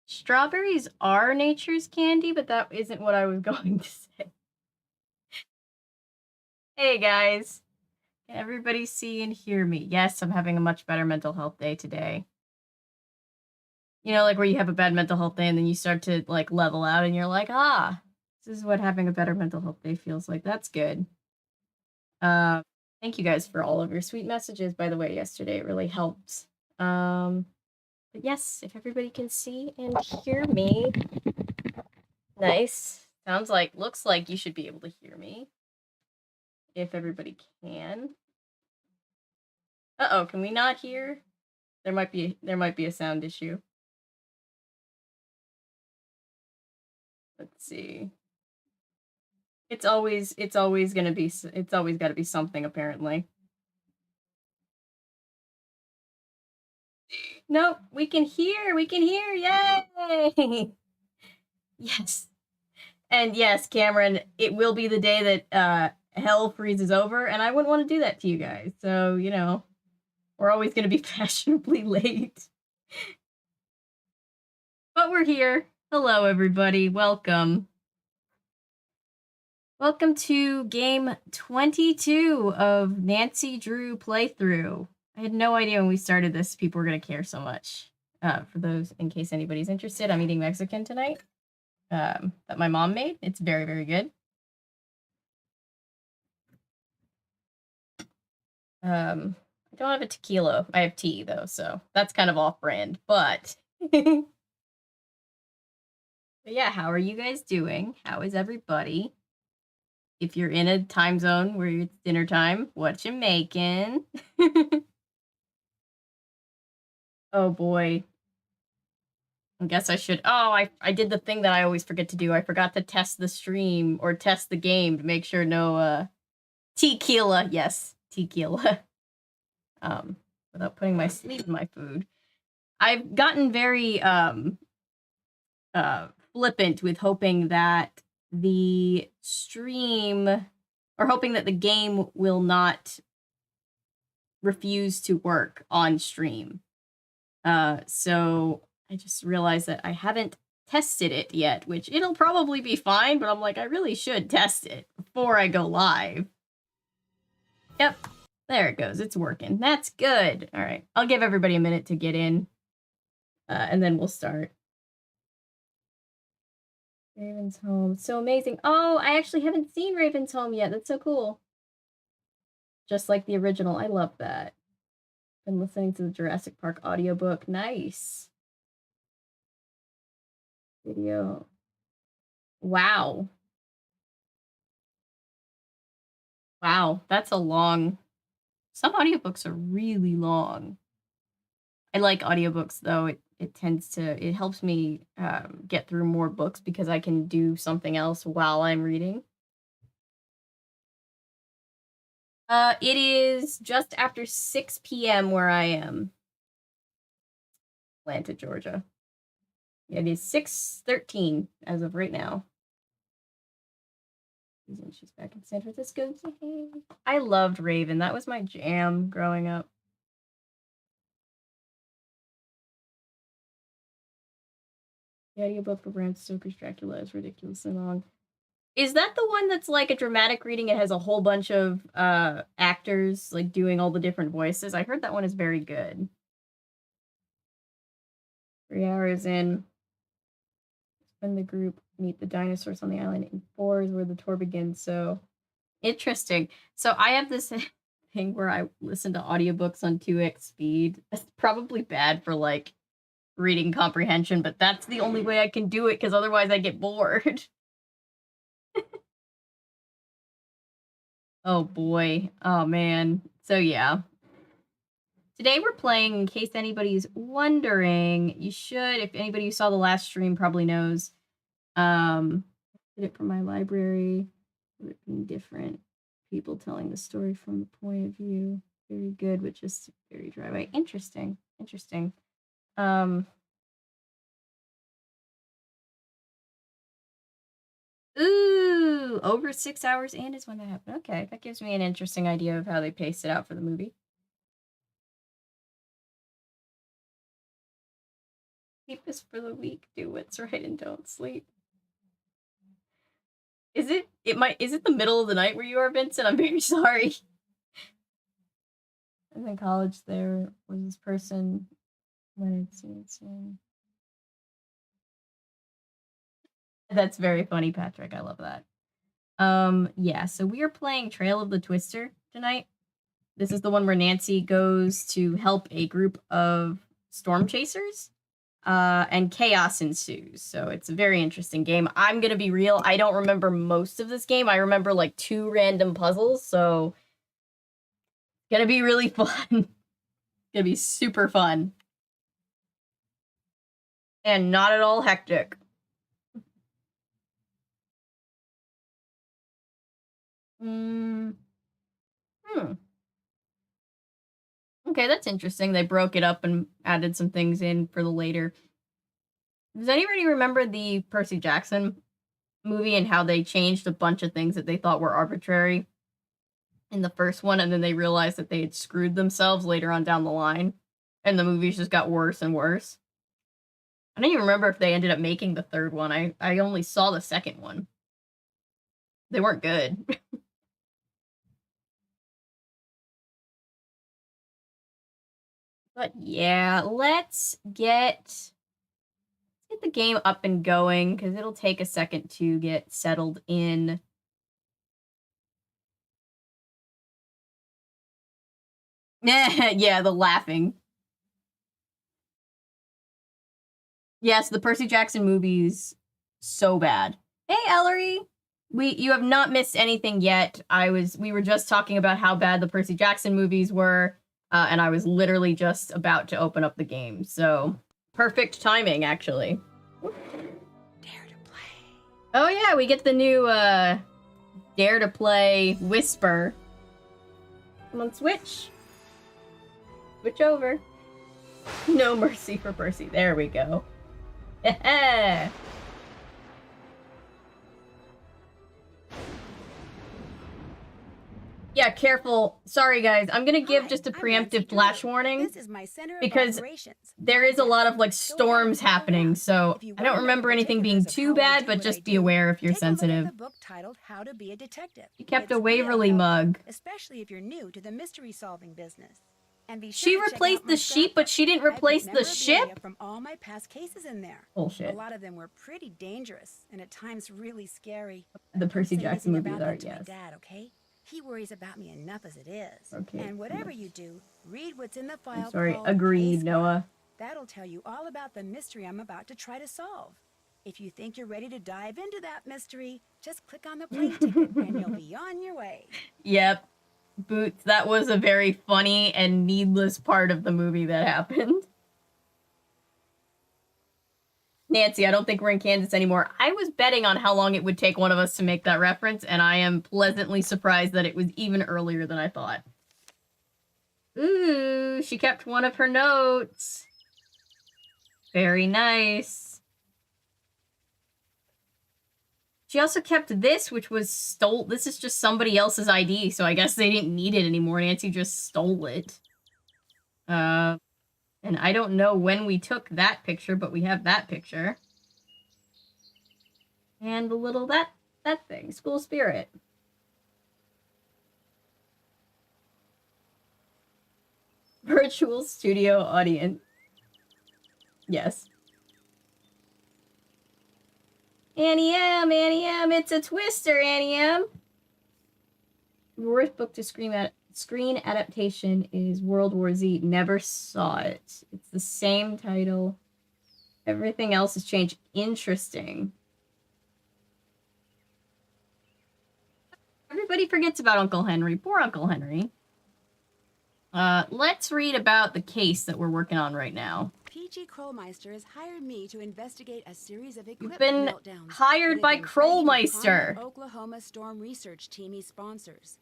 Strawberries are nature's candy, but that isn't what I was going to say. Hey guys, can everybody see and hear me? Yes, I'm having a much better mental health day today. You know, like where you have a bad mental health day and then you start to like level out and you're like, this is what having a better mental health day feels like. That's good. Uh, Thank you guys for all of your sweet messages, by the way, yesterday. It really helped. Um, but yes, if everybody can see and hear me, nice. Looks like you should be able to hear me. If everybody can. Uh-oh, can we not hear? There might be a sound issue. Let's see. It's always gonna be it's always got to be something apparently. Nope, we can hear. Yay! Yes. And yes, Cameron, it will be the day that hell freezes over, and I wouldn't want to do that to you guys. So, you know, we're always going to be fashionably late. But we're here. Hello, everybody. Welcome. Welcome to game 22 of Nancy Drew playthrough. I had no idea when we started this people were going to care so much. For those, in case anybody's interested, I'm eating Mexican tonight that my mom made. It's very, very good. I don't have a tequila. I have tea, though, so that's kind of off-brand. But yeah, how are you guys doing? How is everybody? If you're in a time zone where it's dinner time, what you making? Oh boy. I guess I should. Oh, I did the thing that I always forget to do. I forgot to test the stream or test the game to make sure no tequila. Yes, tequila. Without putting my sleeve in my food. I've gotten very flippant with hoping that the stream or hoping that the game will not refuse to work on stream. So I just realized that I haven't tested it yet, which it'll probably be fine, but I'm like, I really should test it before I go live. Yep, there it goes. It's working. That's good. All right, I'll give everybody a minute to get in, and then we'll start. Raven's Home. So amazing. Oh, I actually haven't seen Raven's Home yet. That's so cool. Just like the original. I love that. Been listening to the Jurassic Park audiobook. Nice. Video. Wow. Wow, that's a long. Some audiobooks are really long. I like audiobooks though. It helps me get through more books because I can do something else while I'm reading. It is just after 6 p.m. where I am. Atlanta, Georgia. It is 6:13 as of right now. She's back in San Francisco. I loved Raven. That was my jam growing up. The audiobook for Bram Stoker's Dracula is ridiculously long. Is that the one that's like a dramatic reading? It has a whole bunch of actors like doing all the different voices. I heard that one is very good. 3 hours in. When the group meet the dinosaurs on the island in 4 is where the tour begins. So interesting. So I have this thing where I listen to audiobooks on 2x speed. It's probably bad for like reading comprehension, but that's the only way I can do it because otherwise I get bored. Oh boy. Oh man. So yeah. Today we're playing, in case anybody's wondering, you should, if anybody who saw the last stream probably knows, did it from my library, different people telling the story from the point of view. Very good, but just very dry way. Interesting. Ooh, over 6 hours in is when that happened. Okay, that gives me an interesting idea of how they paced it out for the movie. Sleep is for the weak. Do what's right and don't sleep. Is it the middle of the night where you are, Vincent? I'm very sorry. I was in college. There was this person, Leonard Stevenson. That's very funny, Patrick. I love that. Yeah, so we are playing Trail of the Twister tonight. This is the one where Nancy goes to help a group of storm chasers, and chaos ensues. So it's a very interesting game. I'm gonna be real, I don't remember most of this game. I remember like 2 random puzzles, so gonna be really fun. Gonna be super fun. And not at all hectic. Okay, that's interesting. They broke it up and added some things in for the later. Does anybody remember the Percy Jackson movie and how they changed a bunch of things that they thought were arbitrary in the first one, and then they realized that they had screwed themselves later on down the line, and the movies just got worse and worse? I don't even remember if they ended up making the third one. I only saw the second one. They weren't good. But yeah, let's get the game up and going, because it'll take a second to get settled in. Yeah, the laughing. Yes, the Percy Jackson movies, so bad. Hey, Ellery! You have not missed anything yet. We were just talking about how bad the Percy Jackson movies were, and I was literally just about to open up the game, so perfect timing, actually. Dare to play. Oh yeah, we get the new, Dare to Play Whisper. Come on, switch. Switch over. No mercy for Percy. There we go. Yeah, careful. Sorry, guys. I'm gonna give just a preemptive flash warning, because there is a lot of, like, storms happening, so I don't remember anything being too bad, but just be aware if you're sensitive. She kept a Waverly mug. Especially if you're new to the mystery-solving business. And be sure she replaced the sheep, but she didn't replace the ship? From all my past cases in there. Bullshit. A lot of them were pretty dangerous and at times really scary. The Percy Jackson movies are, yes. My dad, okay? He worries about me enough as it is. Okay. And whatever you do, read what's in the file. I'm sorry, agreed, Noah. That'll tell you all about the mystery I'm about to try to solve. If you think you're ready to dive into that mystery, just click on the plane ticket and you'll be on your way. Yep. Boots, that was a very funny and needless part of the movie that happened. Nancy, I don't think we're in Kansas anymore. I was betting on how long it would take one of us to make that reference, and I am pleasantly surprised that it was even earlier than I thought. Ooh, she kept one of her notes. Very nice. She also kept this, which was this is just somebody else's ID, so I guess they didn't need it anymore. Nancy just stole it. And I don't know when we took that picture, but we have that picture. And a little that thing, school spirit. Virtual studio audience. Yes. Annie M, it's a Twister, Annie M. The worst book to screen adaptation is World War Z. Never saw it. It's the same title. Everything else has changed. Interesting. Everybody forgets about Uncle Henry. Poor Uncle Henry. Let's read about the case that we're working on right now. PG Krollmeister has hired me to investigate a series of equipment meltdowns. You've been hired by Krollmeister. Oklahoma storm research team he sponsors.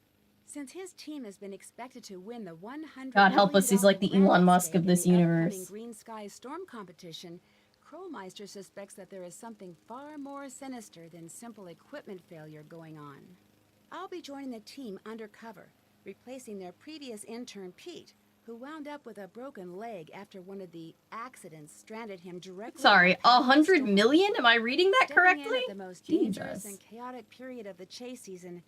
Since his team has been expected to win the $100 God help us, he's like the Elon Musk of this universe. Green Sky storm competition, Krollmeister suspects that there is something far more sinister than simple equipment failure going on. I'll be joining the team undercover, replacing their previous intern Pete, who wound up with a broken leg after one of the accidents stranded him directly. Sorry, 100 million? Am I reading that Stepping correctly? in at the most dangerous Jesus. and chaotic period of the chase season.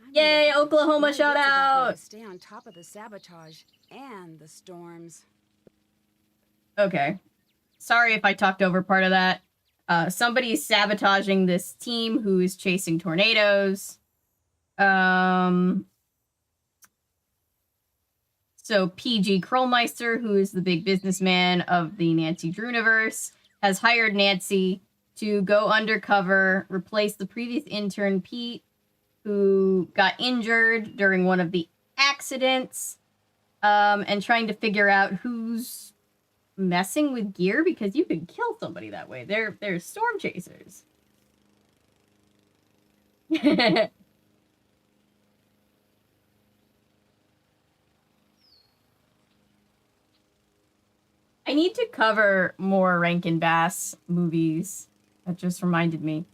I'm Yay, gonna have to Oklahoma keep my shout wits about me out. to stay on top of the sabotage and the storms. Okay. Sorry if I talked over part of that. Somebody's sabotaging this team who is chasing tornadoes. So PG Krollmeister, who is the big businessman of the Nancy Drew-niverse, has hired Nancy to go undercover, replace the previous intern, Pete, who got injured during one of the accidents, and trying to figure out who's messing with gear, because you could kill somebody that way. They're storm chasers. I need to cover more Rankin Bass movies. That just reminded me.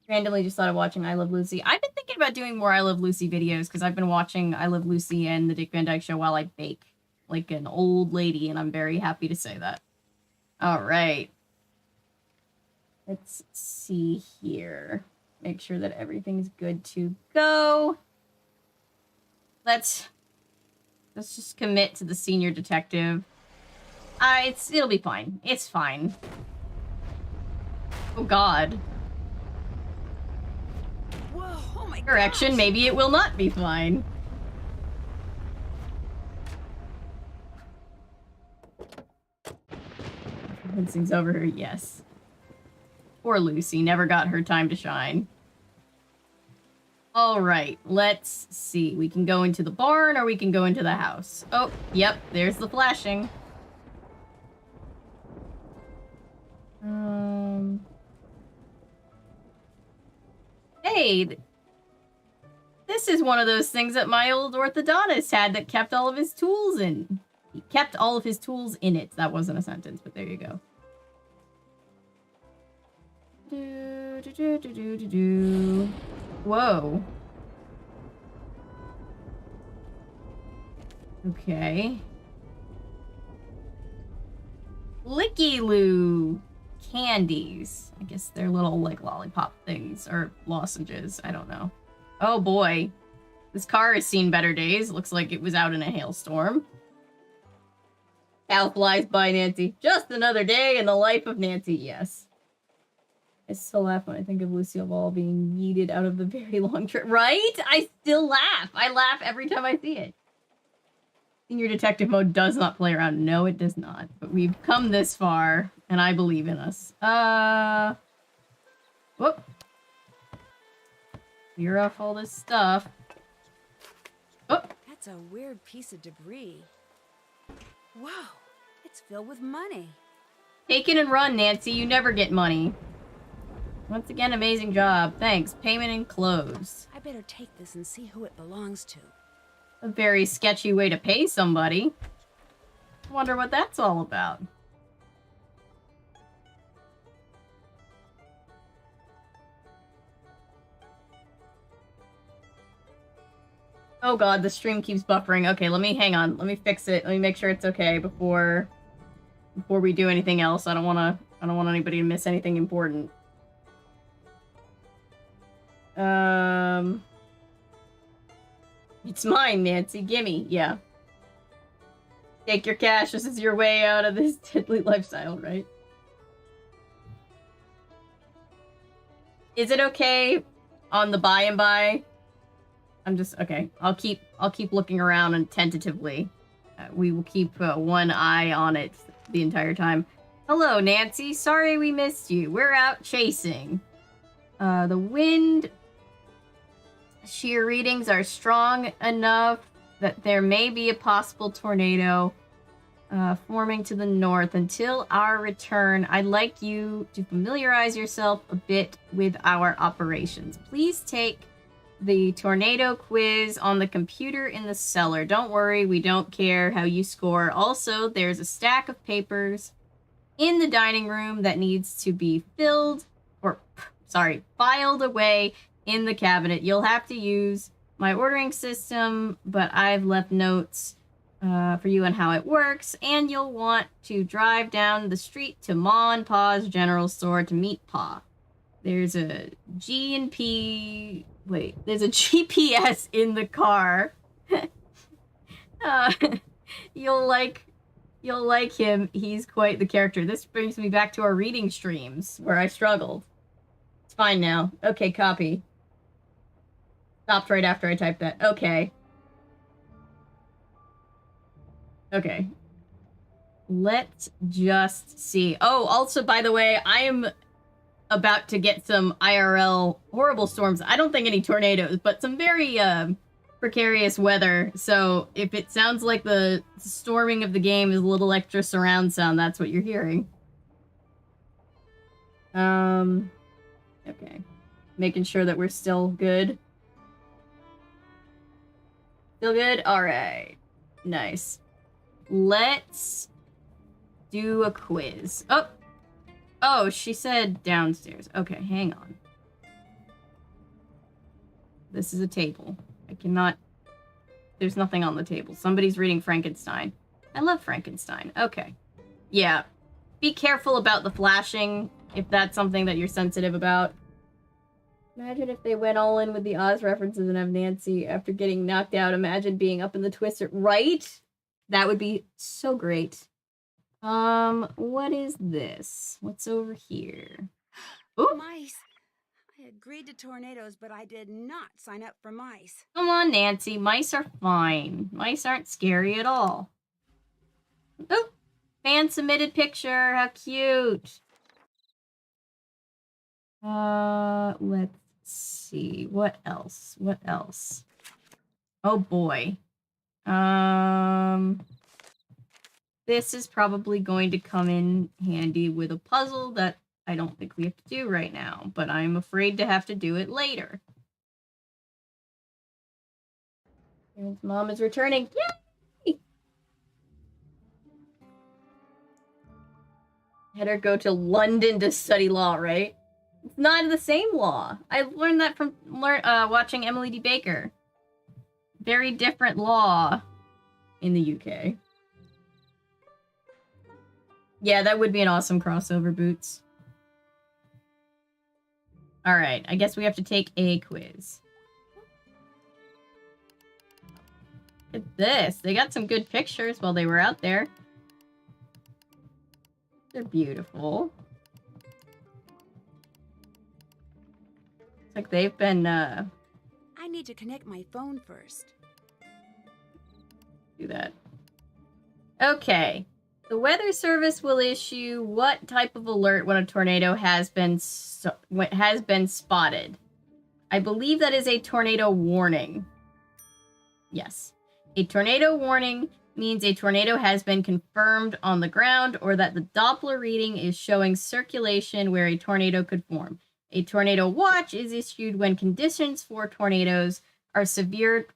Randomly just thought of watching I Love Lucy. I've been thinking about doing more I Love Lucy videos because I've been watching I Love Lucy and The Dick Van Dyke Show while I bake like an old lady, and I'm very happy to say that. All right. Let's see here. Make sure that everything's good to go. Let's just commit to the senior detective. It'll be fine. It's fine. Oh God. Whoa, oh my Correction, gosh. maybe it will not be fine. Convincing's over her, yes. Poor Lucy, never got her time to shine. All right, let's see. We can go into the barn or we can go into the house. Oh, yep, there's the flashing. Hey, this is one of those things that my old orthodontist had that kept all of his tools in. He kept all of his tools in it. That wasn't a sentence, but there you go. Whoa. Okay. Licky Loo candies. I guess they're little like lollipop things or lozenges. I don't know. Oh boy. This car has seen better days. Looks like it was out in a hailstorm. Al flies by Nancy. Just another day in the life of Nancy, yes. I still laugh when I think of Lucille Ball being yeeted out of the very long trip. Right? I still laugh. I laugh every time I see it. Senior detective mode does not play around. No, it does not. But we've come this far, and I believe in us. Whoop. Clear off all this stuff. Oh. That's a weird piece of debris. Whoa, it's filled with money. Take it and run, Nancy. You never get money. Once again, amazing job. Thanks. Payment enclosed. I better take this and see who it belongs to. A very sketchy way to pay somebody. Wonder what that's all about. Oh God, the stream keeps buffering. Okay, hang on. Let me fix it. Let me make sure it's okay before we do anything else. I don't want anybody to miss anything important. It's mine, Nancy. Gimme. Yeah. Take your cash. This is your way out of this deadly lifestyle, right? Is it okay on the buy and buy? I'm just okay. I'll keep looking around and tentatively. We will keep one eye on it the entire time. Hello, Nancy. Sorry we missed you. We're out chasing. The wind shear readings are strong enough that there may be a possible tornado forming to the north. Until our return, I'd like you to familiarize yourself a bit with our operations. Please take the tornado quiz on the computer in the cellar. Don't worry, we don't care how you score. Also, there's a stack of papers in the dining room that needs to be filled, or filed away in the cabinet. You'll have to use my ordering system, but I've left notes for you on how it works, and you'll want to drive down the street to Ma and Pa's general store to meet Pa. There's a there's a GPS in the car. You'll like him. He's quite the character. This brings me back to our reading streams where I struggled. It's fine now. Okay, copy. Stopped right after I typed that. Okay. Okay. Let's just see. Oh, also, by the way, I am about to get some IRL horrible storms. I don't think any tornadoes, but some very precarious weather. So if it sounds like the storming of the game is a little extra surround sound, that's what you're hearing. Okay. Making sure that we're still good. Still good? Alright. Nice. Let's do a quiz. Oh, she said downstairs. Okay, hang on. This is a table. I cannot... There's nothing on the table. Somebody's reading Frankenstein. I love Frankenstein. Okay. Yeah. Be careful about the flashing, if that's something that you're sensitive about. Imagine if they went all in with the Oz references and have Nancy after getting knocked out. Imagine being up in the twister. Right? That would be so great. What is this? What's over here? Ooh. Mice. I agreed to tornadoes, but I did not sign up for mice. Come on, Nancy. Mice are fine. Mice aren't scary at all. Oh, fan submitted picture. How cute. Let's see. What else? What else? Oh boy. This is probably going to come in handy with a puzzle that I don't think we have to do right now, but I'm afraid to have to do it later. Aaron's mom is returning. Yay! Had her go to London to study law, right? It's not the same law. I learned that from watching Emily D. Baker. Very different law in the UK. Yeah, that would be an awesome crossover, Boots. Alright, I guess we have to take a quiz. Look at this. They got some good pictures while they were out there. They're beautiful. It's like they've been, I need to connect my phone first. Do that. Okay. The Weather Service will issue what type of alert when a tornado has been spotted? I believe that is a tornado warning. Yes. A tornado warning means a tornado has been confirmed on the ground or that the Doppler reading is showing circulation where a tornado could form. A tornado watch is issued when conditions for tornadoes are severe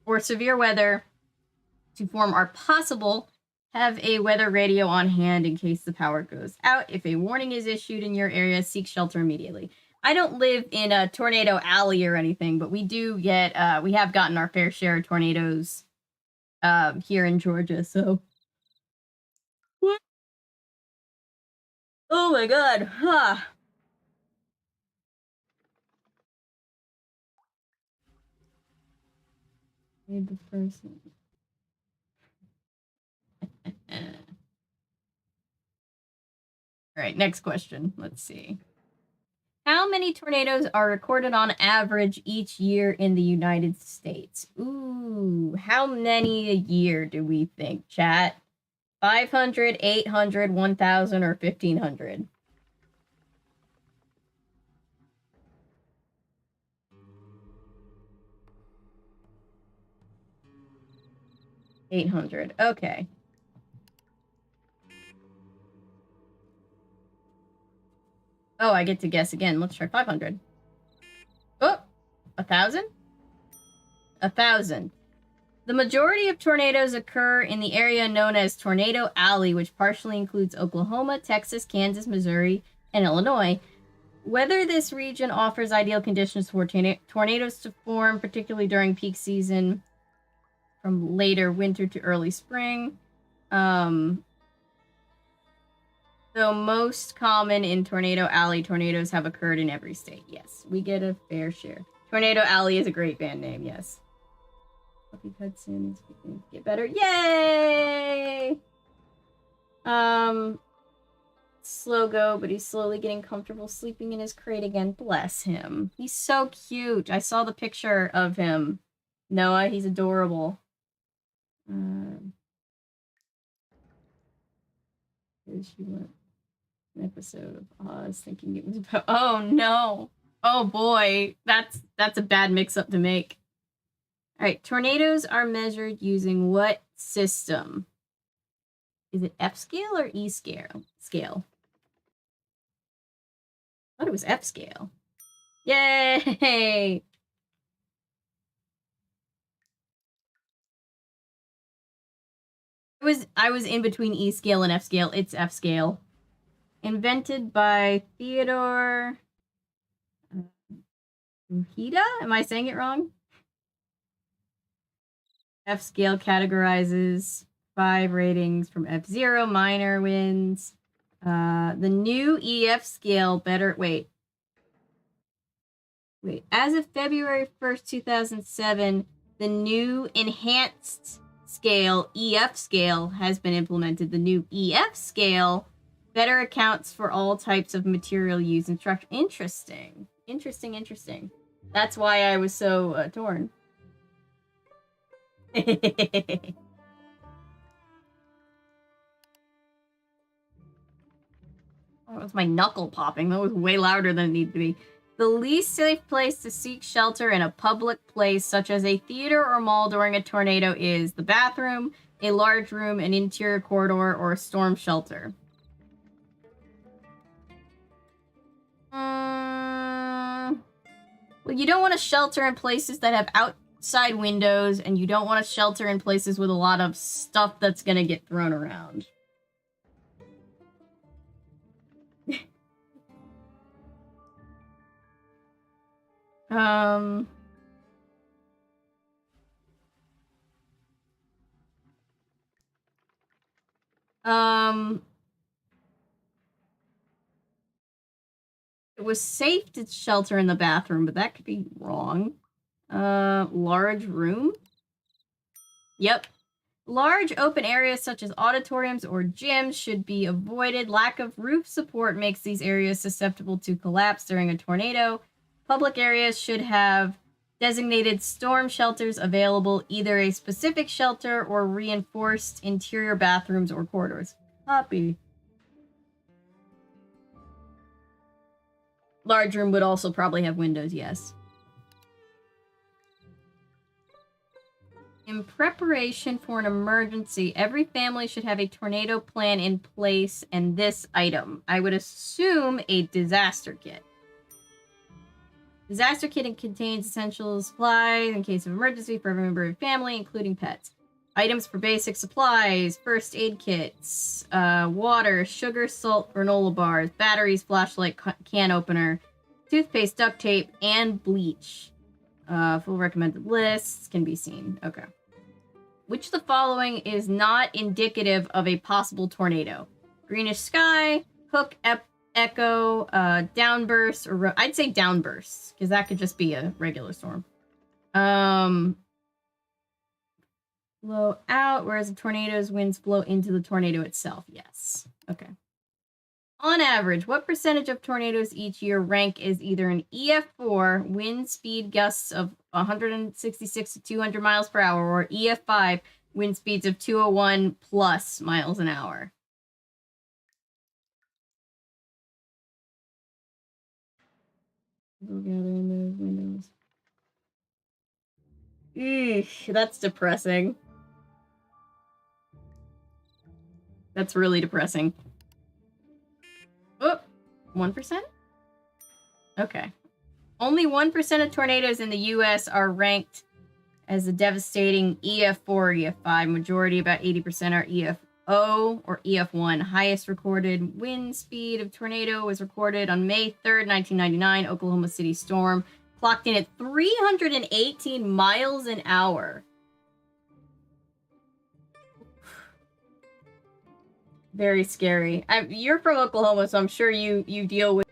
weather to form are possible. Have a weather radio on hand in case the power goes out. If a warning is issued in your area, seek shelter immediately. I don't live in a tornado alley or anything, but we do get, we have gotten our fair share of tornadoes here in Georgia, so. What? Oh my god, huh. Read the person. All right, next question. Let's see. How many tornadoes are recorded on average each year in the United States? Ooh, how many a year do we think, chat? 500, 800, 1,000, or 1,500? $800. Okay. Oh, I get to guess again. Let's try 500. Oh, 1,000? 1,000. The majority of tornadoes occur in the area known as Tornado Alley, which partially includes Oklahoma, Texas, Kansas, Missouri, and Illinois. Whether this region offers ideal conditions for tornadoes to form, particularly during peak season from later winter to early spring. Though most common in Tornado Alley, tornadoes have occurred in every state. Yes, we get a fair share. Tornado Alley is a great band name, yes. Hope you've had soon. Get better. Yay! Slow go, but he's slowly getting comfortable sleeping in his crate again. Bless him. He's so cute. I saw the picture of him. Noah, he's adorable. Here's she went. An episode of Oz thinking it was about. Oh no! Oh boy, that's a bad mix-up to make. All right, tornadoes are measured using what system? Is it F scale or E scale? I thought it was F scale. Yay! I was in between E scale and F scale. It's F scale. Invented by Theodore Uhida? Am I saying it wrong? F scale categorizes 5 ratings from F0, minor wins. The new EF scale wait. As of February 1st, 2007, the new enhanced scale, EF scale, has been implemented. The new EF scale better accounts for all types of material used in structure. Interesting. That's why I was so torn. That was my knuckle popping. That was way louder than it needed to be. The least safe place to seek shelter in a public place, such as a theater or mall during a tornado, is the bathroom, a large room, an interior corridor, or a storm shelter. Well, you don't want to shelter in places that have outside windows, and you don't want to shelter in places with a lot of stuff that's going to get thrown around. It was safe to shelter in the bathroom, but that could be wrong. Large room? Yep. Large open areas such as auditoriums or gyms should be avoided. Lack of roof support makes these areas susceptible to collapse during a tornado. Public areas should have designated storm shelters available, either a specific shelter or reinforced interior bathrooms or corridors. Copy. Large room would also probably have windows, yes. In preparation for an emergency, every family should have a tornado plan in place, and this item. I would assume a disaster kit. Disaster kit contains essential supplies in case of emergency for every member of the family, including pets. Items for basic supplies, first aid kits, water, sugar, salt, granola bars, batteries, flashlight, can opener, toothpaste, duct tape, and bleach. Full recommended lists can be seen. Okay. Which of the following is not indicative of a possible tornado? Greenish sky, hook, echo, downburst, or I'd say downburst, because that could just be a regular storm. Blow out, whereas the tornado's winds blow into the tornado itself. Yes. Okay. On average, what percentage of tornadoes each year rank as either an EF4, wind speed gusts of 166 to 200 miles per hour, or EF5, wind speeds of 201 plus miles an hour? People gather in those windows. Eesh, that's depressing. That's really depressing. Oh, 1%? Okay. Only 1% of tornadoes in the U.S. are ranked as a devastating EF4 or EF5. Majority, about 80%, are or EF1. Highest recorded wind speed of tornado was recorded on May 3rd, 1999. Oklahoma City storm clocked in at 318 miles an hour. Very scary. You're from Oklahoma, so I'm sure you deal with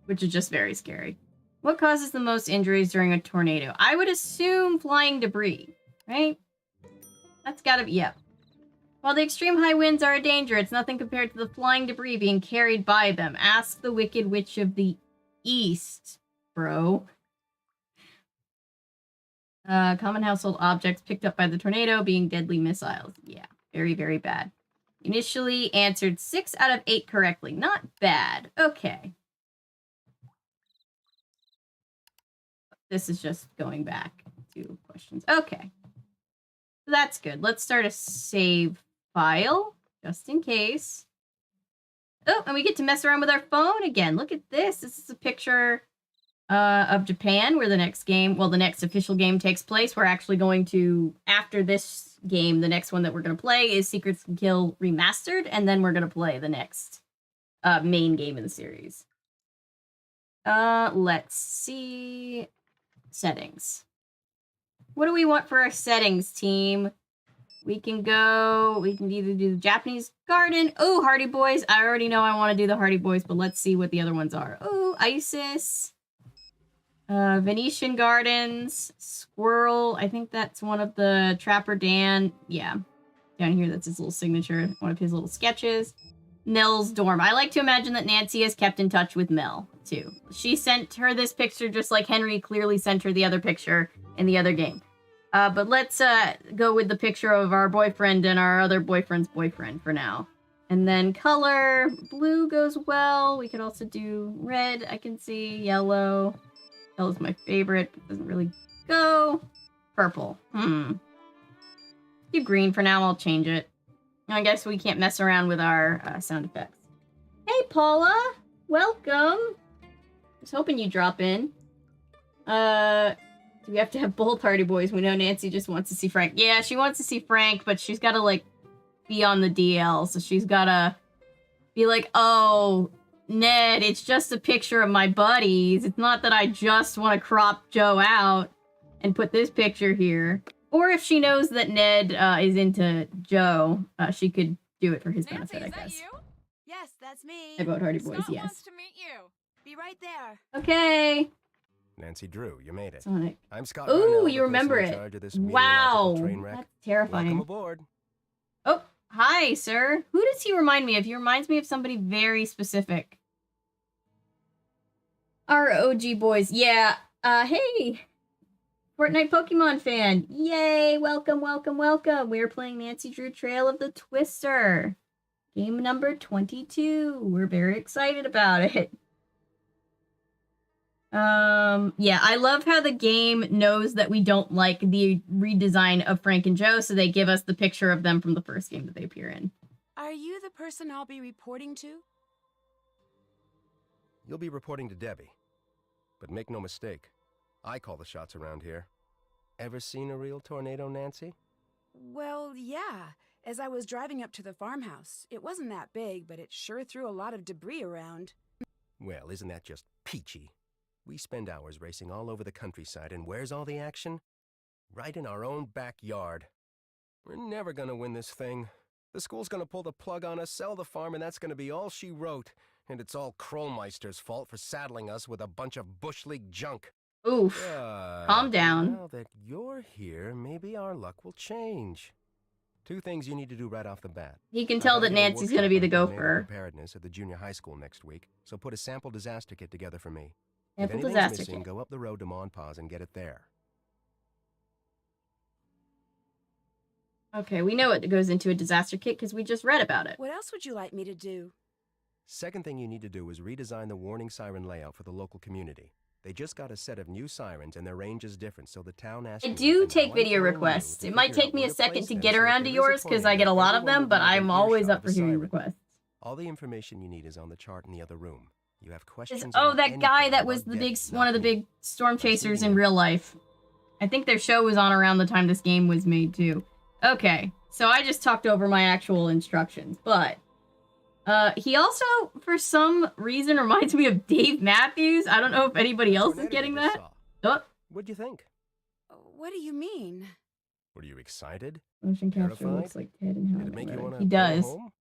which is just very scary. What causes the most injuries during a tornado? I would assume flying debris, right? That's gotta be, yep. While the extreme high winds are a danger, it's nothing compared to the flying debris being carried by them. Ask the Wicked Witch of the East, bro. Common household objects picked up by the tornado being deadly missiles. Yeah, very, very bad. Initially answered 6 out of 8 correctly. Not bad. Okay. This is just going back to questions. Okay. So that's good. Let's start a save file, just in case. Oh, and we get to mess around with our phone again. Look at this. This is a picture of Japan, where the next game, well, the next official game takes place. We're actually going to, after this game, the next one that we're going to play is Secrets and Kill Remastered, and then we're going to play the next main game in the series. Let's see. Settings. What do we want for our settings, team? We can either do the Japanese garden. Oh, Hardy Boys. I already know I want to do the Hardy Boys, but let's see what the other ones are. Oh, Isis. Venetian Gardens. Squirrel. I think that's one of the Trapper Dan. Yeah. Down here, that's his little signature. One of his little sketches. Mel's dorm. I like to imagine that Nancy has kept in touch with Mel, too. She sent her this picture just like Henry clearly sent her the other picture in the other game. But let's go with the picture of our boyfriend and our other boyfriend's boyfriend for now. And then color. Blue goes well. We could also do red, I can see. Yellow. Yellow's my favorite, but doesn't really go. Purple. Do green for now. I'll change it. I guess we can't mess around with our sound effects. Hey, Paula! Welcome! I was hoping you'd drop in. Do we have to have both Hardy Boys? We know Nancy just wants to see Frank. Yeah, she wants to see Frank, but she's gotta, like, be on the DL, so she's gotta be like, oh, Ned, it's just a picture of my buddies. It's not that I just want to crop Joe out and put this picture here. Or if she knows that Ned is into Joe, she could do it for his Nancy, benefit, I guess. Is that you? Yes, that's me. I vote Hardy Boys, Scott yes. wants to meet you. Be right there. Okay. Nancy Drew, you made it. Sonic. I'm Scott. Ooh, Darnell, you the remember person in it. charge of this Wow. meteorological train wreck. That's terrifying. Welcome aboard. Oh, hi, sir. Who does he remind me of? He reminds me of somebody very specific. Our OG boys. Yeah. Hey. Fortnite Pokemon fan. Yay. Welcome, welcome, welcome. We're playing Nancy Drew Trail of the Twister. Game number 22. We're very excited about it. Yeah, I love how the game knows that we don't like the redesign of Frank and Joe, so they give us the picture of them from the first game that they appear in. Are you the person I'll be reporting to? You'll be reporting to Debbie. But make no mistake, I call the shots around here. Ever seen a real tornado, Nancy? Well, yeah. As I was driving up to the farmhouse, it wasn't that big, but it sure threw a lot of debris around. Well, isn't that just peachy? We spend hours racing all over the countryside, and where's all the action? Right in our own backyard. We're never gonna win this thing. The school's gonna pull the plug on us, sell the farm, and that's gonna be all she wrote. And it's all Krollmeister's fault for saddling us with a bunch of Bush League junk. Oof. Calm down. Now that you're here, maybe our luck will change. 2 things you need to do right off the bat. He can tell that Nancy's going to be the gopher. Preparedness at the junior high school next week, so put a sample disaster kit together for me. Sample if anything's disaster missing, kit. go up the road to Ma and Pa's and get it there. Okay, we know what goes into a disaster kit because we just read about it. What else would you like me to do? Second thing you need to do is redesign the warning siren layout for the local community. They just got a set of new sirens and their range is different, so the town asked I me, do and take now I'm video telling you requests. to It might figure take out me where a to second place to them, get so if around to there is yours because I get a tornado, lot of everyone them, will but be within I'm always earshot up of for the hearing siren. requests. All the information you need is on the chart in the other room. You have questions Oh, about that guy anything that was about the big, Debbie, one of the not me. big storm I'll see you chasers in then. real life. I think their show was on around the time this game was made too. Okay, so I just talked over my actual instructions, but he also, for some reason, reminds me of Dave Matthews. I don't know if anybody else is Tornado getting you that. just Oh, What'd you think? What do you mean? Were you excited? motion capture Terrified? looks like Ted and How Did I it make Met you Mother. want to He go does. home?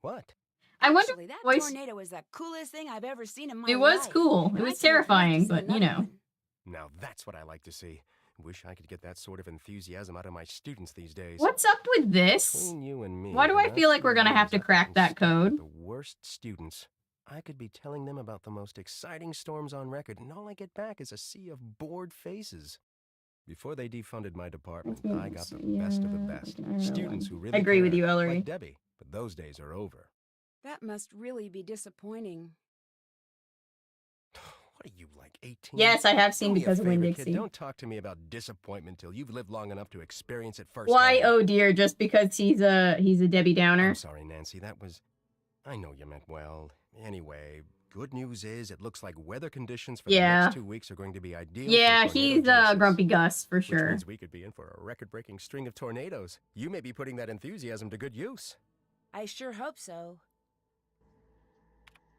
What? I wonder Actually, that if voice. tornado was the coolest thing I've ever seen in my It was life. cool. and It I was can't wait to terrifying, see but you another know. one. Now that's what I like to see. Wish I could get that sort of enthusiasm out of my students these days. What's up with this? Between you and me, Why do the I last feel like few we're gonna have years to I've crack gotten that stuck with code? The worst students. I could be telling them about the most exciting storms on record, and all I get back is a sea of bored faces. Before they defunded my department, I got the best of the best. Students who really I agree with care, you, Ellery. like Debbie, but those days are over. That must really be disappointing. What are you, like 18? Yes, I have Do seen me a because of favor, Winn-Dixie. kid, don't talk to me about disappointment till you've lived long enough to experience it firsthand. Why, oh dear, just because he's a Debbie Downer? I'm sorry, Nancy, that was... I know you meant well. Anyway, good news is it looks like weather conditions for the next 2 weeks are going to be ideal. Yeah, for he's tornadogenesis, Grumpy Gus, for which sure. means we could be in for a record-breaking string of tornadoes. You may be putting that enthusiasm to good use. I sure hope so.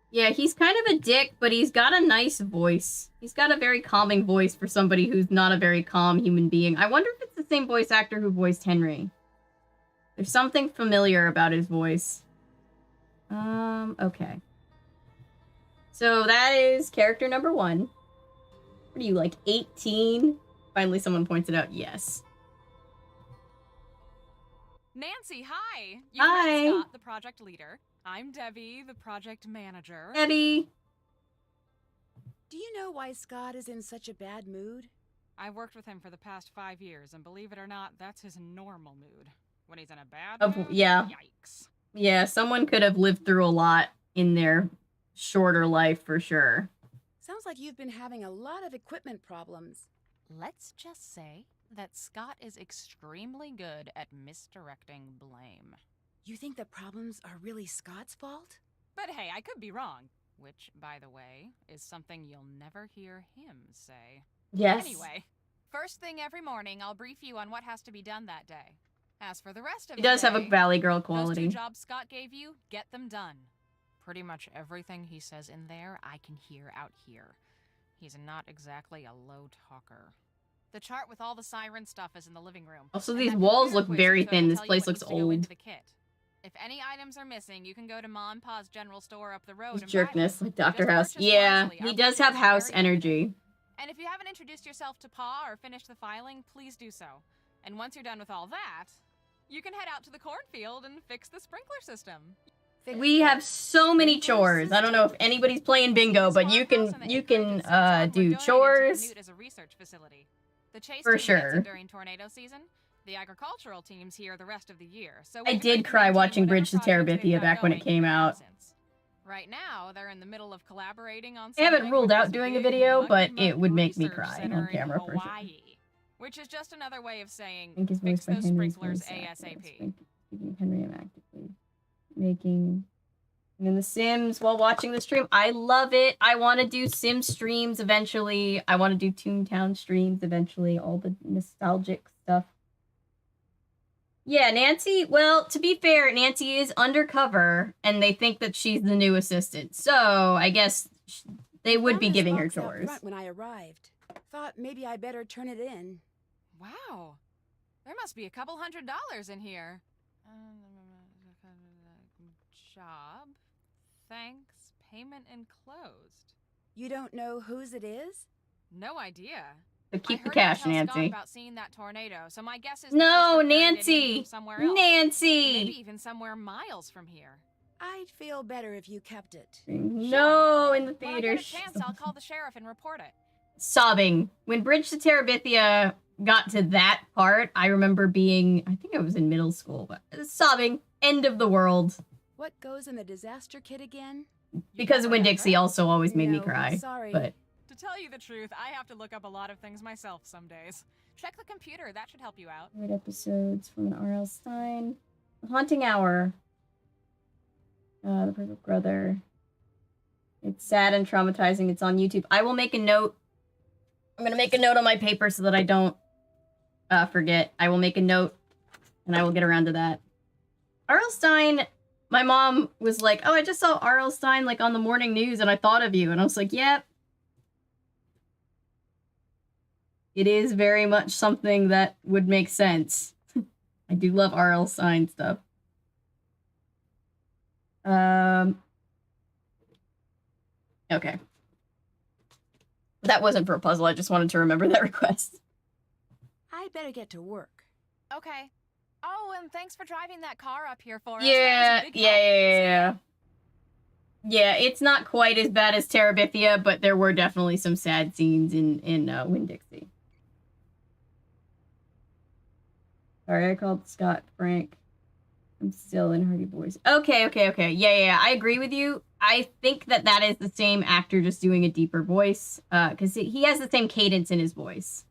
Yeah, he's kind of a dick, but he's got a nice voice. He's got a very calming voice for somebody who's not a very calm human being. I wonder if it's the same voice actor who voiced Henry. There's something familiar about his voice. Okay. So that is character number 1. What are you, like 18? Finally someone points it out. Yes. Nancy, hi! Hi. Met Scott, the project leader. I'm Debbie, the project manager. Debbie. Do you know why Scott is in such a bad mood? I've worked with him for the past 5 years, and believe it or not, that's his normal mood. When he's in a bad mood, Yeah. yikes. Yeah, someone could have lived through a lot in their shorter life for sure. Sounds like you've been having a lot of equipment problems. Let's just say that Scott is extremely good at misdirecting blame. You think the problems are really Scott's fault? But hey, I could be wrong. Which, by the way, is something you'll never hear him say. Yes. Anyway, first thing every morning, I'll brief you on what has to be done that day. As for the rest of He the does have a day, Valley Girl those 2 quality. jobs Scott gave you, get them done. Pretty much everything he says in there, I can hear out here. He's not exactly a low talker. The chart with all the siren stuff is in the living room. Also, and these that walls computer look quiz very you took thin. will This tell you place what looks needs to go into old. the kit. If any items are missing, you can go to Ma and Pa's general store up the road His and buy them. jerkness, like Dr. Just House. purchase Yeah, wisely. he Our does place have is house very limited. energy. And if you haven't introduced yourself to Pa or finished the filing, please do so. And once you're done with all that, you can head out to the cornfield and fix the sprinkler system. We have so many chores. I don't know if anybody's playing bingo, but you can do chores As a research facility. The chase for team heads it sure. during tornado season. The agricultural team's here the rest of the year. So I did cry watching Bridge to Terabithia back when it came out. Right now, they're in the middle of collaborating on. I haven't something ruled with out this doing a big video, but Muggy it would Mug make me Research cry Center on in camera for sure. Hawaii, which is just another way of saying I think his fix voice by those Henry's sprinklers voice actor. ASAP. Speaking of Henry, I'm actively making. And in The Sims while watching the stream. I love it. I want to do Sim streams eventually. I want to do Toontown streams eventually. All the nostalgic stuff. Yeah, Nancy, well, to be fair, Nancy is undercover, and they think that she's the new assistant. So, I guess they would be Found this giving her box out chores. front when I arrived. Thought maybe I better turn it in. Wow, there must be a couple $100 in here. Job, thanks, payment enclosed. You don't know whose it is? No idea. But I keep the heard you cash, tell Scott Nancy. about seeing that tornado, so my guess is No, the sister carried it in Nancy! from somewhere else. Nancy! Maybe even somewhere miles from here. I'd feel better if you kept it. No, in the When I theater. get a chance, I'll call the sheriff and report it. Sobbing. When Bridge to Terabithia got to that part, I remember being, I think I was in middle school, but sobbing. End of the world. What goes in the disaster kit again? Because Winn-Dixie also always made me No, cry. Sorry. But To tell you the truth, I have to look up a lot of things myself some days. Check the computer, that should help you out. great episodes from an R.L. Stein. Haunting Hour. The Perfect Brother. It's sad and traumatizing. It's on YouTube. I will make a note. I'm going to make a note on my paper so that I don't forget. I will make a note and I will get around to that. R.L. Stine, my mom was like, oh, I just saw R.L. Stine like on the morning news and I thought of you. And I was like, yep. It is very much something that would make sense. I do love R.L. Stine stuff. Okay. That wasn't for a puzzle. I just wanted to remember that request. I'd better get to work. Okay. Oh, and thanks for driving that car up here for us. Yeah, That was a big help. yeah. Yeah, it's not quite as bad as Terabithia, but there were definitely some sad scenes in Winn-Dixie. Sorry, I called Scott Frank. I'm still in Hardy Boys. Okay. Yeah, I agree with you. I think that is the same actor just doing a deeper voice, because he has the same cadence in his voice.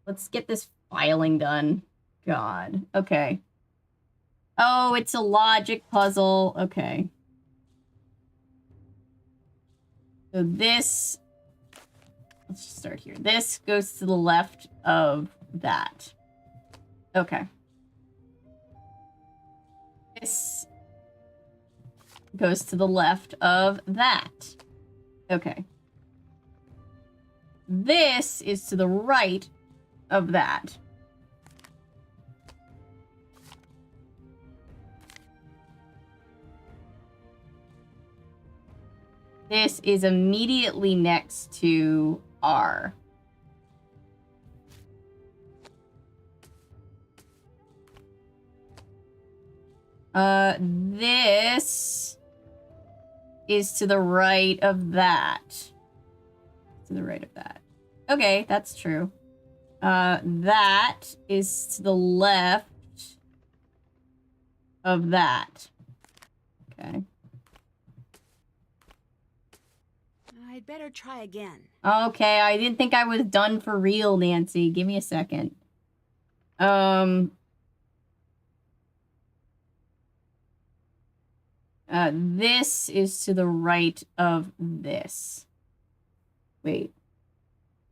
Let's get this filing done. God. Okay. Oh, it's a logic puzzle. Okay. So this... Let's just start here. This goes to the left of that. Okay. This goes to the left of that. Okay. This is to the right of that. This is immediately next to R. This is to the right of that. To the right of that. Okay, that's true. That is to the left of that. Okay. I'd better try again. Okay, I didn't think I was done for real, Nancy. Give me a second. This is to the right of this. Wait.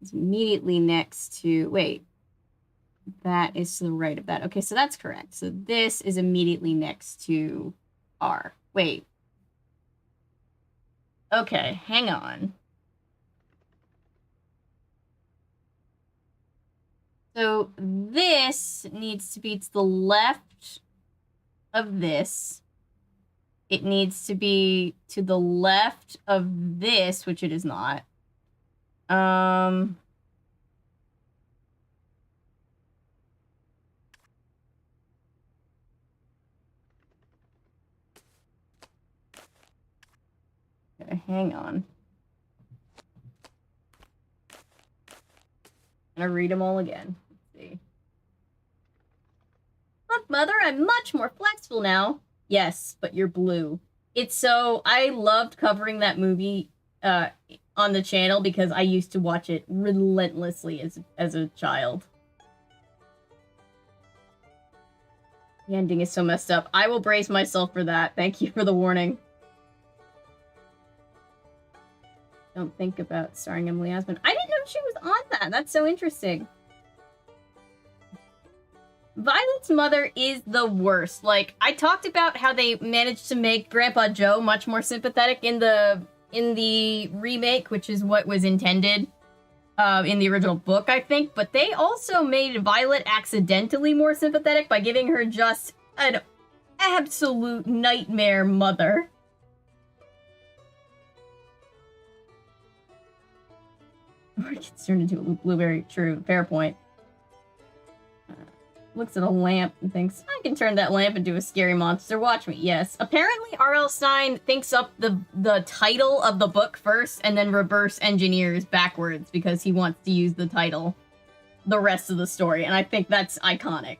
It's immediately next to... Wait. That is to the right of that. Okay, so that's correct. So this is immediately next to R. Wait. Okay, hang on. So this needs to be to the left of this. It needs to be to the left of this, which it is not. Okay, hang on. I'm gonna read them all again. Let's see. Look, Mother, I'm much more flexible now. Yes, but you're blue. It's so... I loved covering that movie on the channel because I used to watch it relentlessly as a child. The ending is so messed up. I will brace myself for that. Thank you for the warning. Don't think about starring Emily Osmond. I didn't know she was on that. That's so interesting. Violet's mother is the worst. Like, I talked about how they managed to make Grandpa Joe much more sympathetic in the remake, which is what was intended in the original book, I think. But they also made Violet accidentally more sympathetic by giving her just an absolute nightmare mother. Or it gets turned into a blueberry. True. Fair point. Looks at a lamp and thinks, I can turn that lamp into a scary monster. Watch me. Yes. Apparently, R.L. Stine thinks up the title of the book first and then reverse engineers backwards because he wants to use the title the rest of the story. And I think that's iconic.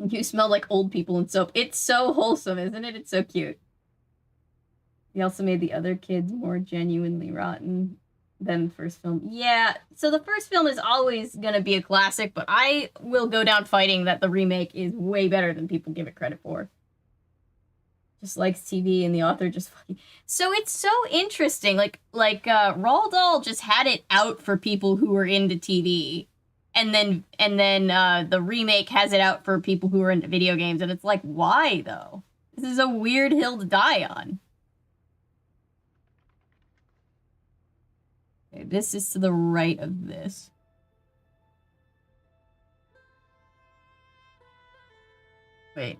You smell like old people in soap. It's so wholesome, isn't it? It's so cute. He also made the other kids more genuinely rotten than the first film. Yeah, so the first film is always gonna be a classic, but I will go down fighting that the remake is way better than people give it credit for. just likes TV, and the author just fucking... So it's so interesting. Roald Dahl just had it out for people who were into TV, and then the remake has it out for people who are into video games, and it's like, why though? This is a weird hill to die on. Okay, this is to the right of this. Wait.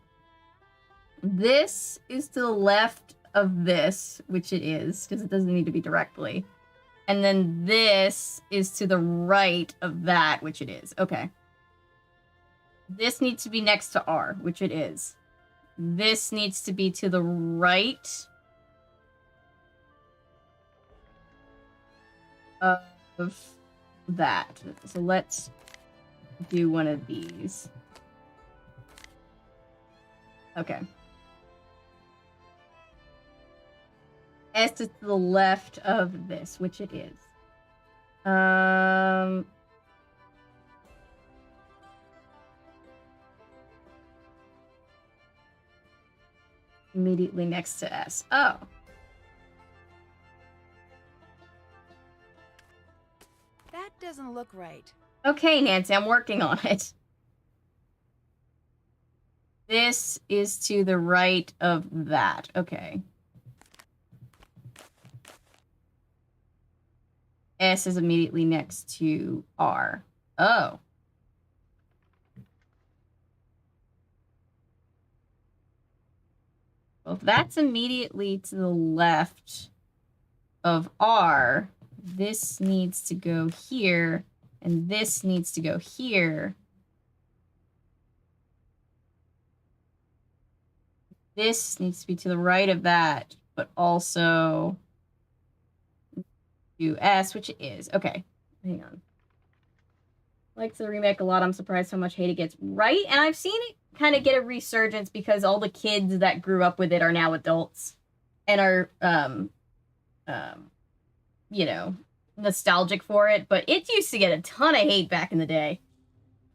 This is to the left of this, which it is, because it doesn't need to be directly. And then this is to the right of that, which it is. Okay. This needs to be next to R, which it is. This needs to be to the right of that. So let's do one of these. Okay. S is to the left of this, which it is. Immediately next to S. Oh. That doesn't look right. Okay, Nancy, I'm working on it. This is to the right of that. Okay. S is immediately next to R. Oh. Well, if that's immediately to the left of R, this needs to go here, and this needs to go here. This needs to be to the right of that, but also to S, which it is. Okay, hang on. Likes the remake a lot. I'm surprised how much hate it gets. Right? And I've seen it kind of get a resurgence because all the kids that grew up with it are now adults and are, you know, nostalgic for it. But it used to get a ton of hate back in the day.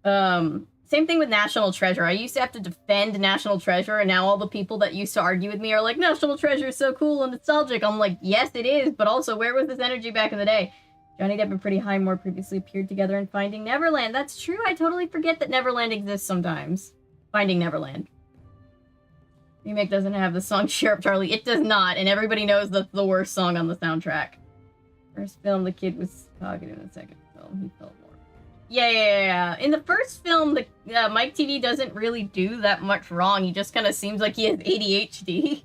Same thing with National Treasure. I used to have to defend National Treasure, and now all the people that used to argue with me are like, National Treasure is so cool and nostalgic. I'm like, yes, it is, but also, where was this energy back in the day? Johnny Depp and Pretty Highmore previously appeared together in Finding Neverland. That's true. I totally forget that Neverland exists sometimes. Finding Neverland. Remake doesn't have the song Cheer Up Charlie. It does not, and everybody knows that's the worst song on the soundtrack. First film, the kid was talkative. In the second film, he felt more. Yeah. In the first film, the Mike TV doesn't really do that much wrong. He just kind of seems like he has ADHD.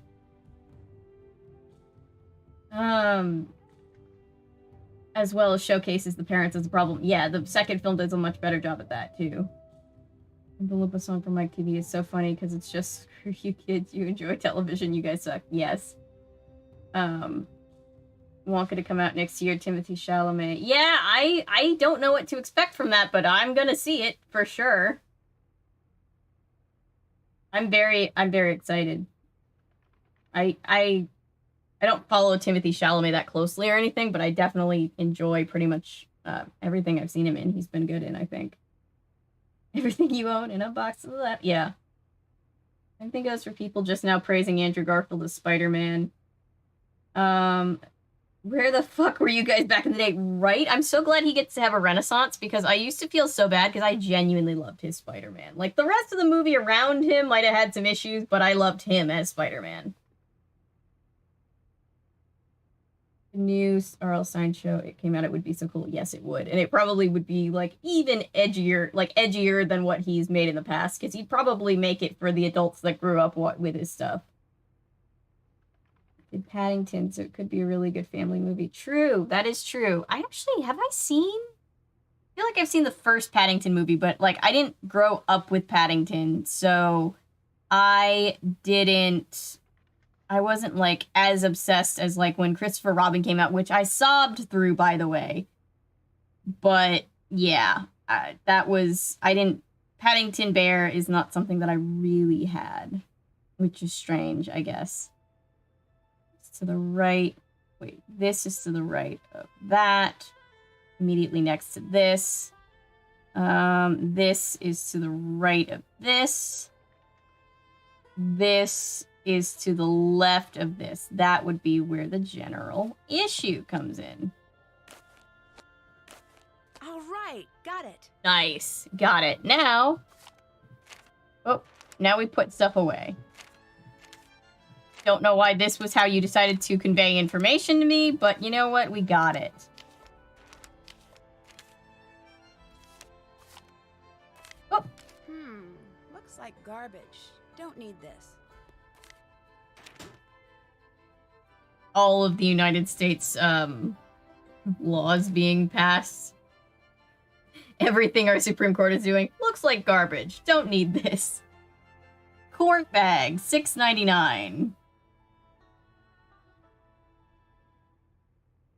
As well as showcases the parents as a problem. Yeah, the second film does a much better job at that, too. The Lupa song from Mike TV is so funny because it's just, screw you kids, you enjoy television, you guys suck. Yes. Wonka to come out next year, Timothy Chalamet. Yeah, I don't know what to expect from that, but I'm gonna see it for sure. I'm very excited. I don't follow Timothy Chalamet that closely or anything, but I definitely enjoy pretty much everything I've seen him in. He's been good in, I think. Everything you own in a box of that. Yeah. Same thing goes for people just now praising Andrew Garfield as Spider-Man. Where the fuck were you guys back in the day? Right? I'm so glad he gets to have a renaissance because I used to feel so bad because I genuinely loved his Spider-Man. Like, the rest of the movie around him might have had some issues, but I loved him as Spider-Man. The new R.L. Stein show, it came out, it would be so cool. Yes, it would. And it probably would be, like, even edgier than what he's made in the past because he'd probably make it for the adults that grew up with his stuff. Did Paddington, so it could be a really good family movie. True, that is true. I feel like I've seen the first Paddington movie, but like I didn't grow up with Paddington, so I wasn't like as obsessed as like when Christopher Robin came out, which I sobbed through, by the way. But yeah, Paddington Bear is not something that I really had, which is strange, I guess. To the right. Wait, this is to the right of that. Immediately next to this. This is to the right of this. This is to the left of this. That would be where the general issue comes in. All right, got it. Nice. Got it. Now... Oh, now we put stuff away. Don't know why this was how you decided to convey information to me, but you know what? We got it. Oh. Looks like garbage. Don't need this. All of the United States laws being passed. Everything our Supreme Court is doing looks like garbage. Don't need this. Corn bag, $6.99.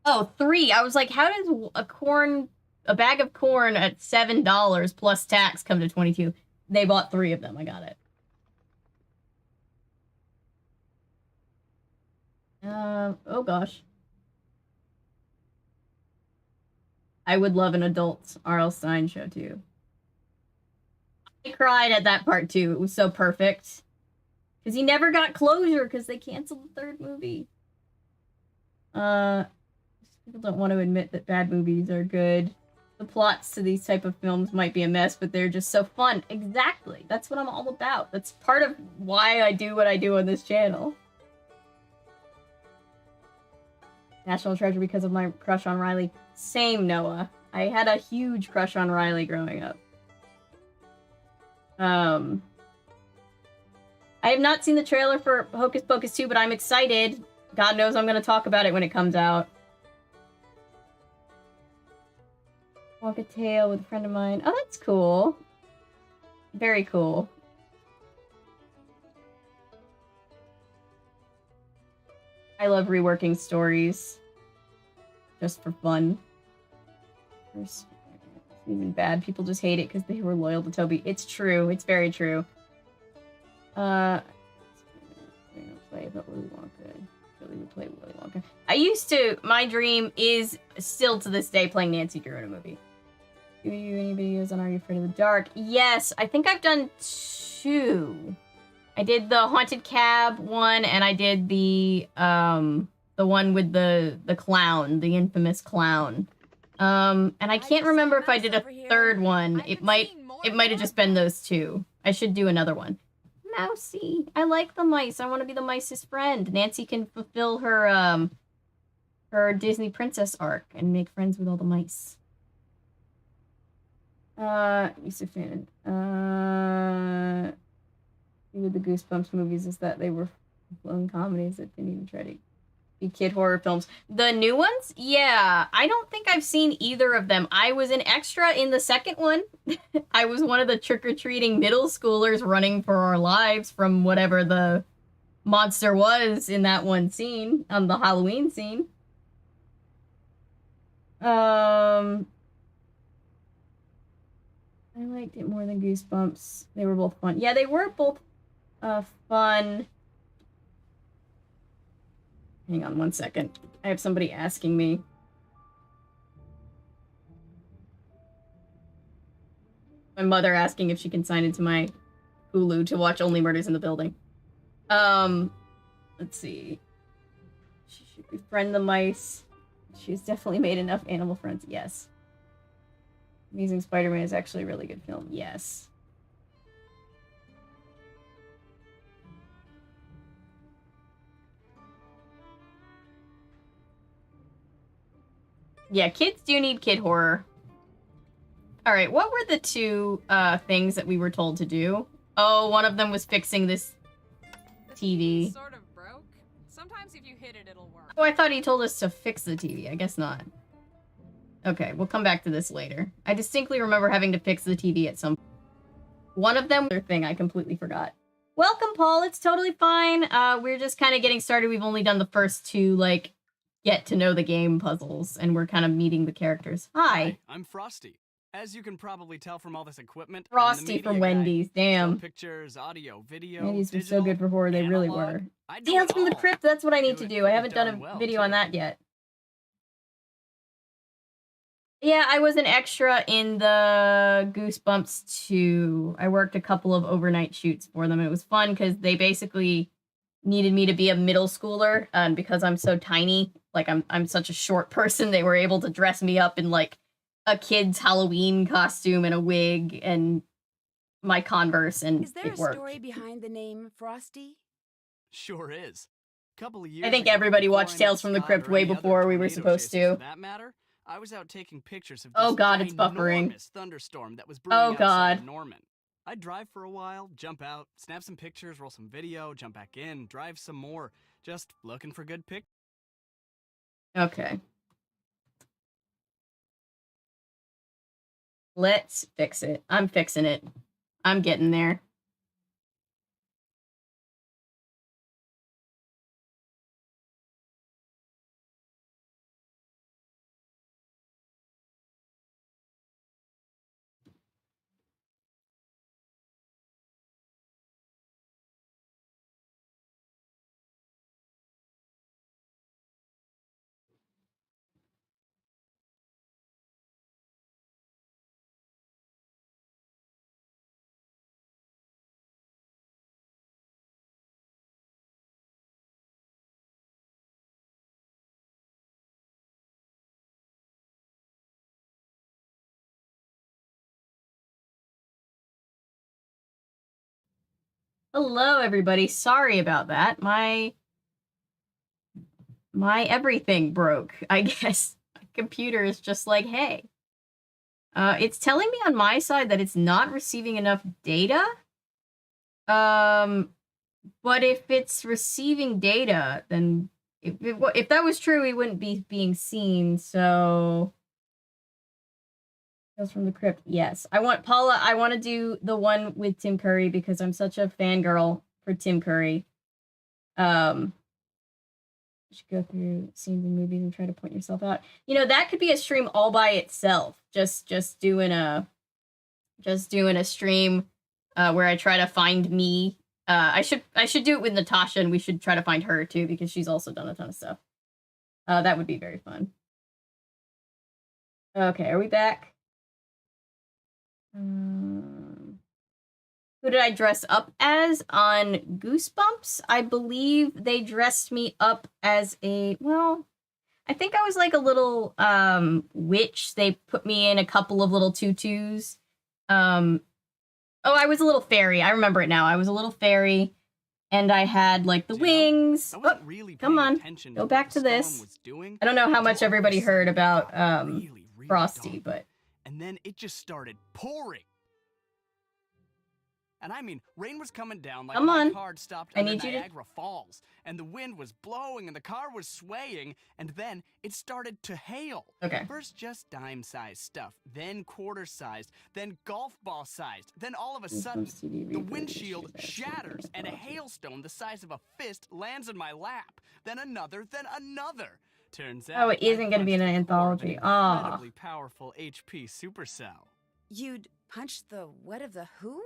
Oh, 3. I was like, how does a bag of corn at $7 plus tax come to 22? They bought 3 of them. I got it. Oh gosh. I would love an adult R.L. Stine show too. I cried at that part too. It was so perfect. Because he never got closure because they canceled the 3rd movie. People don't want to admit that bad movies are good. The plots to these type of films might be a mess, but they're just so fun. Exactly. That's what I'm all about. That's part of why I do what I do on this channel. National treasure because of my crush on Riley. Same, Noah. I had a huge crush on Riley growing up. I have not seen the trailer for Hocus Pocus 2, but I'm excited. God knows I'm going to talk about it when it comes out. Walk a tale with a friend of mine. Oh, that's cool. Very cool. I love reworking stories. Just for fun. It's even bad. People just hate it because they were loyal to Toby. It's true. It's very true. Play about Willy Wonka. Really would play Willy Wonka. I used to. My dream is still to this day playing Nancy Drew in a movie. Do you do any videos on Are You Afraid of the Dark? Yes, I think I've done 2. I did the haunted cab one, and I did the one with the clown, the infamous clown. And I can't remember if I did a 3rd one. It might have just been those 2. I should do another one. Mousy, I like the mice. I want to be the mice's friend. Nancy can fulfill her her Disney princess arc and make friends with all the mice. Yusuf fan. With the Goosebumps movies is that they were blown comedies that didn't even try to be kid horror films. The new ones? Yeah, I don't think I've seen either of them. I was an extra in the 2nd one. I was one of the trick-or-treating middle schoolers running for our lives from whatever the monster was in that one scene, on the Halloween scene. I liked it more than Goosebumps. They were both fun. Yeah, they were both fun. Hang on 1 second. I have somebody asking me. My mother asking if she can sign into my Hulu to watch Only Murders in the Building. Let's see. She should befriend the mice. She's definitely made enough animal friends. Yes. Amazing Spider-Man is actually a really good film. Yes. Yeah, kids do need kid horror. Alright, what were the 2 things that we were told to do? Oh, one of them was fixing this TV. Sort of broke. Sometimes if you hit it, it'll work. Oh, I thought he told us to fix the TV. I guess not. Okay, we'll come back to this later. I distinctly remember having to fix the TV at some point. One of them, thing I completely forgot. Welcome, Paul. It's totally fine. We're just kind of getting started. We've only done the first 2, like, get to know the game puzzles, and we're kind of meeting the characters. Hi. I'm Frosty. As you can probably tell from all this equipment, Frosty from Wendy's. Damn. Pictures, audio, video, Wendy's were digital, so good for horror. They really analog. were. I do Tales it from the all. Crypt. That's what I need to Do it do. I haven't done darn a well, video on too. that yet. Yeah, I was an extra in the Goosebumps 2. I worked a couple of overnight shoots for them. It was fun because they basically needed me to be a middle schooler, and because I'm so tiny, like I'm such a short person, they were able to dress me up in like a kid's Halloween costume and a wig and my Converse, and Is there it a worked. story behind the name Frosty? Sure is. Couple of years I think ago, everybody before watched I met Tales from the Scott Crypt or way any other before we were tornado supposed chasers to. For that matter, I was out taking pictures of this Oh god, it's buffering. ginormous thunderstorm that was brewing Oh outside god. Norman. I'd drive for a while, jump out, snap some pictures, roll some video, jump back in, drive some more, just looking for good pics. Okay. Let's fix it. I'm fixing it. I'm getting there. Hello, everybody. Sorry about that. My everything broke, I guess. My computer is just like, hey. It's telling me on my side that it's not receiving enough data. But if it's receiving data, then if that was true, he wouldn't be being seen, so... Tales from the Crypt, yes. Paula, I want to do the one with Tim Curry because I'm such a fangirl for Tim Curry. You should go through scenes in movies and try to point yourself out. You know, that could be a stream all by itself. Just doing a stream where I try to find me. I should do it with Natasha, and we should try to find her too because she's also done a ton of stuff. That would be very fun. Okay, are we back? Who did I dress up as on Goosebumps? I believe they dressed me up as I think I was like a little witch. They put me in a couple of little tutus. I was a little fairy. I remember it now. I was a little fairy, and I had like the wings. I wasn't really come paying on, attention go to back what to the this. storm was doing, I don't know how much until all of a everybody heard sudden it about got really Frosty, dark. but And then it just started pouring. And I mean, rain was coming down like Come my on. car had stopped I under need you to- Niagara Falls. And the wind was blowing and the car was swaying. And then it started to hail. Okay. First just dime-sized stuff, then quarter-sized, then golf ball-sized. Then all of a sudden, Goosebumps TV the reboot, windshield Tuesday, shatters and a Tuesday. hailstone the size of a fist lands in my lap. Then another, then another. Turns Oh, out it isn't going to be an an anthology. Ah. incredibly powerful HP supercell. You'd punch the what of the who?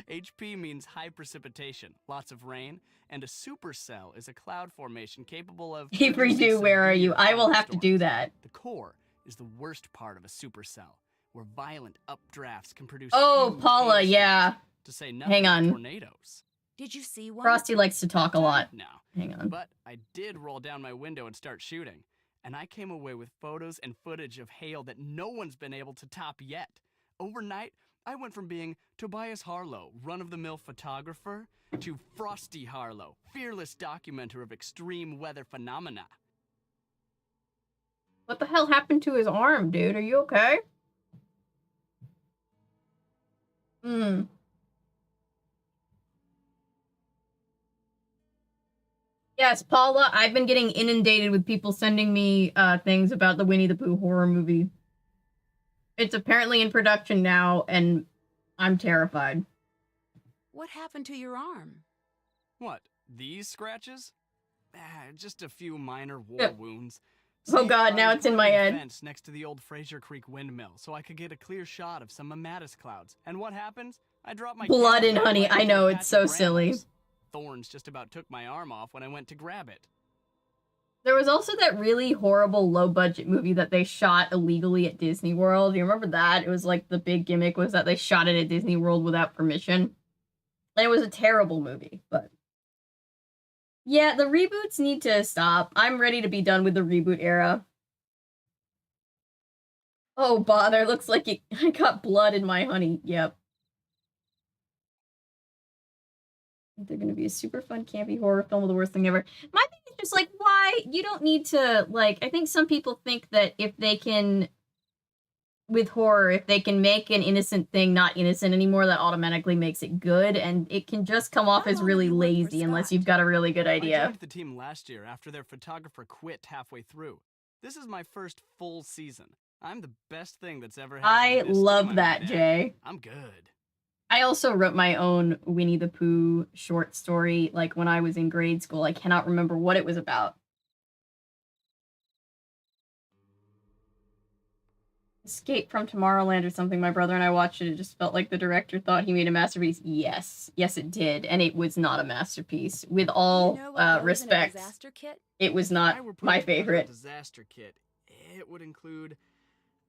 HP means high precipitation, lots of rain, and a supercell is a cloud formation capable of Avery producing Do, where are you? severe I will have to do thunderstorms. that. The core is the worst part of a supercell, where violent updrafts can produce Oh, huge Paula, hailstorms, yeah. to say nothing Hang of on. tornadoes. Did you see one? Frosty likes to talk a lot. No, Hang on. but I did roll down my window and start shooting, and I came away with photos and footage of hail that no one's been able to top yet. Overnight, I went from being Tobias Harlow, run-of-the-mill photographer, to Frosty Harlow, fearless documenter of extreme weather phenomena. What the hell happened to his arm, dude? Are you okay? Yes, Paula, I've been getting inundated with people sending me things about the Winnie the Pooh horror movie. It's apparently in production now, and I'm terrified. What happened to your arm? What, these scratches? Just a few minor war Yeah. wounds. Oh God, I now was it's in my building a head. fence next to the old Fraser Creek windmill, so I could get a clear shot of some Amatis clouds. And what happens? I dropped my Blood camera and back honey, right I into know, a it's patch so of silly. brambles. Thorns just about took my arm off when I went to grab it. There was also that really horrible low-budget movie that they shot illegally at Disney World. You remember that? It was like the big gimmick was that they shot it at Disney World without permission. And it was a terrible movie, but Yeah, the reboots need to stop. I'm ready to be done with the reboot era. Oh, bother. Looks like I got blood in my honey. Yep. They're gonna be a super fun, campy horror film with the worst thing ever. My thing is just like, why? You don't need to, like, I think some people think that if they can, with horror, if they can make an innocent thing not innocent anymore, that automatically makes it good, and it can just come off How as long really have you worked for lazy unless Scott? you've got a really good I idea. joined the team last year after their photographer quit halfway through. This is my first full season. I'm the best thing that's ever happened I to this team, love might that, add. Jay. I'm good. I also wrote my own Winnie the Pooh short story, like, when I was in grade school. I cannot remember what it was about. Escape from Tomorrowland or something. My brother and I watched it. It just felt like the director thought he made a masterpiece. Yes. Yes, it did. And it was not a masterpiece. With all You know what goes in a respect, disaster kit? it was If not I were putting my together a favorite. disaster kit, it would include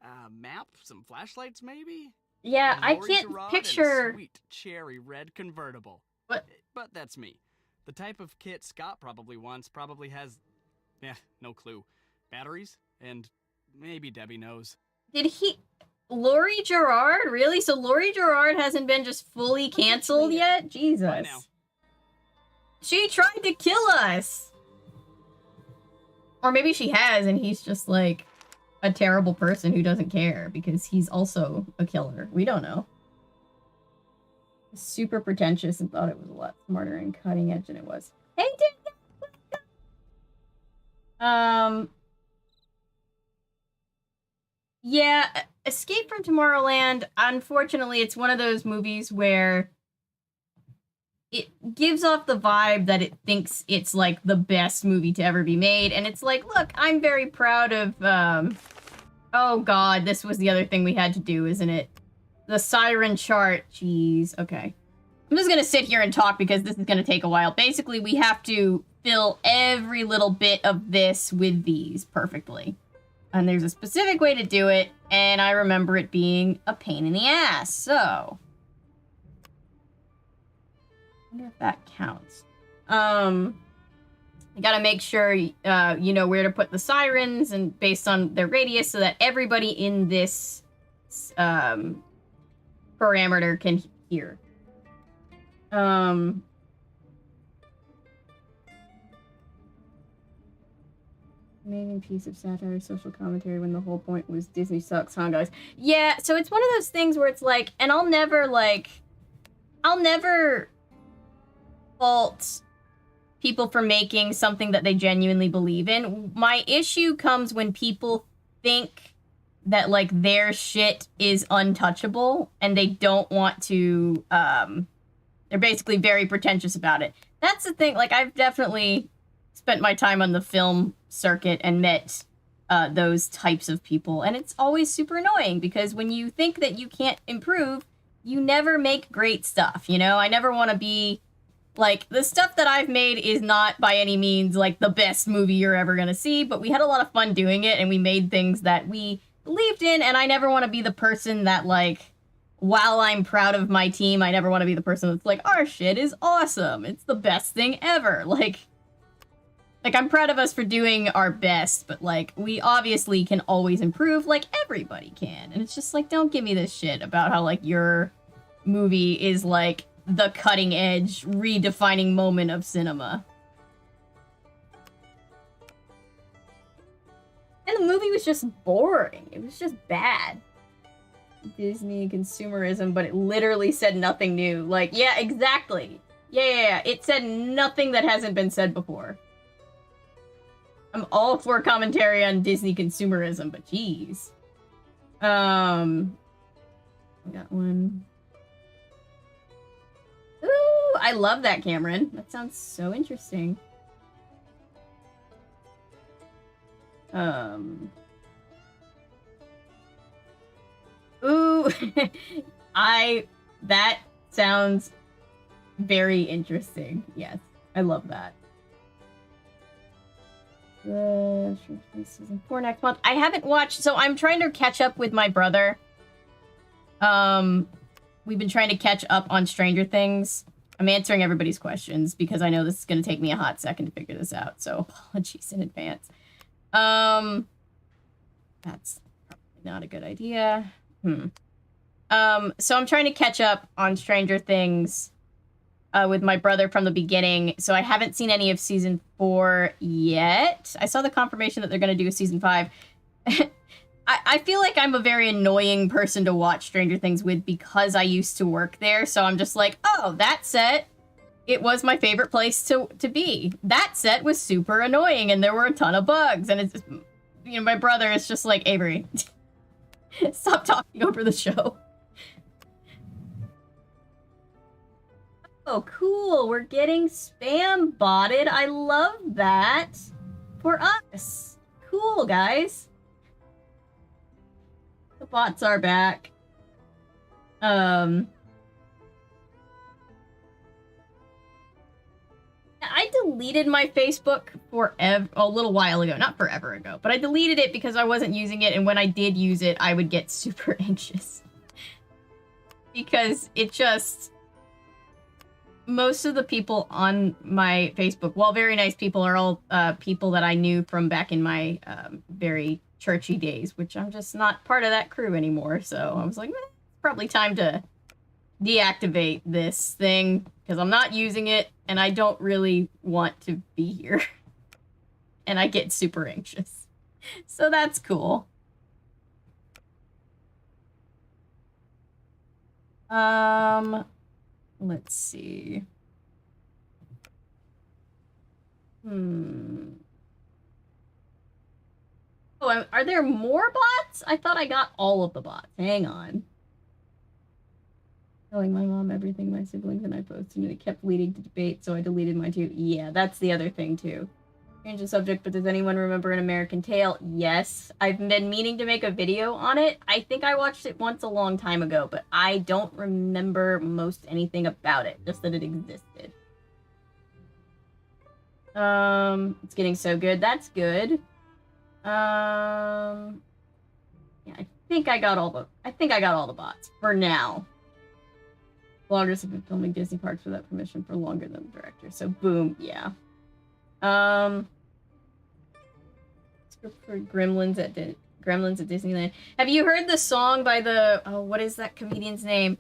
a map, some flashlights, maybe. Yeah, a I Lori can't Gerard, picture... and a sweet cherry red convertible. What? But that's me. The type of kit Scott probably wants probably has, no clue. Batteries, and maybe Debbie knows. Did he... Lori Gerard? Really? So Lori Gerard hasn't been just fully canceled yet? Jesus. Bye now. She tried to kill us! Or maybe she has, and he's just, like, a terrible person who doesn't care, because he's also a killer. We don't know. Super pretentious and thought it was a lot smarter and cutting edge than it was. Hey, dude! Yeah, Escape from Tomorrowland, unfortunately, it's one of those movies where it gives off the vibe that it thinks it's, like, the best movie to ever be made, and it's like, look, I'm very proud of, oh god, this was the other thing we had to do, isn't it? The Siren chart. Jeez, okay. I'm just gonna sit here and talk because this is gonna take a while. Basically, we have to fill every little bit of this with these perfectly. And there's a specific way to do it, and I remember it being a pain in the ass, so... I wonder if that counts. You gotta make sure you know where to put the sirens and based on their radius so that everybody in this parameter can hear. Amazing piece of satire, social commentary when the whole point was Disney sucks, huh, guys? Yeah, so it's one of those things where it's like, and I'll never fault people for making something that they genuinely believe in. My issue comes when people think that, like, their shit is untouchable and they don't want to, they're basically very pretentious about it. That's the thing, like, I've definitely spent my time on the film circuit and met those types of people, and it's always super annoying because when you think that you can't improve, you never make great stuff, you know? I never want to be, like, the stuff that I've made is not by any means, like, the best movie you're ever gonna see, but we had a lot of fun doing it, and we made things that we believed in, and I never want to be the person that, like, while I'm proud of my team, I never want to be the person that's like, our shit is awesome, it's the best thing ever, like, I'm proud of us for doing our best, but, like, we obviously can always improve, like everybody can. And it's just like, don't give me this shit about how, like, your movie is, like, the cutting edge, redefining moment of cinema. And the movie was just boring. It was just bad. Disney consumerism, but it literally said nothing new. Like, yeah, exactly. Yeah. It said nothing that hasn't been said before. I'm all for commentary on Disney consumerism, but geez. I got one. Ooh, I love that, Cameron. That sounds so interesting. Ooh, that sounds very interesting. Yes, I love that. Season 4 next month. I haven't watched, so I'm trying to catch up with my brother. We've been trying to catch up on Stranger Things. I'm answering everybody's questions because I know this is going to take me a hot second to figure this out. So apologies in advance. That's probably not a good idea. So I'm trying to catch up on Stranger Things with my brother from the beginning. So I haven't seen any of season 4 yet. I saw the confirmation that they're going to do a season 5. I feel like I'm a very annoying person to watch Stranger Things with because I used to work there. So I'm just like, oh, that set, it was my favorite place to be. That set was super annoying and there were a ton of bugs. And it's, you know, my brother is just like, Avery, stop talking over the show. Oh, cool. We're getting spam botted. I love that for us. Cool, guys. The bots are back. I deleted my Facebook a little while ago. Not forever ago, but I deleted it because I wasn't using it, and when I did use it, I would get super anxious. Because it just... Most of the people on my Facebook, while very nice people, are all people that I knew from back in my very churchy days, which I'm just not part of that crew anymore. So I was like, it's probably time to deactivate this thing because I'm not using it and I don't really want to be here. And I get super anxious. So that's cool. Let's see. Oh, are there more bots? I thought I got all of the bots. Hang on. Telling my mom everything my siblings and I posted, and it kept leading to debate, so I deleted mine too. Yeah, that's the other thing too. Change the subject, but does anyone remember An American Tail? Yes. I've been meaning to make a video on it. I think I watched it once a long time ago, but I don't remember most anything about it, just that it existed. It's getting so good. That's good. Yeah, I think I got all the bots for now. Bloggers have been filming Disney parks without permission for longer than the director. So boom, yeah. Script for Gremlins at Disneyland. Have you heard the song by the what is that comedian's name?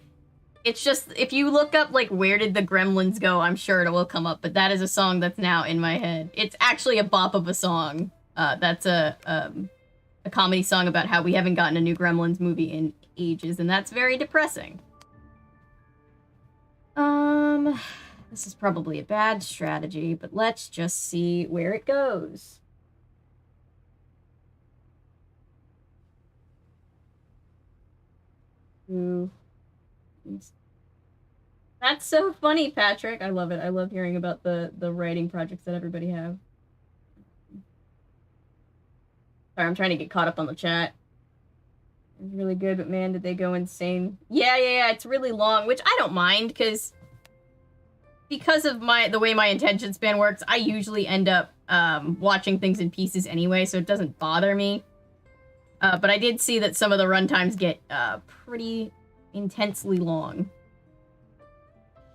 It's just, if you look up like where did the Gremlins go, I'm sure it will come up, but that is a song that's now in my head. It's actually a bop of a song. That's a comedy song about how we haven't gotten a new Gremlins movie in ages, and that's very depressing. This is probably a bad strategy, but let's just see where it goes. Ooh. That's so funny, Patrick. I love it. I love hearing about the writing projects that everybody have. Sorry, I'm trying to get caught up on the chat. It's really good, but man, did they go insane. Yeah, it's really long, which I don't mind, because of the way my attention span works, I usually end up watching things in pieces anyway, so it doesn't bother me. But I did see that some of the runtimes get pretty intensely long.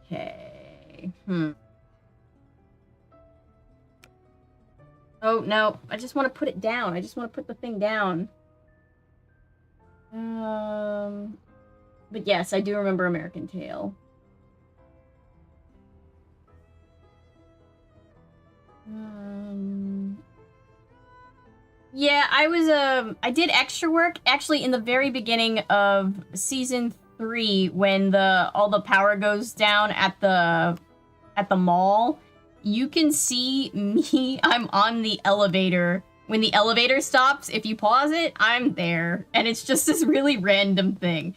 Okay. Oh, no. I just want to put it down. I just want to put the thing down. But yes, I do remember American Tail. Yeah, I did extra work actually in the very beginning of season 3 when all the power goes down at the mall. You can see me. I'm on the elevator. When the elevator stops, if you pause it, I'm there. And it's just this really random thing.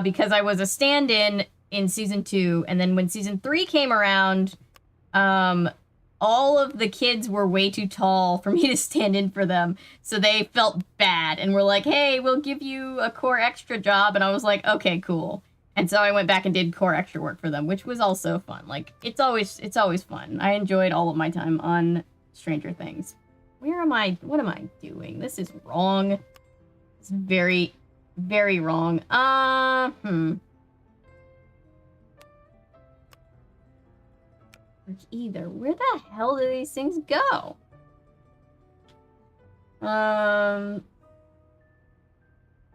Because I was a stand-in in season 2, and then when season 3 came around, all of the kids were way too tall for me to stand in for them, so they felt bad and were like, hey, we'll give you a core extra job, and I was like, okay, cool. And so I went back and did core extra work for them, which was also fun. Like, it's always fun. I enjoyed all of my time on Stranger Things. What am I doing? This is wrong. It's very, very wrong. work either. Where the hell do these things go?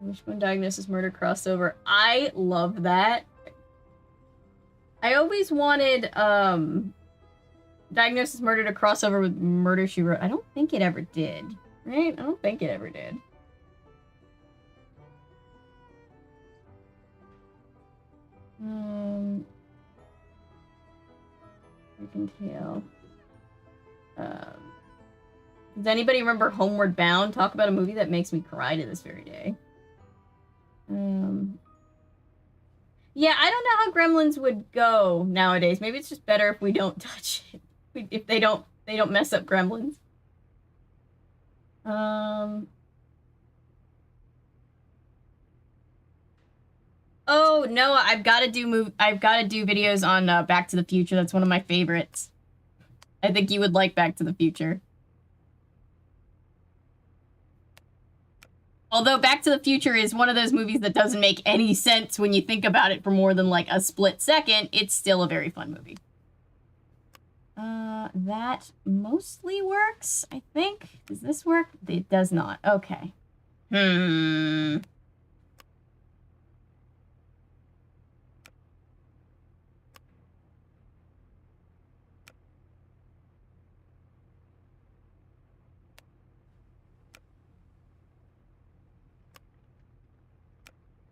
Wishbone Diagnosis Murder crossover. I love that. I always wanted Diagnosis Murder to cross over with Murder, She Wrote. I don't think it ever did. Right? I don't think it ever did. Freaking Tale. Does anybody remember Homeward Bound? Talk about a movie that makes me cry to this very day. Yeah, I don't know how Gremlins would go nowadays. Maybe it's just better if we don't touch it. If they don't mess up Gremlins. Oh no, I've got to do videos on Back to the Future. That's one of my favorites. I think you would like Back to the Future. Although Back to the Future is one of those movies that doesn't make any sense when you think about it for more than like a split second, it's still a very fun movie. That mostly works, I think. Does this work? It does not. Okay.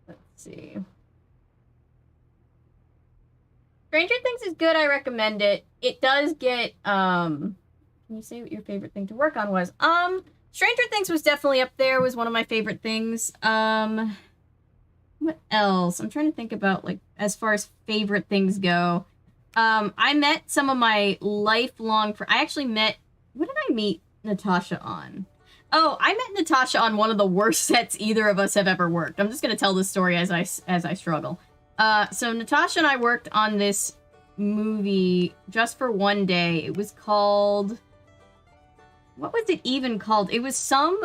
Let's see. Stranger Things is good. I recommend it. It does get, can you say what your favorite thing to work on was? Stranger Things was definitely up there, was one of my favorite things. What else? I'm trying to think about, like, as far as favorite things go. I met some of my lifelong I actually met, what did I meet Natasha on? Oh, I met Natasha on one of the worst sets either of us have ever worked. I'm just going to tell this story as I struggle. So Natasha and I worked on this movie just for one day. It was called... What was it even called? It was some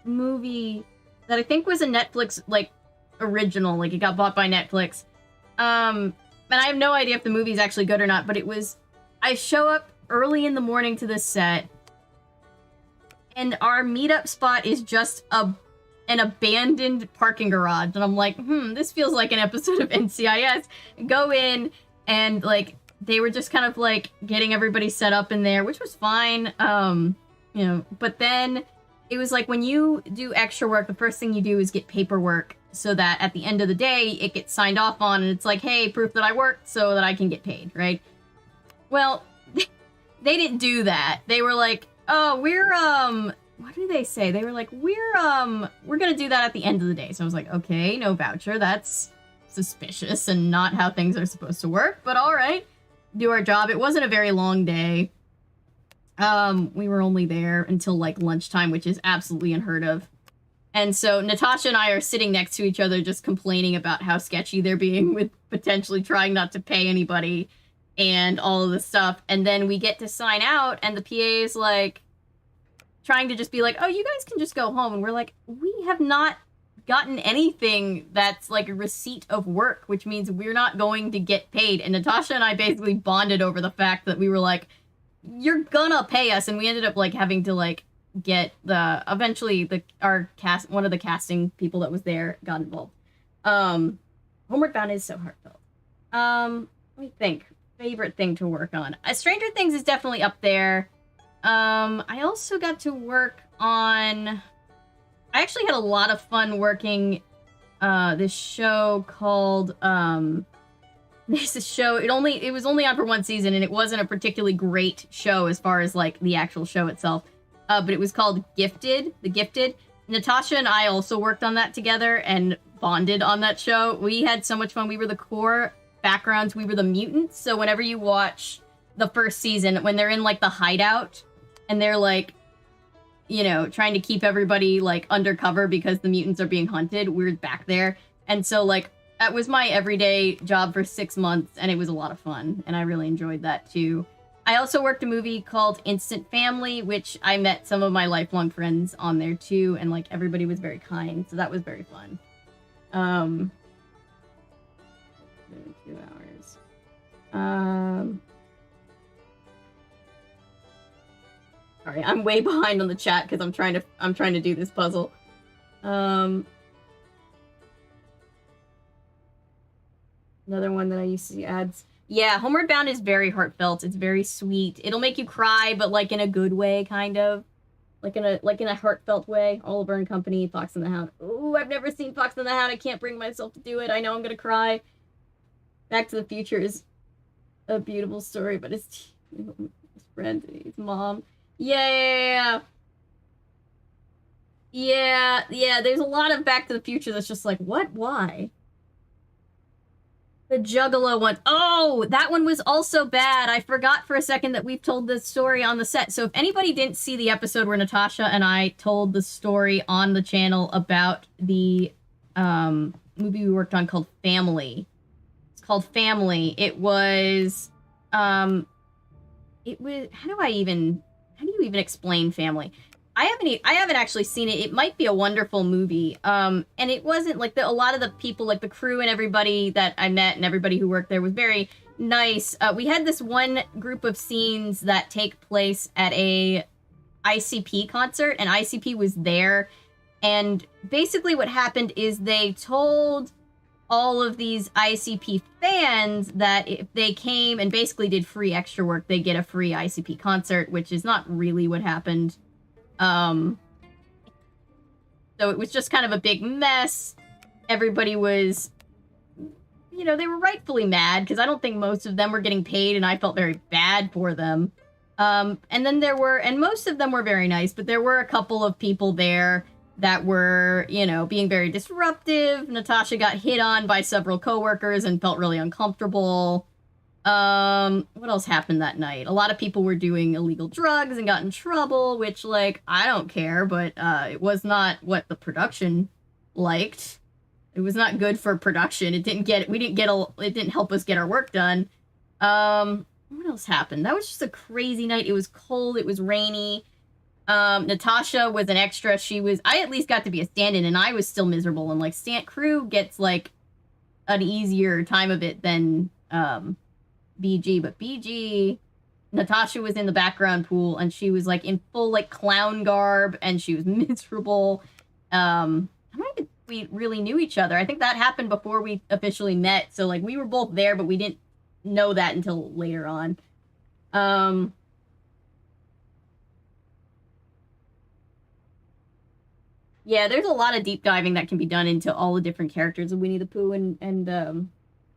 movie that I think was a Netflix, like, original. Like, it got bought by Netflix. And I have no idea if the movie's actually good or not, but it was... I show up early in the morning to this set, and our meetup spot is just an abandoned parking garage. And I'm like, this feels like an episode of NCIS. Go in, and, like, they were just kind of, like, getting everybody set up in there, which was fine. You know, but then it was like when you do extra work, the first thing you do is get paperwork so that at the end of the day, it gets signed off on, and it's like, hey, proof that I worked so that I can get paid, right? Well, they didn't do that. They were like, oh, we're, what do they say? They were like, we're gonna do that at the end of the day. So I was like, okay, no voucher. That's suspicious and not how things are supposed to work, but all right, do our job. It wasn't a very long day. We were only there until, like, lunchtime, which is absolutely unheard of. And so Natasha and I are sitting next to each other just complaining about how sketchy they're being with potentially trying not to pay anybody and all of this stuff. And then we get to sign out, and the PA is, like, trying to just be like, oh, you guys can just go home. And we're like, we have not gotten anything that's, like, a receipt of work, which means we're not going to get paid. And Natasha and I basically bonded over the fact that we were like, you're gonna pay us. And we ended up, like, having to, like, get eventually one of the casting people that was there got involved. Homeward Bound is so heartfelt. Let me think. Favorite thing to work on. Stranger Things is definitely up there. I also got to work on... I actually had a lot of fun working this show called... There's a show, it was only on for one season, and it wasn't a particularly great show as far as, like, the actual show itself. But it was called Gifted, The Gifted. Natasha and I also worked on that together and bonded on that show. We had so much fun. We were the core backgrounds. We were the mutants. So whenever you watch the first season, when they're in, like, the hideout, and they're, like, you know, trying to keep everybody, like, undercover because the mutants are being hunted, we're back there. And so, like, that was my everyday job for 6 months, and it was a lot of fun, and I really enjoyed that, too. I also worked a movie called Instant Family, which I met some of my lifelong friends on there, too, and, like, everybody was very kind, so that was very fun. 2 hours. Sorry, I'm way behind on the chat because I'm trying to do this puzzle. Another one that I used to see ads. Yeah, Homeward Bound is very heartfelt. It's very sweet. It'll make you cry, but like in a good way, kind of. Like in a heartfelt way. Oliver and Company, Fox and the Hound. Ooh, I've never seen Fox and the Hound. I can't bring myself to do it. I know I'm gonna cry. Back to the Future is a beautiful story, but his friend, his mom. Yeah. There's a lot of Back to the Future that's just like, what? Why? The Juggalo one. Oh, that one was also bad. I forgot for a second that we've told this story on the set. So if anybody didn't see the episode where Natasha and I told the story on the channel about the movie we worked on called Family. It's called Family. It was how do you even explain Family? I haven't actually seen it. It might be a wonderful movie. And it wasn't like a lot of the people, like the crew and everybody that I met and everybody who worked there was very nice. We had this one group of scenes that take place at a ICP concert, and ICP was there. And basically what happened is they told all of these ICP fans that if they came and basically did free extra work, they get a free ICP concert, which is not really what happened. So it was just kind of a big mess. Everybody was, they were rightfully mad because I don't think most of them were getting paid, and I felt very bad for them. And then and most of them were very nice, but there were a couple of people there that were, being very disruptive. Natasha got hit on by several coworkers and felt really uncomfortable. What else happened that night? A lot of people were doing illegal drugs and got in trouble, which, like, I don't care, but, it was not what the production liked. It was not good for production. It didn't help us get our work done. What else happened? That was just a crazy night. It was cold. It was rainy. Natasha was an extra. I at least got to be a stand-in, and I was still miserable. And, like, crew gets, like, an easier time of it than, BG, but Natasha was in the background pool, and she was, like, in full, like, clown garb, and she was miserable. I don't think we really knew each other. I think that happened before we officially met, so, like, we were both there, but we didn't know that until later on. Yeah, there's a lot of deep diving that can be done into all the different characters of Winnie the Pooh and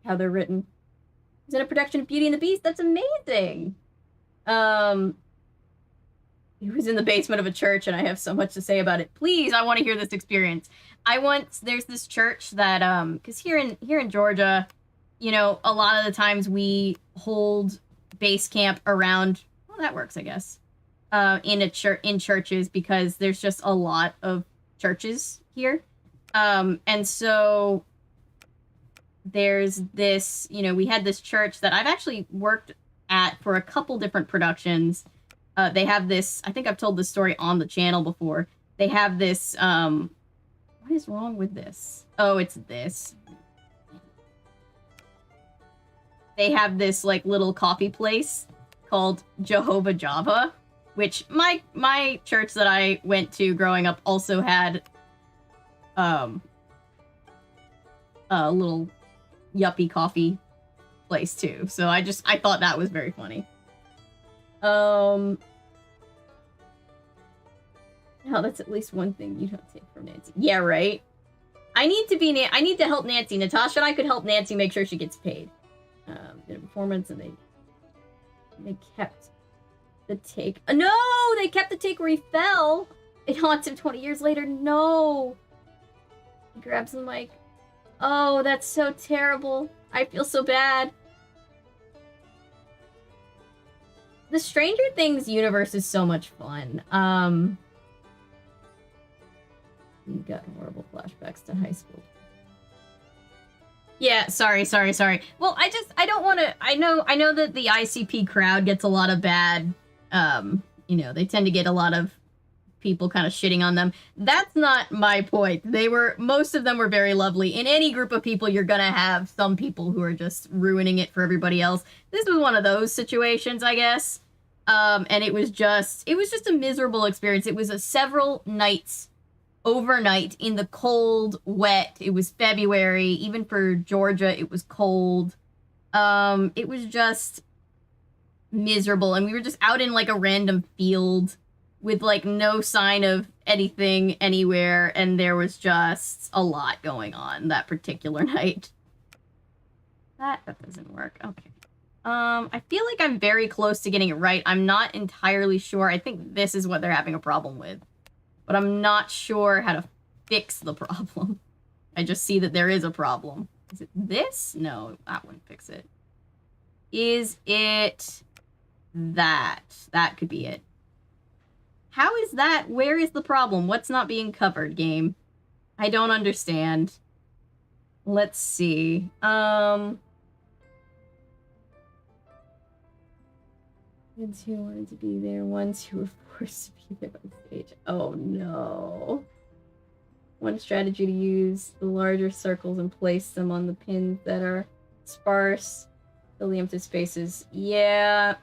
how they're written. In a production of Beauty and the Beast. That's amazing. It was in the basement of a church, and I have so much to say about it. Please, I want to hear this experience. There's this church that, because here in Georgia, a lot of the times we hold base camp around. Well, that works, I guess. In churches, because there's just a lot of churches here, and so. There's this, we had this church that I've actually worked at for a couple different productions. They have this, I think I've told this story on the channel before. They have this, what is wrong with this? Oh, it's this. They have this, like, little coffee place called Jehovah Java, which my church that I went to growing up also had, a little yuppie coffee place too. So I thought that was very funny. No, that's at least one thing you don't take from Nancy. Yeah, right? I need to help Nancy. Natasha and I could help Nancy make sure she gets paid. Did a performance, and they kept the take. No! They kept the take where he fell! It haunts him 20 years later. No! He grabs the mic. Oh, that's so terrible. I feel so bad. The Stranger Things universe is so much fun. You got horrible flashbacks to high school. Yeah, sorry. Well, I don't want to. I know that the ICP crowd gets a lot of bad. They tend to get a lot of people kind of shitting on them. That's not my point. Most of them were very lovely. In any group of people, you're gonna have some people who are just ruining it for everybody else. This was one of those situations, I guess. And it was just a miserable experience. It was several nights overnight in the cold, wet. It was February. Even for Georgia, it was cold. It was just miserable. And we were just out in like a random field with like no sign of anything anywhere. And there was just a lot going on that particular night. That doesn't work. Okay. I feel like I'm very close to getting it right. I'm not entirely sure. I think this is what they're having a problem with. But I'm not sure how to fix the problem. I just see that there is a problem. Is it this? No, that wouldn't fix it. Is it that? That could be it. How is that? Where is the problem? What's not being covered, game? I don't understand. Let's see. Ones who wanted to be there, ones who were forced to be there on stage. Oh no. One strategy to use the larger circles and place them on the pins that are sparse. Fill the empty spaces. Yeah,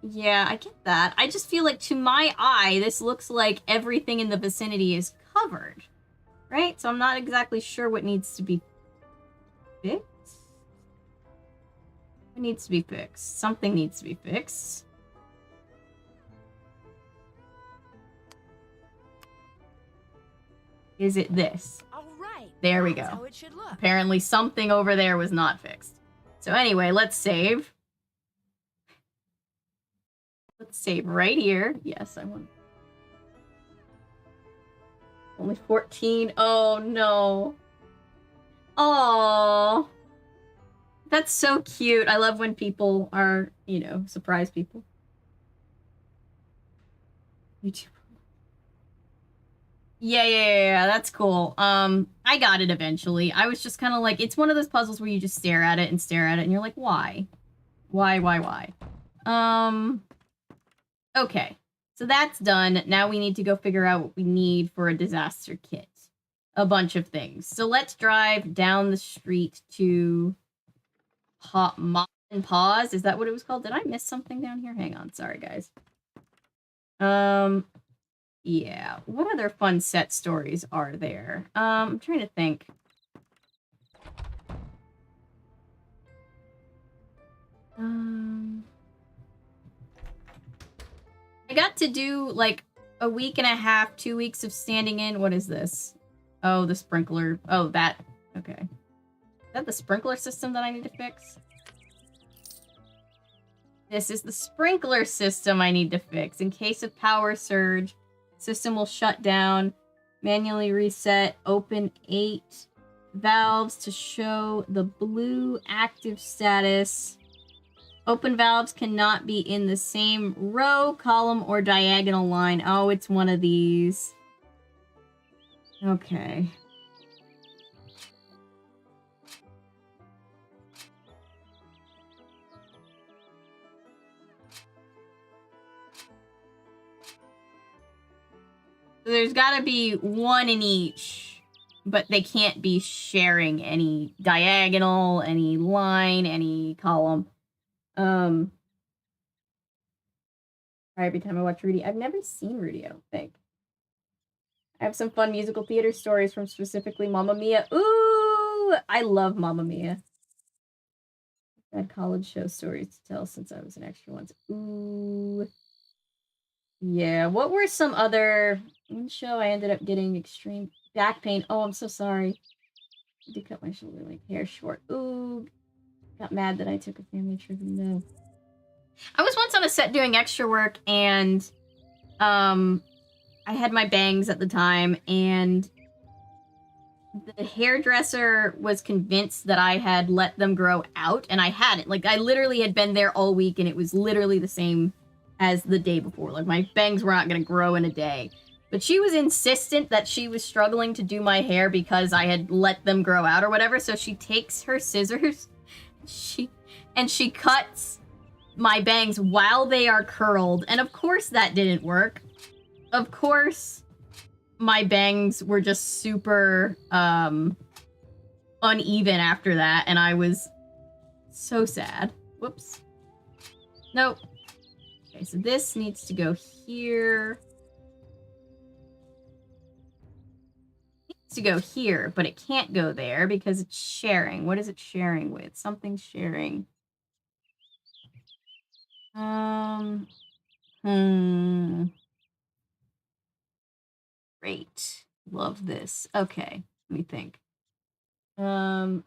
I get that. I just feel like to my eye, this looks like everything in the vicinity is covered. Right? So I'm not exactly sure what needs to be fixed. It needs to be fixed. Something needs to be fixed. Is it this? All right. There we That's go. how it should look. Apparently something over there was not fixed. So anyway, let's save. Let's save right here. Yes, I want. Only 14. Oh no. Oh. That's so cute. I love when people are, you know, surprise people. YouTube. Yeah, that's cool. I got it eventually. I was just kind of like, it's one of those puzzles where you just stare at it and you're like, why? Why? Okay. So that's done. Now we need to go figure out what we need for a disaster kit. A bunch of things. So let's drive down the street to Mom and Paws. Is that what it was called? Did I miss something down here? Hang on. Sorry, guys. Yeah. What other fun set stories are there? I'm trying to think. I got to do like a week and a half, 2 weeks of standing in. What is this? Oh, the sprinkler. Oh, that. Okay. Is that the sprinkler system that I need to fix? This is the sprinkler system I need to fix. In case of power surge, system will shut down. Manually reset. Open 8 valves to show the blue active status. Open valves cannot be in the same row, column, or diagonal line. Oh, it's one of these. Okay. So there's got to be one in each, but they can't be sharing any diagonal, any line, any column. Every time I watch Rudy, I've never seen Rudy, I don't think. I have some fun musical theater stories from specifically Mamma Mia. Ooh, I love Mamma Mia. I've had college show stories to tell since I was an extra once. Ooh. Yeah, what were some other... One show I ended up getting extreme back pain. Oh, I'm so sorry. I did cut my shoulder length hair short. Ooh. Got mad that I took a family trip. No. I was once on a set doing extra work, and I had my bangs at the time, and the hairdresser was convinced that I had let them grow out, and I hadn't. Like, I literally had been there all week, and it was literally the same as the day before. Like, my bangs were not going to grow in a day. But she was insistent that she was struggling to do my hair because I had let them grow out or whatever, so she takes her scissors, she cuts my bangs while they are curled, and of course that didn't work. Of course, my bangs were just super uneven after that, and I was so sad. Whoops. Nope. Okay, so this needs to go here. It needs to go here, but it can't go there because it's sharing. What is it sharing with? Something's sharing. Great. Love this. Okay, let me think. I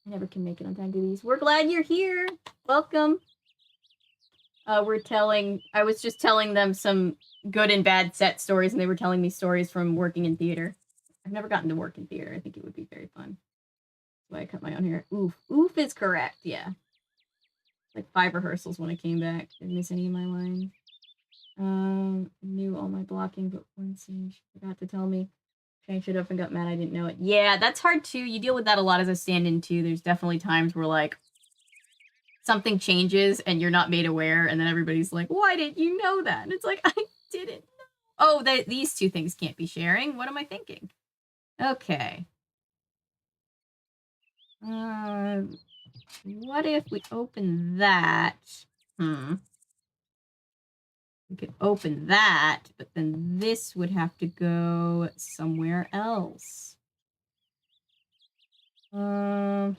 never can make it on time to these. We're glad you're here. Welcome. I was just telling them some good and bad set stories, and they were telling me stories from working in theater. I've never gotten to work in theater. I think it would be very fun. That's why I cut my own hair. Oof. Oof is correct, yeah. Like 5 rehearsals when I came back. Didn't miss any of my lines. Knew all my blocking, but one scene she forgot to tell me. Changed it up and got mad I didn't know it. Yeah, that's hard too. You deal with that a lot as a stand-in too. There's definitely times where like something changes and you're not made aware, and then everybody's like, "Why didn't you know that?" And it's like, I didn't know. Oh, these two things can't be sharing. What am I thinking? Okay. What if we open that? We could open that, but then this would have to go somewhere else. Now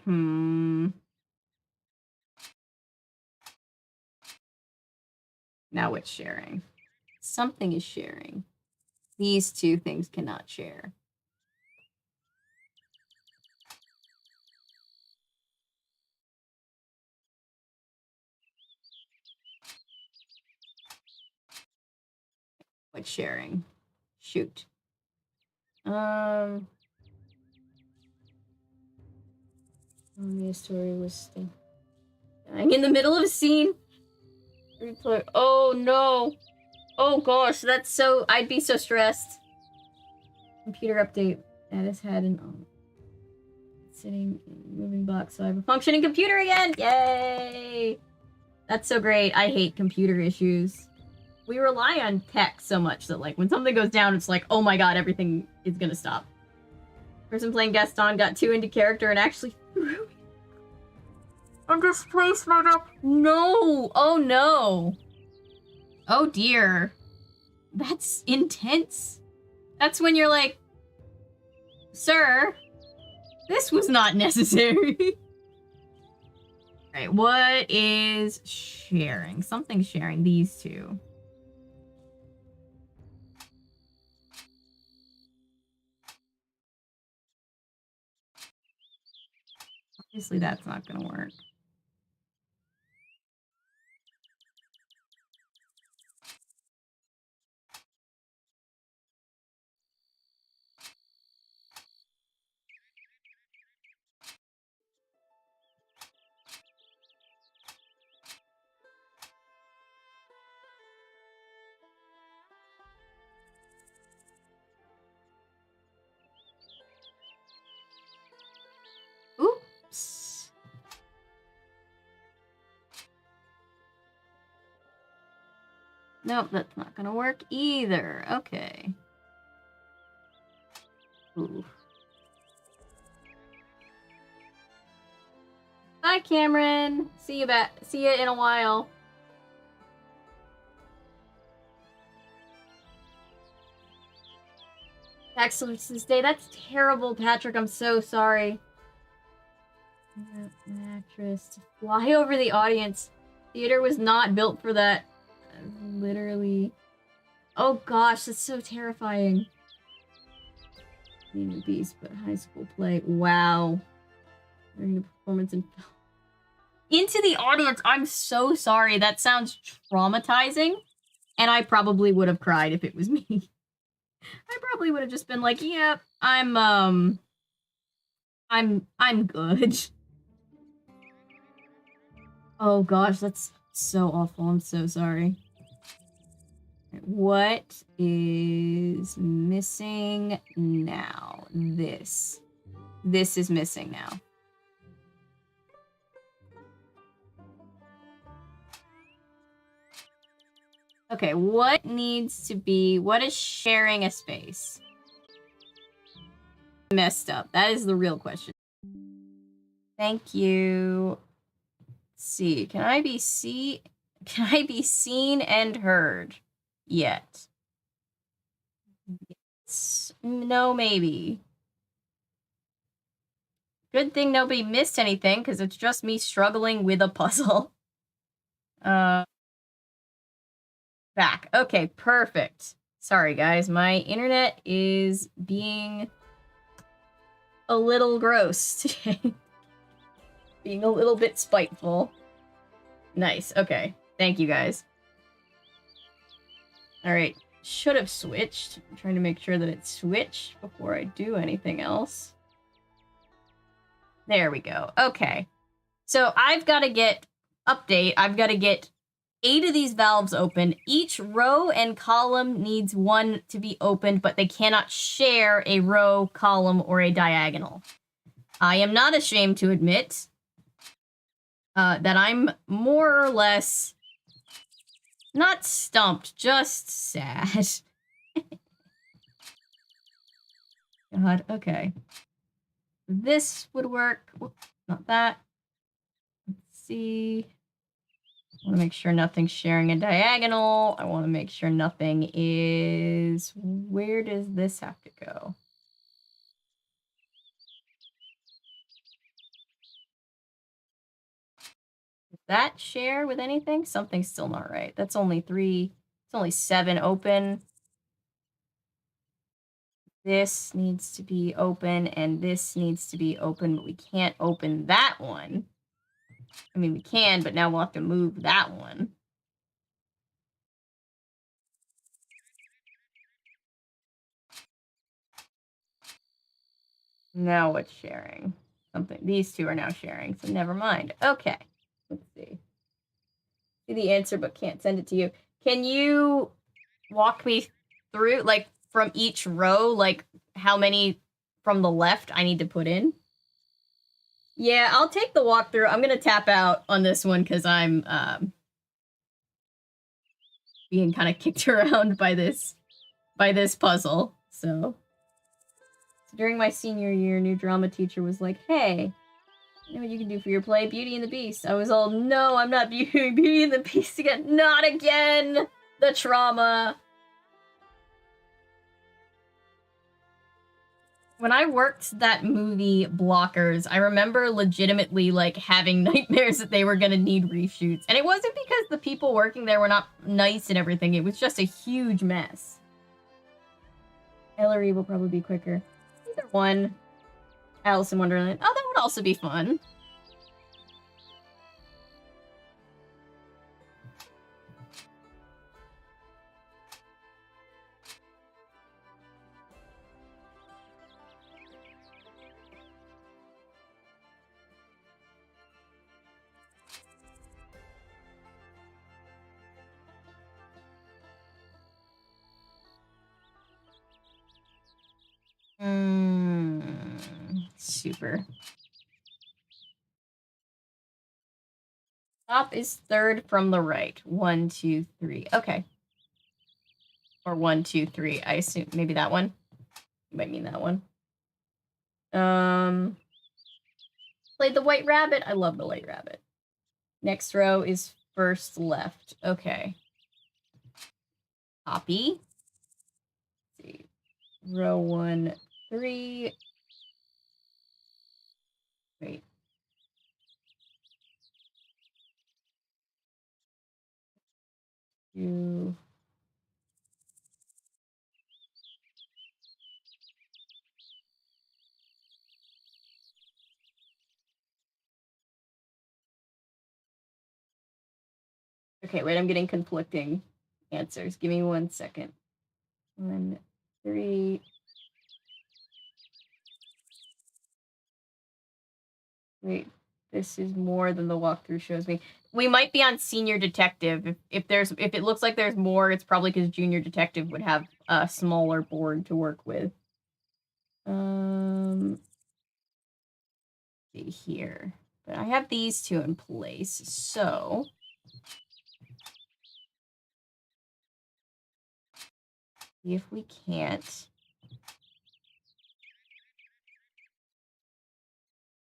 what's sharing? Something is sharing. These two things cannot share. What's sharing? Shoot. The story was dying in the middle of a scene. Replay. Oh no. Oh gosh, that's so. I'd be so stressed. Computer update. Addis had an sitting moving box, so I have a functioning computer again. Yay! That's so great. I hate computer issues. We rely on tech so much that like when something goes down, it's like, oh my god, everything is gonna stop. Person playing Gaston got too into character and actually threw me. And displaced mode up. No! Oh no! Oh dear. That's intense. That's when you're like, sir, this was not necessary. Right, what is sharing? Something's sharing these two. Obviously that's not gonna work. Oops. Nope, that's not gonna work either. Okay. Ooh. Bye, Cameron. See you back. See you in a while. Tax Solutions Day. That's terrible, Patrick. I'm so sorry. Mattress to fly over the audience. Theater was not built for that. Literally. Oh gosh, that's so terrifying. Name the Beast, but high school play. Wow. During the performance in into the audience. I'm so sorry. That sounds traumatizing. And I probably would have cried if it was me. I probably would have just been like, "Yep, I'm good." Oh gosh, that's so awful. I'm so sorry. What is missing now? This. This is missing now. Okay, what needs to be... What is sharing a space? Messed up. That is the real question. Thank you. Let's see. Can I be C? Can I be seen and heard yet? Yes. No, maybe. Good thing nobody missed anything, because it's just me struggling with a puzzle. Back. Okay, perfect. Sorry, guys. My internet is being a little gross today. Being a little bit spiteful. Nice. Okay. Thank you, guys. Alright. Should have switched. I'm trying to make sure that it switched before I do anything else. There we go. Okay. So I've got to get... Update. I've got to get 8 of these valves open. Each row and column needs one to be opened, but they cannot share a row, column, or a diagonal. I am not ashamed to admit that I'm more or less not stumped, just sad. God, okay. This would work. Whoops, not that. Let's see. I want to make sure nothing's sharing a diagonal. I want to make sure nothing is... Where does this have to go? Does that share with anything? Something's still not right. That's only 3. It's only 7 open. This needs to be open, and this needs to be open, but we can't open that one. I mean, we can, but now we'll have to move that one. Now what's sharing? Something. These two are now sharing, so never mind. Okay. Let's see. See the answer, but can't send it to you. Can you walk me through, like, from each row, like, how many from the left I need to put in? Yeah, I'll take the walkthrough. I'm gonna tap out on this one because I'm being kind of kicked around by this puzzle. So during my senior year, new drama teacher was like, "Hey, you know what you can do for your play, Beauty and the Beast?" I was all, "No, I'm not viewing Beauty and the Beast again. Not again. The trauma." When I worked that movie Blockers, I remember legitimately, like, having nightmares that they were gonna need reshoots. And it wasn't because the people working there were not nice and everything. It was just a huge mess. Ellery will probably be quicker. Either one. Alice in Wonderland. Oh, that would also be fun. Super. Top is 3rd from the right. 1, 2, 3. Okay. Or 1, 2, 3. I assume maybe that one. You might mean that one. Played the White Rabbit. I love the White Rabbit. Next row is first left. Okay. Copy. Let's see. Row 1, 3. Wait. You. Okay, wait, I'm getting conflicting answers. Give me 1 second. 1, 3. Wait, this is more than the walkthrough shows me. We might be on Senior Detective. If it looks like there's more, it's probably because Junior Detective would have a smaller board to work with. See here. But I have these two in place, so see if we can't.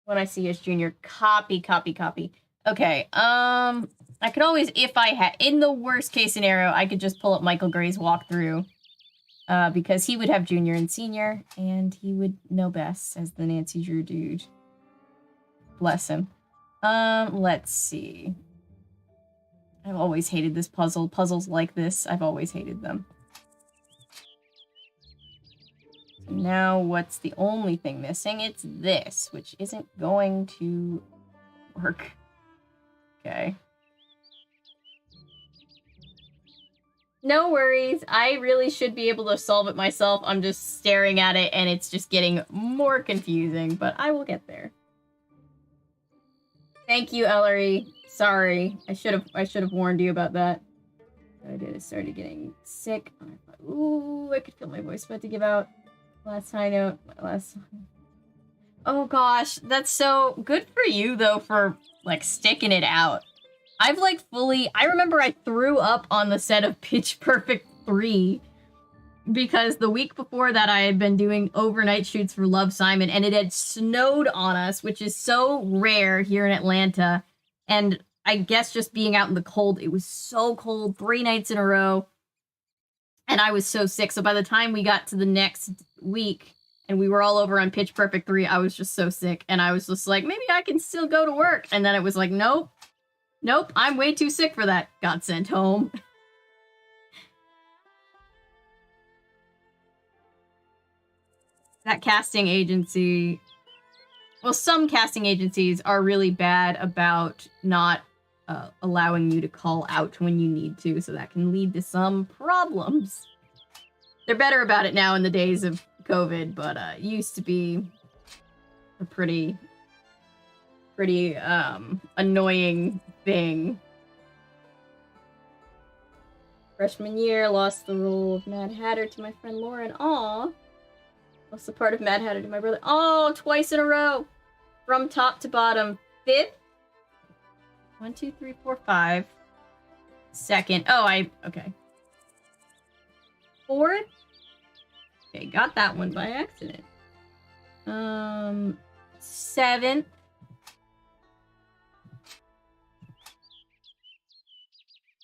When I see as Junior, copy. Okay, I could always, if I had, in the worst case scenario, I could just pull up Michael Gray's walkthrough, because he would have junior and senior, and he would know best as the Nancy Drew dude. Bless him. Let's see. I've always hated this puzzle. Puzzles like this, I've always hated them. So now what's the only thing missing? It's this, which isn't going to work. Okay. No worries. I really should be able to solve it myself. I'm just staring at it and it's just getting more confusing, but I will get there. Thank you, Ellery. Sorry. I should have warned you about that. What I did is started getting sick. I thought, ooh, I could feel my voice about to give out. Last high note. Oh gosh, that's so good for you though for like sticking it out. I've like I remember I threw up on the set of Pitch Perfect 3 because the week before that I had been doing overnight shoots for Love, Simon, and it had snowed on us, which is so rare here in Atlanta. And I guess just being out in the cold, it was so cold 3 nights in a row. And I was so sick. So by the time we got to the next week and we were all over on Pitch Perfect 3, I was just so sick. And I was just like, maybe I can still go to work. And then it was like, nope. Nope, I'm way too sick for that. Got sent home. That casting agency... Well, some casting agencies are really bad about not allowing you to call out when you need to, so that can lead to some problems. They're better about it now in the days of COVID, but it used to be a pretty annoying thing. Freshman year, lost the role of Mad Hatter to my friend Lauren. Aw. Lost the part of Mad Hatter to my brother. Oh, twice in a row. From top to bottom. 5th. 1, 2, 3, 4, 5. 2nd. Oh, okay. 4th. Okay, got that one by accident. 7th.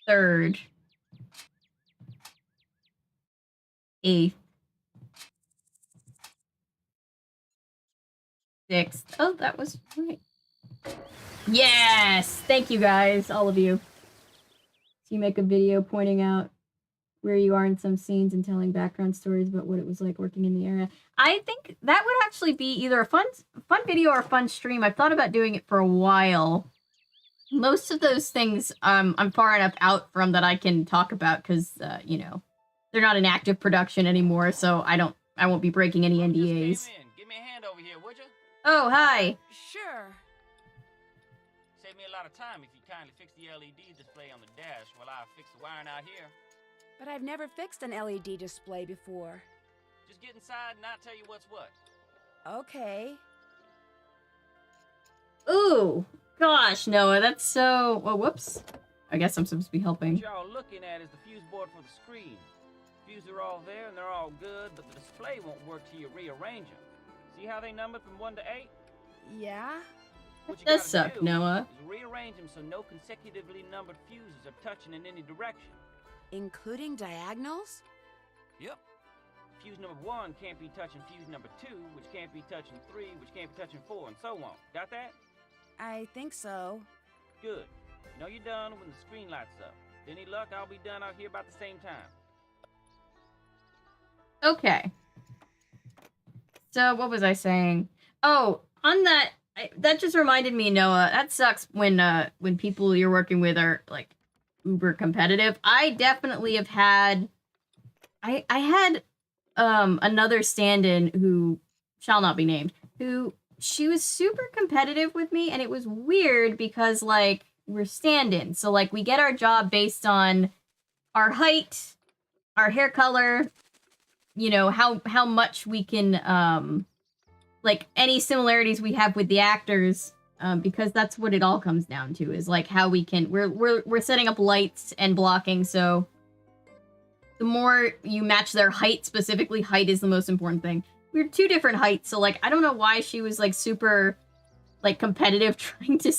3rd. 8th. 6th. Oh, that was right. Yes! Thank you guys, all of you. So you make a video pointing out where you are in some scenes and telling background stories about what it was like working in the area. I think that would actually be either a fun video or a fun stream. I've thought about doing it for a while. Most of those things I'm far enough out from that I can talk about because, you know, they're not in active production anymore, so I won't be breaking any NDAs. Give me a hand over here, would you? Oh, hi. Sure. Save me a lot of time if you kindly fix the LED display on the dash while I fix the wiring out here. But I've never fixed an LED display before. Just get inside and I'll tell you what's what. Okay. Ooh. Gosh, Noah, that's so... Well, whoops. I guess I'm supposed to be helping. What y'all looking at is the fuse board for the screen. Fuse are all there and they're all good, but the display won't work till you rearrange them. See how they numbered from 1 to 8? Yeah? What you That gotta suck, do Noah. is rearrange them so no consecutively numbered fuses are touching in any direction. Including diagonals? Yep. Fuse number 1 can't be touching fuse number 2, which can't be touching 3, which can't be touching 4, and so on. Got that? I think so. Good. You know you're done when the screen lights up. With any luck, I'll be done out here about the same time. Okay. So, what was I saying? Oh, on that, that just reminded me, Noah, that sucks when people you're working with are, like, uber competitive. I definitely have had... I had another stand-in who shall not be named, who... She was super competitive with me, and it was weird because, like, we're stand-ins. So, like, we get our job based on our height, our hair color, you know, how much we can, like, any similarities we have with the actors, because that's what it all comes down to, is, like, how we can... We're setting up lights and blocking, so the more you match their height, specifically, height is the most important thing. We're 2 different heights, so, like, I don't know why she was, like, super, like, competitive trying to...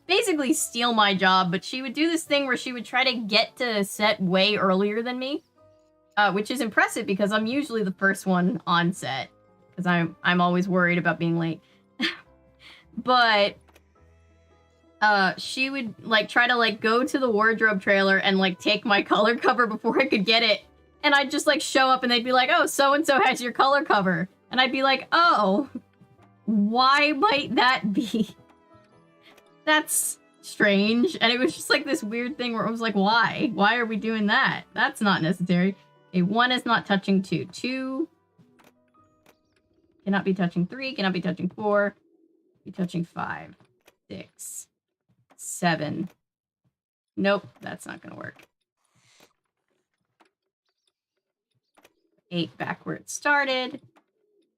basically steal my job, but she would do this thing where she would try to get to set way earlier than me, which is impressive because I'm usually the first one on set because I'm always worried about being late. But she would like try to like go to the wardrobe trailer and like take my color cover before I could get it, and I'd just like show up and they'd be like, "Oh, so and so has your color cover," and I'd be like, "Oh, why might that be?" That's strange. And it was just like this weird thing where I was like, why? Why are we doing that? That's not necessary. Okay, 1 is not touching 2. 2 cannot be touching 3, cannot be touching 4, be touching 5, 6, 7. Nope, that's not gonna work. 8 back where it started.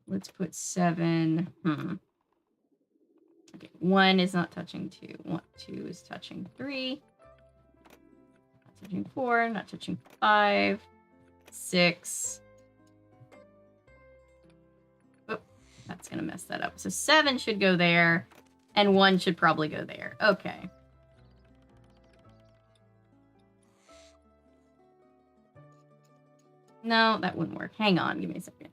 Let's put 7. Okay, 1 is not touching 2. 2 is touching 3. Not touching 4. Not touching 5. 6. Oh, that's gonna mess that up. So 7 should go there, and 1 should probably go there. Okay. No, that wouldn't work. Hang on, give me a second.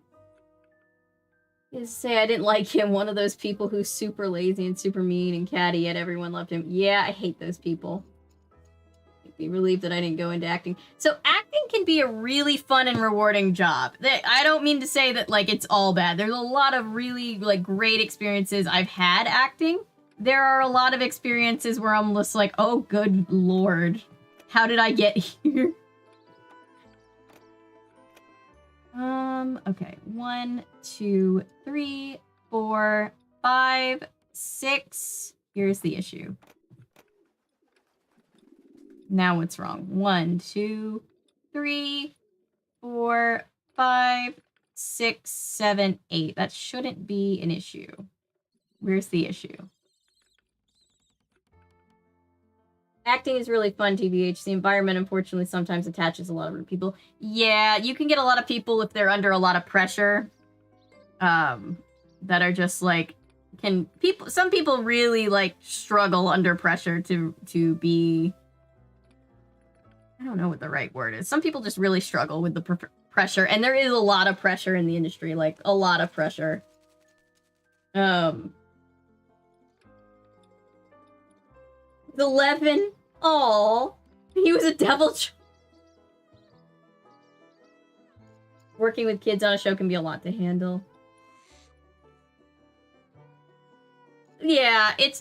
Just say I didn't like him. One of those people who's super lazy and super mean and catty, yet everyone loved him. Yeah, I hate those people. I'd be relieved that I didn't go into acting. So acting can be a really fun and rewarding job. I don't mean to say that like it's all bad. There's a lot of really like great experiences I've had acting. There are a lot of experiences where I'm just like, oh good lord, how did I get here? Okay. 1, 2, 3, 4, 5, 6. Here's the issue. Now what's wrong? 1, 2, 3, 4, 5, 6, 7, 8. That shouldn't be an issue. Where's the issue? Acting is really fun, TBH. The environment, unfortunately, sometimes attaches a lot of rude people. Yeah, you can get a lot of people if they're under a lot of pressure. That are just like, some people really like struggle under pressure to be, I don't know what the right word is. Some people just really struggle with the pressure, and there is a lot of pressure in the industry, like a lot of pressure. 11. Oh, he was a devil. Working with kids on a show can be a lot to handle. Yeah, it's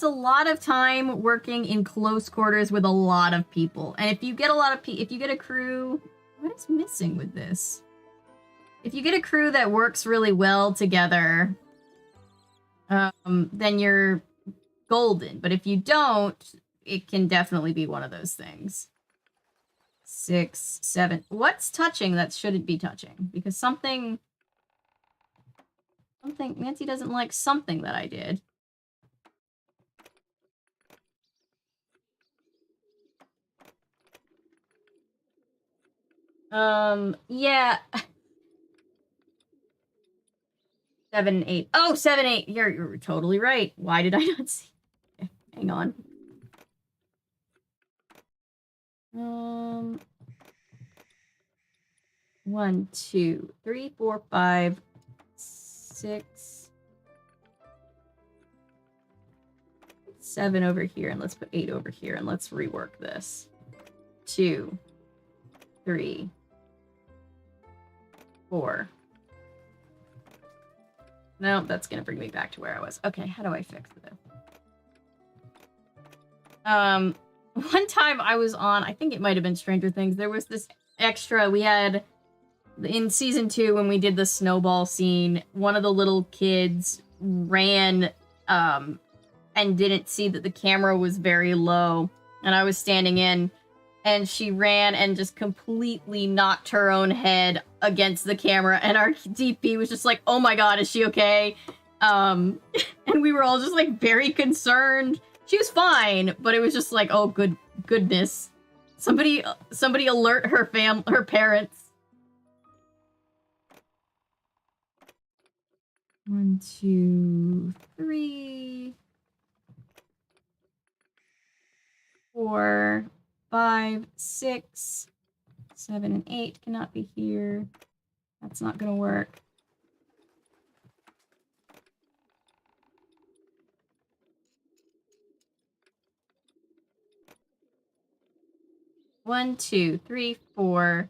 a lot of time working in close quarters with a lot of people. And if you get if you get a crew, what is missing with this? If you get a crew that works really well together, then you're golden. But if you don't, it can definitely be one of those things. 6, 7. What's touching that shouldn't be touching? Because something Nancy doesn't like something that I did. Yeah. 7, 8. Oh, 7, 8. You're totally right. Why did I not see? Okay, hang on. 1, 2, 3, 4, 5, 6, 7 over here, and let's put 8 over here, and let's rework this. 2, 3, 4. No, that's gonna bring me back to where I was. Okay, how do I fix this? One time I was on, I think it might have been Stranger Things, there was this extra we had in season 2 when we did the snowball scene. One of the little kids ran and didn't see that the camera was very low, and I was standing in, and she ran and just completely knocked her own head against the camera, and our DP was just like, oh my god, is she okay? And we were all just like very concerned. She was fine, but it was just like, oh goodness. Somebody alert her parents. 1, 2, 3. 6, 7, and 8 cannot be here. That's not gonna work. One, 2, 3, 4.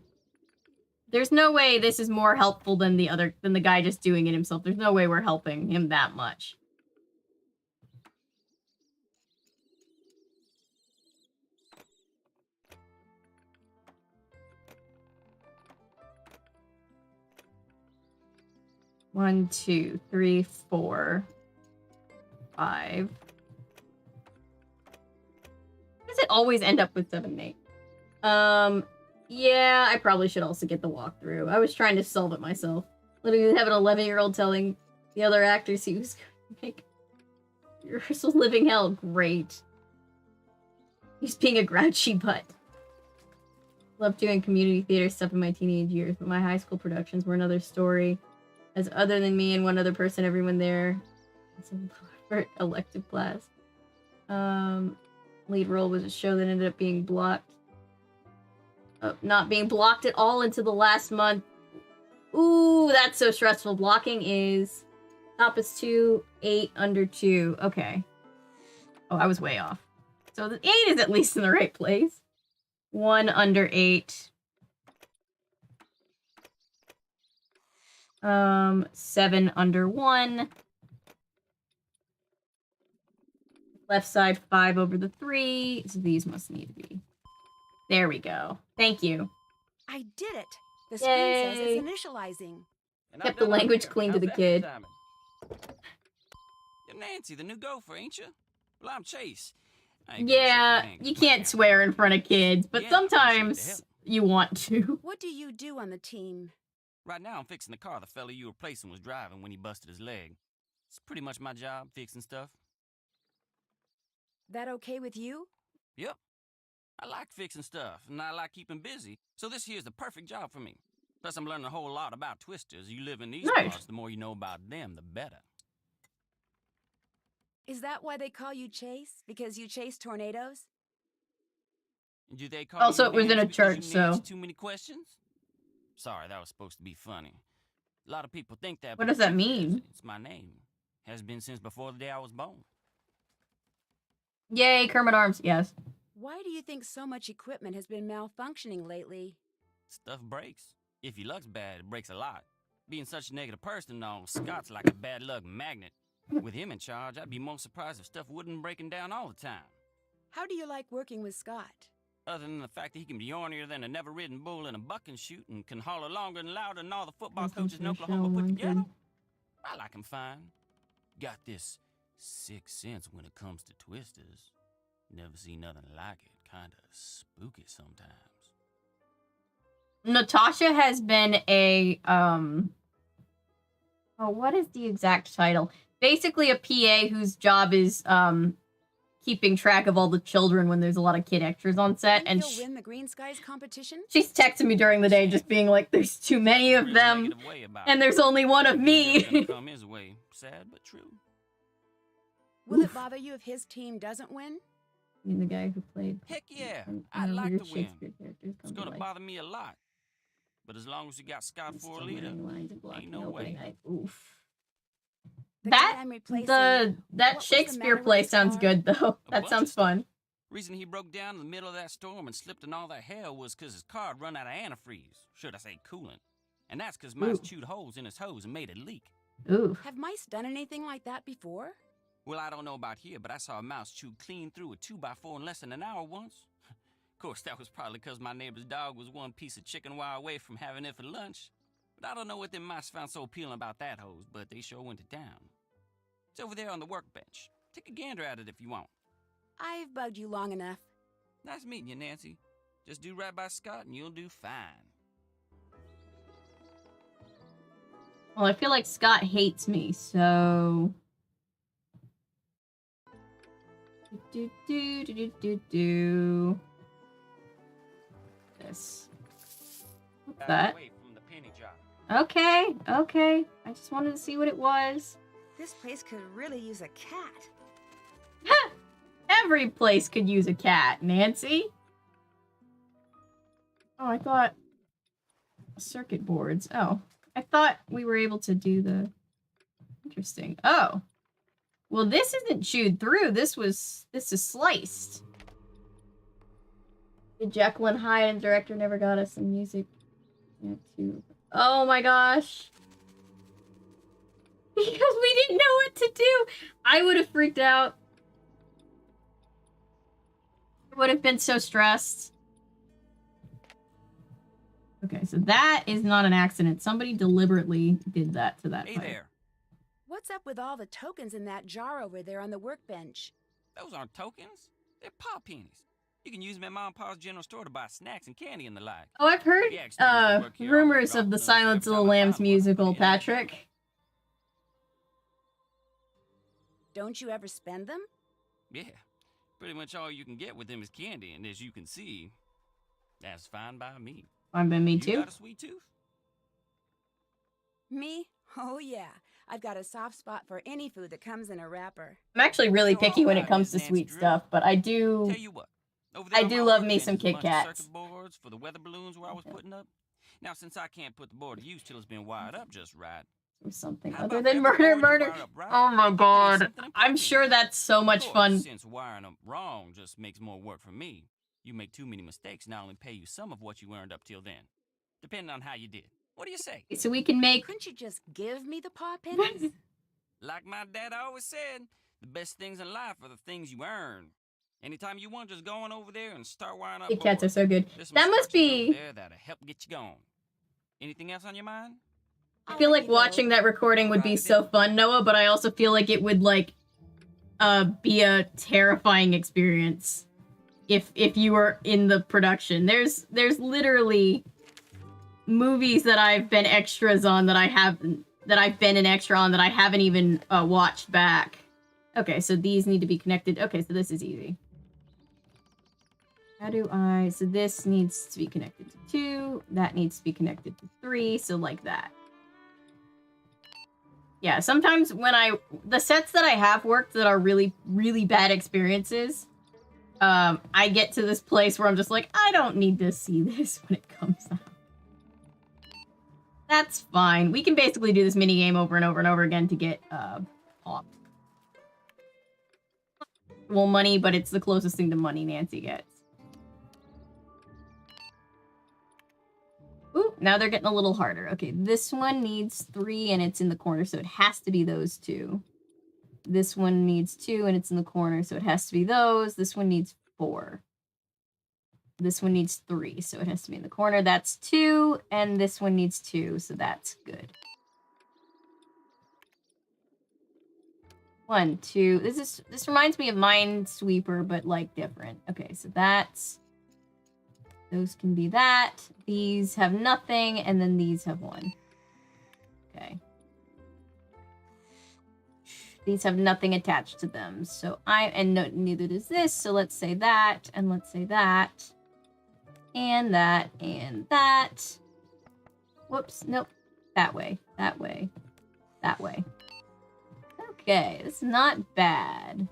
There's no way this is more helpful than the guy just doing it himself. There's no way we're helping him that much. One, 2, 3, 4, 5. Why does it always end up with 7 and 8? Yeah, I probably should also get the walkthrough. I was trying to solve it myself. Literally have an 11-year-old telling the other actors he was going to make rehearsal living hell. Great. He's being a grouchy butt. Loved doing community theater stuff in my teenage years, but my high school productions were another story. As other than me and one other person, everyone there for elective class. Lead role was a show that ended up being blocked. Not being blocked at all until the last month. Ooh, that's so stressful. Blocking is top is 2, 8 under 2. Okay. Oh, I was way off. So the 8 is at least in the right place. 1 under 8. 7 under 1. Left side 5 over the 3. So these must need to be. There we go. Thank you. I did it. The screen says Yay. it's initializing. And Kept I've the done up language here. clean to How's the that for kid. timing? You're Nancy, the new gopher, ain't you? Well, I'm Chase. I ain't gonna Yeah, shake your hand you 'cause my can't hand's swear in pretty front of rough. kids, but Yeah, I appreciate the sometimes help. you want to. What do you do on the team? Right now, I'm fixing the car the fella you were replacing was driving when he busted his leg. It's pretty much my job, fixing stuff. That okay with you? Yep. I like fixing stuff, and I like keeping busy, so this here's the perfect job for me. Plus, I'm learning a whole lot about twisters. You live in these Nice. parts, the more you know about them, the better. Is that why they call you Chase? Because you chase tornadoes? Do they call Also, you it was in a Nancy because church, you answer so- too many questions? Sorry, that was supposed to be funny. A lot of people think that. What but does the that truth is, mean? It's my name. Has been since before the day I was born. Yay, Kermit Arms, yes. Why do you think so much equipment has been malfunctioning lately? Stuff breaks. If your luck's bad, it breaks a lot. Being such a negative person, though, Scott's like a bad luck magnet. With him in charge, I'd be most surprised if stuff wouldn't breaking down all the time. How do you like working with Scott? Other than the fact that he can be ornier than a never-ridden bull in a bucking shoot and can holler longer and louder than all the football coaches in Oklahoma put together, I like him fine. Got this sixth sense when it comes to twisters. Never seen nothing like it. Kinda spooky sometimes. Natasha has been a, oh, what is the exact title? Basically a PA whose job is, keeping track of all the children when there's a lot of kid extras on set, Think and you'll win the Green Skies competition? she's texting me during the day just being like, there's too many of Real them, negative way about and it. there's only one of Nothing's gonna me. come his way. Sad but true. Will Oof. it bother you if his team doesn't win? I mean, the guy who played Heck yeah, one I'd of like weird to win. Shakespeare characters It's come to gonna life. bother me a lot. But as long as you got Scott And for a still leader, learning lines and blocking no opening way. night. Oof. The That guy I'm replacing, that what was the Shakespeare matter with play his sounds arm? good though. A That bunch sounds of stuff. fun. Reason he broke down in the middle of that storm and slipped in all that hell was 'cause his car had run out of antifreeze. Should I say coolant? And that's 'cause mice Ooh. chewed holes in his hose and made it leak. Ooh. Have mice done anything like that before? Well, I don't know about here, but I saw a mouse chew clean through a 2x4 in less than an hour once. Of course, that was probably 'cause my neighbor's dog was one piece of chicken wire away from having it for lunch. But I don't know what them mice found so appealing about that hose, but they sure went to town. It's over there on the workbench. Take a gander at it if you want. I've bugged you long enough. Nice meeting you, Nancy. Just do right by Scott and you'll do fine. Well, I feel like Scott hates me, so. Do. This. What's Back that? away from the penny job. Okay. I just wanted to see what it was. This place could really use a cat. Every place could use a cat, Nancy. Oh, I thought circuit boards. Oh, I thought we were able to do the... Interesting. Oh. Well, this isn't chewed through. This is sliced. The Jekyll and Hyde director never got us some music. Oh my gosh. Because we didn't know what to do. I would have freaked out. I would have been so stressed. Okay, so that is not an accident. Somebody deliberately did that to that Hey pipe. there. What's up with all the tokens in that jar over there on the workbench? Those aren't tokens. They're paw pennies. You can use them at Mom and Pa's general store to buy snacks and candy and the like. Oh, I've heard Yeah, excuse me, work here, I'll rumors drop of the those Silence of every the time I Lambs find one. musical, Yeah. Patrick. Don't you ever spend them? Yeah, pretty much all you can get with them is candy, and as you can see, that's fine by me. Fine by me You too. got a sweet tooth? Me? Oh yeah. I've got a soft spot for any food that comes in a wrapper. I'm actually really So picky all when right, it comes to Miss Nancy sweet Drew. stuff, but I do. Tell you what, over there I on do my love me workbench some is a Kit bunch of Kats. circuit boards for the weather balloons where I was putting up. Now, since I can't put the board to use till it's been wired up just right, Or something how other about than every board you murder. wire up right? Oh my I can do god. something I'm important. sure that's so much Of course, fun. Since wiring them wrong just makes more work for me, you make too many mistakes and I only pay you some of what you earned up till then, depending on how you did. What do you say? So we can make. Couldn't you just give me the paw pennies? Like my dad always said, the best things in life are the things you earn. Anytime you want, just go on over there and start wiring up Kit Kats are boards. so good. There's some That must instructions over be. there that'll help get you going. Anything else on your mind? I feel like watching that recording would be so fun, Noah, but I also feel like it would like be a terrifying experience if you were in the production. There's literally movies that I've been extras on that I've been an extra on that I haven't even watched back. Okay, so these need to be connected. Okay, so this is easy. How do I... So this needs to be connected to 2. That needs to be connected to 3. So like that. Yeah, sometimes when the sets that I have worked that are really, really bad experiences, I get to this place where I'm just like, I don't need to see this when it comes out. That's fine. We can basically do this minigame over and over and over again to get, popped. Well, money, but it's the closest thing to money Nancy gets. Ooh, now they're getting a little harder. Okay, this one needs 3 and it's in the corner, so it has to be those 2. This one needs 2 and it's in the corner, so it has to be those. This one needs 4. This one needs 3, so it has to be in the corner. That's 2, and this one needs 2, so that's good. 1, 2. This reminds me of Minesweeper, but like different. Okay, so that's... Those can be that. These have nothing, and then these have 1. Okay. These have nothing attached to them. So neither does this. So let's say that, and let's say that. And that, and that. Whoops, nope. That way, that way, that way. Okay, it's not bad.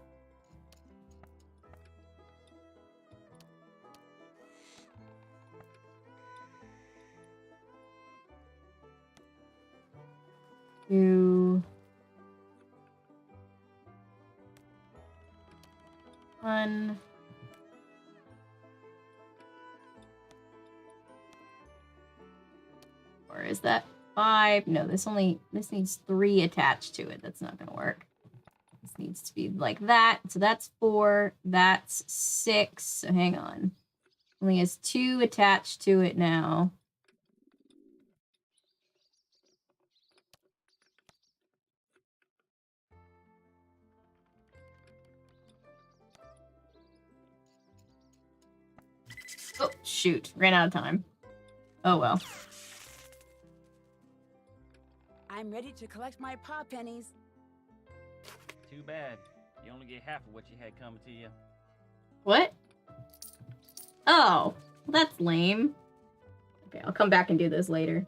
Two. 1. Or is that 5? No, this needs 3 attached to it. That's not gonna work. This needs to be like that. So that's 4. That's 6. So hang on. Only has 2 attached to it now. Oh, shoot. Ran out of time. Oh, well. I'm ready to collect my paw pennies. Too bad. You only get half of what you had coming to you. What? Oh, well, that's lame. Okay, I'll come back and do this later.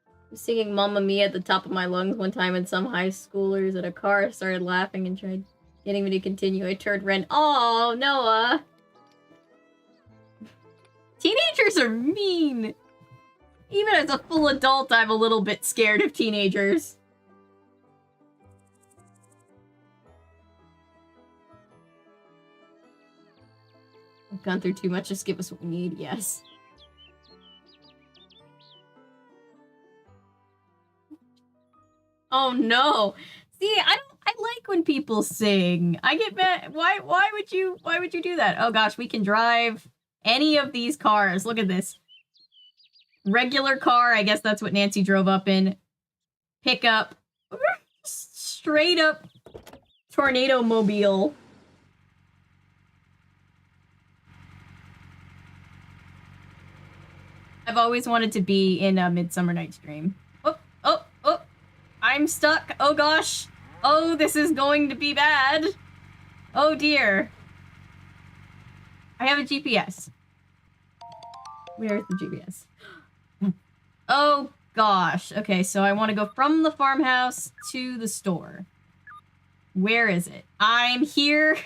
I was singing Mamma Mia at the top of my lungs one time, and some high schoolers at a car started laughing and tried getting me to continue. I turned Ren. Oh, Noah! Teenager Teenagers are mean. Even as a full adult, I'm a little bit scared of teenagers. We've gone through too much, just give us what we need, yes. Oh no. See, I like when people sing. I get mad. Why would you do that? Oh gosh, we can drive any of these cars. Look at this. Regular car, I guess that's what Nancy drove up in. Pickup. Straight up tornado mobile. I've always wanted to be in a Midsummer Night's Dream. Oh. I'm stuck. Oh gosh. Oh, this is going to be bad. Oh dear. I have a GPS. Where's the GPS? Oh gosh. Okay, so I want to go from the farmhouse to the store. Where is it? I'm here.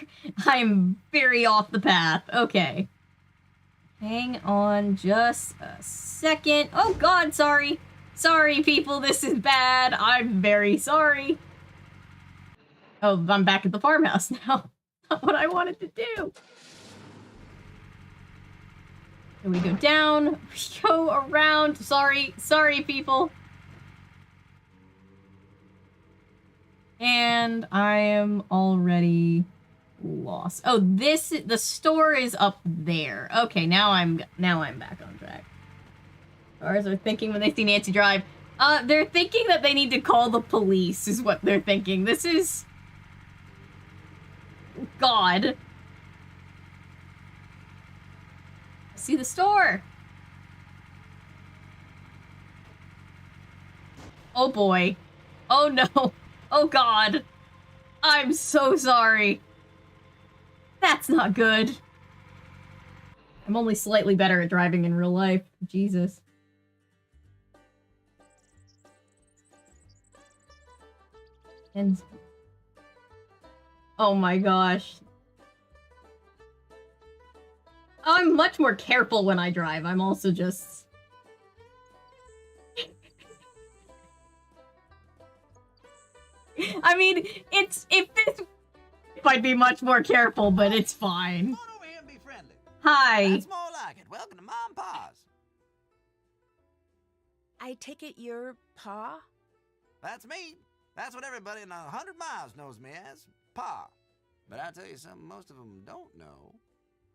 I'm very off the path. Okay. Hang on just a second. Oh god, sorry. Sorry, people, this is bad. I'm very sorry. Oh, I'm back at the farmhouse now. Not what I wanted to do. So we go down, we go around. Sorry, people. And I am already lost. Oh, the store is up there. Okay, now I'm back on track. Cars are thinking when they see Nancy drive. They're thinking that they need to call the police, is what they're thinking. This is... God. See the store. Oh boy. Oh no. Oh god. I'm so sorry. That's not good. I'm only slightly better at driving in real life. Jesus. And... oh my gosh. I'm much more careful when I drive. I'm also just... I mean, if I'd be much more careful, but it's fine. Come on over here and be friendly. Hi. That's more like it. Welcome to Mom and Pa's. I take it you're Pa? That's me. That's what everybody in 100 miles knows me as, Pa. But I tell you something most of them don't know.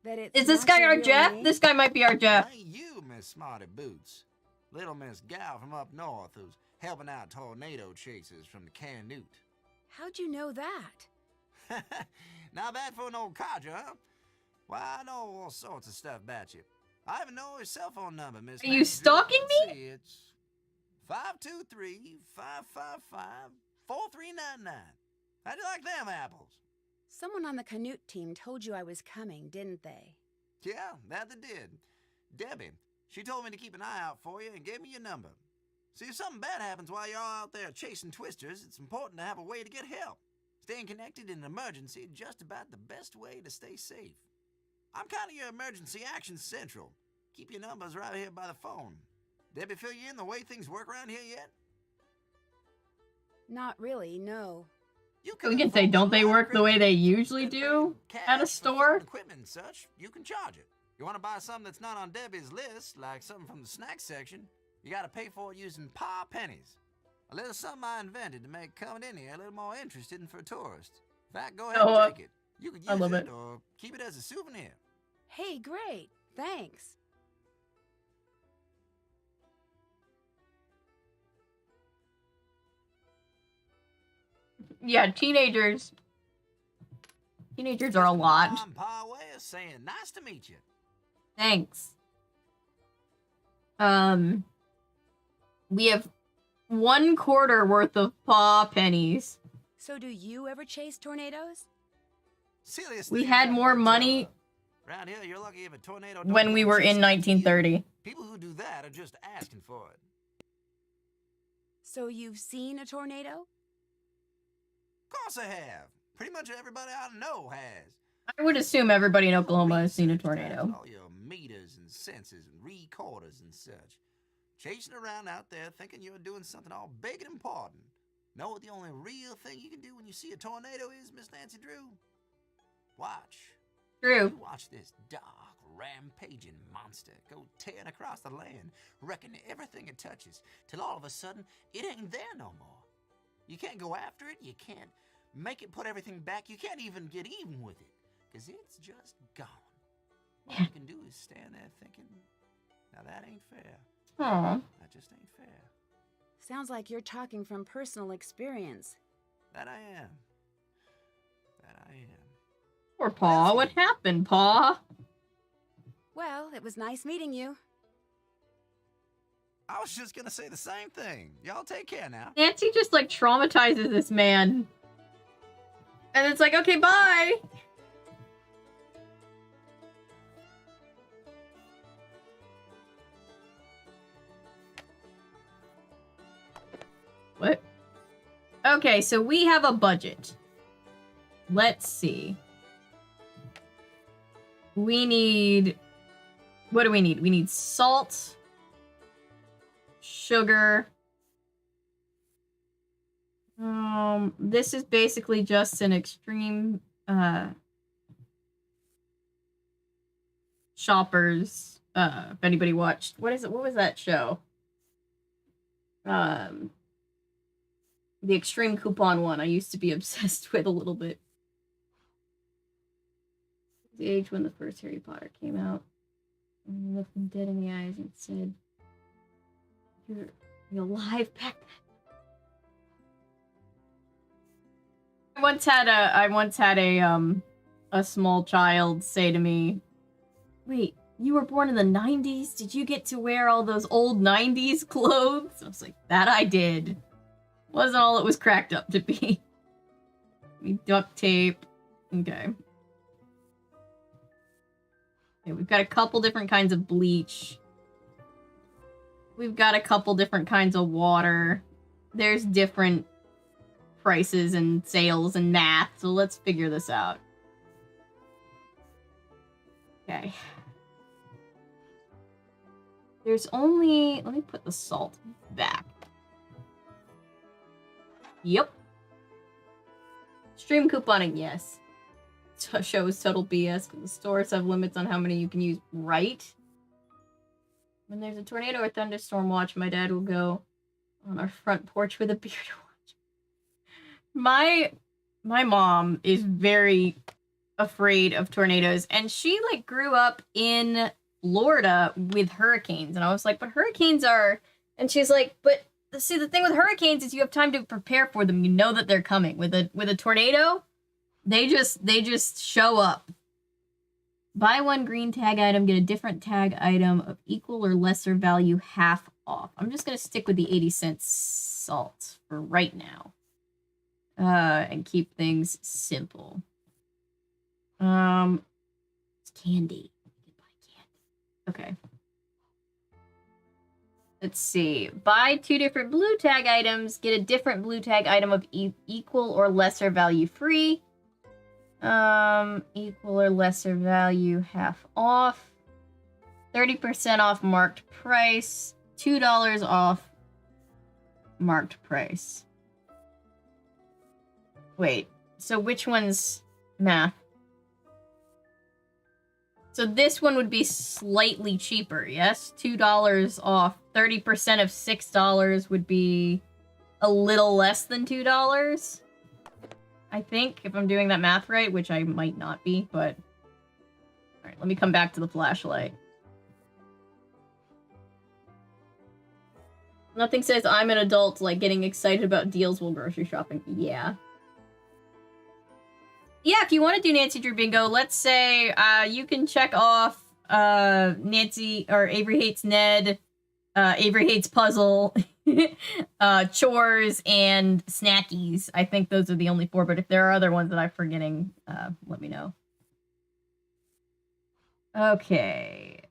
That it's Is this not guy your our real Jeff? name? This guy might be our Jeff. Ain't you, Miss Smarty Boots? Little Miss Gal from up north who's helping out tornado chasers from the Canute. How'd you know that? Not bad for an old codger, huh? Why, I know all sorts of stuff about you. I even know his cell phone number, Miss. Are you stalking me? See, it's 523-555-4399. How'd you like them apples? Someone on the Canute team told you I was coming, didn't they? Yeah, that they did. Debbie, she told me to keep an eye out for you and gave me your number. See, if something bad happens while you're all out there chasing twisters, it's important to have a way to get help. Staying connected in an emergency is just about the best way to stay safe. I'm kind of your emergency action central. Keep your numbers right here by the phone. Debbie fill you in the way things work around here yet? Not really, no. We can say, don't they work the way they usually do at a store? Equipment and such, you can charge it. You want to buy something that's not on Debbie's list, like something from the snack section, you got to pay for it using Pa pennies. A little something I invented to make coming in here a little more interesting for tourists. In fact, go ahead and take it. You could use it or keep it as a souvenir. Hey, great. Thanks. Yeah, teenagers. Teenagers are a lot. Mom and Pa way of saying nice to meet you. Thanks. We have 1/4 worth of paw pennies. So do you ever chase tornadoes? Silliest We thing had I more ever money saw. Around here, you're lucky if a tornado don't when we come were in chasing after you. 1930. People who do that are just asking for it. So you've seen a tornado? Of course I have. Pretty much everybody I know has. I would assume everybody in Oklahoma has seen a Research tornado. all your meters and sensors and recorders and such. Chasing around out there thinking you're doing something all big and important. Know what the only real thing you can do when you see a tornado is, Miss Nancy Drew? Watch. True. You watch this dark, rampaging monster go tearing across the land, wrecking everything it touches, till all of a sudden, it ain't there no more. You can't go after it, you can't make it put everything back, you can't even get even with it, because it's just gone. All you can do is stand there thinking, now that ain't fair. Aw. That just ain't fair. Sounds like you're talking from personal experience. That I am. That I am. Poor Paw. What happened, Paw? Well, it was nice meeting you. I was just gonna say the same thing. Y'all take care now. Nancy just, like, traumatizes this man. And it's like, okay, bye! What? Okay, so we have a budget. Let's see. We need... What do we need? We need salt, sugar. This is basically just an extreme, shoppers, if anybody watched. What is it? What was that show? The extreme coupon one I used to be obsessed with a little bit. The age when the first Harry Potter came out. And he looked him dead in the eyes and said, You're alive back then. I once had a small child say to me, "Wait, you were born in the 90s? Did you get to wear all those old 90s clothes?" I was like, that I did. Wasn't all it was cracked up to be. Duct tape. Okay. Okay, we've got a couple different kinds of bleach. We've got a couple different kinds of water. There's different prices and sales and math, so let's figure this out. Okay. There's only... Let me put the salt back. Yep. Stream couponing, yes. Shows total BS because the stores have limits on how many you can use. Right? When there's a tornado or thunderstorm watch, my dad will go on our front porch with a beer to watch. My mom is very afraid of tornadoes, and she like grew up in Florida with hurricanes, and I was like, but hurricanes are... And she's like, but see, the thing with hurricanes is you have time to prepare for them. You know that they're coming. With a tornado, they just show up. Buy one green tag item, get a different tag item of equal or lesser value half off. I'm just gonna stick with the 80-cent salt for right now. And keep things simple. It's candy. You can buy candy. Okay. Let's see. Buy 2 different blue tag items, get a different blue tag item of equal or lesser value free. Equal or lesser value half off. 30% off marked price. $2 off marked price. Wait, so which one's math? So this one would be slightly cheaper, yes? $2 off. 30% of $6 would be a little less than $2. I think, if I'm doing that math right, which I might not be, but... Alright, let me come back to the flashlight. Nothing says I'm an adult like getting excited about deals while grocery shopping. Yeah. Yeah, if you want to do Nancy Drew Bingo, let's say you can check off Nancy or Avery Hates Ned, Avery Hates Puzzle, chores, and snackies. I think those are the only 4, but if there are other ones that I'm forgetting, let me know. Okay.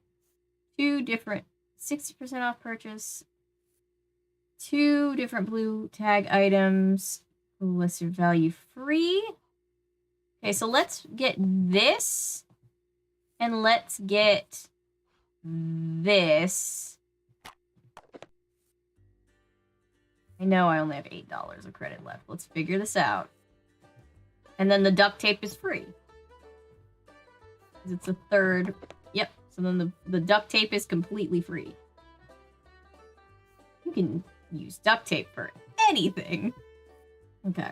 2 different 60% off purchase. 2 different blue tag items. Lesser value free. Okay, so let's get this. And let's get this. I know I only have $8 of credit left. Let's figure this out. And then the duct tape is free. 'Cause it's a third. Yep. So then the duct tape is completely free. You can use duct tape for anything. Okay.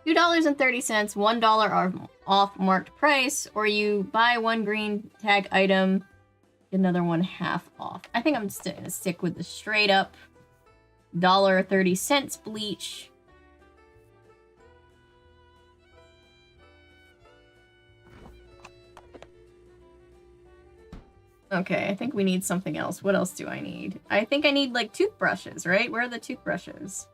$2.30, $1 off marked price, or you buy one green tag item, get another one half off. I think I'm just gonna stick with the straight up $1.30 bleach. Okay, I think we need something else. What else do I need? I think I need, like, toothbrushes, right? Where are the toothbrushes?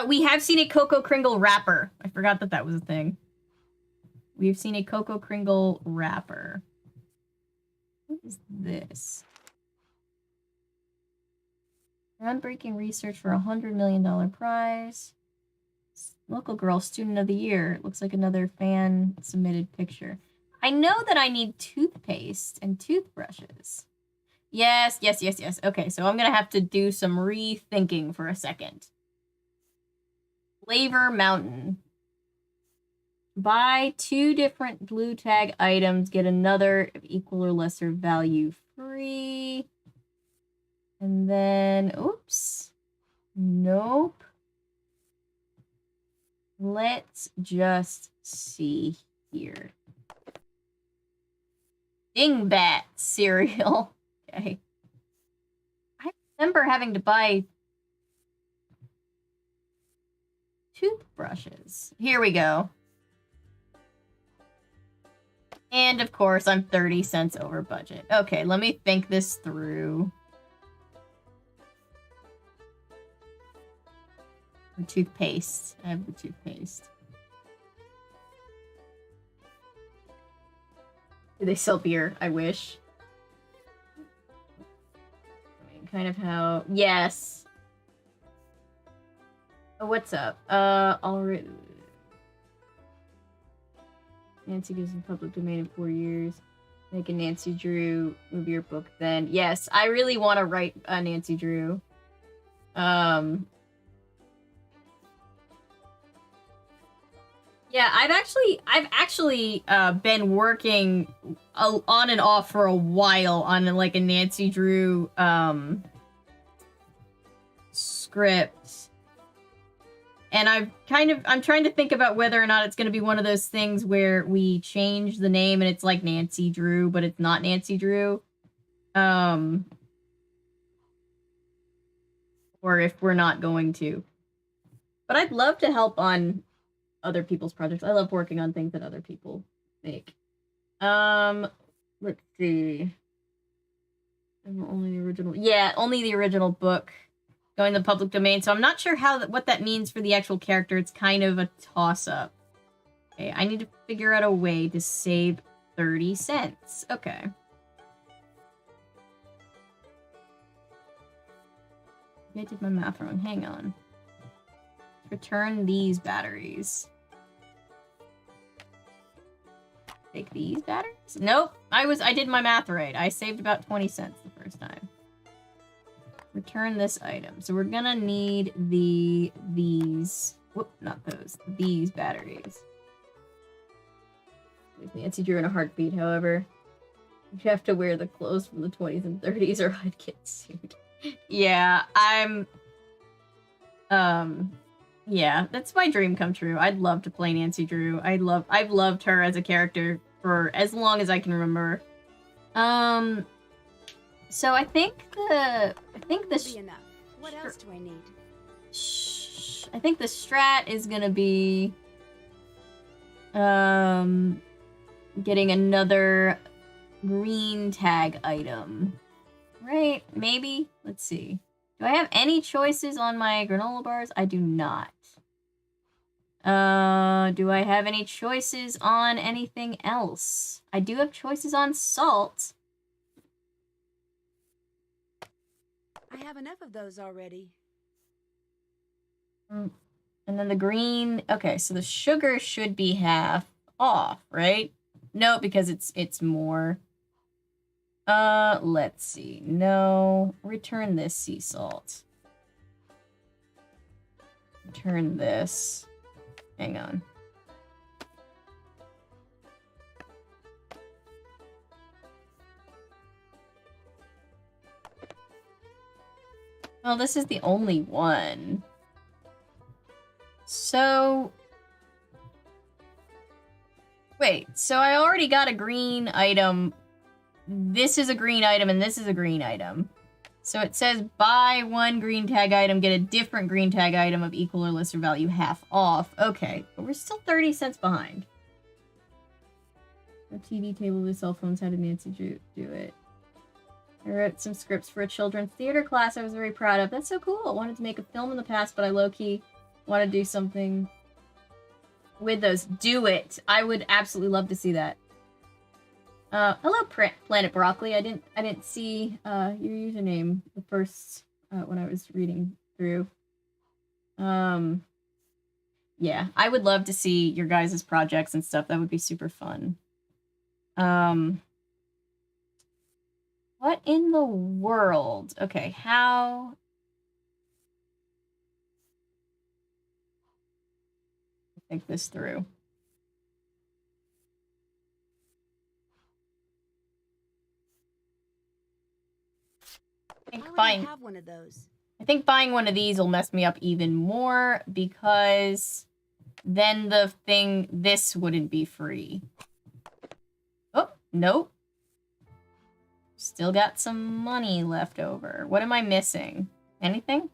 We have seen a Cocoa Kringle wrapper. I forgot that that was a thing. We've seen a Cocoa Kringle wrapper. What is this? Groundbreaking research for $100 million prize. Local Girl Student of the Year. Looks like another fan submitted picture. I know that I need toothpaste and toothbrushes. Yes. Okay, so I'm gonna have to do some rethinking for a second. Flavor Mountain. Buy 2 different blue tag items, get another of equal or lesser value free. And then, oops. Nope. Let's just see here. Dingbat cereal. Okay. I remember having to buy toothbrushes. Here we go. And of course, I'm 30 cents over budget. Okay, let me think this through. The toothpaste. I have the toothpaste. Do they sell beer? I wish. I mean, kind of how... Yes. Oh, what's up? Already... Nancy goes in public domain in 4 years. Make a Nancy Drew movie or book then. Yes, I really want to write a Nancy Drew. Yeah, I've actually been working on and off for a while on like a Nancy Drew script. And I'm trying to think about whether or not it's going to be one of those things where we change the name and it's like Nancy Drew, but it's not Nancy Drew. Or if we're not going to. But I'd love to help on other people's projects. I love working on things that other people make. Let's see. Only the original. Yeah, only the original book going to the public domain. So I'm not sure what that means for the actual character. It's kind of a toss-up. Okay, I need to figure out a way to save 30 cents. Okay. I did my math wrong. Hang on. Return these batteries. Take these batteries? Nope. I did my math right. I saved about 20 cents the first time. Return this item. So we're gonna need these. Whoop, not those. These batteries. Nancy Drew in a heartbeat, however. You have to wear the clothes from the 20s and 30s or I'd get sued. Yeah, yeah, that's my dream come true. I'd love to play Nancy Drew. I've loved her as a character for as long as I can remember. So I think the Be enough. What else do I need? I think the strat is gonna be getting another green tag item. Right? Maybe? Let's see. Do I have any choices on my granola bars? I do not. Do I have any choices on anything else? I do have choices on salt. I I have enough of those already. And then the green, okay, so the sugar should be half off, right? No, because it's more. Let's see. No, return this sea salt. Return this. Hang on. Well, this is the only one. So... Wait, so I already got a green item. This is a green item, and this is a green item. So it says buy one green tag item, get a different green tag item of equal or lesser value half off. Okay, but we're still 30 cents behind. A TV table with cell phones, how did Nancy do it? I wrote some scripts for a children's theater class I was very proud of. That's so cool. I wanted to make a film in the past, but I low-key want to do something with those. Do it. I would absolutely love to see that. Hello, Planet Broccoli. I didn't see your username the first when I was reading through. Yeah, I would love to see your guys' projects and stuff. That would be super fun. What in the world? Okay, how... think this through. I have one of those. I think buying one of these will mess me up even more because then this wouldn't be free. Oh, nope. Still got some money left over. What am I missing? Anything?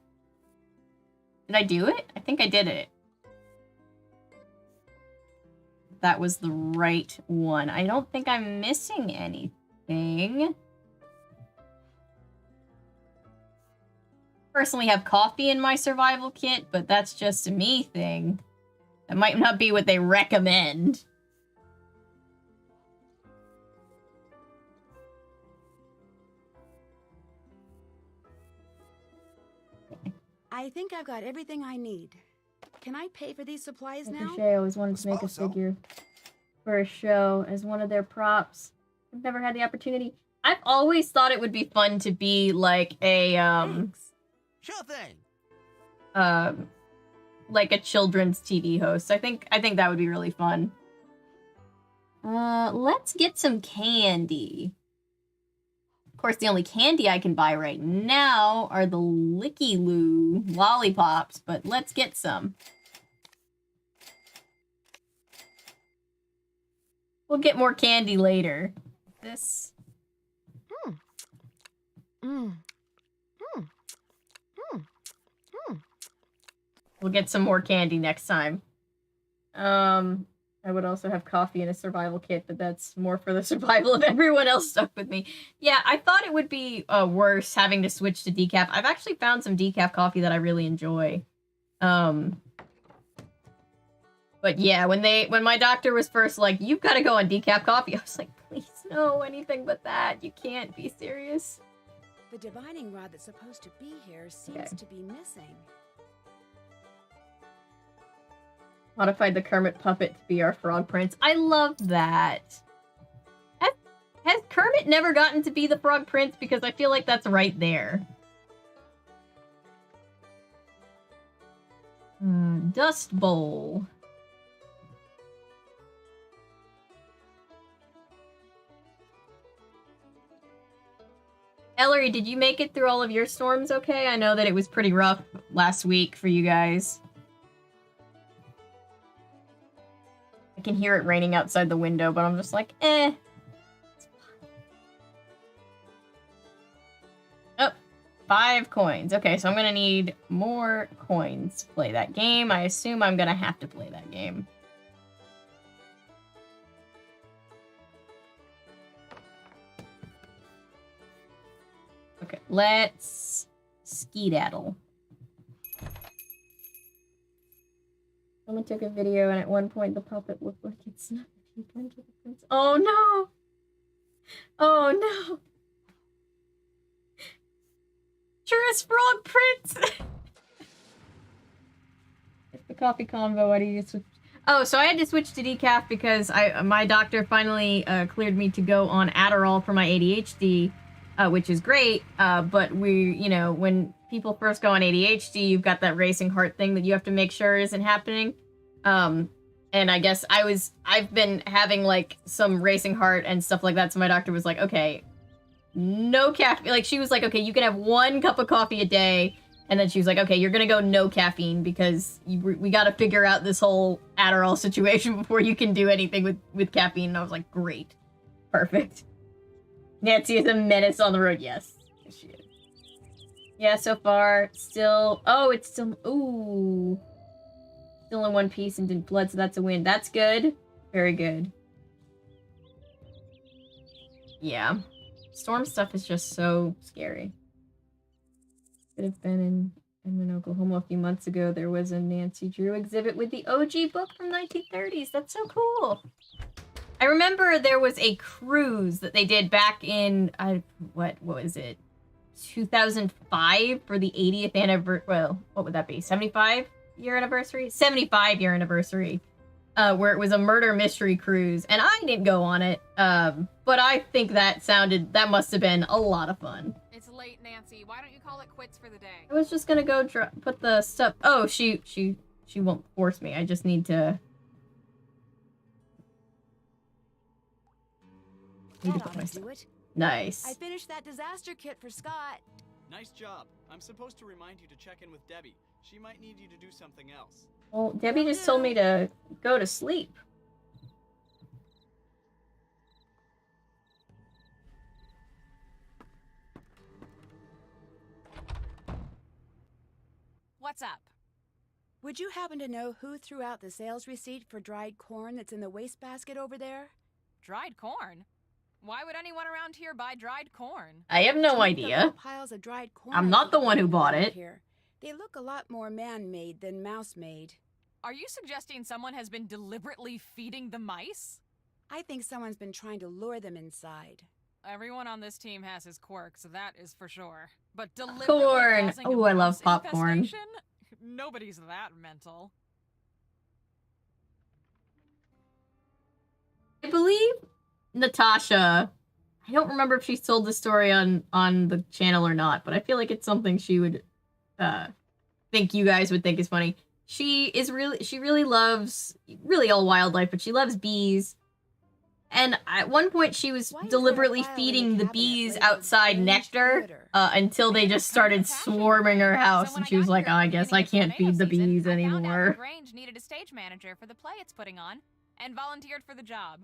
Did I do it? I think I did it. That was the right one. I don't think I'm missing anything. Personally have coffee in my survival kit, but that's just a me thing. That might not be what they recommend. I think I've got everything I need. Can I pay for these supplies now? Ricochet always wanted to make a figure for a show as one of their props. I've never had the opportunity. I've always thought it would be fun to be like a Thanks. Sure thing. like a children's TV host. I think that would be really fun. Let's get some candy. Of course, the only candy I can buy right now are the Licky Loo lollipops, but let's get some. We'll get more candy later. This. We'll get some more candy next time. I would also have coffee in a survival kit, but that's more for the survival of everyone else stuck with me. Yeah, I thought it would be worse having to switch to decaf. I've actually found some decaf coffee that I really enjoy. But yeah, when my doctor was first like, you've got to go on decaf coffee, I was like, please no, anything but that. You can't be serious. The divining rod that's supposed to be here seems to be missing. Modified the Kermit puppet to be our Frog Prince. I love that. Has Kermit never gotten to be the Frog Prince? Because I feel like that's right there. Dust Bowl. Ellery, did you make it through all of your storms okay? I know that it was pretty rough last week for you guys. I can hear it raining outside the window, but I'm just like, eh. Oh, 5 coins. Okay, so I'm gonna need more coins to play that game. I assume I'm gonna have to play that game. Okay, let's skedaddle. Someone took a video and at one point the puppet looked like it's not the prince. Oh no! Oh no! treacherous frog prince. It's the coffee convo. Why do you switch? Oh, so I had to switch to decaf because my doctor finally cleared me to go on Adderall for my ADHD, which is great. But when people first go on ADHD, you've got that racing heart thing that you have to make sure isn't happening. And I guess I've been having like some racing heart and stuff like that. So my doctor was like, okay, no caffeine. Like she was like, okay, you can have 1 cup of coffee a day. And then she was like, okay, you're going to go no caffeine because we got to figure out this whole Adderall situation before you can do anything with caffeine. And I was like, great. Perfect. Nancy is a menace on the road. Yes. Yes, she is. Yeah, so far, still... Oh, it's still... Ooh. Still in one piece and didn't flood, so that's a win. That's good. Very good. Yeah. Storm stuff is just so scary. Could have been in Oklahoma a few months ago. There was a Nancy Drew exhibit with the OG book from 1930s. That's so cool. I remember there was a cruise that they did back in what was it? 2005 for the 80th anniversary. Well, what would that be? 75-year anniversary? 75-year anniversary. Where it was a murder mystery cruise, and I didn't go on it. But I think that must have been a lot of fun. It's late, Nancy. Why don't you call it quits for the day? I was just gonna go put the stuff. Oh, she won't force me. I just need to. That ought to do it. Nice. I finished that disaster kit for Scott. Nice job. I'm supposed to remind you to check in with Debbie. She might need you to do something else. Well, Debbie just told me to go to sleep. What's up? Would you happen to know who threw out the sales receipt for dried corn that's in the wastebasket over there? Dried corn? Why would anyone around here buy dried corn? I have no Look at the little idea. piles of dried corn I'm I not keep the one who finding bought around it. Here. They look a lot more man-made than mouse-made. Are you suggesting someone has been deliberately feeding the mice? I think someone's been trying to lure them inside. Everyone on this team has his quirks, that is for sure. But deliberately Corn. causing a Oh, I love mouse popcorn. infestation? Nobody's that mental. I believe Natasha. I don't remember if she's told the story on the channel or not, but I feel like it's something she would think you guys would think is funny. She really loves all wildlife, but she loves bees. And at one point, she was Why is there a deliberately file in feeding the the cabinet bees labeled outside Strange nectar Theater? until they just started swarming her house, So and when she was got like, here "Oh, at I the guess I beginning of can't feed the tornado bees season, I found out anymore." the Grange needed a stage manager for the play it's putting on, and volunteered for the job.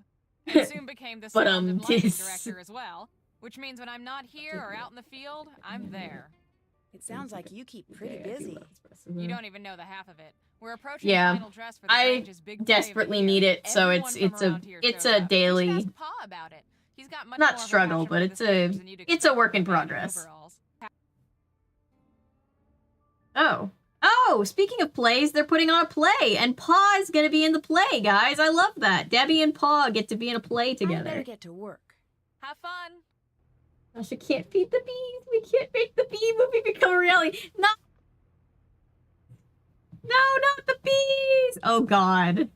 And soon became the But, sound and lighting tis- director as well, which means when I'm not here or out in the field, I'm there. It sounds like you keep pretty Okay, I feel busy. that's impressive. You don't even know the half of it. We're approaching Yeah, the final dress for the I Grange's big play of the desperately year. need it, so Everyone from around here it's shows a up. You should daily, ask Pa about it. He's got much not more of a struggle, passion but for it's the a stage than you'd it's a expect work in from a man progress. overalls. Oh, speaking of plays, they're putting on a play, and Pa is gonna be in the play, guys. I love that. Debbie and Pa get to be in a play I better together. get to work. Have fun. Gosh, I can't feed the bees. We can't make the bee movie become a reality. No, not the bees. Oh God.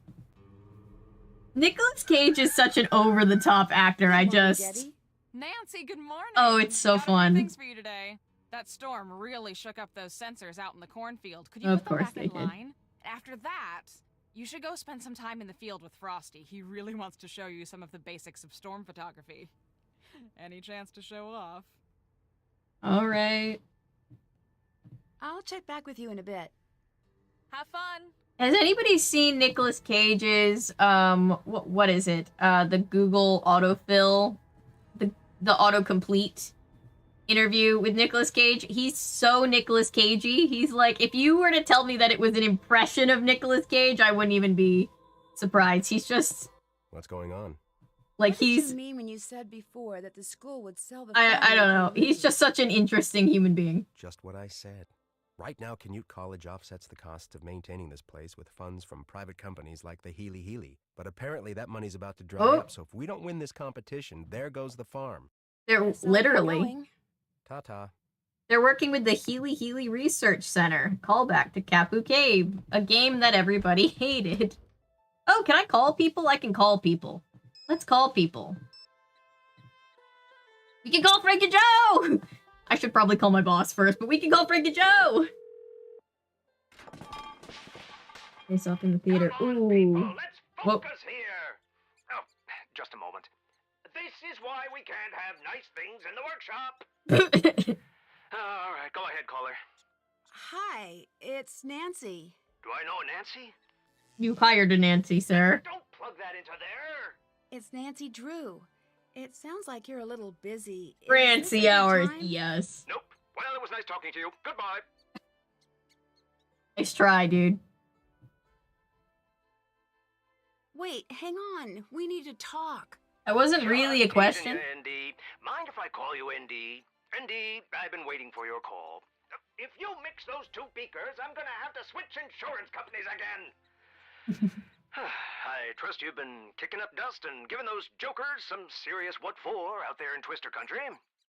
Nicolas Cage is such an over-the-top actor. I Good morning, just... Debbie. Nancy, good morning. Oh, it's so Got a few fun. things for you today. That storm really shook up those sensors out in the cornfield. Could you Of put them course back they in did. line? After that, you should go spend some time in the field with Frosty. He really wants to show you some of the basics of storm photography. Any chance to show off? All right. I'll check back with you in a bit. Have fun. Has anybody seen Nicolas Cage's what is it? The Google autofill, the autocomplete interview with Nicolas Cage? He's so Nicolas Cagey. He's like, if you were to tell me that it was an impression of Nicolas Cage, I wouldn't even be surprised. He's just What's going on? like What did he's you mean when you said before that the school would sell the I don't know. He's just such an interesting human being. Just what I said. Right now, Canute College offsets the cost of maintaining this place with funds from private companies like the Healy Healy. But apparently that money's about to dry Oh. up, so if we don't win this competition, there goes the farm. They're literally. Ta-ta. They're working with the Healy Research Center. Callback to Kapu Cave, a game that everybody hated. Oh, can I call people? I can call people. Let's call people. We can call Frank and Joe! I should probably call my boss first, but we can call Frank and Joe! Face off in the theater. Come on, Ooh. people, let's Whoa. focus here. Oh, just a moment. This is why we can't have nice things in the workshop. All right, go ahead, caller. Hi, it's Nancy. Do I know Nancy? You hired a Nancy, sir. Don't plug that into there. It's Nancy Drew. It sounds like you're a little busy. Is this Francie a good hours, time? yes. Nope. Well, it was nice talking to you. Goodbye. Nice try, dude. Wait, hang on. We need to talk. That wasn't really a Just question. teasing you, ND. Mind if I call you ND? ND, I've been waiting for your call. If you mix those two beakers, I'm gonna have to switch insurance companies again. I trust you've been kicking up dust and giving those jokers some serious what for out there in Twister Country.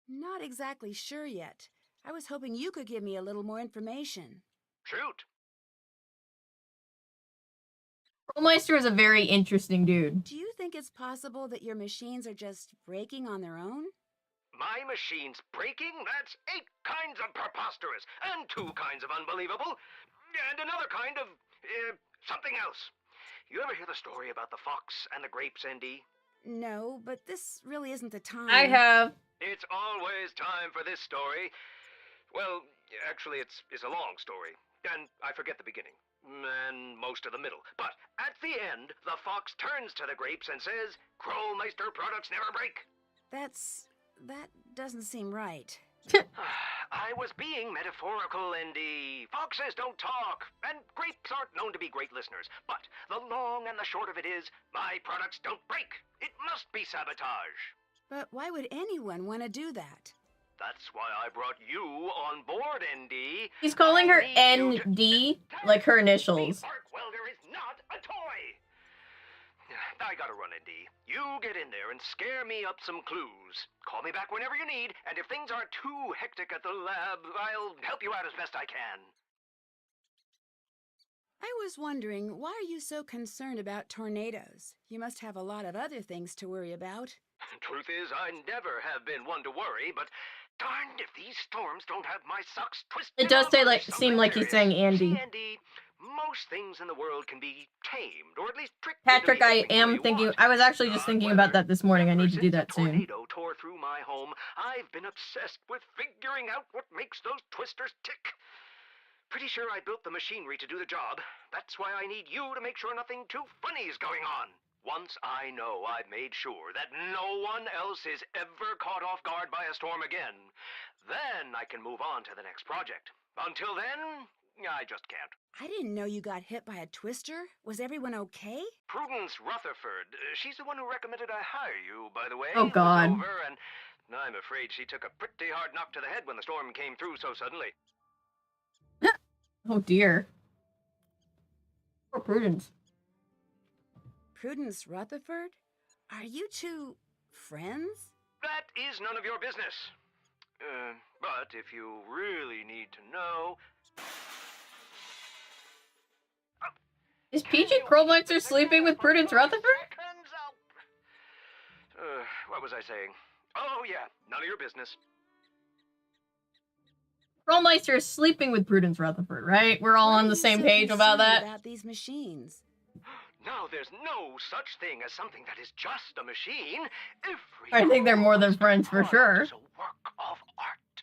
Not exactly sure yet. I was hoping you could give me a little more information. Shoot. Trollmeister is a very interesting dude. Do you think it's possible that your machines are just breaking on their own? My machine's breaking? That's 8 kinds of preposterous, and 2 kinds of unbelievable, and another kind of, something else. You ever hear the story about the fox and the grapes, ND? No, but this really isn't the time. I have. It's always time for this story. Well, actually, it's a long story, and I forget the beginning, and most of the middle. But at the end, the fox turns to the grapes and says, Krollmeister products never break. That doesn't seem right. I was being metaphorical, ND. Foxes don't talk, and grapes aren't known to be great listeners. But the long and the short of it is, my products don't break. It must be sabotage. But why would anyone want to do that? That's why I brought you on board, ND. He's calling her I need you to- ND, like her initials. The arc welder is not a toy. I gotta run, ND. You get in there and scare me up some clues. Call me back whenever you need, and if things aren't too hectic at the lab, I'll help you out as best I can. I was wondering, why are you so concerned about tornadoes? You must have a lot of other things to worry about. Truth is, I never have been one to worry, but darned if these storms don't have my socks twisted. It does up say, or like, something seem like he's saying serious. Andy. See, Andy, most things in the world can be tamed, or at least tricked. Patrick, into I behaving the way am you thinking. want. I was actually just thinking about that this morning. I need to do that Ever since soon. a tornado tore through my home, I've been obsessed with figuring out what makes those twisters tick. Pretty sure I built the machinery to do the job. That's why I need you to make sure nothing too funny is going on. Once I know I've made sure that no one else is ever caught off guard by a storm again, then I can move on to the next project. Until then, I just can't. I didn't know you got hit by a twister. Was everyone okay? Prudence Rutherford, she's the one who recommended I hire you, by the way. Oh, God. Was over, and I'm afraid she took a pretty hard knock to the head when the storm came through so suddenly. Oh dear. Poor Prudence. Prudence Rutherford? Are you two friends? That is none of your business. But if you really need to know... Is PG Krollmeister sleeping with Prudence Rutherford? What was I saying? Oh, yeah, none of your business. Krollmeister is sleeping with Prudence Rutherford, right? We're all Why on are the you same so page about concerned that. About these machines. No, there's no such thing as something that is just a machine. Every I think they're more than honest friends for product sure. is a work of art.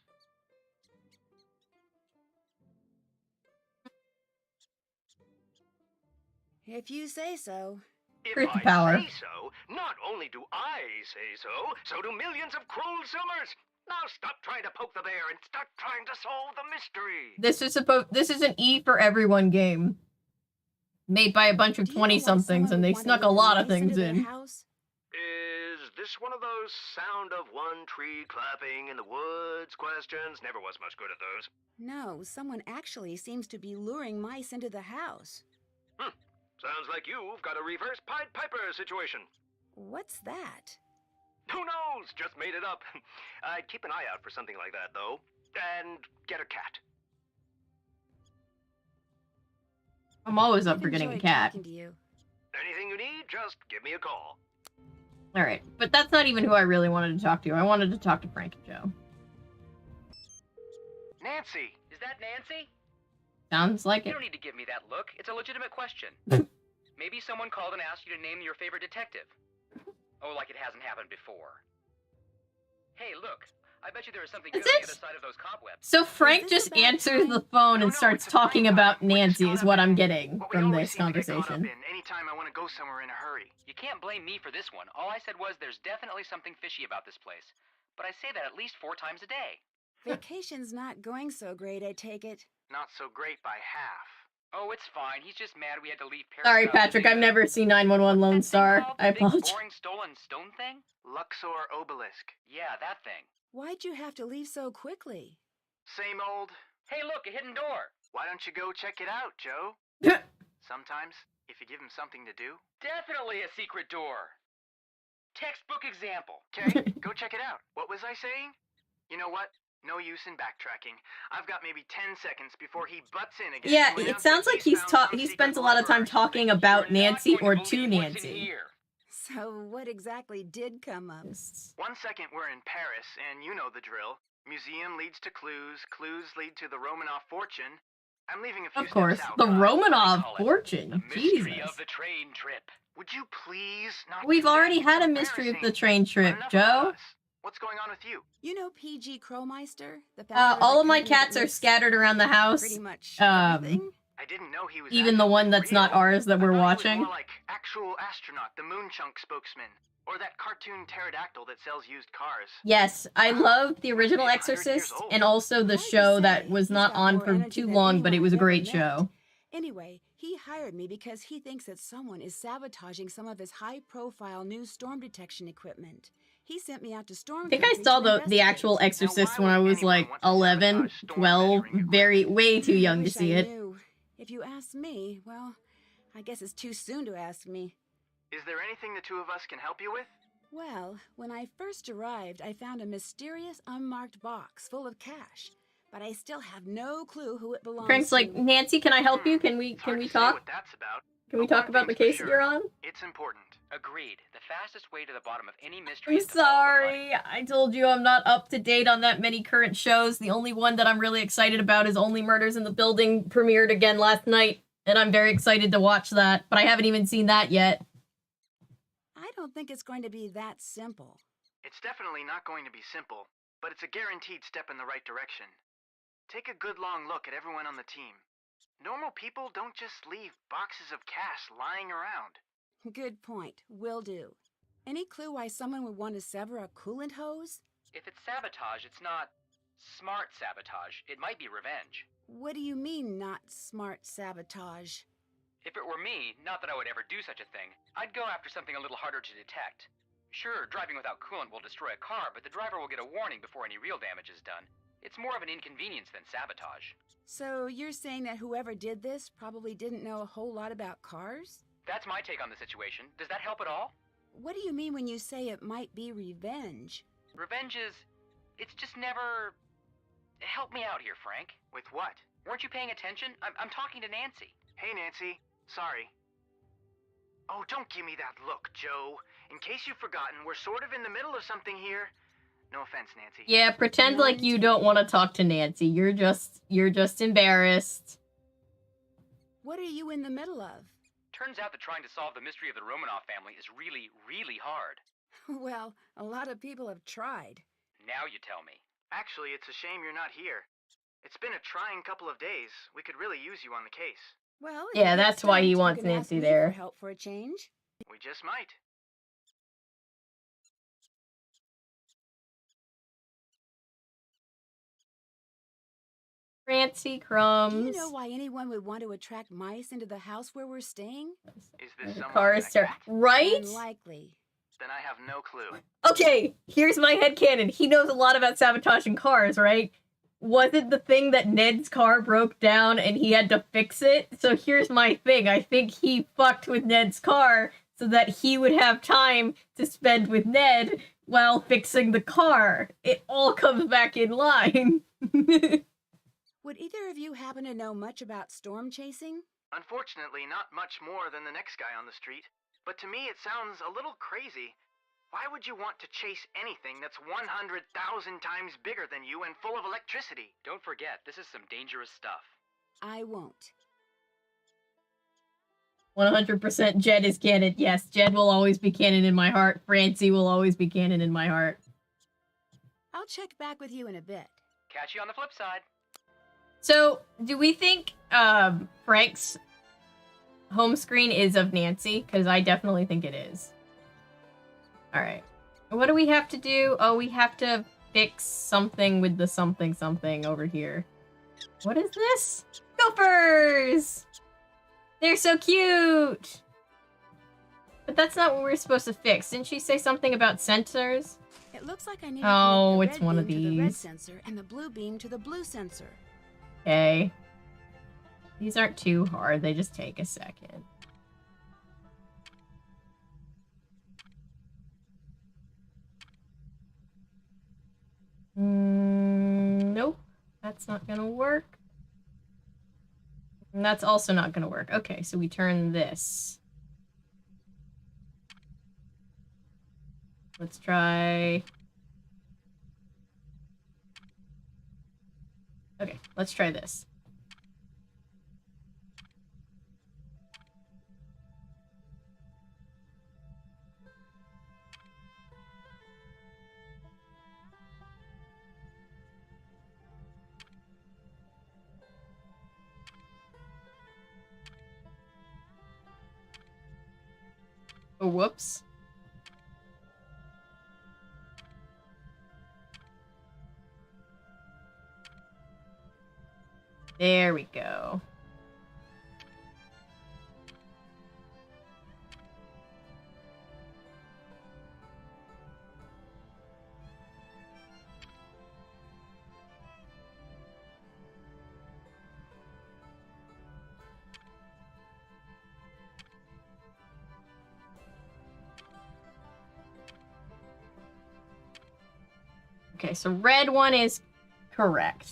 If you say so. If Truth I to power. say so, not only do I say so, so do millions of Kroll Summers. Now stop trying to poke the bear and start trying to solve the mystery. This is an E for everyone game. Made by a bunch of Do you know why 20-somethings, someone and they would want to snuck a lure lot of mice into things their in. house? Is this one of those sound of one tree clapping in the woods questions? Never was much good at those. No, someone actually seems to be luring mice into the house. Sounds like you've got a reverse Pied Piper situation. What's that? Who knows? Just made it up. I'd keep an eye out for something like that, though. and get a cat. I'm always up I've for getting a enjoyed cat. talking to you. Anything you need, just give me a call. Alright, but that's not even who I really wanted to talk to. I wanted to talk to Frank and Joe. Nancy! Is that Nancy? Sounds like You it. don't need to give me that look. It's a legitimate question. Maybe someone called and asked you to name your favorite detective. Oh, like it hasn't happened before. Hey, look. I bet you there is something Is good on it? the other side of those cobwebs. So Frank this just about answers time? the phone No, and no, starts it's a talking fine about time. We're just Nancy caught is up what in I'm getting what we from always this seem to get caught up conversation. in anytime I want to go somewhere in a hurry. You can't blame me for this one. All I said was there's definitely something fishy about this place. But I say that at least 4 times a day. Vacation's not going so great, I take it. Not so great by half. Oh, it's fine. He's just mad we had to leave Paris. Sorry, without Patrick, visiting I've the- never seen 911 Lone What's that thing Star. called? I The big, apologize. boring stolen stone thing? Luxor Obelisk. Yeah, that thing. Why'd you have to leave so quickly? Same old. Hey, look, a hidden door. Why don't you go check it out, Joe? Sometimes, if you give him something to do. Definitely a secret door. Textbook example. Okay, go check it out. What was I saying? You know what? No use in backtracking. I've got maybe 10 seconds before he butts in again. Yeah, to it announce sounds that like he found some spends secret a lot of time library or talking something. about You're not Nancy going or to to believe what's in Nancy. here. So what exactly did come up? 1 second we're in Paris, and you know the drill. Museum leads to clues, clues lead to the Romanov fortune. I'm leaving a few Of course, steps out. the I Romanov call it fortune. The mystery Jesus. of the train trip. Would you please not We've do that? already It's had a mystery of the embarrassing. train But trip, enough about Joe. us. What's going on with you? You know PG Crowmeister? The founder All the of my company that cats are makes scattered around the house. Pretty much Um, everything. I didn't know he was Even the actually one that's not real. ours that I we're thought he was watching. more like actual astronaut, the Moonchunk spokesman, or that cartoon pterodactyl that sells used cars. Yes, I Wow. love the original Maybe 100 years Exorcist old. and also the Hard to show that say. was He's not got on more for energy too than long, but anyone it was a I've ever great met. show. Anyway, he hired me because he thinks that someone is sabotaging some of his high-profile new storm detection equipment. He sent me out to storm. I think I country saw to the investigate. actual Exorcist why when I would was anyone like want to 11, sabotage storm 12, measuring very, way too I young to wish see I it. knew. If you ask me, well, I guess it's too soon to ask me. Is there anything the two of us can help you with? Well, when I first arrived, I found a mysterious unmarked box full of cash, but I still have no clue who it belongs Frank's to. like, Nancy, can I help you? Can we It's hard to say talk? what that's about. Can we but talk one about the thing's case for that you're sure. on? It's important. Agreed. The fastest way to the bottom of any mystery I'm is to follow the money. sorry. I told you I'm not up to date on that many current shows. The only one that I'm really excited about is Only Murders in the Building, premiered again last night, and I'm very excited to watch that, but I haven't even seen that yet. I don't think it's going to be that simple. It's definitely not going to be simple, but it's a guaranteed step in the right direction. Take a good long look at everyone on the team. Normal people don't just leave boxes of cash lying around. Good point. Will do. Any clue why someone would want to sever a coolant hose? If it's sabotage, it's not smart sabotage. It might be revenge. What do you mean, not smart sabotage? If it were me, not that I would ever do such a thing, I'd go after something a little harder to detect. Sure, driving without coolant will destroy a car, but the driver will get a warning before any real damage is done. It's more of an inconvenience than sabotage. So you're saying that whoever did this probably didn't know a whole lot about cars? That's my take on the situation. Does that help at all? What do you mean when you say it might be revenge? Revenge is... it's just never... Help me out here, Frank. With what? Weren't you paying attention? I'm talking to Nancy. Hey, Nancy. Sorry. Oh, don't give me that look, Joe. In case you've forgotten, we're sort of in the middle of something here. No offense, Nancy. Yeah, pretend like you don't want to talk to Nancy. You're just embarrassed. What are you in the middle of? Turns out that trying to solve the mystery of the Romanov family is really, really hard. Well, a lot of people have tried. Now you tell me. Actually, it's a shame you're not here. It's been a trying couple of days. We could really use you on the case. Well, if Yeah, you get that's why he stumped, you wants can ask Nancy me there. for help for a change. We just might. Fancy Do crumbs. you know why anyone would want to attract mice into the house where we're staying? Is this The someone car in is a terrible. cat? Right? Unlikely. Then I have no clue. Okay, here's my headcanon. He knows a lot about sabotaging cars, right? Was it the thing that Ned's car broke down and he had to fix it? So here's my thing. I think he fucked with Ned's car so that he would have time to spend with Ned while fixing the car. It all comes back in line. Would either of you happen to know much about storm chasing? Unfortunately, not much more than the next guy on the street. But to me, it sounds a little crazy. Why would you want to chase anything that's 100,000 times bigger than you and full of electricity? Don't forget, this is some dangerous stuff. I won't. 100% Jed is canon. Yes, Jed will always be canon in my heart. Francie will always be canon in my heart. I'll check back with you in a bit. Catch you on the flip side. So, do we think Frank's home screen is of Nancy? Because I definitely think it is. Alright. What do we have to do? Oh, we have to fix something with the something over here. What is this? Gophers! They're so cute! But that's not what we're supposed to fix. Didn't she say something about sensors? It looks like I need to Oh, connect it's the one red of beam to the red these. sensor and the blue beam to the blue sensor. Okay. These aren't too hard. They just take a second. Nope. That's not gonna work. And that's also not gonna work. Okay, so we turn this. Let's try... Okay, let's try this. Oh, whoops. There we go. Okay, so red one is correct.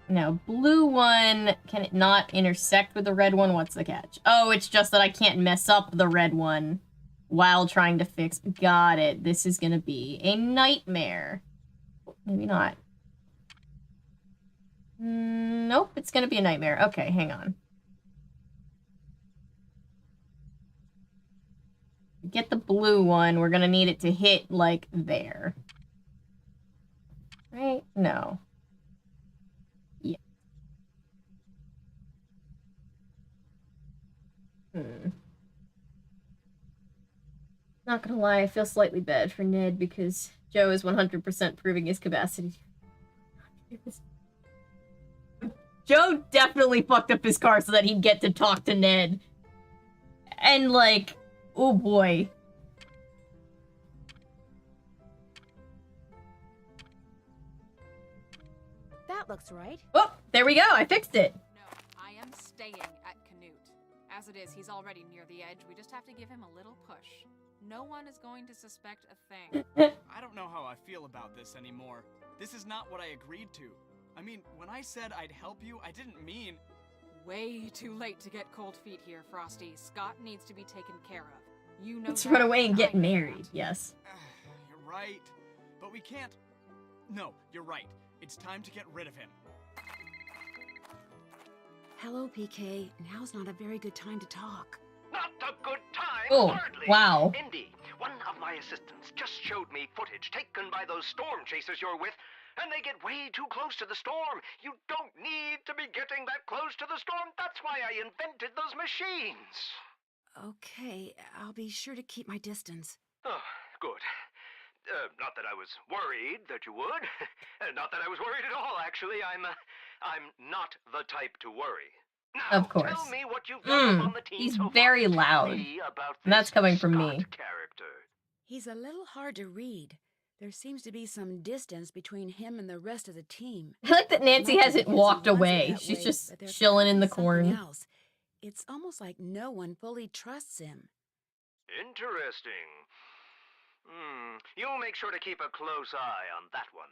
Now, blue one, can it not intersect with the red one? What's the catch? Oh, it's just that I can't mess up the red one while trying to fix. Got it. This is gonna be a nightmare. Maybe not. Nope, it's gonna be a nightmare. Okay, hang on. Get the blue one. We're gonna need it to hit, like, there. Right? No. Yeah. Not gonna lie, I feel slightly bad for Ned because Joe is 100% proving his capacity. Joe definitely fucked up his car so that he'd get to talk to Ned. And, like, oh boy. That looks right. Oh, there we go. I fixed it. No, I am staying at Canute. As it is, he's already near the edge. We just have to give him a little push. No one is going to suspect a thing. I don't know how I feel about this anymore. This is not what I agreed to. I mean, when I said I'd help you, I didn't mean... Way too late to get cold feet here, Frosty. Scott needs to be taken care of. You know Let's that, run away and get I know married. that. Yes. You're right. But we can't... No, you're right. It's time to get rid of him. Hello, PK. Now's not a very good time to talk. Not a good time, Oh, hardly. wow. Indy, one of my assistants just showed me footage taken by those storm chasers you're with, and they get way too close to the storm. You don't need to be getting that close to the storm. That's why I invented those machines. Okay, I'll be sure to keep my distance. Oh, good. Not that I was worried that you would. Not that I was worried at all, actually. I'm not the type to worry. Now, Of course. tell me what you've done on the team He's so far. very Tell loud. me about And that's this coming from Scott me. character. He's a little hard to read. There seems to be some distance between him and the rest of the team. I like that Nancy Not hasn't because he walked wants it away. that She's way, just but there chilling could in be the something corn. else. It's almost like no one fully trusts him. Interesting. You make sure to keep a close eye on that one.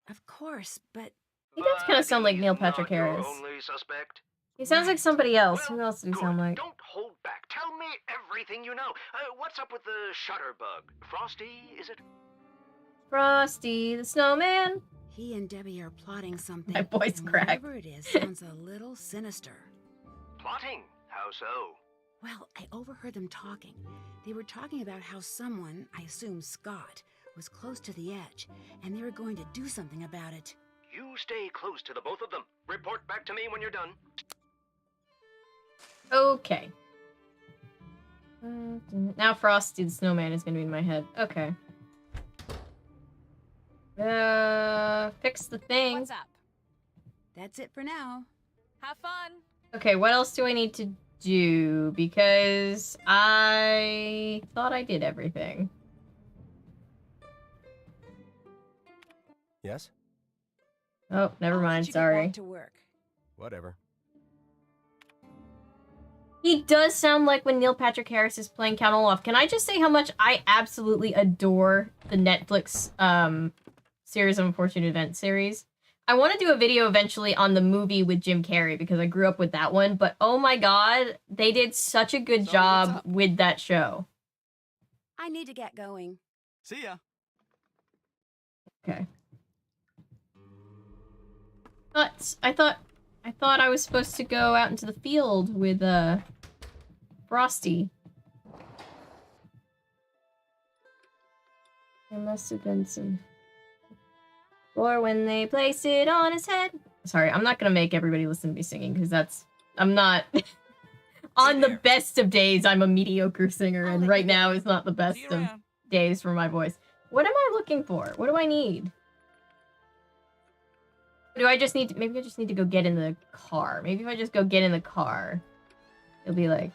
Of course, but He does kind of sound like He's Neil Patrick not your Harris. only suspect. He sounds like somebody else. Well, Who else does he good. sound like? Don't hold back. Tell me everything you know. What's up with the Shutterbug? Frosty, is it? Frosty the Snowman. he and Debbie are plotting something. My voice and cracked. Whatever it is sounds a little sinister. Plotting? How so? Well, I overheard them talking. They were talking about how someone, I assume Scott, was close to the edge, and they were going to do something about it. You stay close to the both of them. Report back to me when you're done. Okay. Now Frosty the Snowman is gonna be in my head. Okay. Fix the thing. What's up? That's it for now. Have fun. Okay, what else do I need to do? Because I thought I did everything. Yes? Oh, never I'll let mind, you get sorry. back to work. Whatever. He does sound like when Neil Patrick Harris is playing Count Olaf. Can I just say how much I absolutely adore the Netflix Series of Unfortunate Events series? I want to do a video eventually on the movie with Jim Carrey because I grew up with that one, but oh my god, they did such a good So, what's job up? with that show. I need to get going. See ya. Okay. But I thought I was supposed to go out into the field with Frosty. There must have been some. Or when they place it on his head. Sorry, I'm not gonna make everybody listen to me singing because I'm not. On the best of days, I'm a mediocre singer, and right now is not the best See you of around. days for my voice. What am I looking for? What do I need? Do I just need to, maybe I just need to go get in the car. Maybe if I just go get in the car, it'll be like,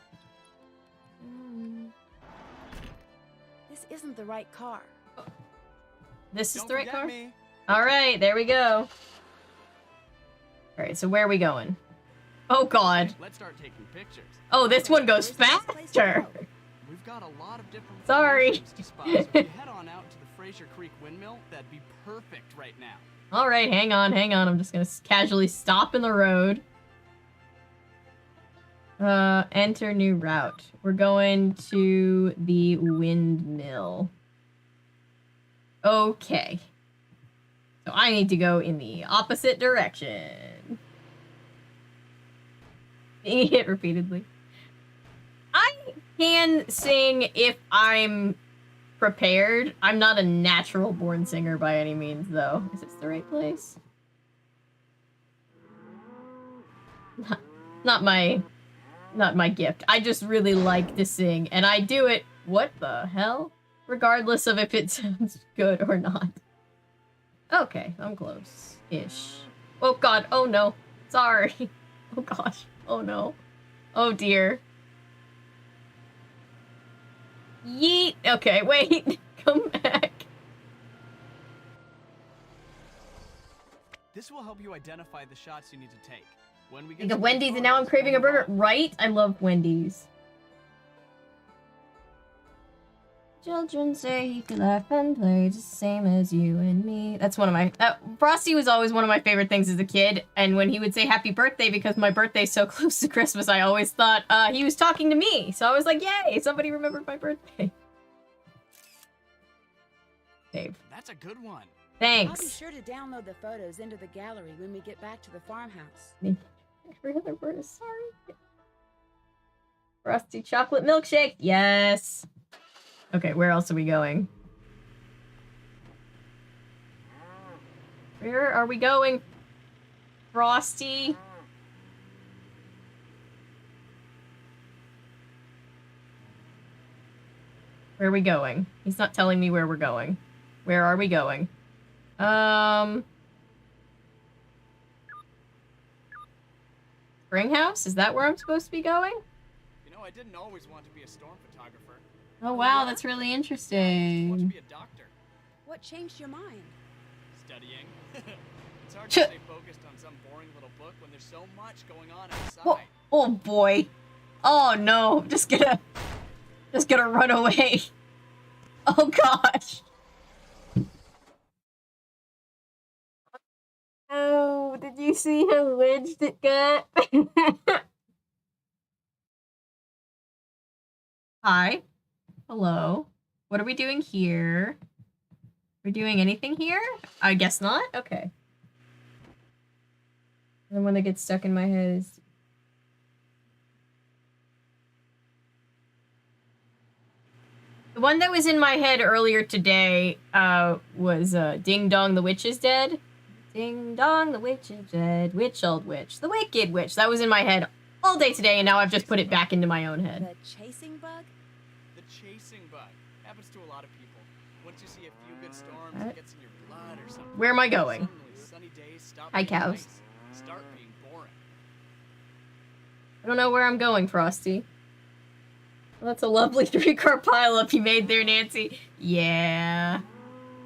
This isn't the right car. this is Don't the right forget car? me. All right, there we go. All right, so where are we going? Oh god. Let's start taking pictures. Oh, this one goes Where's the best place to faster. go? We've got a lot of different Sorry. formations to spot, so if you head on out to the Fraser Creek Windmill, that'd be perfect right now. All right, hang on. I'm just gonna casually stop in the road. Enter new route. We're going to the windmill. Okay. So I need to go in the opposite direction. Being hit repeatedly. I can sing if I'm prepared. I'm not a natural born singer by any means, though. Is this the right place? Not my gift. I just really like to sing, and I do it, what the hell? Regardless of if it sounds good or not. Okay, I'm close-ish. Oh god, oh no. Sorry. Oh gosh, oh no. Oh dear. Yeet! Okay, wait. Come back. This will help you identify the shots you need to take. When we get Think to of the Wendy's and now I'm photos, craving a we'll burger. move on. Right? I love Wendy's. Children say he could laugh and play just the same as you and me. That's one of my... Frosty was always one of my favorite things as a kid. And when he would say happy birthday, because my birthday's so close to Christmas, I always thought he was talking to me. So I was like, yay, somebody remembered my birthday. Save. That's a good one. I'll be Thanks. sure to download the photos into the gallery when we get back to the farmhouse. Every other word is sorry. Frosty chocolate milkshake. Yes. Okay, where else are we going? Where are we going? Frosty? Where are we going? He's not telling me where we're going. Where are we going? Springhouse? Is that where I'm supposed to be going? You know, I didn't always want to be a storm photographer. Oh wow, that's really I want to interesting. be a doctor. What changed your mind? Studying. It's hard to stay focused on some boring little book when there's so much going on outside. Whoa. Oh boy. Oh no, I'm just gonna run away. Oh gosh. Oh, did you see how wedged it got? Hi. Hello. What are we doing here? We're doing anything here? I guess not? Okay. The one that gets stuck in my head is... The one that was in my head earlier today was Ding Dong, the Witch is Dead. Ding Dong, the Witch is dead. Witch, old witch. The Wicked Witch. That was in my head all day today, and now I've just put it back into my own head. The chasing bug? The chasing bug. Happens to a lot of people. Once you see a few good storms, What? it gets in your blood or something. Where am I going? Suddenly, sunny days stop Hi, being cows. nice, start being boring. I don't know where I'm going, Frosty. Well, that's a lovely 3-car pileup you made there, Nancy. Yeah.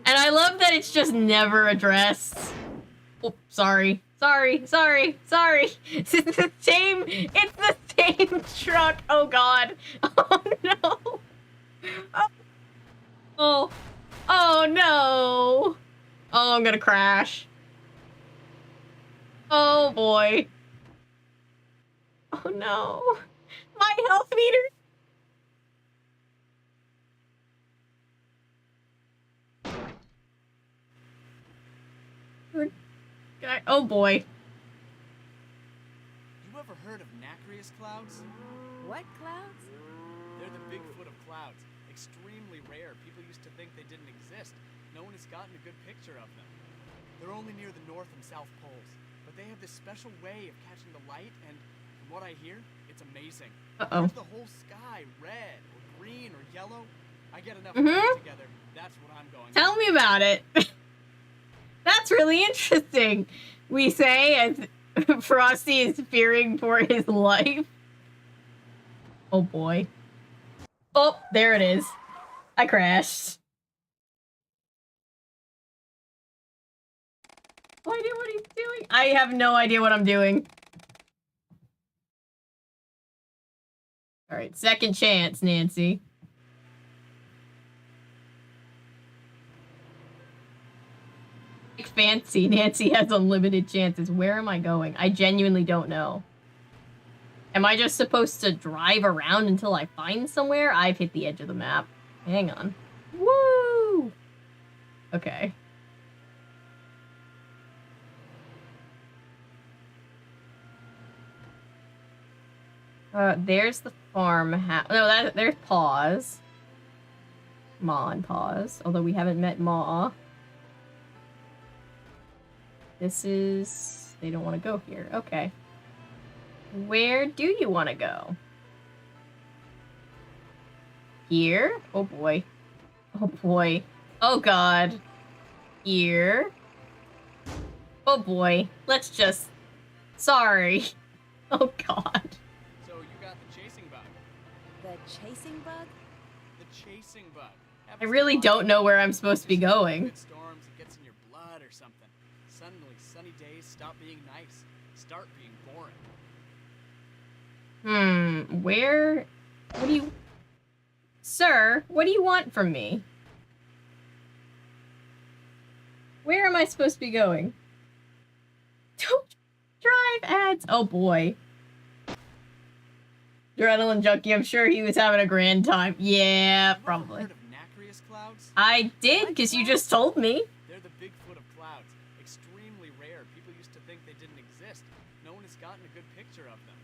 And I love that it's just never addressed. Oh, sorry. Sorry. It's the same truck. Oh, God. Oh, no. Oh, no. Oh, I'm gonna crash. Oh, boy. Oh, no. My health meter. Oh boy. You ever heard of nacreous clouds? What clouds? They're the Bigfoot of clouds. Extremely rare. People used to think they didn't exist. No one has gotten a good picture of them. They're only near the North and South Poles, but they have this special way of catching the light, and from what I hear, it's amazing. Uh-oh. If the whole sky red or green or yellow, I get enough colors together. That's what I'm going. Tell me about it. That's really interesting. We say as Frosty is fearing for his life. Oh boy. Oh, there it is. I crashed. No idea what he's doing. I have no idea what I'm doing. Alright, second chance, Nancy. Fancy. Nancy has unlimited chances. Where am I going? I genuinely don't know. Am I just supposed to drive around until I find somewhere? I've hit the edge of the map. Hang on. Woo! Okay. There's the farmhouse. No, there's Paws. Ma and Paws. Although we haven't met Ma. This is... They don't want to go here. Okay. Where do you want to go? Here? Oh boy. Oh boy. Oh god. Here? Oh boy. Let's just... Sorry. Oh god. So you got the chasing bug. The chasing bug? The chasing bug. I really don't know where I'm supposed to be going. Good storms, it gets in your blood or something. Suddenly, sunny days stop being nice, start being boring. Where... What do you... Sir, what do you want from me? Where am I supposed to be going? Don't drive ads. Oh boy. Adrenaline junkie, I'm sure he was having a grand time. Yeah, probably. Heard of nacreous clouds? I did, because you just told me. They're the Bigfoot of clouds. Extremely rare. People used to think they didn't exist. No one has gotten a good picture of them.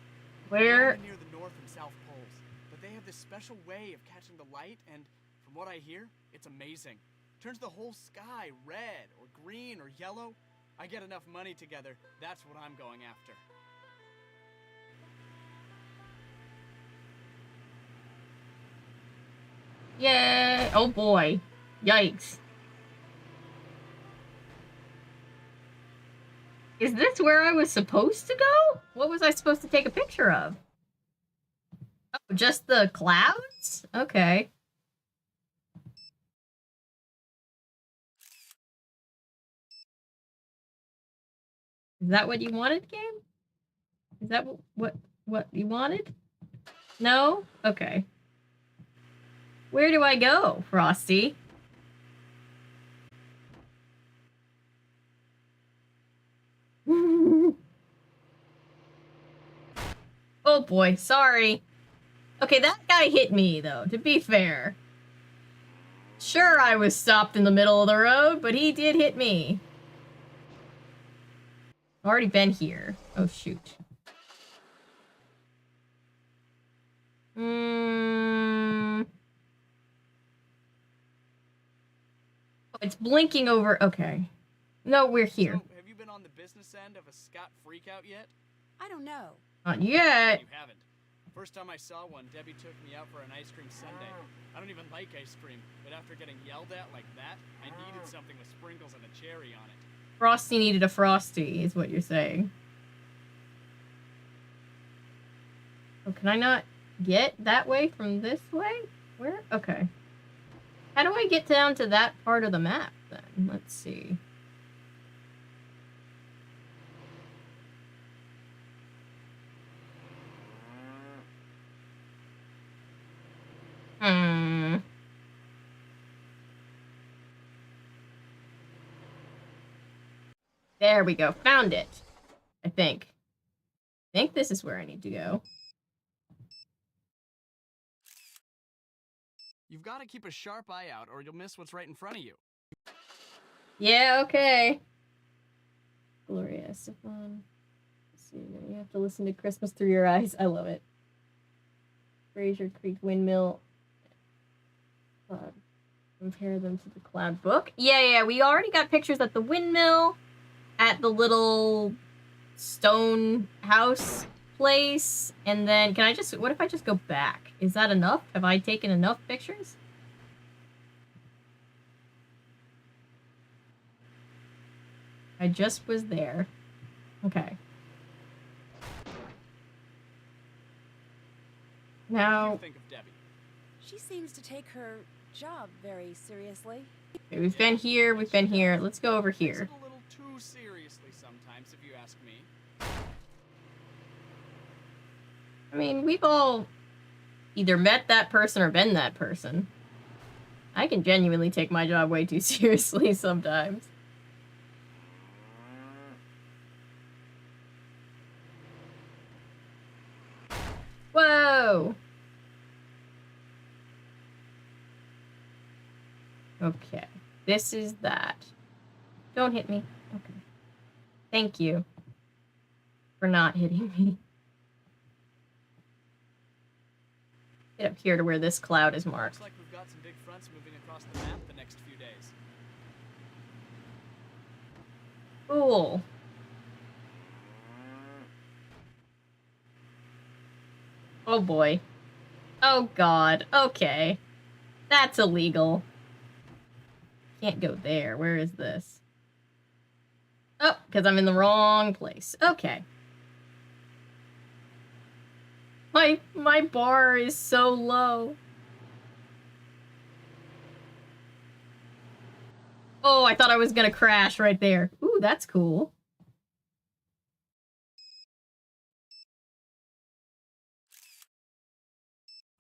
Where... They're near the North and South Poles, but they have this special way of catching the light, and from what I hear, it's amazing. Turns the whole sky red or green or yellow. I get enough money together. That's what I'm going after. Yeah. Oh boy. Yikes. Is this where I was supposed to go? What was I supposed to take a picture of? Oh, just the clouds? Okay. Is that what you wanted, game? Is that what you wanted? No? Okay. Where do I go, Frosty? boy, sorry. Okay, that guy hit me, though, to be fair. Sure, I was stopped in the middle of the road, but he did hit me. I've already been here. Oh, shoot. Oh, it's blinking over. Okay. No, we're here. So, have you been on the business end of a Scott freakout yet? I don't know. Not yet. You haven't. First time I saw one, Debbie took me out for an ice cream sundae. I don't even like ice cream, but after getting yelled at like that, I needed something with sprinkles and a cherry on it. Frosty needed a Frosty, is what you're saying. Oh, can I not get that way from this way? Where? Okay. How do I get down to that part of the map, then? Let's see. There we go. Found it. I think this is where I need to go. You've got to keep a sharp eye out or you'll miss what's right in front of you. Yeah, okay. Gloria Estefan. Let's see, you have to listen to Christmas Through Your Eyes. I love it. Fraser Creek Windmill. Compare them to the Cloud Book. Yeah, we already got pictures at the windmill, at the little stone house place, and then what if I just go back? Is that enough? Have I taken enough pictures? I just was there. Okay. Now, What do you think of Debbie? She seems to take her job very seriously. okay, we've been here, we've been here. Let's go over Takes here. it a little too seriously sometimes, if you ask me. I mean, we've all either met that person or been that person. I can genuinely take my job way too seriously sometimes. Whoa! Okay, this is that. Don't hit me. Okay. Thank you for not hitting me. Get up here to where this cloud is marked. Looks like we've got some big fronts moving across the map the next few days. Cool. Oh boy. Oh god. Okay. That's illegal. Can't go there. Where is this? Oh, because I'm in the wrong place. Okay. My bar is so low. Oh, I thought I was gonna crash right there. Ooh, that's cool.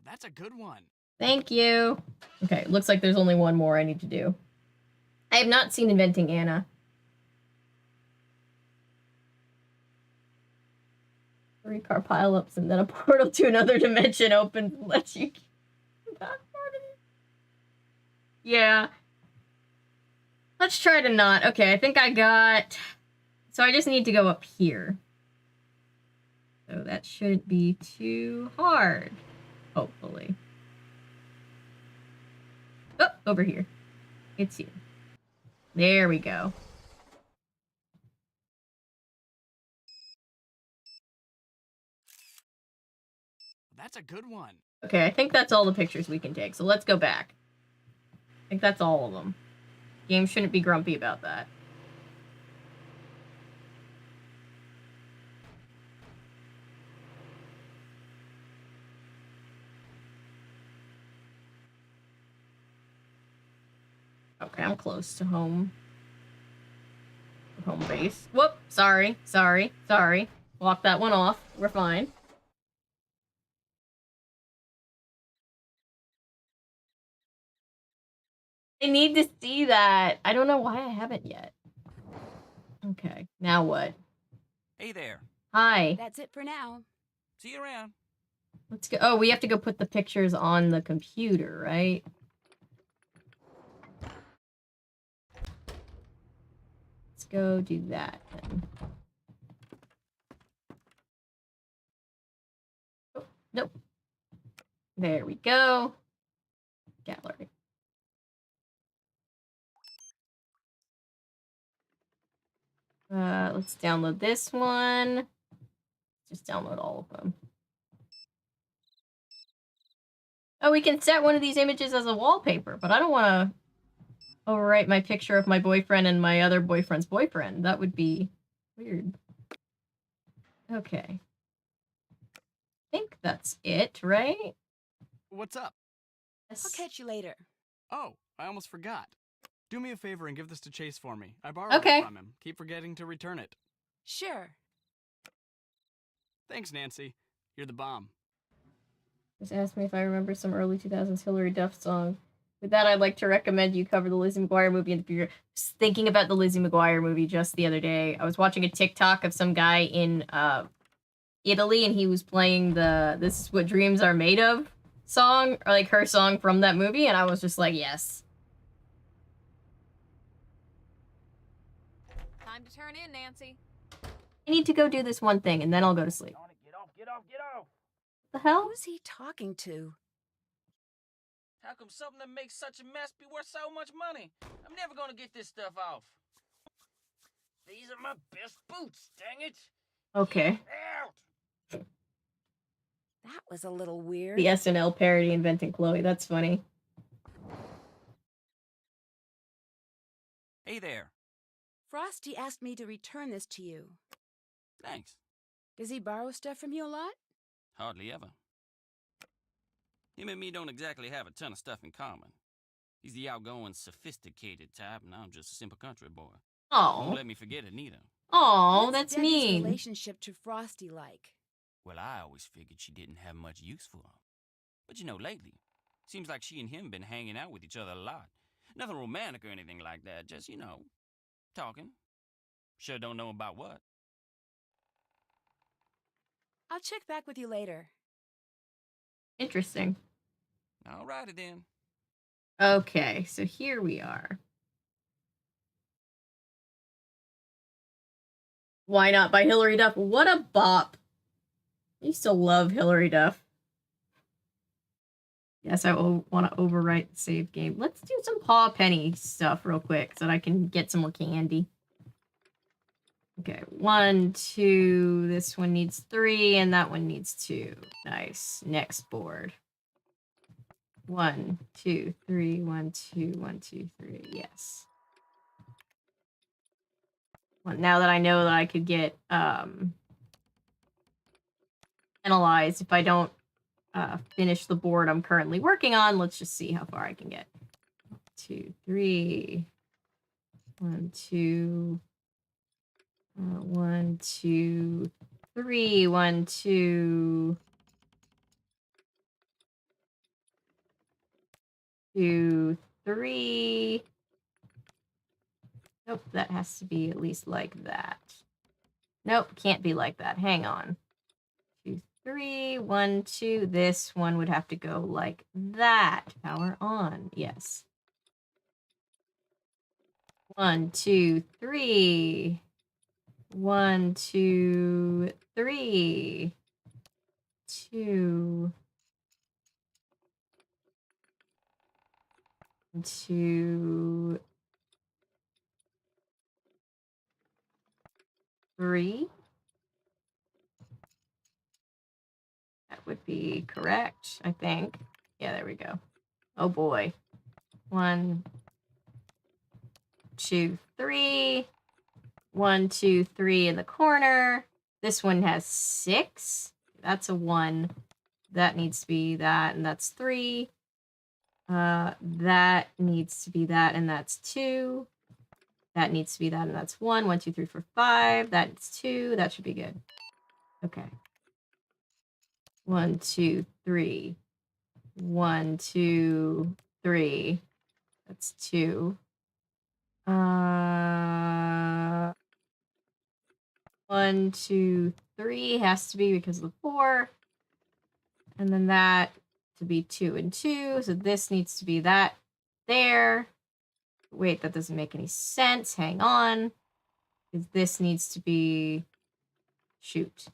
That's a good one. Thank you. Okay, looks like there's only one more I need to do. I have not seen Inventing Anna. 3-car pileups and then a portal to another dimension opens and lets you that part of it. Yeah. Let's try to not. Okay, I think I got... So I just need to go up here. So that shouldn't be too hard. Hopefully. Oh, over here. It's you. There we go. That's a good one. Okay, I think that's all the pictures we can take, so let's go back. I think that's all of them. Game shouldn't be grumpy about that. Okay, I'm close to home. Home base. Whoop! Sorry. Walk that one off. We're fine. I need to see that. I don't know why I haven't yet. Okay, now what? Hey there. Hi. That's it for now. See you around. Let's go. Oh, we have to go put the pictures on the computer, right? Let's go do that then. Oh, nope. There we go. Gallery. Let's download this one. Just download all of them. Oh, we can set one of these images as a wallpaper, but I don't want to overwrite my picture of my boyfriend and my other boyfriend's boyfriend. That would be weird. Okay. I think that's it, right? What's up? I'll catch you later. Oh, I almost forgot. Do me a favor and give this to Chase for me. I borrowed Okay. it from him. Keep forgetting to return it. Sure. Thanks, Nancy. You're the bomb. Just asked me if I remember some early 2000s Hillary Duff song. With that, I'd like to recommend you cover the Lizzie McGuire movie in the future. Just thinking about the Lizzie McGuire movie just the other day. I was watching a TikTok of some guy in Italy, and he was playing the "This Is What Dreams Are Made Of" song, or like her song from that movie, and I was just like, yes. Time to turn in, Nancy. I need to go do this one thing, and then I'll go to sleep. Get off, get off, get off! What the hell? Who's he talking to? How come something that makes such a mess be worth so much money? I'm never gonna get this stuff off. These are my best boots, dang it! Okay. Out! That was a little weird. The SNL parody inventing Chloe. That's funny. Hey there. Frosty asked me to return this to you. Thanks. Does he borrow stuff from you a lot? Hardly ever. Him and me don't exactly have a ton of stuff in common. He's the outgoing, sophisticated type, and I'm just a simple country boy. Won't Oh. let me forget it neither. Oh, What's that's Debbie's mean. relationship to Frosty like? Well, I always figured she didn't have much use for him. But you know, lately, seems like she and him been hanging out with each other a lot. Nothing romantic or anything like that, just, you know, talking. Sure don't know about what. I'll check back with you later. Interesting. Alrighty then. Okay, so here we are. Why Not by Hillary Duff. What a bop. I used to love Hillary Duff. Yes, I want to overwrite the save game. Let's do some Paw Penny stuff real quick so that I can get some more candy. Okay, 1, 2. This one needs 3, and that one needs 2. Nice. Next board. 1, 2, 3. 1, 2, 1, 2, 3. Yes. Well, now that I know that I could get penalized if I don't finish the board I'm currently working on, let's just see how far I can get. 2, 3. 1, 2. 1, 2, 3. 1, 2. 2, 3. Nope, that has to be at least like that. Nope, can't be like that. Hang on. 2, 3. 1, 2. This one would have to go like that. Power on. Yes. 1, 2, 3. 1, 2, 3. 2. 2, 3. That would be correct, I think. Yeah, there we go. Oh boy. 1, 2, 3. 1, 2, 3 in the corner. This one has 6. That's a 1. That needs to be that, and that's 3. That needs to be that, and that's 2. That needs to be that, and that's 1. 1, 2, 3, 4, 5. That's 2. That should be good. Okay. 1, 2, 3. 1, 2, 3. That's 2. 1, 2, 3 has to be because of the 4. And then that to be 2 and 2. So this needs to be that there. Wait, that doesn't make any sense. Hang on. Because this needs to be... Shoot.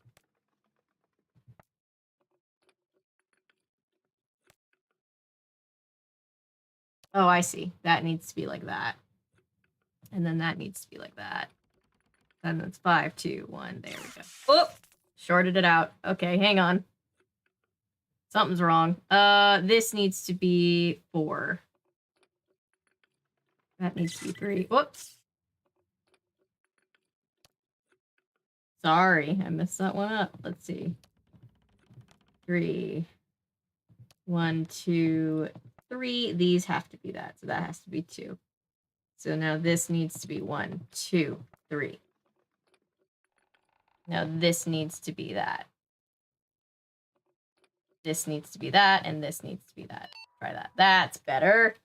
Oh, I see. That needs to be like that. And then that needs to be like that. And it's 5, 2, 1. There we go. Oh! Shorted it out. Okay, hang on. Something's wrong. This needs to be 4. That needs to be 3. Whoops. Sorry, I messed that one up. Let's see. 3. 1, 2, 3. These have to be that, so that has to be 2. So now this needs to be 1, 2, 3. Now this needs to be that. This needs to be that, and this needs to be that. Try that. That's better.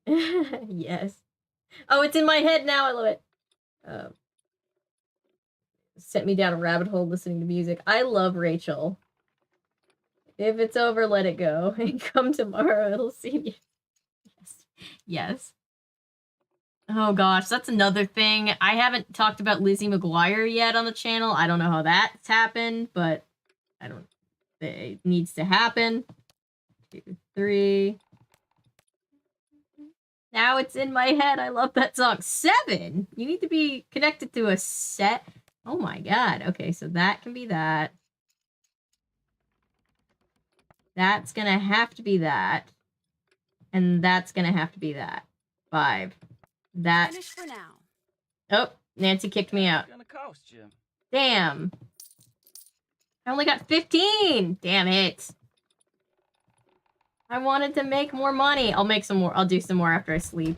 Yes. Oh, it's in my head now. I love it. Sent me down a rabbit hole listening to music. I love Rachel. If it's over, let it go. And come tomorrow, it'll see me. Yes. Yes. Oh gosh, that's another thing. I haven't talked about Lizzie McGuire yet on the channel. I don't know how that's happened, but it needs to happen. 2, 3. Now it's in my head. I love that song. 7! You need to be connected to a set. Oh my god. Okay, so that can be that. That's gonna have to be that. And that's gonna have to be that. 5. That. Finish for now. Oh, Nancy kicked me out. It's gonna cost you. Damn. I only got 15. Damn it. I wanted to make more money. I'll make some more. I'll do some more after I sleep.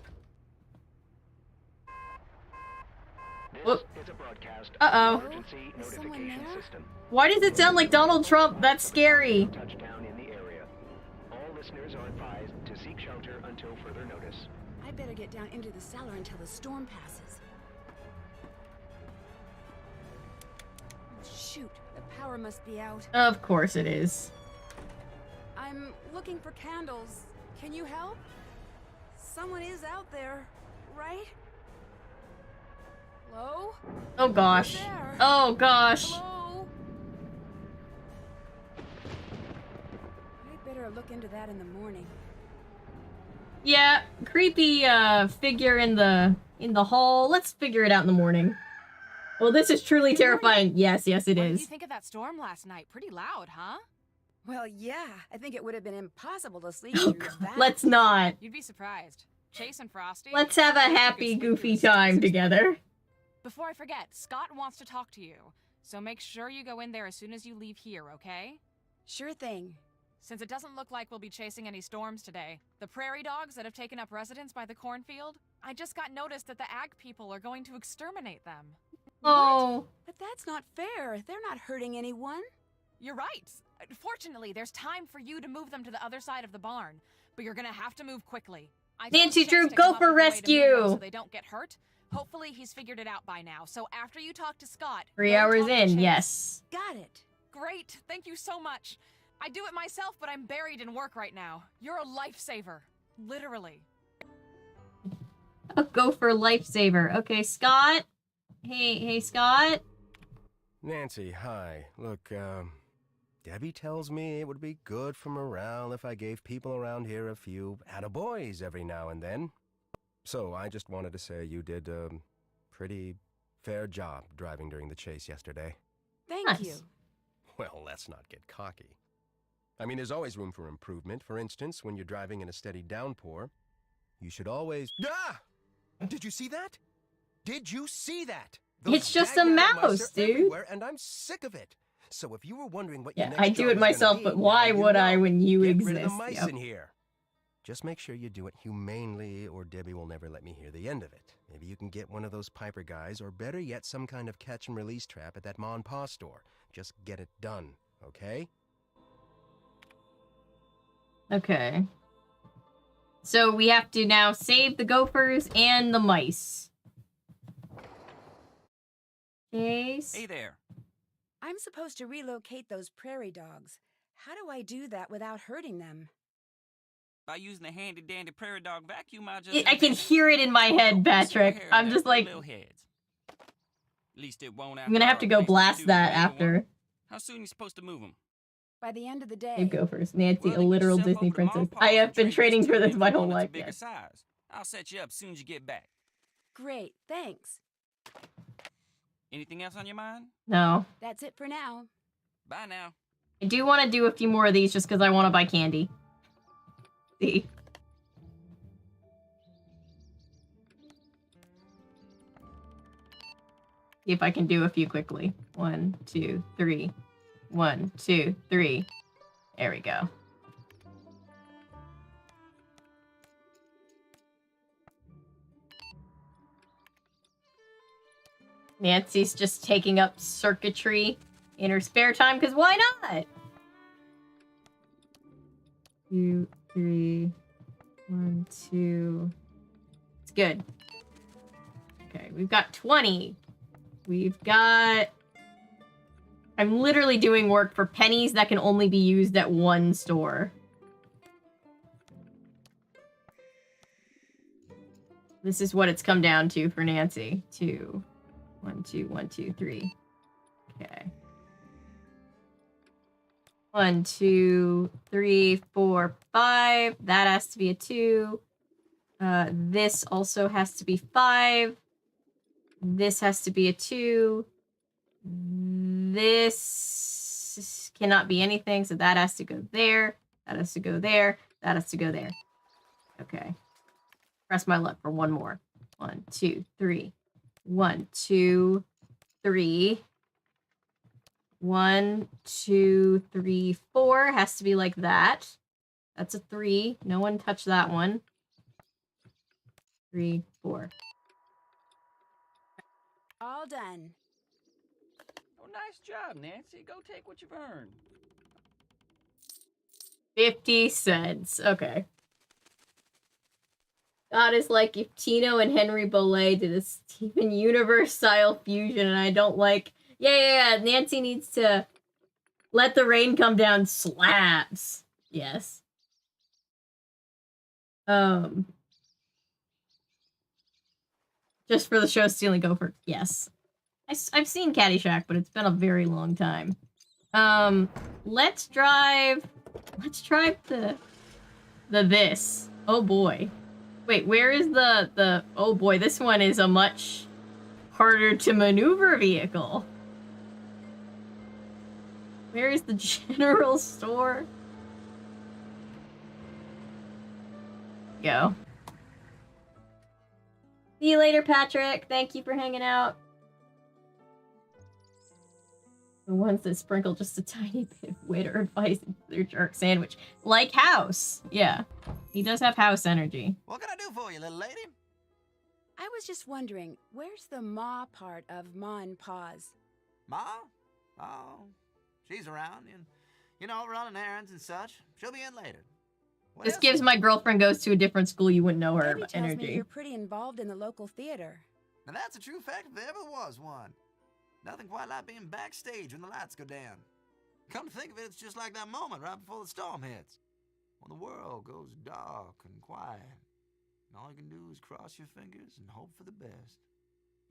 Whoop. Uh-oh. Is someone there? Why does it sound like Donald Trump? That's scary. Touchdown in the area. All listeners are advised to seek shelter until further notice. I better get down into the cellar until the storm passes. Shoot, the power must be out. Of course it is. I'm looking for candles. Can you help? Someone is out there, right? Hello? Oh gosh. Who's there? Oh gosh. Hello? I better look into that in the morning. Yeah, creepy figure in the hall. Let's figure it out in the morning. Well, this is truly terrifying. Yes, yes it What did is. you think of that storm last night? Pretty loud, huh? Well, yeah, I think it would have been impossible to sleep Oh through god, that. let's not. You'd be surprised. Chase and Frosty. Let's have a they took happy, sleep goofy through time 6 together. Before I forget, Scott wants to talk to you. So make sure you go in there as soon as you leave here, okay? Sure thing. Since it doesn't look like we'll be chasing any storms today, the prairie dogs that have taken up residence by the cornfield, I just got notice that the ag people are going to exterminate them. Oh. But that's not fair. They're not hurting anyone. You're right. Fortunately, there's time for you to move them to the other side of the barn, but you're gonna have to move quickly. I told Nancy Chase Drew, to go come up for with a way to move them rescue. so they don't get hurt. Hopefully, he's figured it out by now. So after you talk to Scott, 3 go hours talk to in, Chase. yes. Got it. Great. Thank you so much. I do it myself, but I'm buried in work right now. You're a lifesaver. Literally. Oh, go for lifesaver. Okay, Scott. Hey, Scott. Nancy, hi. Look, Debbie tells me it would be good for morale if I gave people around here a few attaboys every now and then. So I just wanted to say you did a pretty fair job driving during the chase yesterday. Thank Nice. you. Well, let's not get cocky. I mean, there's always room for improvement. For instance, when you're driving in a steady downpour, you should always... Ah! Did you see that? Did you see that? It's just a daggone mouse, mice are dude. everywhere, and I'm sick of it. So if you were wondering what your Yeah, next I do job it was gonna myself, be, but now why you would I know. when you Get exist? rid of the mice Yep. in here. Just make sure you do it humanely, or Debbie will never let me hear the end of it. Maybe you can get one of those Piper guys, or better yet, some kind of catch and release trap at that Ma and Pa store. Just get it done, okay? Okay. So we have to now save the gophers and the mice. case. Hey there. I'm supposed to relocate those prairie dogs. How do I do that without hurting them? By using the handy-dandy prairie dog vacuum, I just... I can hear it in my head, Patrick. I'm just like, Little heads. At least it won't I'm gonna have to go blast that after. How soon you supposed to move them? By the end of the day. You go first. Nancy, Well, a then get literal yourself Disney over to Mom princess. Paws I have and been trade training this for to this me my for whole one that's a life. bigger Yes. size. I'll set you up as soon as you get back. Great, thanks. Anything else on your mind? No. That's it for now. Bye now. I do want to do a few more of these just because I want to buy candy. See? See if I can do a few quickly. 1, 2, 3. 1, 2, 3. There we go. Nancy's just taking up circuitry in her spare time, because why not? 2, 3. 1, 2. It's good. Okay, we've got 20. We've got... I'm literally doing work for pennies that can only be used at one store. This is what it's come down to for Nancy. 2. 1, 2, 1, 2, 3. Okay. 1, 2, 3, 4, 5. That has to be a 2. This also has to be 5. This has to be a 2. This cannot be anything, so that has to go there. That has to go there. That has to go there. Okay. Press my luck for one more. 1, 2, 3. 1, 2, 3. 1, 2, 3, 4. Has to be like that. That's a 3. No one touch that one. 3, 4. All done. Oh, nice job, Nancy. Go take what you've earned. 50 cents. Okay. God, is like if Tino and Henry Bollé did a Steven Universe style fusion, and I don't like. Yeah. Nancy needs to let the rain come down. Slaps. Yes. Just for the show stealing Gopher. Yes. I've seen Caddyshack, but it's been a very long time. Let's drive the this. Oh boy. Wait, where is the oh boy, this one is a much harder to maneuver vehicle. Where is the general store? Go. See you later, Patrick. Thank you for hanging out. The ones that sprinkle just a tiny bit of wit or advice into their jerk sandwich. Like House. Yeah. He does have House energy. What can I do for you, little lady? I was just wondering, where's the Ma part of Ma and Paws? Ma? Oh, she's around, and you know, running errands and such. She'll be in later. What This else? gives my girlfriend goes to a different school, you wouldn't know her Debbie tells me energy. you're pretty involved in the local theater. Now that's a true fact if there ever was one. Nothing quite like being backstage when the lights go down. Come to think of it, it's just like that moment right before the storm hits. When the world goes dark and quiet. And all you can do is cross your fingers and hope for the best.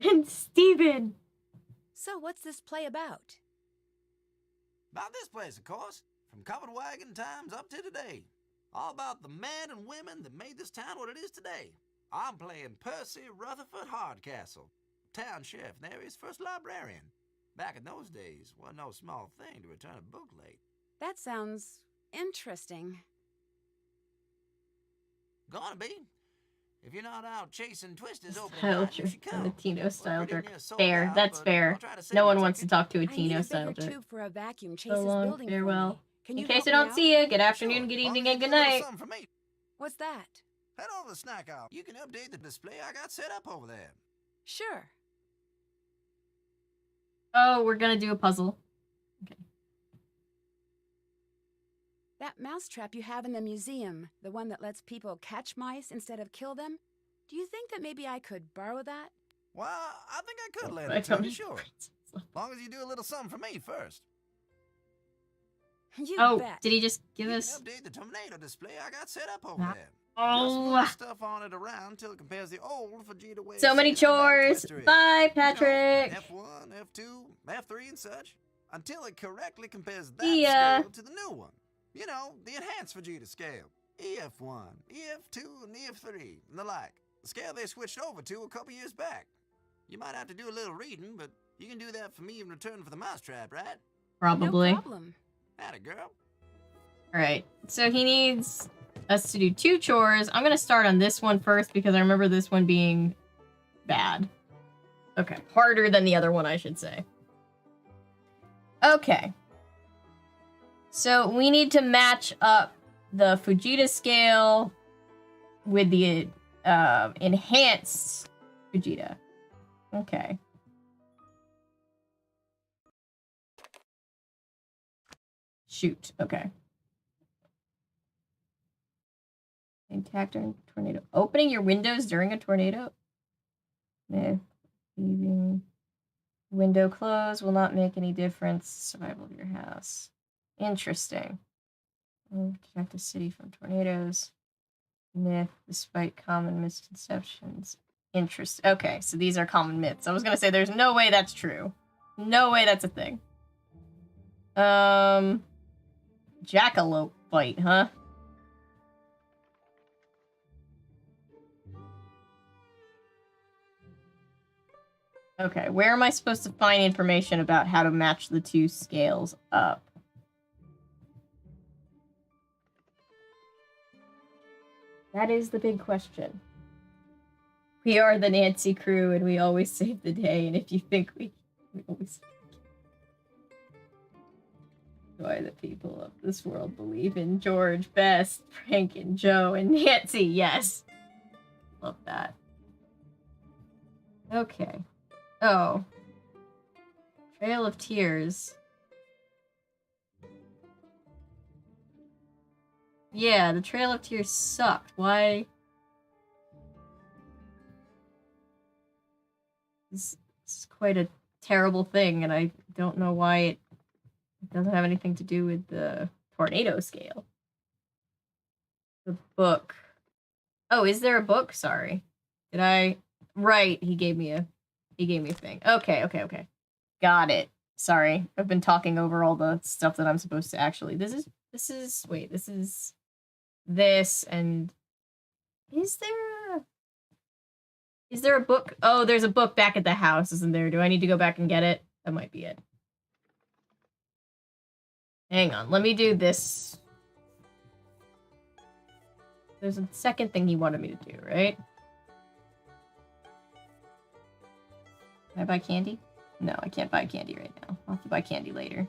And Steven! So what's this play about? About this place, of course. From covered wagon times up to today. All about the men and women that made this town what it is today. I'm playing Percy Rutherford Hardcastle, town sheriff and the area's first librarian. Back in those days, wasn't no small thing to return a book late. That sounds interesting. Gonna be. If you're not out chasing twisters open at Style night, you jerk should and come. the Tino style pretty jerk. near sold Fair, out, that's but fair. I'll try to save No you a one wants to ticket. talk to a I need Tino a style bigger jerk. tube for a vacuum So chases long, building farewell. for me. Can In you case I help me don't out? see you, good afternoon, Sure. good Long evening, as and you good do a little night. something for me. What's that? Head over to the snack aisle. You can update the display I got set up over there. Sure. Oh, we're gonna do a puzzle. That mousetrap you have in the museum, the one that lets people catch mice instead of kill them, do you think that maybe I could borrow that? Well, I think I could land I a don't turkey, need sure. princess As long as you do a little something for me first. You Oh, bet. did he just give You us? can update the tornado display I got set up over Ah. there. Just Oh, move stuff on it around till it compares the old Vegeta way. so many chores. Bye, Patrick. F1, F2, F3, and such. Until it correctly compares that See ya. scale to the new one. You know, the enhanced Vegeta scale. EF1, EF2, and EF3, and the like. The scale they switched over to a couple years back. You might have to do a little reading, but you can do that for me in return for the mousetrap, right? Probably. No problem. Atta girl. All right. So he needs us to do 2 chores. I'm gonna start on this one first because I remember this one being bad. Okay, harder than the other one, I should say. Okay. So we need to match up the Fujita scale with the enhanced Vegeta. Okay. Shoot. Okay. Intact during a tornado. Opening your windows during a tornado? Nah. Leaving window closed will not make any difference. Survival of your house. Interesting. Protect the city from tornadoes. Myth, despite common misconceptions. Interest. Okay, so these are common myths. I was gonna say there's no way that's true. No way that's a thing. Jackalope bite, huh? Okay, where am I supposed to find information about how to match the 2 scales up? That is the big question. We are the Nancy crew, and we always save the day, and if you think we always... Why the people of this world believe in George, Bess, Frank, and Joe, and Nancy, yes. Love that. Okay. Oh. Trail of Tears. Yeah, the Trail of Tears sucked. Why? This is quite a terrible thing, and I don't know why it doesn't have anything to do with the tornado scale. The book. Oh, is there a book? Sorry. Did I... Right, he gave me a thing. Okay. Got it. Sorry. I've been talking over all the stuff that I'm supposed to actually... This is... Wait, this is... This, and... Is there a book? Oh, there's a book back at the house, isn't there? Do I need to go back and get it? That might be it. Hang on, let me do this. There's a second thing he wanted me to do, right? Can I buy candy? No, I can't buy candy right now. I'll have to buy candy later.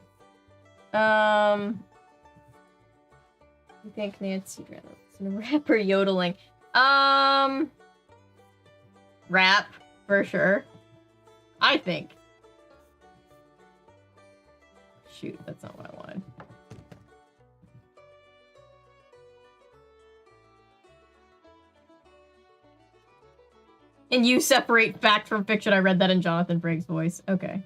You think Nancy Reynolds and a rapper yodeling? Rap, for sure. I think. Shoot, that's not what I wanted. And you separate fact from fiction. I read that in Jonathan Brake's voice. Okay.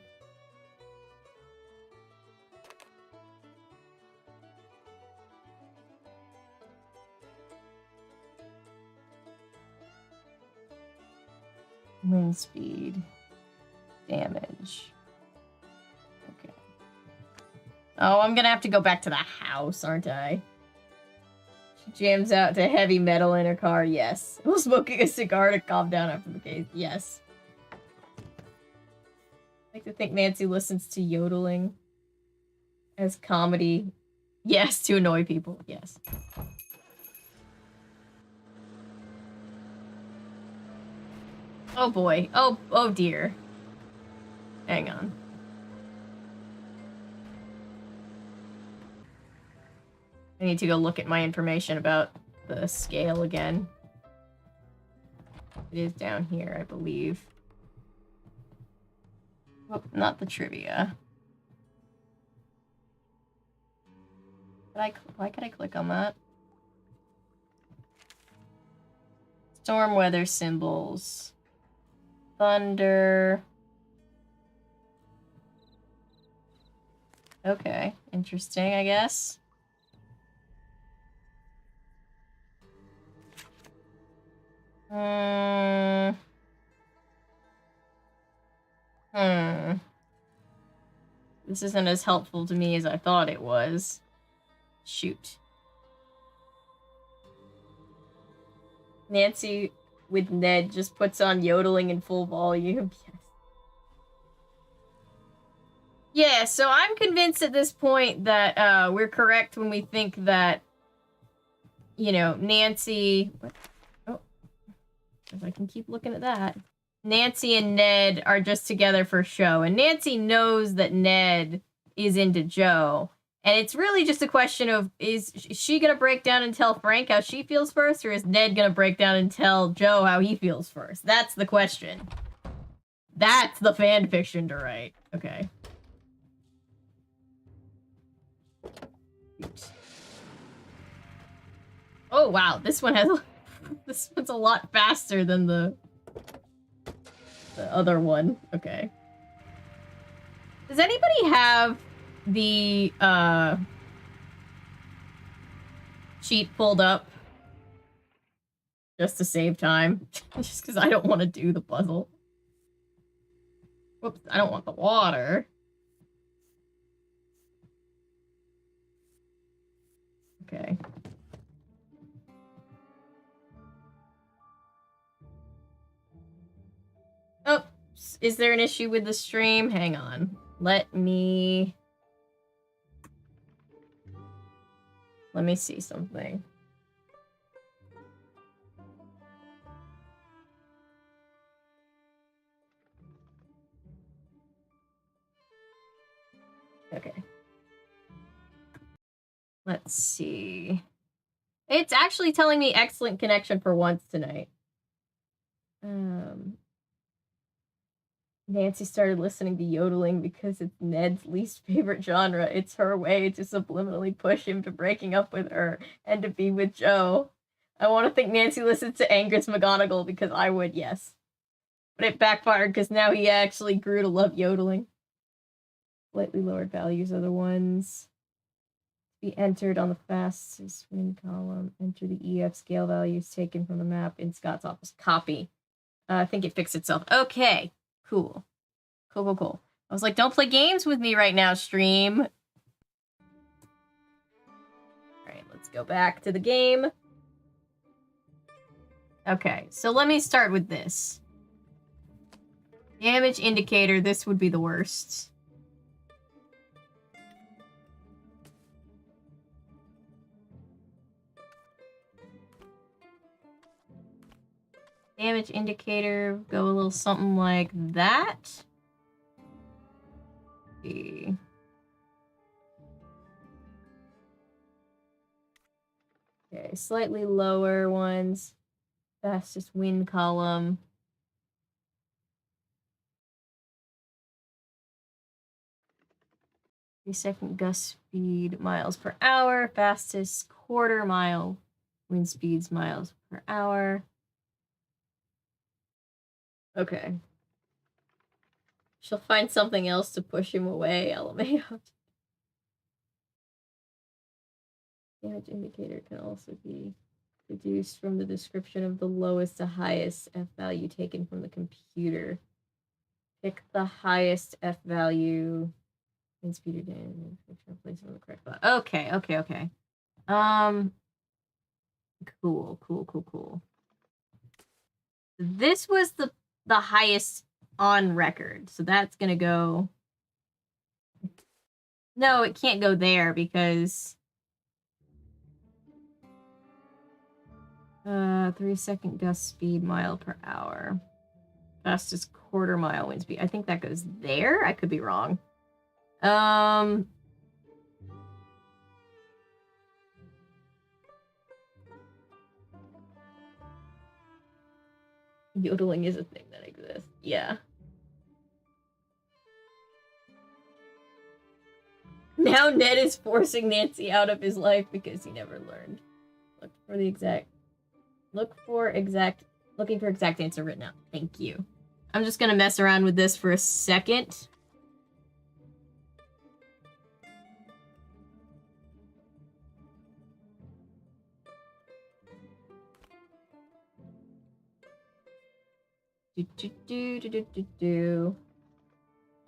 Wind speed. Damage. Okay. Oh, I'm gonna have to go back to the house, aren't I? She jams out to heavy metal in her car, yes. While smoking a cigar to calm down after the case, yes. I like to think Nancy listens to yodeling as comedy. Yes, to annoy people, yes. Oh boy. Oh dear. Hang on. I need to go look at my information about the scale again. It is down here, I believe. Oh, not the trivia. Why could I click on that? Storm weather symbols. thunder. Okay, interesting, I guess. This isn't as helpful to me as I thought it was. Shoot. Nancy with Ned just puts on yodeling in full volume. Yes. Yeah, so I'm convinced at this point that we're correct when we think that, you know, Nancy... Oh, if I can keep looking at that. Nancy and Ned are just together for show, and Nancy knows that Ned is into Joe. And it's really just a question of, is she going to break down and tell Frank how she feels first, or is Ned going to break down and tell Joe how he feels first? That's the question. That's the fan fiction to write. Okay. Oh, wow. This one has... This one's a lot faster than the other one. Okay. Does anybody have the sheet pulled up just to save time? Just because I don't want to do the puzzle. Whoops, I don't want the water. Okay. Oh, is there an issue with the stream? Hang on. Let me see something. Okay. Let's see. It's actually telling me excellent connection for once tonight. Nancy started listening to yodeling because it's Ned's least favorite genre. It's her way to subliminally push him to breaking up with her and to be with Joe. I want to think Nancy listens to Angus McGonagall because I would, yes. But it backfired because now he actually grew to love yodeling. Slightly lowered values are the ones to be entered on the fastest win column. Enter the EF scale values taken from the map in Scott's office. Copy. I think it fixed itself. Okay. Cool. Cool. I was like, don't play games with me right now, stream. Alright, let's go back to the game. Okay, so let me start with this. Damage indicator, this would be the worst. Damage indicator, go a little something like that. Okay, slightly lower ones. Fastest win column. Second gust speed miles per hour. Fastest quarter mile wind speeds miles per hour. Okay. She'll find something else to push him away, LMAO. Damage indicator can also be deduced from the description of the lowest to highest F value taken from the computer. Pick the highest F value and speed it in. Place it on the correct spot. Okay. Cool. This was the highest on record, so that's gonna go. No, it can't go there because 3-second gust speed mile per hour. Fastest quarter mile wind speed. I think that goes there. I could be wrong. Yodeling is a thing that exists. Yeah. Now Ned is forcing Nancy out of his life because he never learned. Looking for exact answer written out. Thank you. I'm just gonna mess around with this for a second.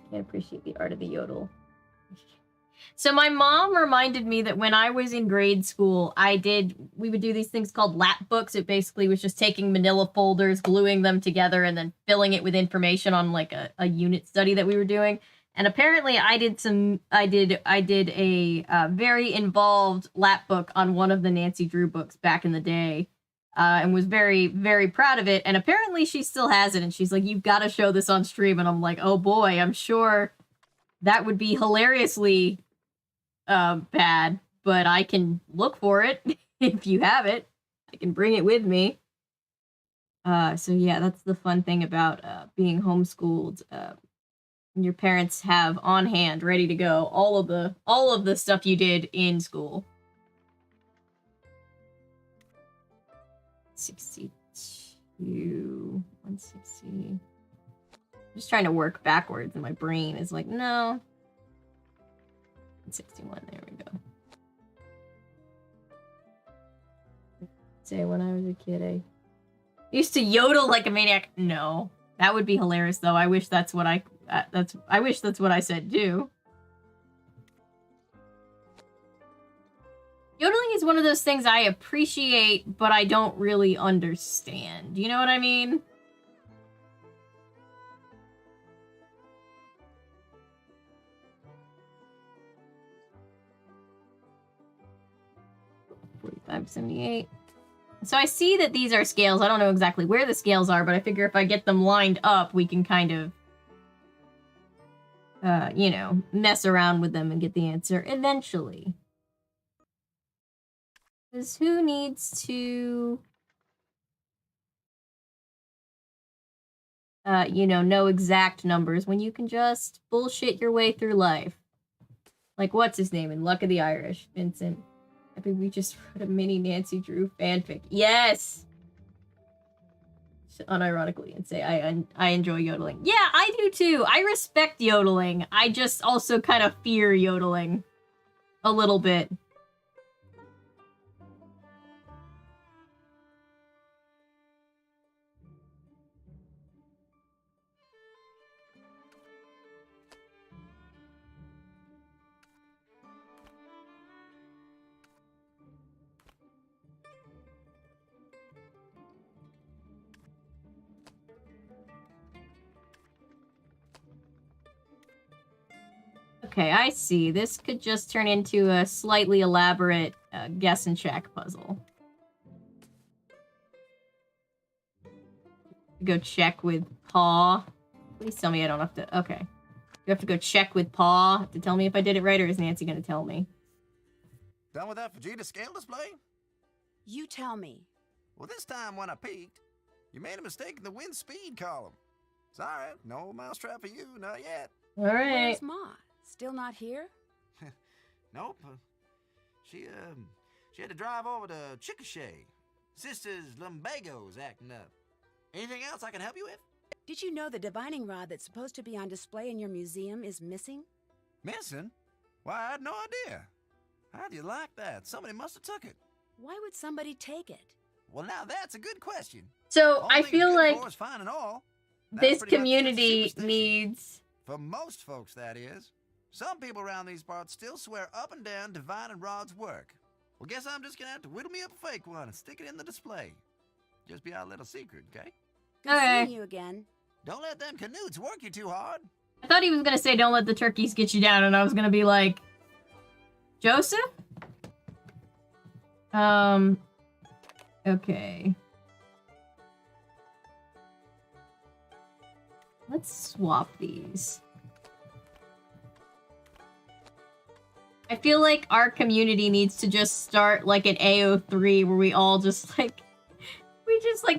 Can't appreciate the art of the yodel. So my mom reminded me that when I was in grade school, we would do these things called lap books. It basically was just taking manila folders, gluing them together, and then filling it with information on like a unit study that we were doing. And apparently I did a very involved lap book on one of the Nancy Drew books back in the day. And was very, very proud of it. And apparently she still has it. And she's like, you've got to show this on stream. And I'm like, oh boy, I'm sure that would be hilariously bad. But I can look for it if you have it. I can bring it with me. So yeah, that's the fun thing about being homeschooled. Your parents have on hand, ready to go, all of the stuff you did in school. 62, 160. I'm just trying to work backwards, and my brain is like, no. 161, there we go. Say when I was a kid, I used to yodel like a maniac. No, that would be hilarious, though. I wish that's what I wish that's what I said too. Yodeling is one of those things I appreciate, but I don't really understand. You know what I mean? $45.78. So I see that these are scales. I don't know exactly where the scales are, but I figure if I get them lined up, we can kind of, you know, mess around with them and get the answer eventually. Because who needs to, you know exact numbers when you can just bullshit your way through life? Like, what's his name in Luck of the Irish? Vincent. I think we just wrote a mini Nancy Drew fanfic. Yes! Unironically, and say, I enjoy yodeling. Yeah, I do too! I respect yodeling. I just also kind of fear yodeling. A little bit. Okay, I see. This could just turn into a slightly elaborate guess and check puzzle. Go check with Paw. Please tell me I don't have to... Okay. You have to go check with Paw to tell me if I did it right, or is Nancy going to tell me? Done with that Vegeta scale display? You tell me. Well, this time when I peeked, you made a mistake in the wind speed column. Sorry, no mousetrap for you, not yet. All right. Where's Ma? Still not here? Nope. She had to drive over to Chickasha. Sister's lumbago's acting up. Anything else I can help you with? Did you know the divining rod that's supposed to be on display in your museum is missing? Missing? Why, I had no idea. How do you like that? Somebody must have took it. Why would somebody take it? Well, now that's a good question. So All I things feel good like for is fine and all. That's this pretty much just community superstition. needs... For most folks, that is. Some people around these parts still swear up and down divining rod's work. Well, guess I'm just gonna have to whittle me up a fake one and stick it in the display. Just be our little secret, okay? Good Okay. seeing you again. Don't let them canoots work you too hard. I thought he was gonna say, don't let the turkeys get you down, and I was gonna be like, Joseph? Okay. Let's swap these. I feel like our community needs to just start like an AO3 where we all just like,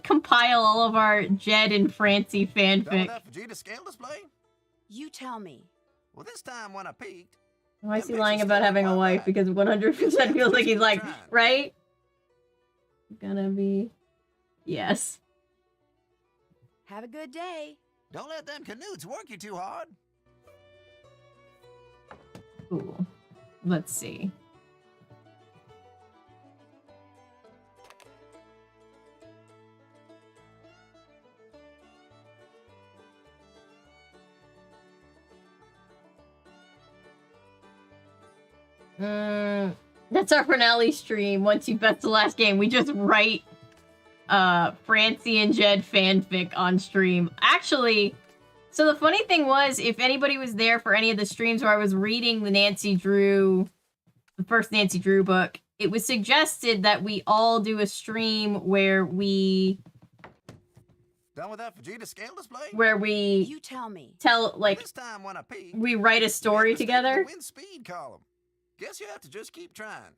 compile all of our Jed and Francie Done with fanfic. that Vegeta scale display? You tell me. Well, this time when I peeked, Why is he That lying makes about us having a all wife? right. Because 100% feels like he's like, Trying. right? Gonna be... Yes. Have a good day. Don't let them canutes work you too hard. Cool. Let's see. That's our finale stream. Once you bet the last game, we just write Francie and Jed fanfic on stream. Actually, so the funny thing was, if anybody was there for any of the streams where I was reading the first Nancy Drew book, it was suggested that we all do a stream where we Done with that Vegeta scale display? You tell me. This time when I peek, we write a story made a mistake in together. the wind speed column. Guess you have to just keep trying.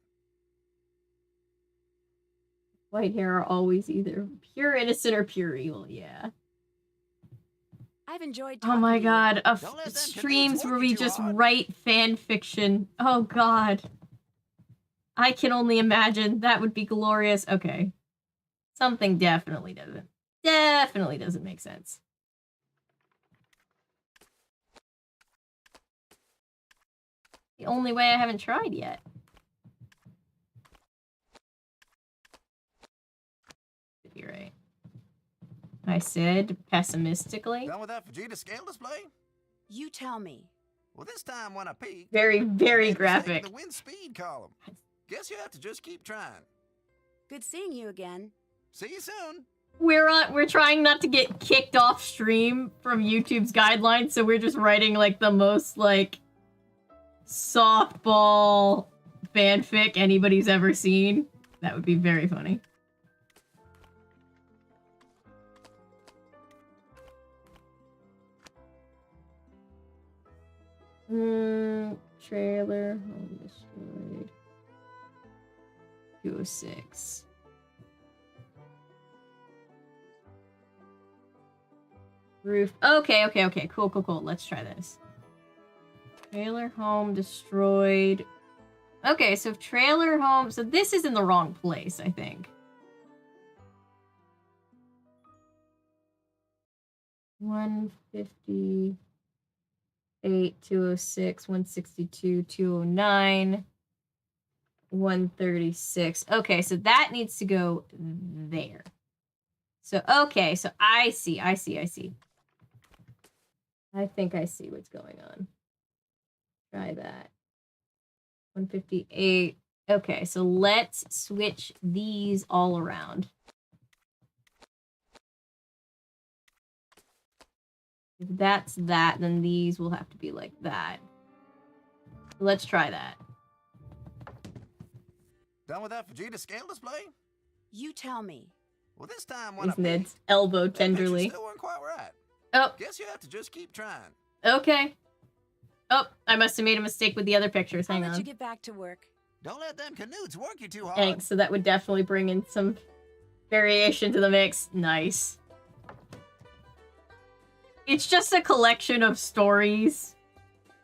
White hair are always either pure innocent or pure evil, yeah. I've enjoyed Oh talking my to you. god, Don't let them streams canutes where work we you too just hard. write fan fiction. Oh god. I can only imagine. That would be glorious. Okay. Something definitely doesn't make sense. The only way I haven't tried yet. Could be right. I said pessimistically. Done with that Vegeta scale display? You tell me. Well, this time when I peek, Very, very made a mistake in graphic. the wind speed column. Guess you have to just keep trying. Good seeing you again. See you soon. We're trying not to get kicked off stream from YouTube's guidelines, so we're just writing like the most like softball fanfic anybody's ever seen. That would be very funny. Trailer home destroyed. 206. Roof. Okay. Cool. Let's try this. Trailer home destroyed. Okay, so trailer home. So this is in the wrong place, I think. 158, 206, 162, 209, 136. Okay, so that needs to go there. So, okay, so I see. I think I see what's going on. Try that. 158. Okay, so let's switch these all around. If that's that, then these will have to be like that. Let's try that. Done with that Vegeta scale display? You tell me. Well, this time when Is I Ned's peek, elbow that picture tenderly. still weren't quite right. Oh, Guess you have to just keep trying. okay. Oh, I must have made a mistake with the other pictures. I'll Hang let on. you get back to work. Don't let them canutes work you too hard. Thanks. So that would definitely bring in some variation to the mix. Nice. It's just a collection of stories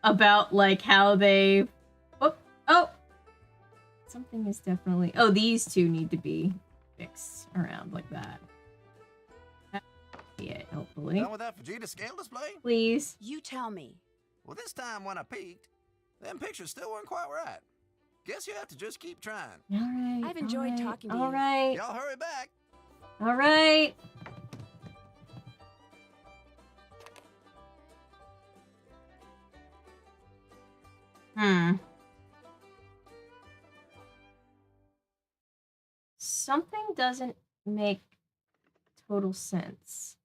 about like how they. Oh, something is definitely. Oh, these two need to be fixed around like that. Yeah, hopefully. Done with that Vegeta scale display? Please. You tell me. Well, this time when I peeked, them pictures still weren't quite right. Guess you have to just keep trying. All right. I've enjoyed talking to you. All right. Y'all hurry back. All right. Something doesn't make total sense.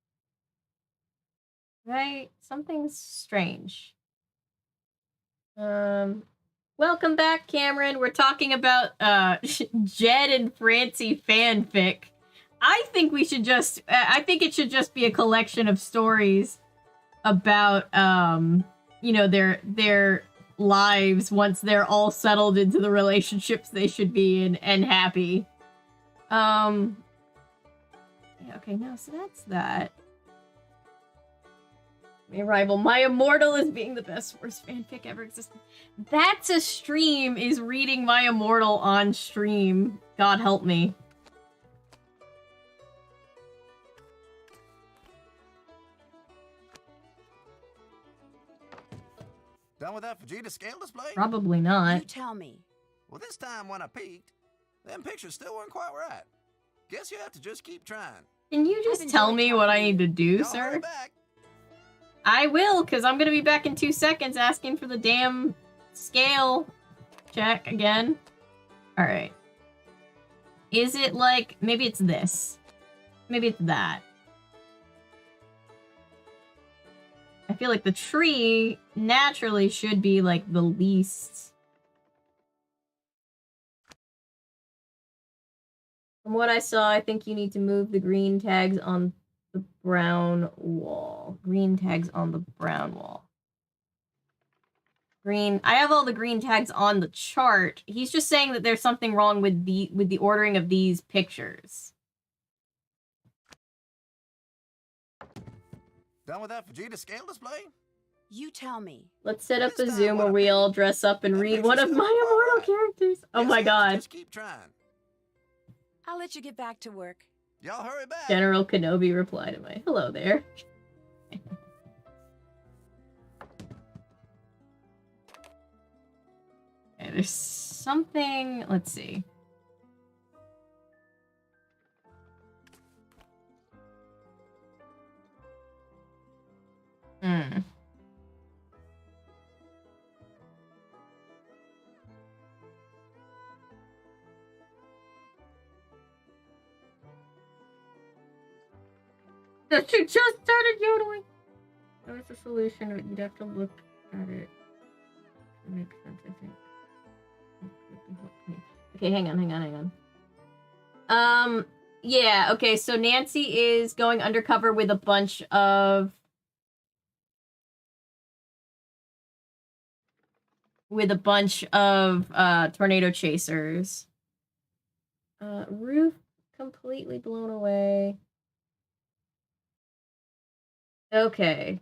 Right? Something's strange. Welcome back, Cameron. We're talking about Jed and Francie fanfic. I think we should just I think it should just be a collection of stories about you know, their lives once they're all settled into the relationships they should be in and happy. Yeah, okay, no, so that's that. My rival, My Immortal is being the best worst fanfic ever existed. That's a stream, is reading My Immortal on stream. God help me. Done with that Vegeta scale display? Probably You not. tell me. Well, this time when I peeked, them pictures still weren't quite right. Guess you have to just keep trying. Can you just I've tell enjoyed me what I talking to need to do, Y'all hurry sir? back. I will, because I'm going to be back in 2 seconds asking for the damn scale check again. Alright. Is it like... Maybe it's this. Maybe it's that. I feel like the tree naturally should be like the least. From what I saw, I think you need to move the green tags on the brown wall. Green tags on the brown wall. Green. I have all the green tags on the chart. He's just saying that there's something wrong with the ordering of these pictures. Done with that Vegeta scale display? You tell me. Let's set up This a time Zoom when where I we peek, all dress up and that read picture's one of still my quite immortal right. characters. Oh Guess my you have to god. Just keep trying. I'll let you get back to work. Y'all hurry back. General Kenobi replied to my hello there. Okay, there's something. Let's see. Hmm. That she just started yodeling. That was the solution, but you'd have to look at it to make sense, I think. Okay, hang on. Yeah, okay, so Nancy is going undercover with a bunch of... tornado chasers. Roof completely blown away. Okay.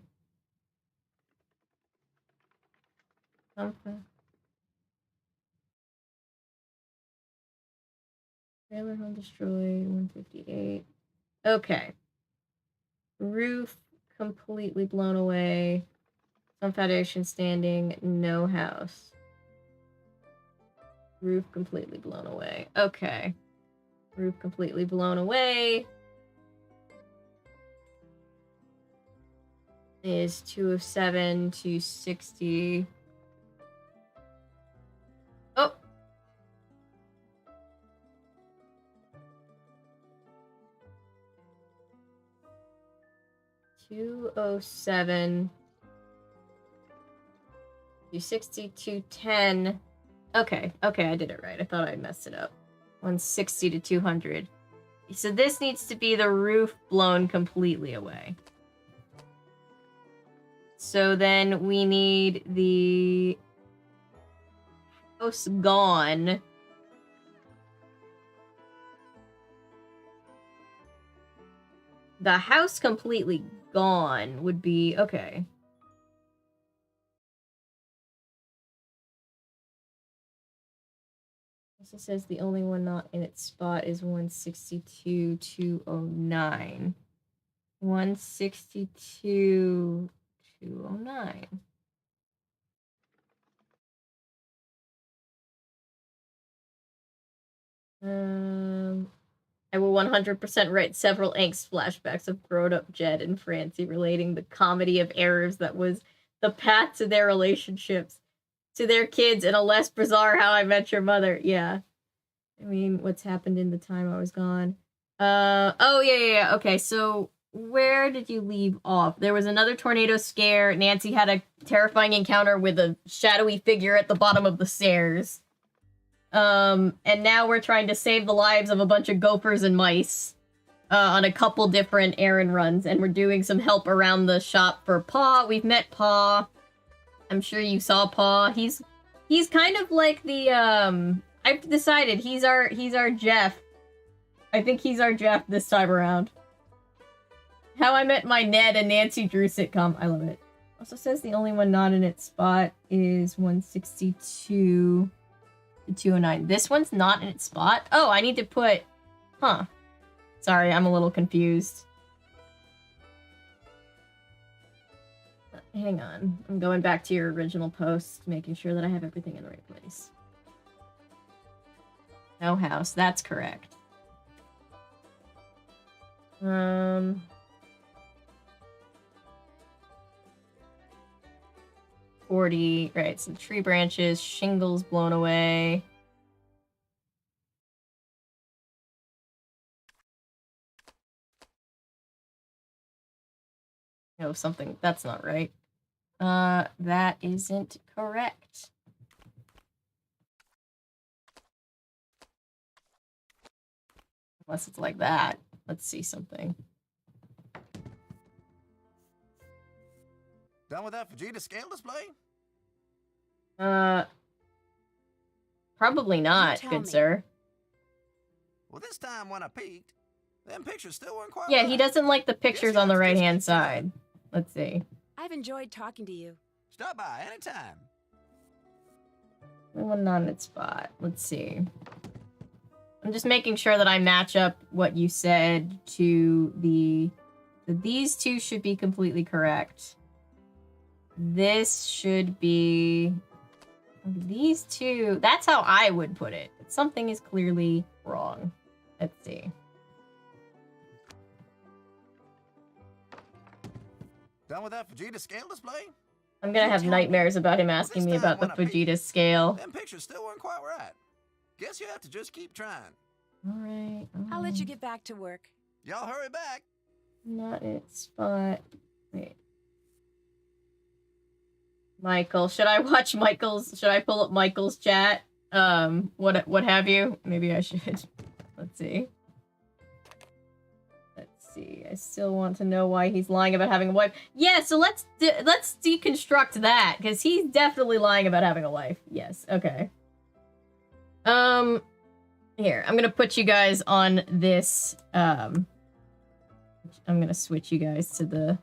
Something. Trailer home destroyed, 158. Okay. Roof completely blown away. Some foundation standing, no house. Roof completely blown away. Okay. Roof completely blown away. Is 207, 260. Oh! 207. 260, 210. Okay, I did it right. I thought I messed it up. 160 to 200. So this needs to be the roof blown completely away. So then we need the house gone. The house completely gone would be... Okay. It says the only one not in its spot is 162, 209. 162, 209. I will 100% write several angst flashbacks of grown-up Jed and Francie relating the comedy of errors that was the path to their relationships, to their kids, in a less bizarre How I Met Your Mother. Yeah. I mean, what's happened in the time I was gone. Oh, yeah. Okay, so where did you leave off? There was another tornado scare. Nancy had a terrifying encounter with a shadowy figure at the bottom of the stairs. And now we're trying to save the lives of a bunch of gophers and mice on a couple different errand runs, and we're doing some help around the shop for Paw. We've met Paw. I'm sure you saw Paw. He's kind of like the I've decided he's our Jeff. I think he's our Jeff this time around. How I Met My Ned and Nancy Drew sitcom. I love it. Also says the only one not in its spot is 162 to 209. This one's not in its spot? Oh, I need to put... Huh. Sorry, I'm a little confused. hang on. I'm going back to your original post, making sure that I have everything in the right place. No house. That's correct. 40, right, some tree branches, shingles blown away. No, something, that's not right. That isn't correct. Unless it's like that. Let's see something. Done with that Vegeta scale display? Probably not, tell good me. sir. Well, this time when I peeked, them pictures still weren't quite Yeah, right. he doesn't like the pictures you on the have to just right-hand keep trying. side. Let's see. I've enjoyed talking to you. Stop by anytime. One on its spot. Let's see. I'm just making sure that I match up what you said to the... These two should be completely correct. This should be... These two... That's how I would put it. Something is clearly wrong. Let's see. Done with that Vegeta scale display? I'm gonna have nightmares about him asking me about the Vegeta scale. Them pictures still weren't quite right. Guess you have to just keep trying. Alright. I'll let you get back to work. Y'all hurry back. Not in its spot. Wait. Michael. Should I watch Michael's... Should I pull up Michael's chat? What have you? Maybe I should. Let's see. Let's see. I still want to know why he's lying about having a wife. Yeah, so let's deconstruct that, because he's definitely lying about having a wife. Yes, okay. Here, I'm gonna put you guys on this, I'm gonna switch you guys to the...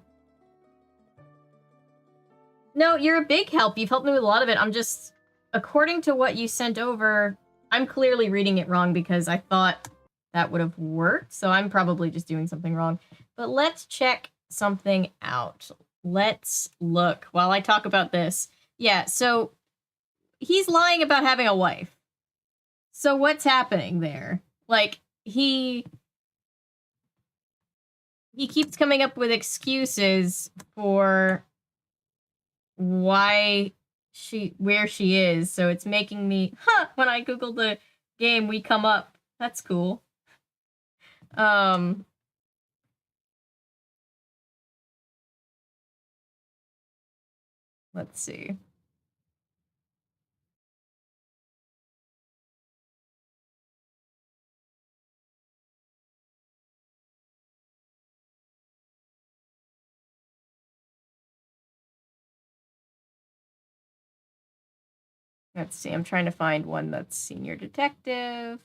No, you're a big help. You've helped me with a lot of it. I'm just... According to what you sent over, I'm clearly reading it wrong because I thought that would have worked, so I'm probably just doing something wrong. But let's check something out. Let's look while I talk about this. Yeah, so he's lying about having a wife. So what's happening there? Like, he keeps coming up with excuses for where she is, so it's making me, when I Google the game, we come up. That's cool. Let's see. Let's see, I'm trying to find one that's senior detective.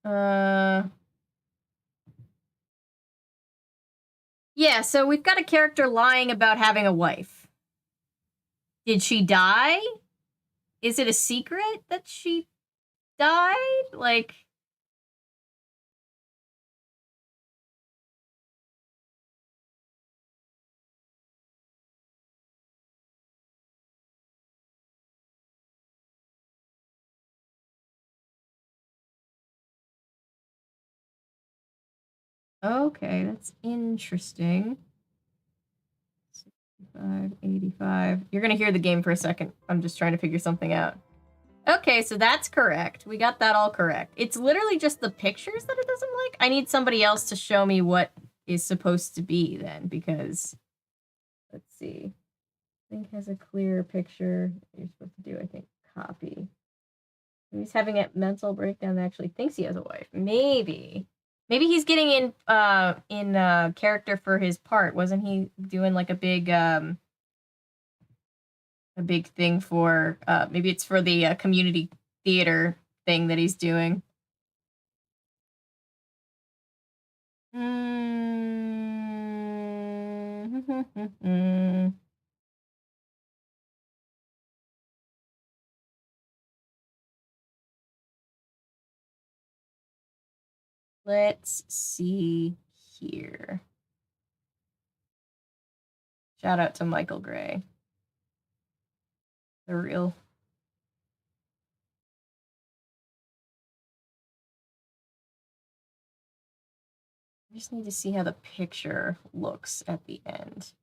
Yeah, so we've got a character lying about having a wife. Did she die? Is it a secret that she died? Like... Okay, that's interesting. 65, 85. You're gonna hear the game for a second. I'm just trying to figure something out. Okay, so that's correct. We got that all correct. It's literally just the pictures that it doesn't like. I need somebody else to show me what is supposed to be then, because... Let's see. I think has a clearer picture. You're supposed to do, I think, copy. He's having a mental breakdown that actually thinks he has a wife. Maybe. Maybe he's getting in character for his part. Wasn't he doing like a big thing for maybe it's for the community theater thing that he's doing. Let's see here. Shout out to Michael Gray. The real. I just need to see how the picture looks at the end.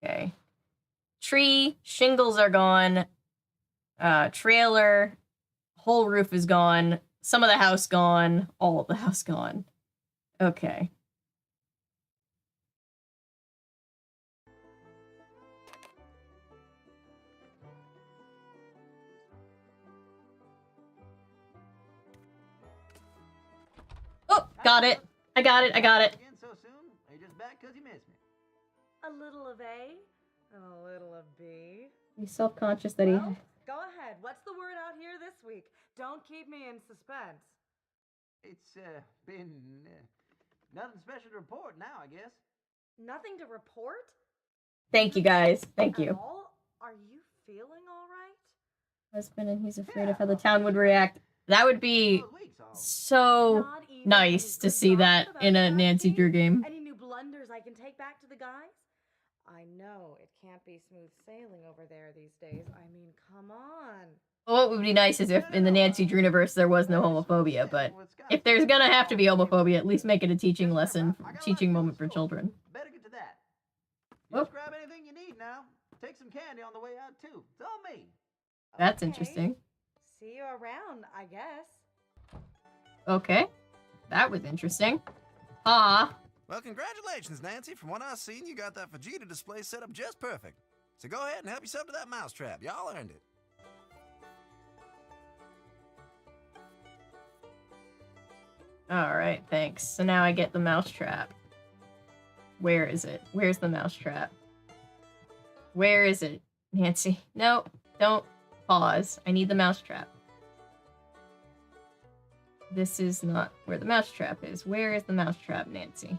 Okay. Tree, shingles are gone. Trailer, whole roof is gone. Some of the house gone. All of the house gone. Okay. Oh, got it. I got it. Again so soon? Are you just back 'cause you missed me? A little of A and a little of B. He's self-conscious that he... Well, go ahead. What's the word out here this week? Don't keep me in suspense. It's been nothing special to report now, I guess. Nothing to report? Thank you, guys. Thank At you. all? Are you feeling all right? Husband and he's afraid of how the town would react. That would be Those weeks off. so Not even nice any to good see that gossip in a about Nancy Nancy? Drew game. Any new blunders I can take back to the guys? I know it can't be smooth sailing over there these days. I mean, come on. Well, what would be nice is if in the Nancy Drew universe there was no homophobia, but if there's gonna have to be homophobia, at least make it a teaching lesson, teaching moment for children. Better get to that. Oh. Just grab anything you need now. Take some candy on the way out, too. It's all me. That's Okay. interesting. See you around, I guess. Okay. That was interesting. Ah. Well, congratulations, Nancy. From what I've seen, you got that Vegeta display set up just perfect. So go ahead and help yourself to that mousetrap. Y'all earned it. Alright, thanks. So now I get the mousetrap. Where is it? Where's the mousetrap? Where is it, Nancy? No, don't pause. I need the mousetrap. This is not where the mousetrap is. Where is the mousetrap, Nancy?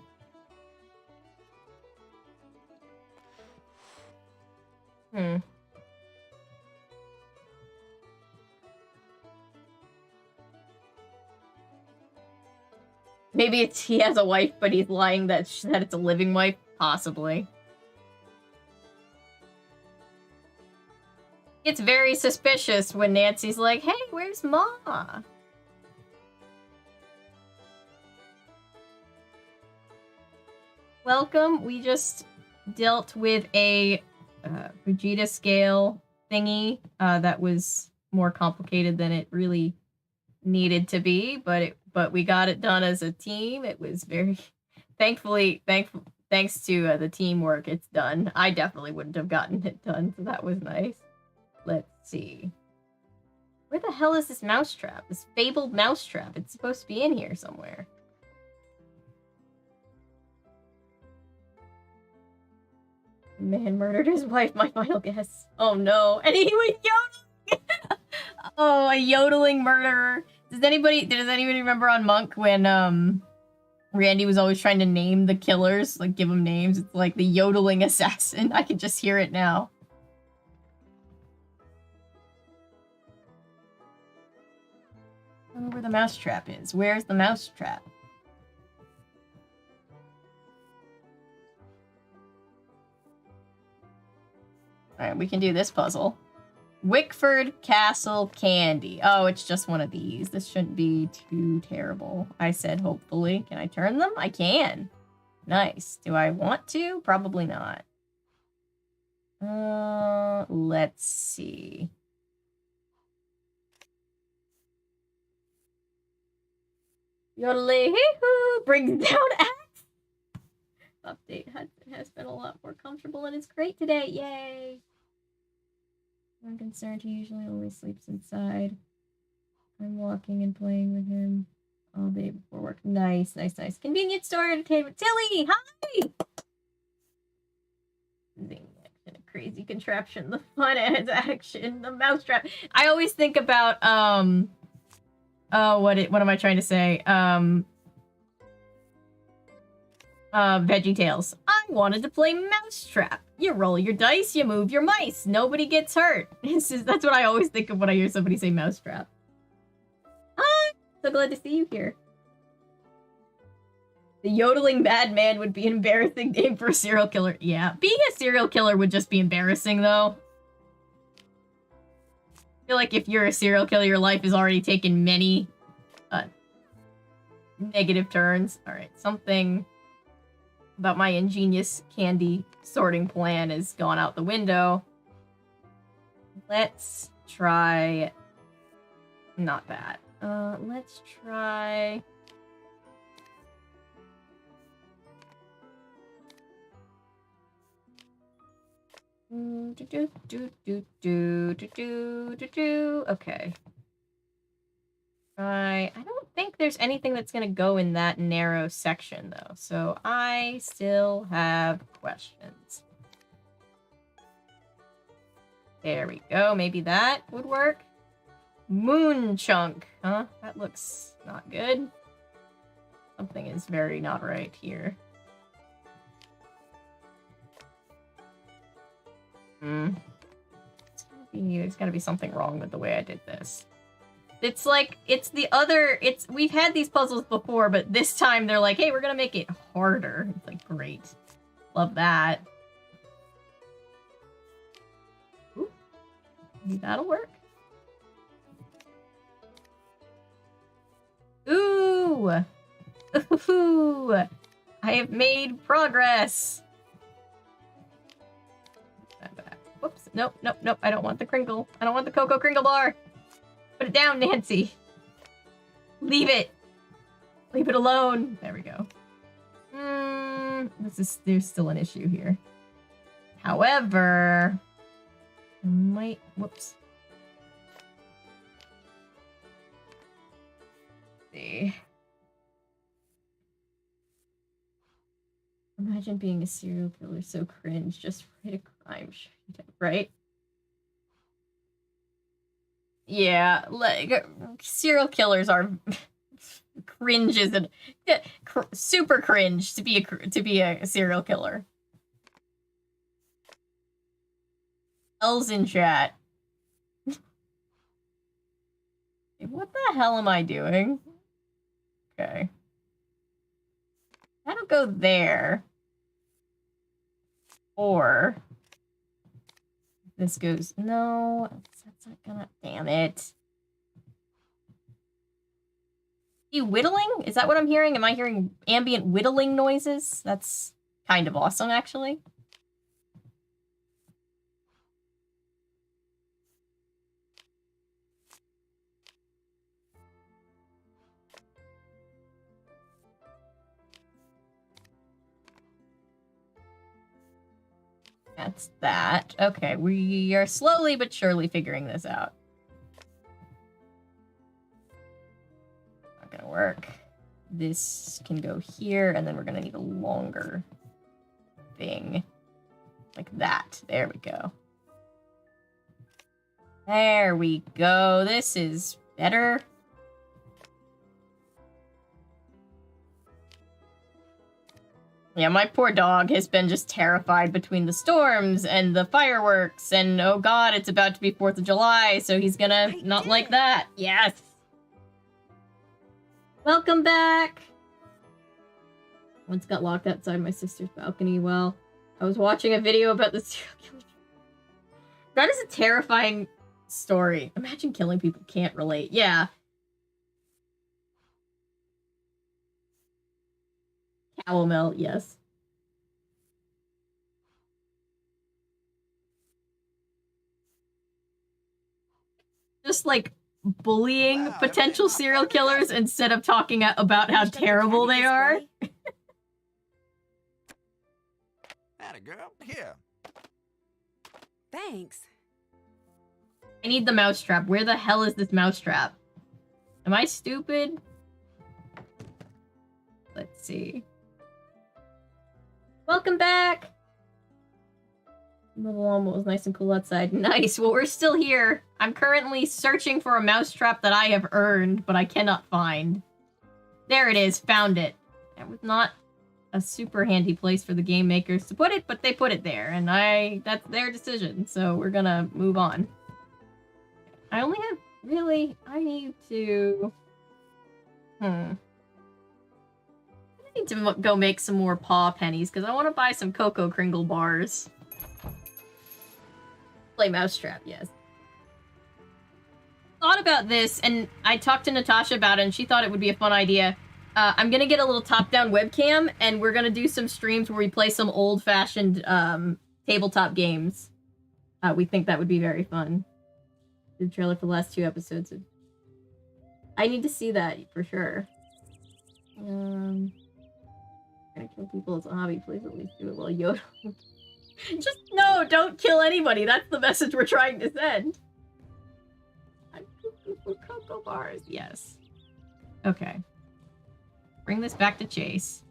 Maybe it's he has a wife, but he's lying that it's a living wife? Possibly. It's very suspicious when Nancy's like, hey, where's Ma? Welcome. We just dealt with a Vegeta scale thingy that was more complicated than it really needed to be, but we got it done as a team. It was very thanks to the teamwork, it's done. I definitely wouldn't have gotten it done, so that was nice. Let's see. Where the hell is this mousetrap? This fabled mousetrap. It's supposed to be in here somewhere. Man murdered his wife, my final guess. Oh no. And he was yodeling! Oh, a yodeling murderer. Does anybody remember on Monk when Randy was always trying to name the killers, like give them names? It's like the yodeling assassin. I can just hear it now. I don't know where the mousetrap is. Where's the mousetrap? Alright, we can do this puzzle. Wickford Castle Candy. Oh, it's just one of these. This shouldn't be too terrible. I said hopefully. Can I turn them? I can. Nice. Do I want to? Probably not. Let's see. Yodeling hee-hoo brings down axe. Update has been a lot more comfortable and it's great today. Yay! I'm concerned he usually only sleeps inside. I'm walking and playing with him all day before work. Nice, nice, nice. Convenience store entertainment. Tilly, hi! Zing action, a crazy contraption. The fun adds action. The mousetrap. I always think about what am I trying to say? VeggieTales. I wanted to play Mousetrap. You roll your dice, you move your mice. Nobody gets hurt. That's what I always think of when I hear somebody say Mousetrap. Hi! So glad to see you here. The yodeling madman would be an embarrassing name for a serial killer. Yeah, being a serial killer would just be embarrassing, though. I feel like if you're a serial killer, your life has already taken many negative turns. Alright, something about my ingenious candy sorting plan has gone out the window. Let's try... Not that. Let's try... Okay. I don't think there's anything that's gonna go in that narrow section, though, so I still have questions. There we go. Maybe that would work. Moon chunk, huh? That looks not good. Something is very not right here. There's gotta be something wrong with the way I did this. It's like, we've had these puzzles before, but this time they're like, hey, we're gonna make it harder. It's like, great. Love that. Ooh. Maybe that'll work. Ooh! Ooh! I have made progress! Whoops. Nope, nope, nope. I don't want the Kringle. I don't want the Cocoa Kringle bar. Put it down, Nancy. Leave it. Leave it alone. There we go. There's still an issue here. However, I might, whoops. Let's see. Imagine being a serial killer, so cringe. Just write a crime sheet, right? Yeah, like serial killers are cringes and super cringe to be a serial killer. L's in chat. What the hell am I doing? Okay. I don't go there. Or this goes, no, that's not gonna, damn it. You whittling? Is that what I'm hearing? Am I hearing ambient whittling noises? That's kind of awesome, actually. That's that. Okay, we are slowly but surely figuring this out. Not gonna work. This can go here, and then we're gonna need a longer thing. Like that. There we go. There we go. This is better. Yeah, my poor dog has been just terrified between the storms and the fireworks, and oh god, it's about to be 4th of July, so he's gonna not like that. Yes! Welcome back! Once got locked outside my sister's balcony while I was watching a video about the serial killer. That is a terrifying story. Imagine killing people who can't relate. Yeah. Calomel, yes. Just like bullying potential serial killers instead of talking about how terrible they are. Atta girl, here. Thanks. I need the mousetrap. Where the hell is this mousetrap? Am I stupid? Let's see. Welcome back! The lawn was nice and cool outside. Nice. Well, we're still here. I'm currently searching for a mousetrap that I have earned, but I cannot find. There it is. Found it. That was not a super handy place for the game makers to put it, but they put it there, and that's their decision, so we're gonna move on. I only have... Really? I need to... need to go make some more paw pennies because I want to buy some Cocoa Kringle bars. Play Mousetrap, yes. Thought about this, and I talked to Natasha about it, and she thought it would be a fun idea. I'm gonna get a little top-down webcam, and we're gonna do some streams where we play some old-fashioned tabletop games. We think that would be very fun. The trailer for the last 2 episodes. I need to see that for sure. Gonna kill people as a hobby. Please at least do it while Yoda. Just no, don't kill anybody. That's the message we're trying to send. I'm cuckoo for cocoa bars. Yes. Okay. Bring this back to Chase.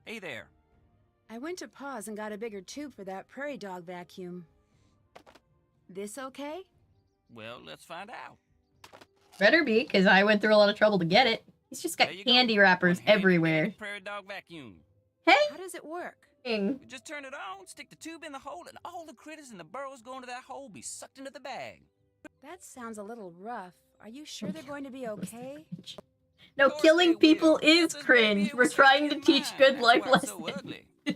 Hey there. I went to pause and got a bigger tube for that prairie dog vacuum. This okay? Well, let's find out. Better be, because I went through a lot of trouble to get it. He's just got candy wrappers everywhere. Prairie dog vacuum. Hey! How does it work? You just turn it on, stick the tube in the hole, and all the critters and the burrows going to that hole be sucked into the bag. That sounds a little rough. Are you sure they're going to be okay? No, killing people is cringe. We're trying to teach good life lessons.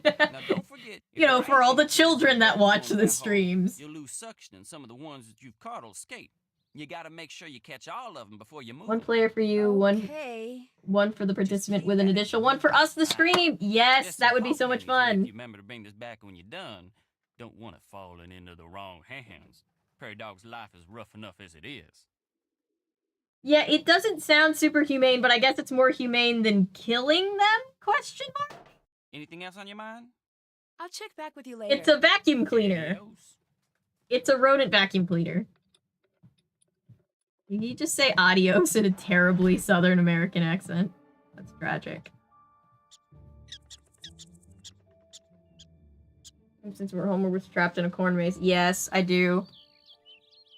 Now don't forget, You know, for all the children that watch the streams. You'll lose suction and some of the ones that you've caught will escape. You gotta make sure you catch all of them before you move. 1 player for you, one for the participant with an additional one for us, the stream. Yes, that would be so much fun. If you remember to bring this back when you're done, don't want it falling into the wrong hands. Prairie dog's life is rough enough as it is. Yeah, it doesn't sound super humane, but I guess it's more humane than killing them? Question mark? Anything else on your mind? I'll check back with you later. It's a vacuum cleaner. Adios. It's a rodent vacuum cleaner. You just say adios in a terribly Southern American accent. That's tragic. Since Homer was trapped in a corn maze. Yes, I do.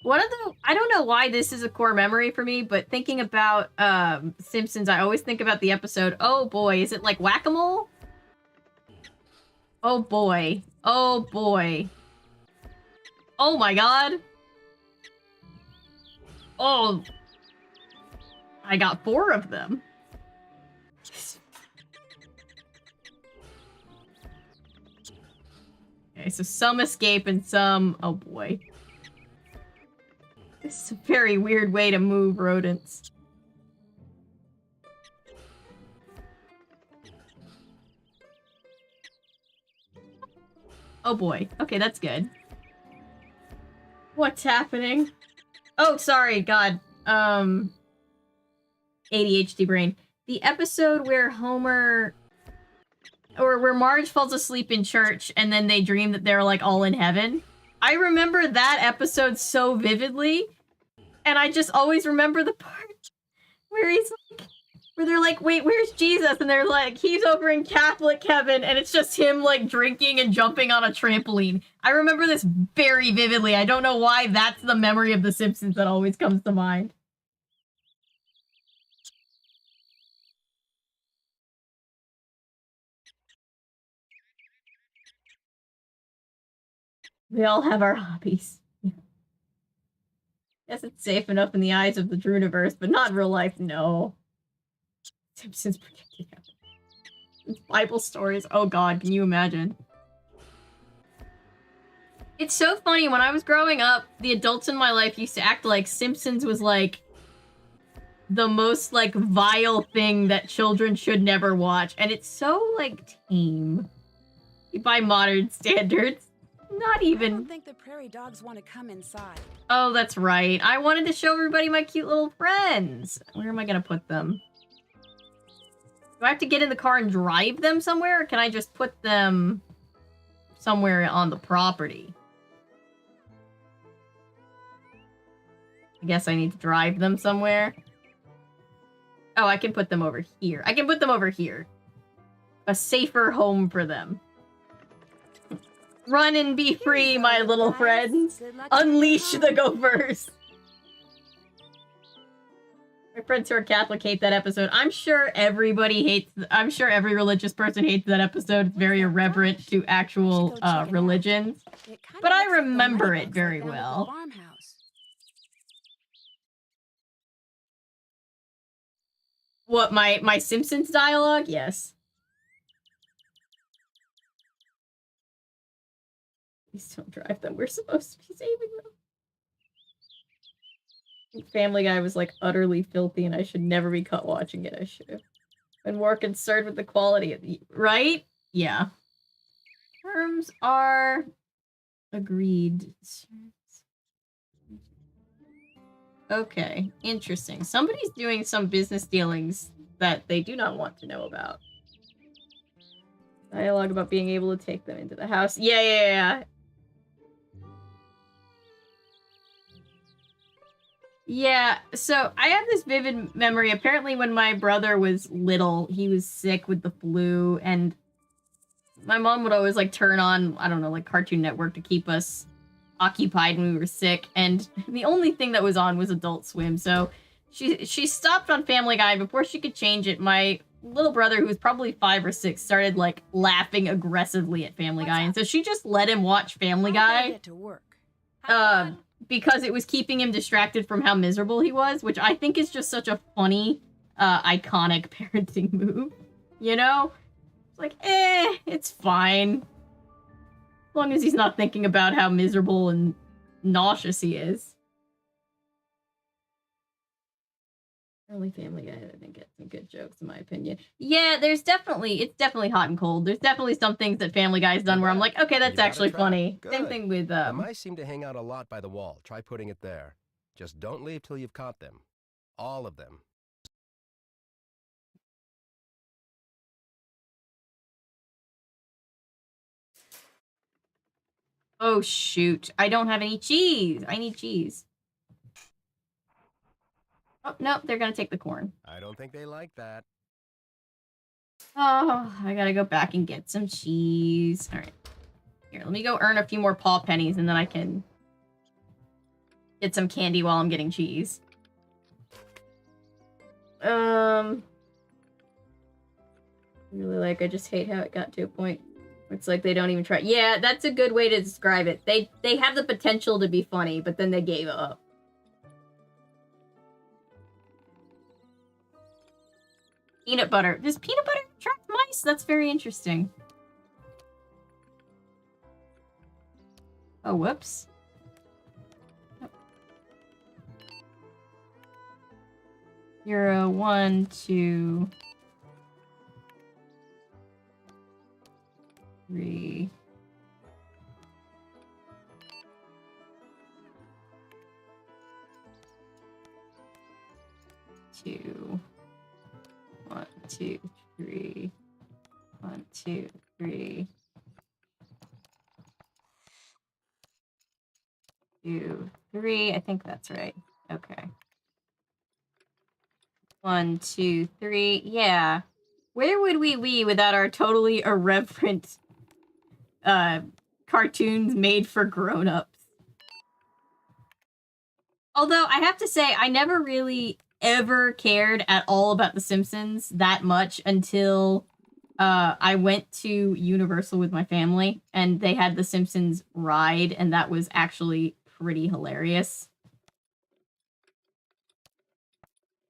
I don't know why this is a core memory for me, but thinking about Simpsons, I always think about the episode, oh boy, is it like Whack-A-Mole? Oh boy. Oh boy. Oh my god. Oh. I got 4 of them. Okay, so some escape and some... Oh boy. This is a very weird way to move rodents. Oh boy. Okay, that's good. What's happening? Oh, sorry, God. ADHD brain. The episode where Homer... Or where Marge falls asleep in church and then they dream that they're, like, all in heaven. I remember that episode so vividly. And I just always remember the part where he's like... Where they're like, wait, where's Jesus? And they're like, he's over in Catholic heaven. And it's just him, like, drinking and jumping on a trampoline. I remember this very vividly. I don't know why that's the memory of The Simpsons that always comes to mind. We all have our hobbies. Guess it's safe enough in the eyes of the Druniverse, but not in real life, no. Simpsons predicting Bible stories. Oh god, can you imagine? It's so funny, when I was growing up, the adults in my life used to act like Simpsons was like the most like vile thing that children should never watch. And it's so like tame. By modern standards. Not even. I don't think the prairie dogs want to come inside. Oh, that's right. I wanted to show everybody my cute little friends. Where am I gonna put them? Do I have to get in the car and drive them somewhere, or can I just put them somewhere on the property? I guess I need to drive them somewhere. Oh, I can put them over here. I can put them over here. A safer home for them. Run and be free, my little friends. Unleash the gophers. My friends who are Catholic hate that episode. I'm sure everybody hates... I'm sure every religious person hates that episode. It's very irreverent to actual religions. But I remember it very well. What, my Simpsons dialogue? Yes. Please don't drive them. We're supposed to be saving them. I think Family Guy was like utterly filthy and I should never be caught watching it. I should have been more concerned with the quality of the... Right? Yeah. Terms are agreed. Okay, interesting. Somebody's doing some business dealings that they do not want to know about. Dialogue about being able to take them into the house. Yeah. Yeah, so I have this vivid memory. Apparently when my brother was little, he was sick with the flu, and my mom would always, like, turn on, I don't know, like, Cartoon Network to keep us occupied when we were sick, and the only thing that was on was Adult Swim, so she stopped on Family Guy. Before she could change it, my little brother, who was probably 5 or 6, started, like, laughing aggressively at Family Guy, and so she just let him watch Family Guy. Get to work. Because it was keeping him distracted from how miserable he was, which I think is just such a funny, iconic parenting move. You know? It's like, it's fine. As long as he's not thinking about how miserable and nauseous he is. Early Family Guy, I think, gets some good jokes, in my opinion. Yeah, it's definitely hot and cold. There's definitely some things that Family Guy's done where I'm like, okay, that's actually funny. Good. Same thing with, The mice seem to hang out a lot by the wall. Try putting it there. Just don't leave till you've caught them. All of them. Oh, shoot. I don't have any cheese. I need cheese. Oh, no, they're gonna take the corn. I don't think they like that. Oh, I gotta go back and get some cheese. All right. Here, let me go earn a few more paw pennies, and then I can get some candy while I'm getting cheese. Really, like, I just hate how it got to a point where it's like they don't even try. Yeah, that's a good way to describe it. They have the potential to be funny, but then they gave up. Peanut butter. Does peanut butter attract mice? That's very interesting. Oh, whoops. You're a 1, 2, 3. Two. 1, 2, 3. 1, 2, 3. 2, 3. I think that's right. Okay. 1, 2, 3. Yeah. Where would we be without our totally irreverent cartoons made for grown-ups? Although, I have to say, I never really ever cared at all about The Simpsons that much until I went to Universal with my family, and they had The Simpsons ride, and that was actually pretty hilarious.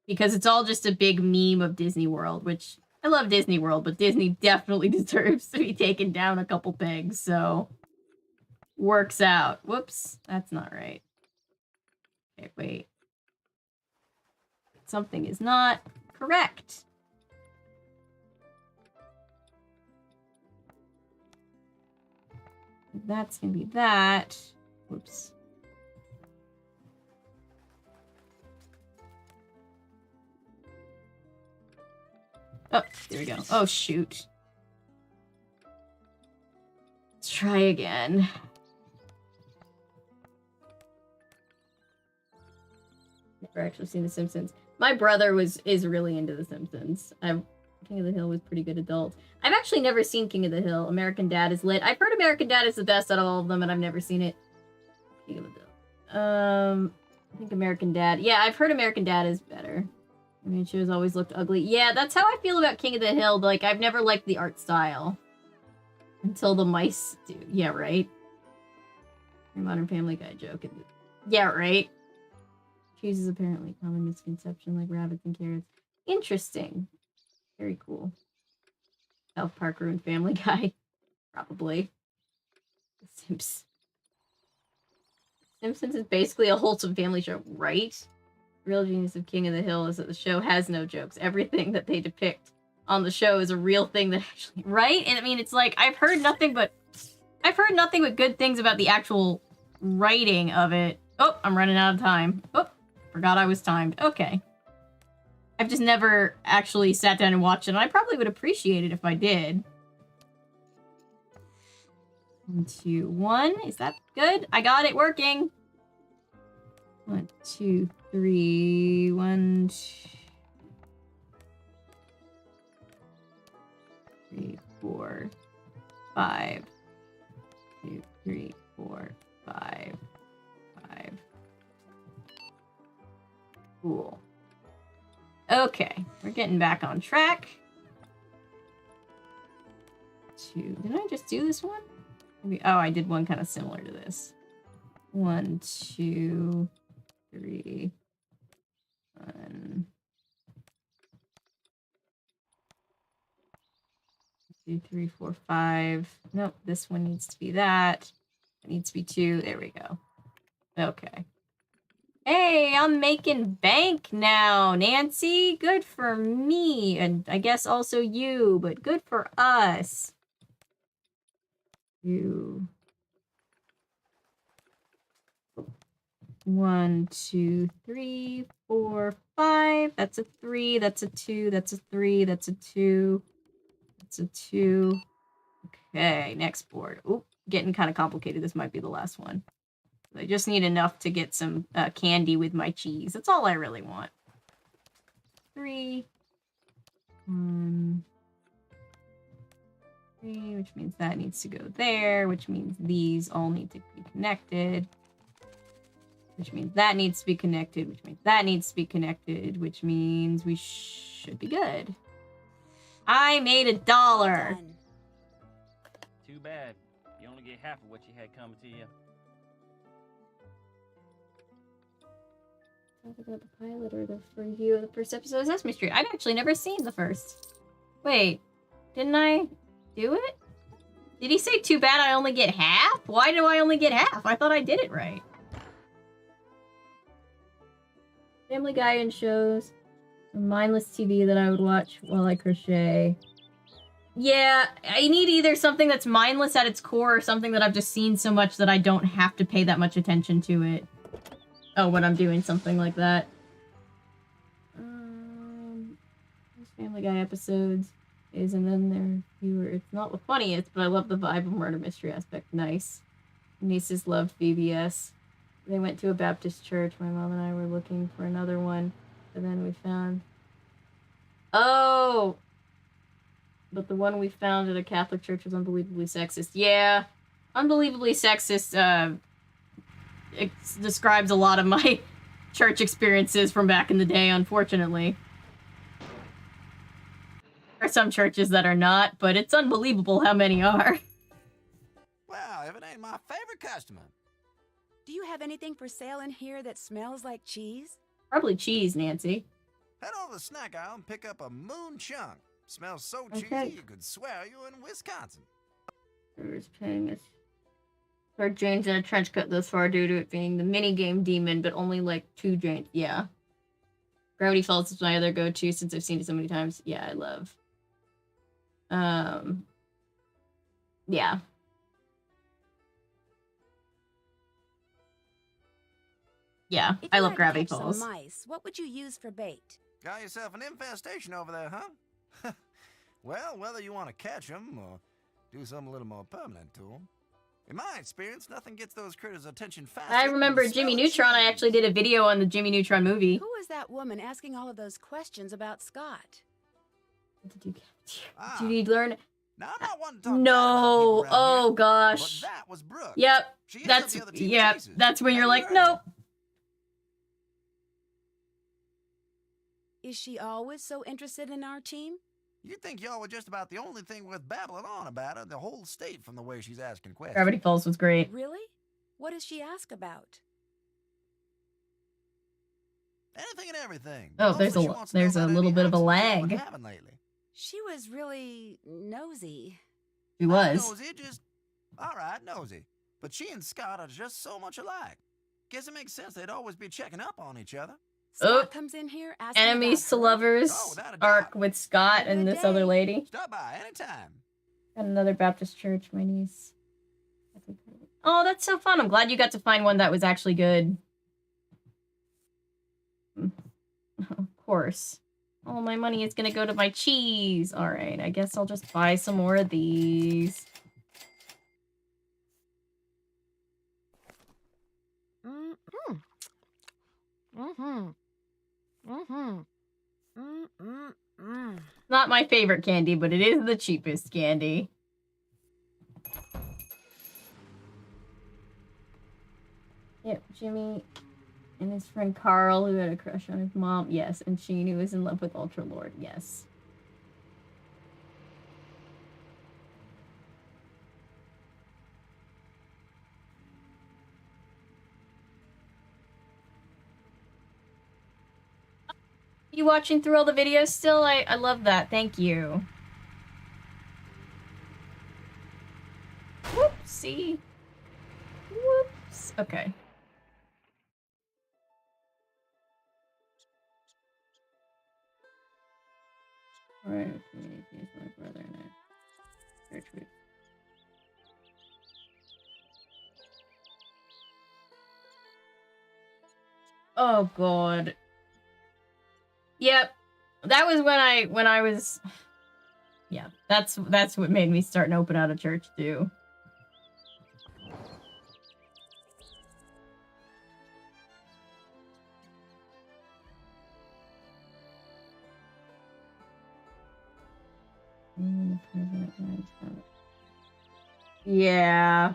Because it's all just a big meme of Disney World, which I love Disney World, but Disney definitely deserves to be taken down a couple pegs, so works out. Whoops, that's not right. Okay, wait. Something is not correct. That's gonna be that. Whoops. Oh, there we go. Oh, shoot. Let's try again. Never actually seen The Simpsons. My brother is really into The Simpsons. King of the Hill was pretty good adult. I've actually never seen King of the Hill. American Dad is lit. I've heard American Dad is the best out of all of them, and I've never seen it. King of the Hill. I think American Dad. Yeah, I've heard American Dad is better. I mean, shows always looked ugly. Yeah, that's how I feel about King of the Hill. Like, I've never liked the art style. Until the mice do. Yeah, right? Your Modern Family Guy joke. Yeah, right? Cheese is apparently a common misconception, like rabbits and carrots. Interesting. Very cool. South Park ruined Family Guy. Probably. The Simpsons is basically a wholesome family show, right? Real genius of King of the Hill is that the show has no jokes. Everything that they depict on the show is a real thing that actually, right? And I mean, it's like I've heard nothing but good things about the actual writing of it. Oh, I'm running out of time. Oh, forgot I was timed. Okay. I've just never actually sat down and watched it, and I probably would appreciate it if I did. 1, 2, 1. Is that good? I got it working. 1, 2, 3. 1, 2, 3, 4, 5. 2, 3, 4, 5. 5. Cool. Okay, we're getting back on track. 2. Did I just do this one? Maybe, oh, I did one kind of similar to this. 1, 2, 3. 1. 2, 3, 4, 5. Nope, this one needs to be that. It needs to be 2. There we go. Okay. Hey, I'm making bank now, Nancy. Good for me. And I guess also you, but good for us. 2. 1, 2, 3, 4, 5. That's a 3. That's a 2. That's a 3. That's a 2. That's a 2. Okay, next board. Oop, getting kind of complicated. This might be the last one. I just need enough to get some candy with my cheese. That's all I really want. 3. 1. 3, which means that needs to go there, which means these all need to be connected. Which means that needs to be connected, which means that needs to be connected, which means we should be good. I made $1. Done. Too bad. You only get half of what you had coming to you. Talk about the pilot or the review of the first episode of Sesame Street. I've actually never seen the first. Wait, didn't I do it? Did he say too bad I only get half? Why do I only get half? I thought I did it right. Family Guy and shows. Mindless TV that I would watch while I crochet. Yeah, I need either something that's mindless at its core or something that I've just seen so much that I don't have to pay that much attention to it. Oh, when I'm doing something like that. Family Guy episodes is, and then their viewer. It's not the funniest, but I love the vibe of murder mystery aspect. Nice. Nieces loved VBS. They went to a Baptist church. My mom and I were looking for another one, and then we found. Oh! But the one we found at a Catholic church was unbelievably sexist. Yeah, unbelievably sexist. It describes a lot of my church experiences from back in the day, unfortunately. There are some churches that are not, but it's unbelievable how many are. Well, if it ain't my favorite customer. Do you have anything for sale in here that smells like cheese? Probably cheese, Nancy. Head over to the snack aisle and pick up a moon chunk. Smells so cheesy Okay. you could swear you were in Wisconsin. Who's paying us? Heard Jane's in a trench coat thus far due to it being the minigame demon, but only like 2 Janes. Yeah. Gravity Falls is my other go-to since I've seen it so many times. Yeah, I love. Yeah. Yeah, If I you love had to Gravity catch some Falls. mice, what would you use for bait? Got yourself an infestation over there, huh? Well, whether you want to catch them or do something a little more permanent to them. In my experience, nothing gets those critters' attention faster. I than remember the Jimmy smell of Neutron. I cheese. actually did a video on the Jimmy Neutron movie. Who was that woman asking all of those questions about Scott? Ah, Did you learn? Now, I'm not one to talk bad about No. people around Oh here, gosh. But that was Brooke. Yep. She is That's of the other team yep. chasers. That's when you're Have like, you heard nope. Is she always so interested in our team? You think y'all were just about the only thing worth babbling on about her in the whole state from the way she's asking questions. Gravity Falls was great. Really? What does she ask about? Anything and everything. Oh, there's Mostly she a wants to know about little any bit of a accidents y'all been lag. having lately. She was really nosy. She Not was. nosy, just all right, nosy. But she and Scott are just so much alike. Guess it makes sense they'd always be checking up on each other. Scott Oh. comes in here asking Enemies to about her. lovers Oh, without a doubt. arc with Scott Have a and good this other day. lady. Stop by anytime. Got another Baptist church, my niece. Oh, that's so fun. I'm glad you got to find one that was actually good. Of course. All my money is gonna go to my cheese. Alright, I guess I'll just buy some more of these. Mm-hmm. Mm-hmm. Mm-hmm. Mm-mm-mm. Not my favorite candy, but it is the cheapest candy. Yep, Jimmy and his friend Carl, who had a crush on his mom. Yes, and Sheen, who was in love with Ultra Lord. Yes. You watching through all the videos still? I love that. Thank you. Whoopsie. Whoops. Okay. Alright, he's my brother and I. Church week. Oh god. Yep. That was when I was yeah, that's what made me start Open Out a Church too. Yeah.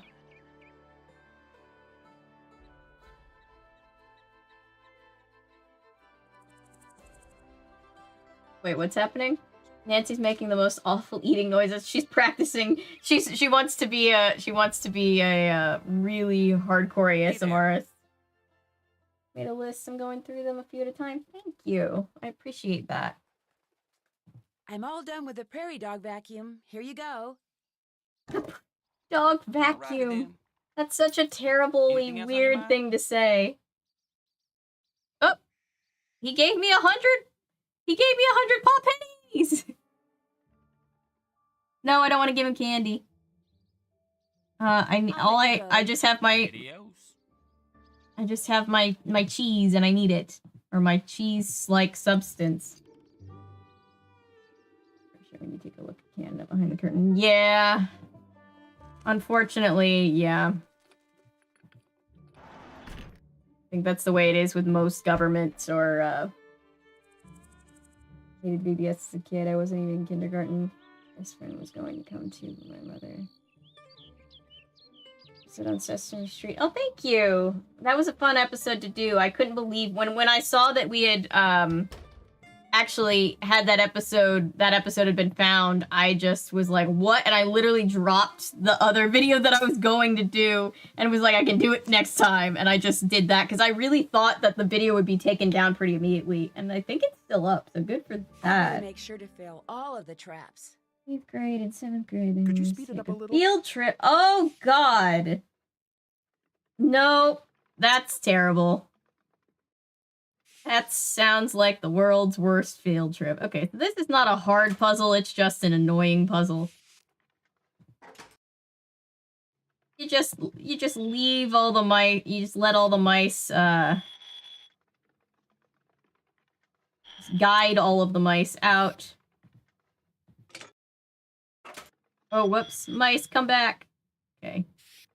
Wait, what's happening? Nancy's making the most awful eating noises. She's practicing. She wants to be a really hardcore ASMRist. Made a list. I'm going through them a few at a time. Thank you. I appreciate that. I'm all done with the prairie dog vacuum. Here you go. Dog Alrighty vacuum. then. That's such a terribly Anything else on your weird mind? thing to say. Oh, he gave me 100. He gave me 100 pop pennies. No, I don't want to give him candy. I just have my Videos. I just have my cheese and I need it, or my cheese-like substance. Sure, we need to take a look at Canada behind the curtain. Yeah. Unfortunately, yeah. I think that's the way it is with most governments or, hated BBS as a kid. I wasn't even in kindergarten. Best friend was going to come to my mother. Sit on Sesame Street. Oh, thank you! That was a fun episode to do. I couldn't believe when I saw that we had, actually had that episode had been found, I just was like, what? And I literally dropped the other video that I was going to do and was like, I can do it next time. And I just did that because I really thought that the video would be taken down pretty immediately. And I think it's still up, so good for I'm that. gonna make sure to fill all of the traps. 8th grade and 7th grade. Could you speed it up a little? Field trip. Oh, God. No, that's terrible. That sounds like the world's worst field trip. Okay, so this is not a hard puzzle, it's just an annoying puzzle. You just leave all the mice, you just let all the mice, guide all of the mice out. Oh, whoops. Mice, come back. Okay.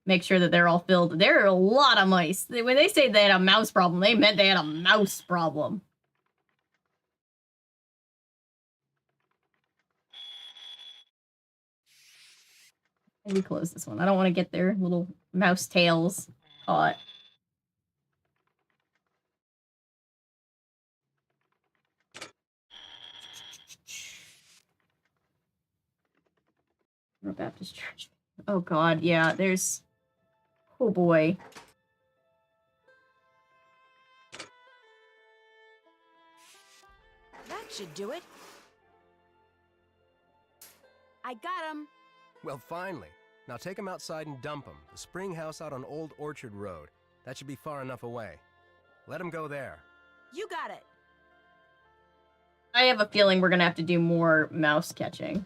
Make sure that they're all filled. There are a lot of mice. When they say they had a mouse problem, they meant they had a mouse problem. Maybe close this one. I don't want to get their little mouse tails caught. Baptist Church. Oh god, yeah, there's... Oh boy. That should do it. I got him. Well, finally. Now take him outside and dump him. The spring house out on Old Orchard Road. That should be far enough away. Let him go there. You got it. I have a feeling we're gonna have to do more mouse catching.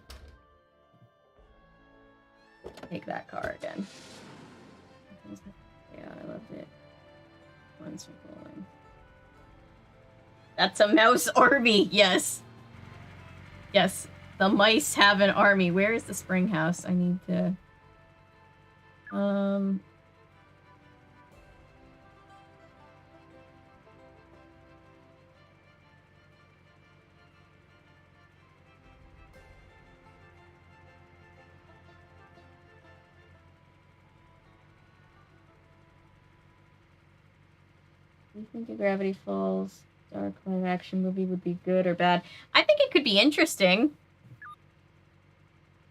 Take that car again. Yeah, I loved it. One's rolling. That's a mouse army. Yes. Yes. The mice have an army. Where is the spring house? I need to... Do you think a Gravity Falls dark live action movie would be good or bad? I think it could be interesting.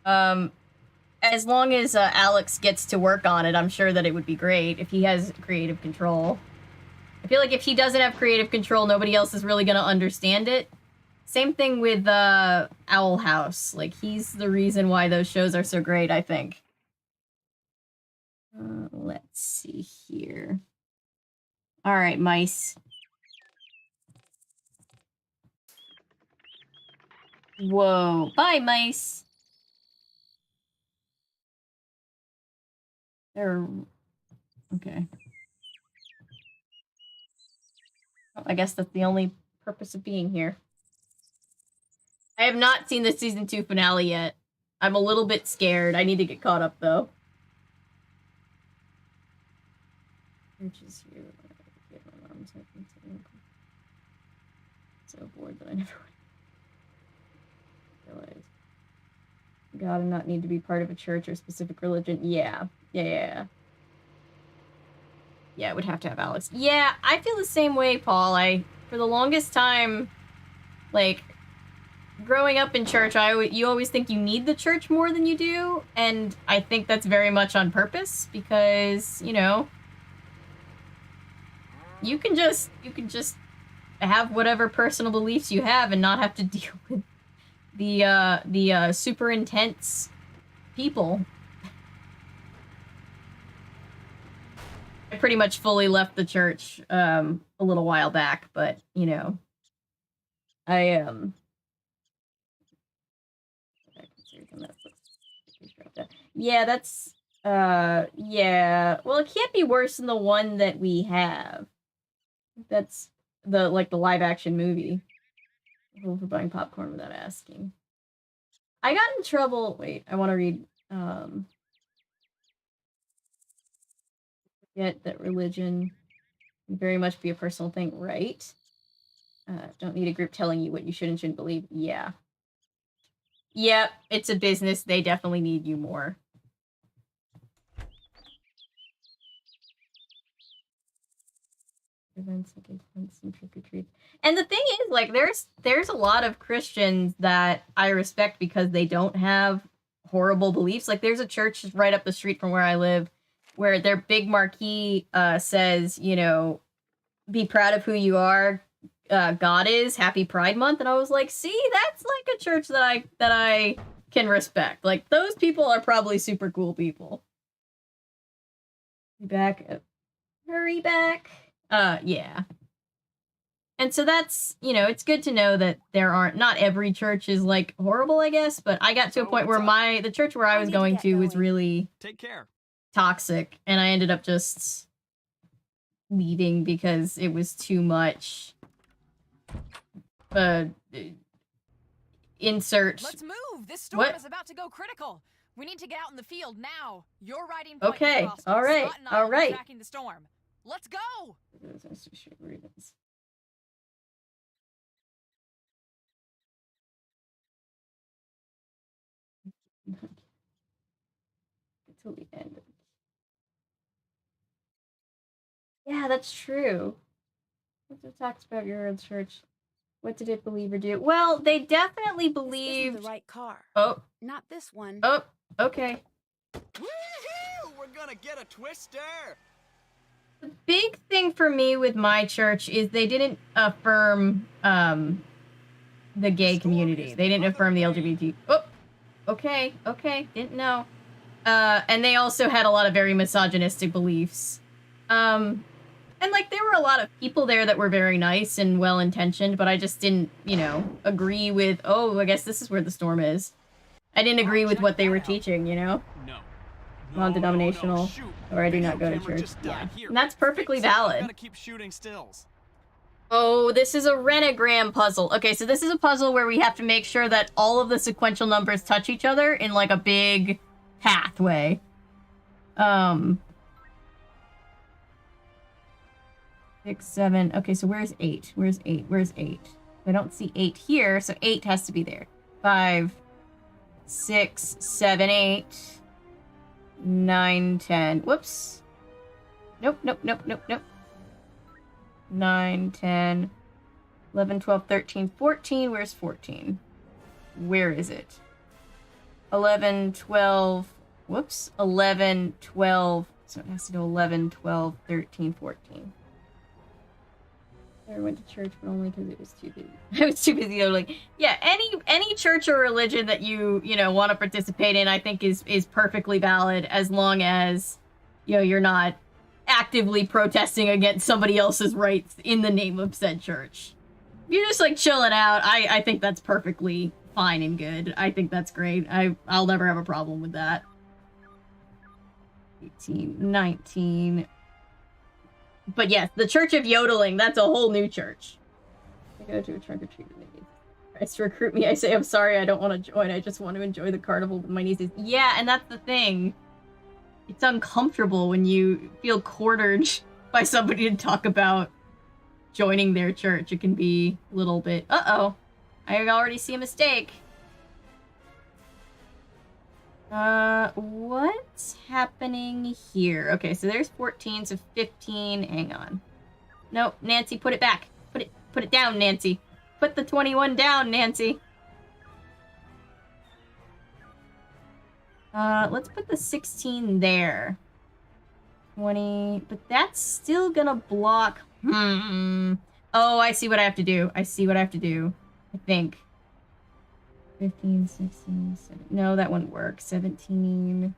As long as Alex gets to work on it, I'm sure that it would be great if he has creative control. I feel like if he doesn't have creative control, nobody else is really going to understand it. Same thing with Owl House. Like, he's the reason why those shows are so great, I think. Let's see here. All right, mice. Whoa. Bye, mice. They're... Okay. Well, I guess that's the only purpose of being here. I have not seen the season 2 finale yet. I'm a little bit scared. I need to get caught up, though. Which is here. Get my arms open. So bored that I never realized. Gotta not need to be part of a church or specific religion. Yeah. Yeah, it would have to have Alex. Yeah, I feel the same way, Paul. For the longest time, like, growing up in church, you always think you need the church more than you do, and I think that's very much on purpose, because, you know, you can just have whatever personal beliefs you have and not have to deal with the super intense people. I pretty much fully left the church a little while back, but, you know, yeah, that's, yeah. Well, it can't be worse than the one that we have. That's the live action movie. For buying popcorn without asking. I got in trouble. Wait, I want to read, Forget that religion can very much be a personal thing, right? Don't need a group telling you what you should and shouldn't believe. Yeah. Yep, it's a business. They definitely need you more. Events like events and trick-or-treats. And the thing is, like, there's a lot of Christians that I respect because they don't have horrible beliefs. Like, there's a church right up the street from where I live where their big marquee says, you know, be proud of who you are. God is, happy Pride Month. And I was like, see, that's like a church that I can respect. Like, those people are probably super cool people. Hurry back. Yeah. And so that's, you know, it's good to know that not every church is like horrible, I guess, but I got to a point where the church where I was going to was really Take care. Toxic, and I ended up just leaving because it was too much. Insert. Let's move. This storm is about to go critical. We need to get out in the field now. You're riding. Okay. All right. All right. Tracking the storm. Let's go. Until the end. Yeah, that's true. What talks about your old church? What did it believe or do? Well, they definitely believed... This isn't the right car. Oh. Not this one. Oh, okay. Woohoo! We're gonna get a twister! The big thing for me with my church is they didn't affirm the gay community. They didn't affirm the LGBT. Oh, okay, didn't know. And they also had a lot of very misogynistic beliefs. And, like, there were a lot of people there that were very nice and well-intentioned, but I just didn't, you know, agree with, oh, I guess this is where the storm is. I didn't agree with what they were teaching, you know? No. Non-denominational, or I do not go to church. Yeah, and that's perfectly valid. Gotta keep shooting stills. Oh, this is a renogram puzzle. Okay, so this is a puzzle where we have to make sure that all of the sequential numbers touch each other in, like, a big pathway. 6, 7. Okay, so where's 8? Where's 8? Where's 8? I don't see 8 here, so 8 has to be there. 5, 6, 7, 8, 9, 10. Whoops. Nope. 9, 10, 11, 12, 13, 14. Where's 14? Where is it? 11, 12. Whoops. 11, 12. So it has to go 11, 12, 13, 14. I went to church, but only because it was too busy. I was too busy. Like, yeah, any church or religion that you know want to participate in, I think is perfectly valid as long as you know you're not actively protesting against somebody else's rights in the name of said church. If you're just like chilling out, I think that's perfectly fine and good. I think that's great. I'll never have a problem with that. 18, 19. But yes, the Church of Yodeling, that's a whole new church. I go to a trunk or treat with my niece. Tries to recruit me, I say, I'm sorry, I don't want to join, I just want to enjoy the carnival with my nieces. Yeah, and that's the thing. It's uncomfortable when you feel cornered by somebody to talk about joining their church. It can be a little bit, uh-oh, I already see a mistake. What's happening here? Okay, so there's 14, so 15. Hang on. Nope, Nancy, put it back. Put it down, Nancy. Put the 21 down, Nancy. Let's put the 16 there. 20, but that's still gonna block. Oh, I see what I have to do. I think. 15, 16, 17. No, that wouldn't work. 17.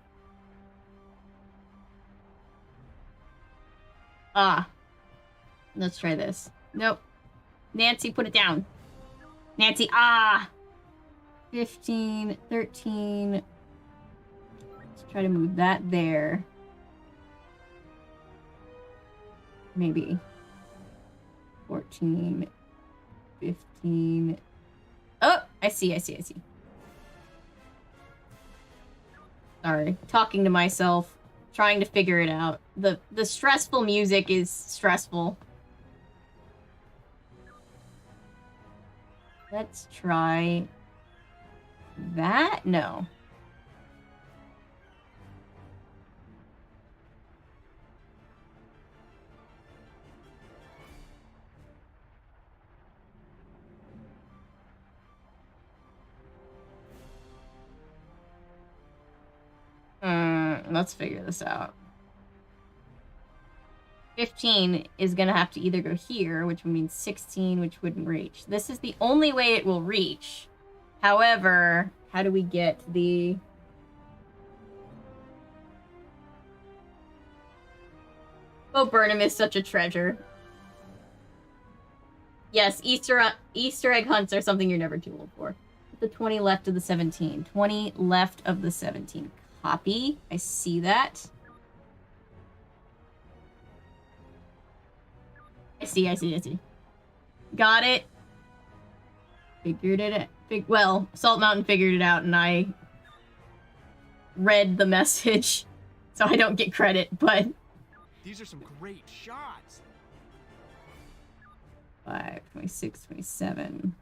Let's try this. Nope. Nancy, put it down. Nancy, 15, 13. Let's try to move that there. Maybe. 14, 15. Oh, I see. Sorry, talking to myself, trying to figure it out. The stressful music is stressful. Let's try that? No. Let's figure this out. 15 is gonna have to either go here, which would mean 16, which wouldn't reach. This is the only way it will reach. However, how do we get the... Oh, Burnham is such a treasure. Yes, Easter egg hunts are something you're never too old for. The 20 left of the 17. 20 left of the 17. Copy. I see that. I see. Got it. Figured it out. Well, Salt Mountain figured it out, and I read the message, so I don't get credit, but... These are some great shots. 5, 26, 27...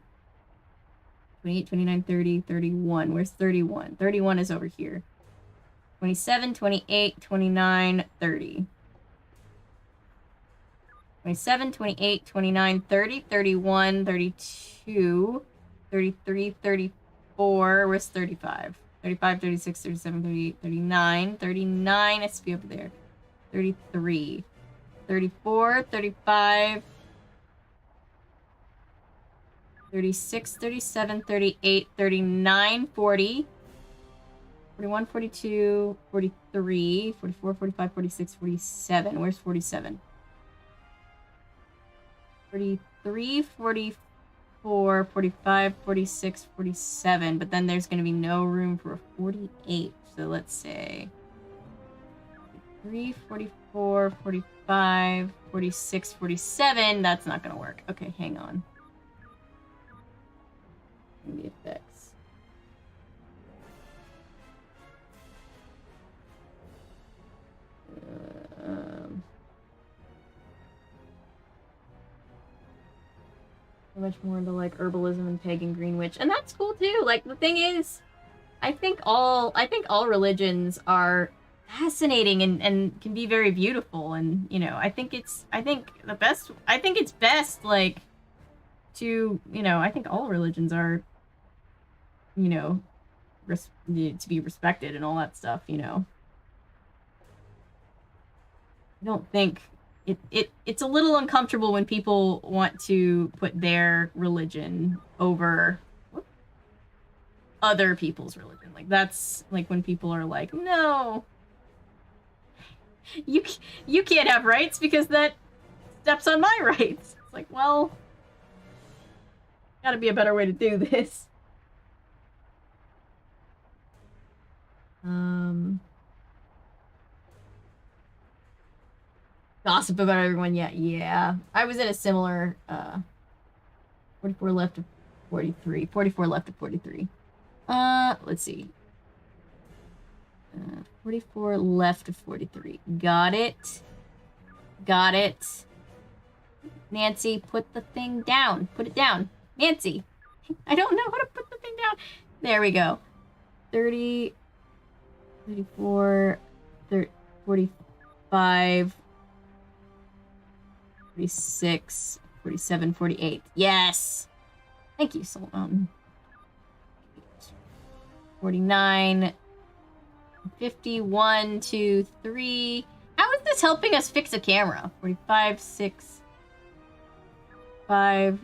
28, 29, 30, 31. Where's 31? 31 is over here. 27, 28, 29, 30. 27, 28, 29, 30, 31, 32, 33, 34. Where's 35? 35, 36, 37, 38, 39. 39 has to be over there. 33. 34, 35... 36, 37, 38, 39, 40, 41, 42, 43, 44, 45, 46, 47. Where's 47? 43, 44, 45, 46, 47. But then there's going to be no room for a 48. So let's say 43, 44, 45, 46, 47. That's not going to work. Okay, hang on. The effects. Much more into like herbalism and pagan green witch, and that's cool too. Like the thing is, I think all religions are fascinating and can be very beautiful, and you know, I think it's best like to, you know, I think all religions are, you know, to be respected and all that stuff, you know. I don't think it's a little uncomfortable when people want to put their religion over other people's religion. Like that's like when people are like, no, you can't have rights because that steps on my rights. It's like, well, gotta be a better way to do this. Gossip about everyone. Yeah. I was in a similar 44 left of 43. 44 left of 43. Let's see. 44 left of 43. Got it. Nancy, put the thing down. Put it down. Nancy. I don't know how to put the thing down. There we go. 30, 34, 45, 46, 47, 48. Yes! Thank you, Soul Mountain. 49, 51, 2, 3. How is this helping us fix a camera? 45, 6, 5,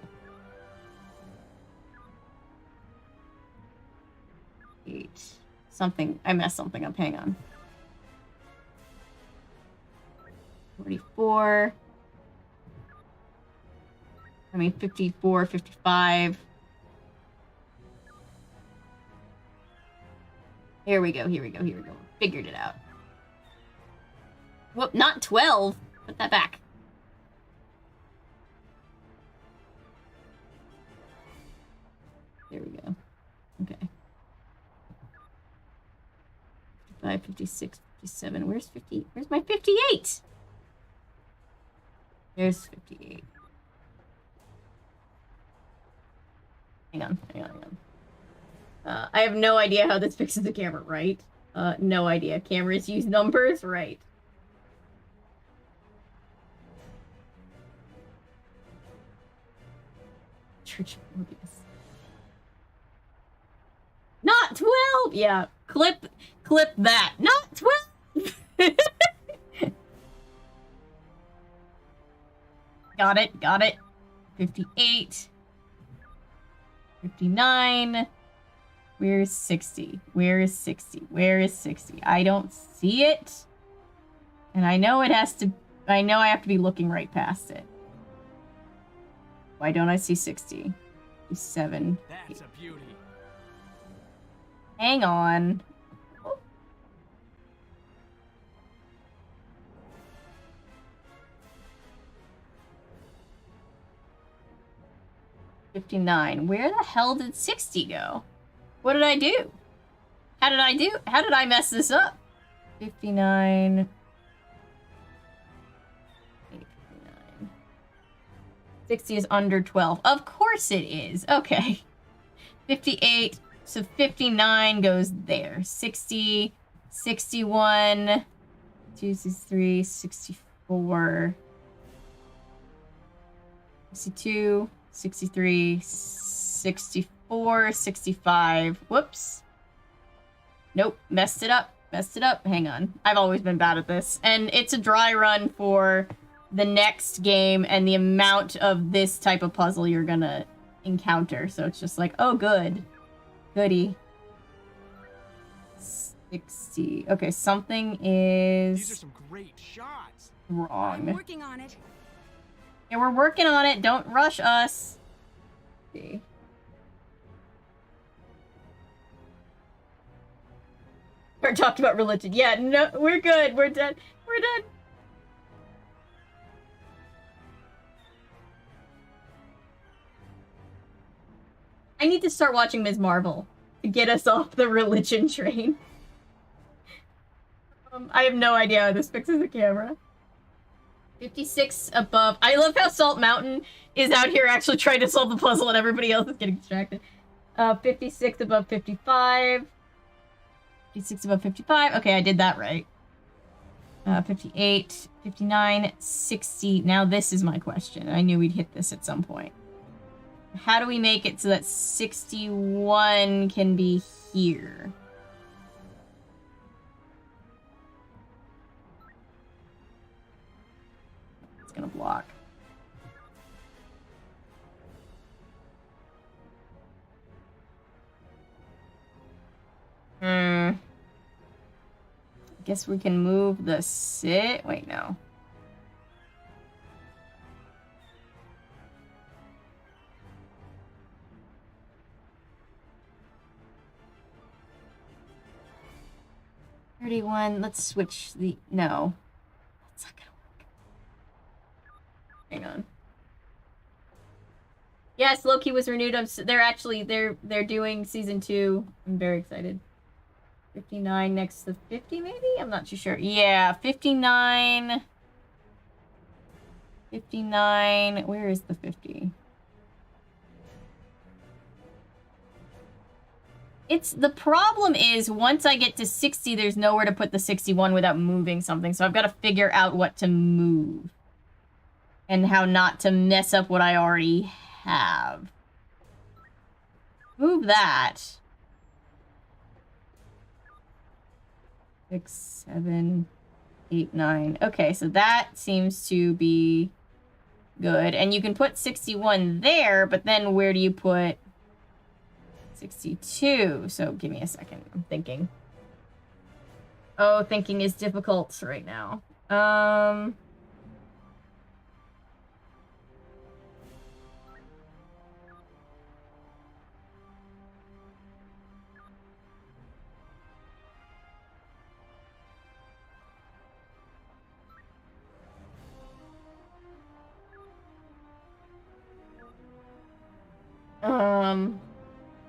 8. Something. I messed something up. Hang on. 44. 54, 55. Here we go. Figured it out. Whoop, not 12. Put that back. There we go. Okay. 55, 56, 57. Where's 50? Where's my 58? There's 58. Hang on. I have no idea how this fixes the camera, right? No idea. Cameras use numbers, right? Church of Morbius. Not 12! Yeah, clip that. Not 12! Got it. 58. 59. Where is 60? I don't see it. And I know I have to be looking right past it. Why don't I see 60? 57. That's a beauty. Hang on. Oh. 59. Where the hell did 60 go? What did I do? How did I mess this up? 59. 59. 60 is under 12. Of course it is. Okay. 58. So 59 goes there. 60, 61, 2, 63, 64, 62, 63, 64, 65. Whoops. Nope. Messed it up. Hang on. I've always been bad at this. And it's a dry run for the next game, and the amount of this type of puzzle you're gonna encounter, so it's just like, oh, good. Goody. 60. Okay, something is These are some great shots. I'm wrong. working on it. Yeah, we're working on it. Don't rush us. Let's see. We're talking about religion. Yeah, no, we're good. We're done. We're done. I need to start watching Ms. Marvel to get us off the religion train. I have no idea how this fixes the camera. 56 above. I love how Salt Mountain is out here actually trying to solve the puzzle and everybody else is getting distracted. 56 above 55. 56 above 55. Okay, I did that right. 58, 59, 60. Now this is my question. I knew we'd hit this at some point. How do we make it so that 61 can be here? It's gonna block. I guess we can move the sit. Wait, no. $31. Let's switch the. No. That's not gonna work. Hang on. Yes, Loki was renewed. They're doing season 2. I'm very excited. 59 next to 50, maybe? I'm not too sure. Yeah, 59. 59. Where is the 50? The problem is once I get to 60, there's nowhere to put the 61 without moving something. So I've got to figure out what to move. And how not to mess up what I already have. Move that. 6, 7, 8, 9. Okay, so that seems to be good. And you can put 61 there, but then where do you put 62? So give me a second. I'm thinking. Oh, thinking is difficult right now.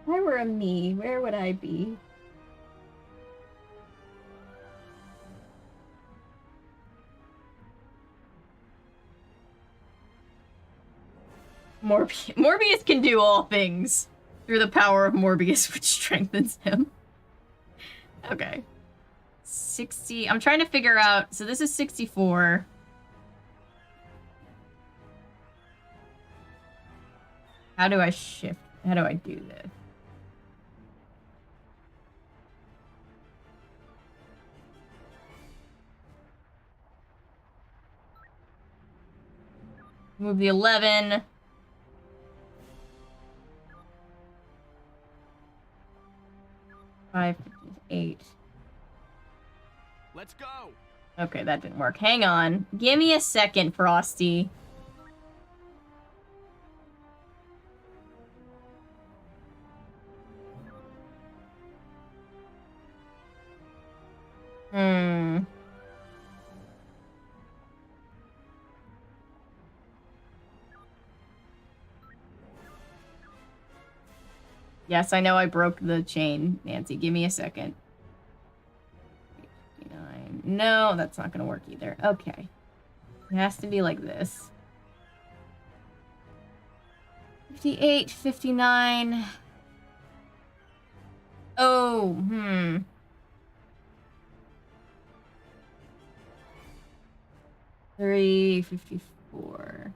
If I were a me, where would I be? Morbius can do all things through the power of Morbius, which strengthens him. Okay. 60. I'm trying to figure out. So this is 64. How do I shift? How do I do this? Move the 11. Five, 8. Let's go. Okay, that didn't work. Hang on. Give me a second, Frosty. Yes, I know I broke the chain, Nancy. Give me a second. 59. No, that's not gonna work either. Okay. It has to be like this. 58, 59. Oh, 354.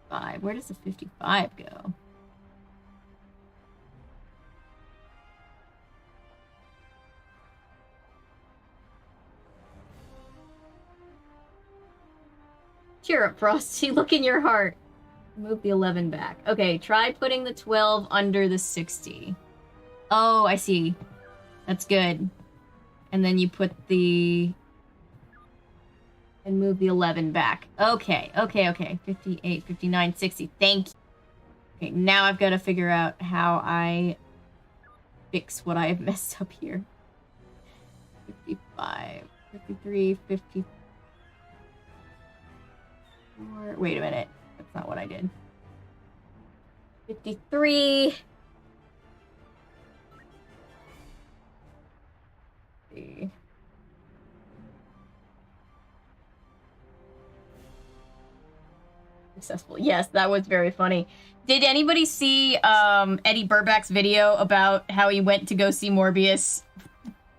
5. Where does the 55 go? Cheer up, Frosty. Look in your heart. Move the 11 back. Okay, try putting the 12 under the 60. Oh, I see. That's good. And then you put the... and move the 11 back. Okay. 58, 59, 60. Thank you. Okay, now I've got to figure out how I fix what I have messed up here. 55, 53, 54. Wait a minute. That's not what I did. 53. See. Successful. Yes, that was very funny. Did anybody see Eddie Burback's video about how he went to go see Morbius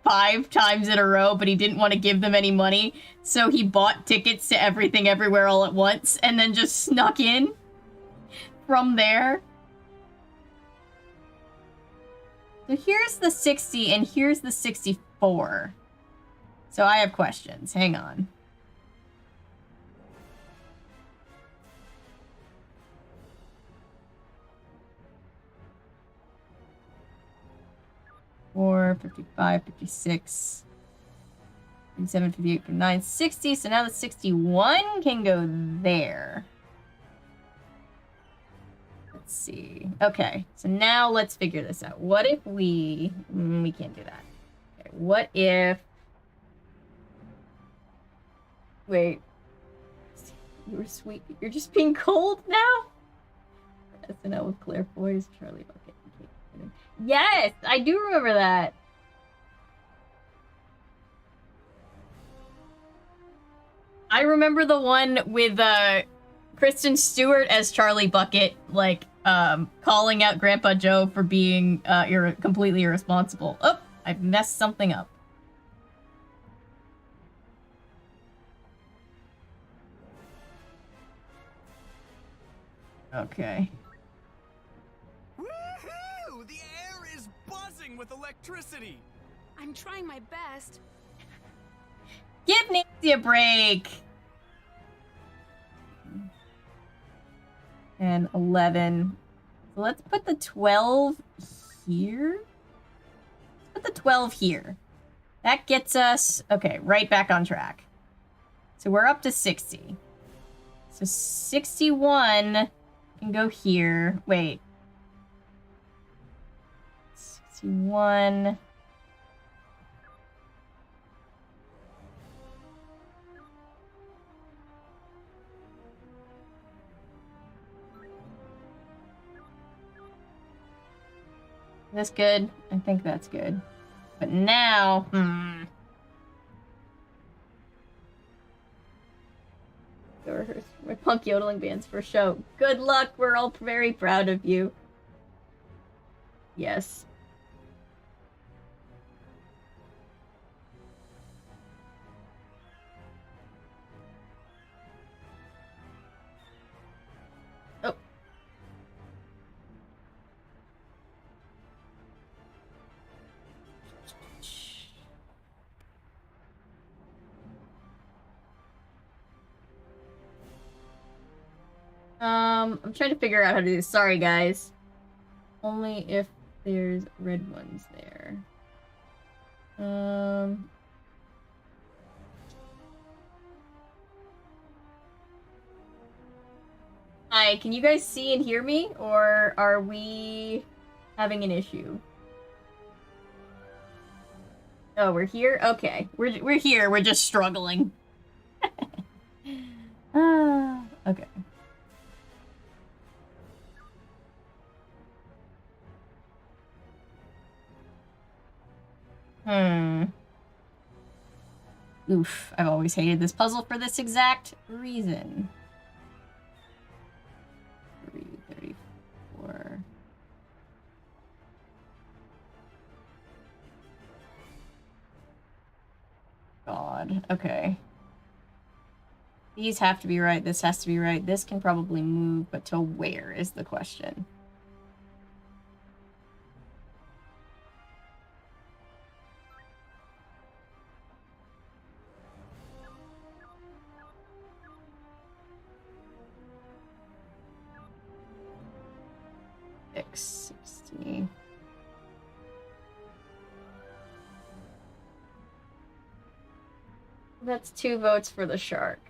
5 times in a row, but he didn't want to give them any money, so he bought tickets to Everything Everywhere All at Once and then just snuck in from there? So here's the 60 and here's the 64. So I have questions. Hang on. Four, 55, 56, 57, 58, 59, 60. So now the 61 can go there. Let's see. Okay, so now let's figure this out. What if we... we can't do that. Okay, what if... Wait. You were sweet. You're just being cold now? SNL with Claire Foy, Charlie Bucket. Yes, I do remember that. I remember the one with Kristen Stewart as Charlie Bucket, like calling out Grandpa Joe for being completely irresponsible. Oh, I've messed something up. Okay. Woohoo! The air is buzzing with electricity. I'm trying my best. Give Nancy a break. And 11. So let's put the 12 here. Let's put the 12 here. That gets us, okay, right back on track. So we're up to 60. So 61 can go here. Wait. 61. That's good. I think that's good. But now, Go rehearse my punk yodeling band's first show. Good luck. We're all very proud of you. Yes. Oh. I'm trying to figure out how to do this. Sorry, guys. Only if there's red ones there. Hi, can you guys see and hear me? Or are we having an issue? Oh, we're here? Okay. We're here. We're just struggling. Okay. Oof, I've always hated this puzzle for this exact reason. 334. God, okay. These have to be right, this has to be right. This can probably move, but to where is the question? 60. That's 2 votes for the shark.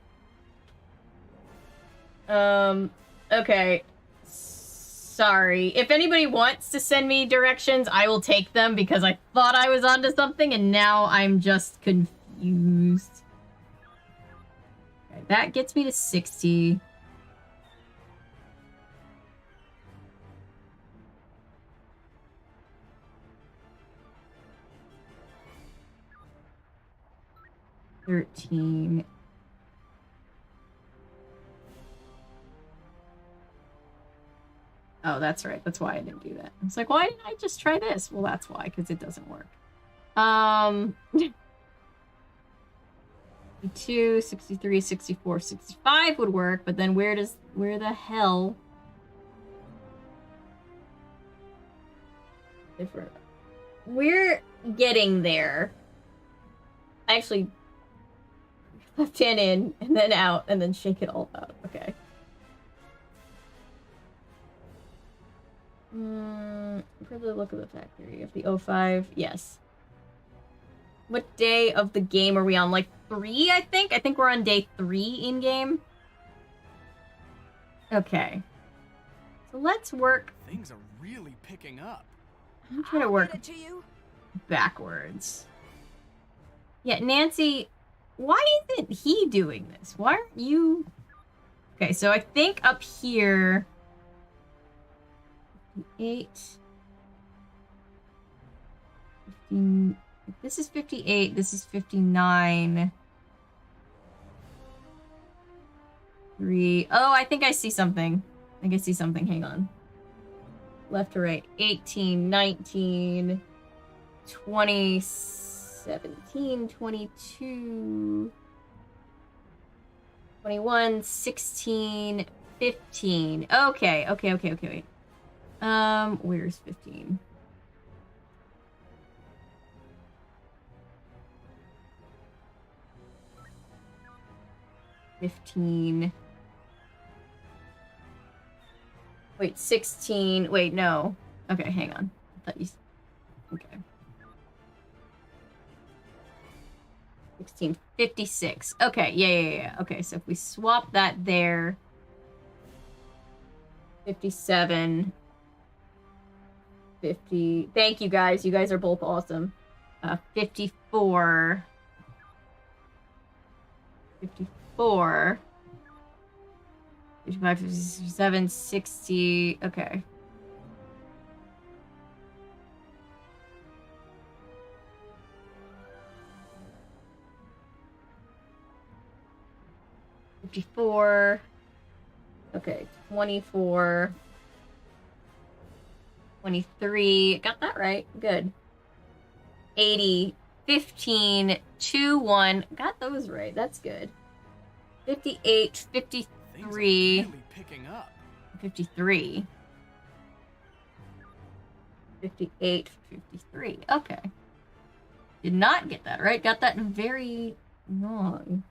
Okay. Sorry. If anybody wants to send me directions, I will take them because I thought I was onto something and now I'm just confused. Okay, that gets me to 60. $13. Oh, that's right. That's why I didn't do that. It's like, why didn't I just try this? Well, that's why, because it doesn't work. 62, 63, 64, 65 would work, but then where the hell? Different. We're getting there. I actually left hand in and then out and then shake it all out. Okay. For the look of the factory of the 05, yes. What day of the game are we on? Like 3, I think? I think we're on day 3 in game. Okay. So let's work. Things are really picking up. I'm trying to work backwards. Yeah, Nancy, why isn't he doing this? Why aren't you? Okay, so I think up here. 58. 15. This is 58. This is 59. 3. Oh, I think I see something. I think I see something. Hang on. Left to right. 18, 19, 20, 17, 22, 21, 16, 15. Okay. Wait. Where's 15? Wait, 16. Wait, no. Okay, hang on. I thought you... Okay. 16, 56. Okay, yeah. Okay, so if we swap that there... 57... 50... Thank you, guys. You guys are both awesome. 54... 54... 55, 57, 60... Okay. $54. Okay, 24. 23. Got that right. Good. 80. 15. 2, 1. Got those right. That's good. 58. 53. Really picking up. 53. 58. 53. Okay. Did not get that right. Got that very wrong.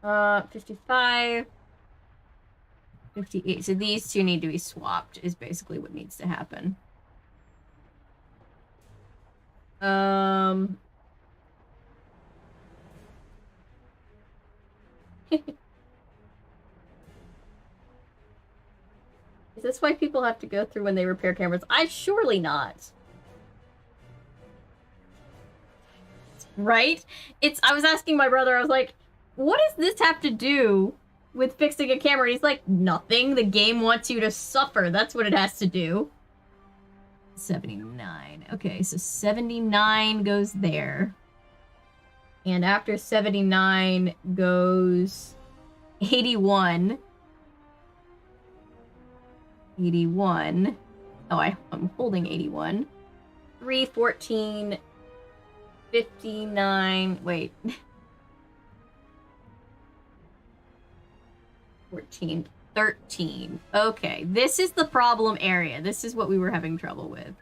55. 58. So these two need to be swapped is basically what needs to happen. Is this why people have to go through when they repair cameras? Surely not. Right? I was asking my brother, I was like, what does this have to do with fixing a camera? He's like, nothing. The game wants you to suffer. That's what it has to do. 79. Okay, so 79 goes there. And after 79 goes 81. 81. Oh, I'm holding 81. 3, 14, 59. Wait. 14, 13. Okay, this is the problem area. This is what we were having trouble with.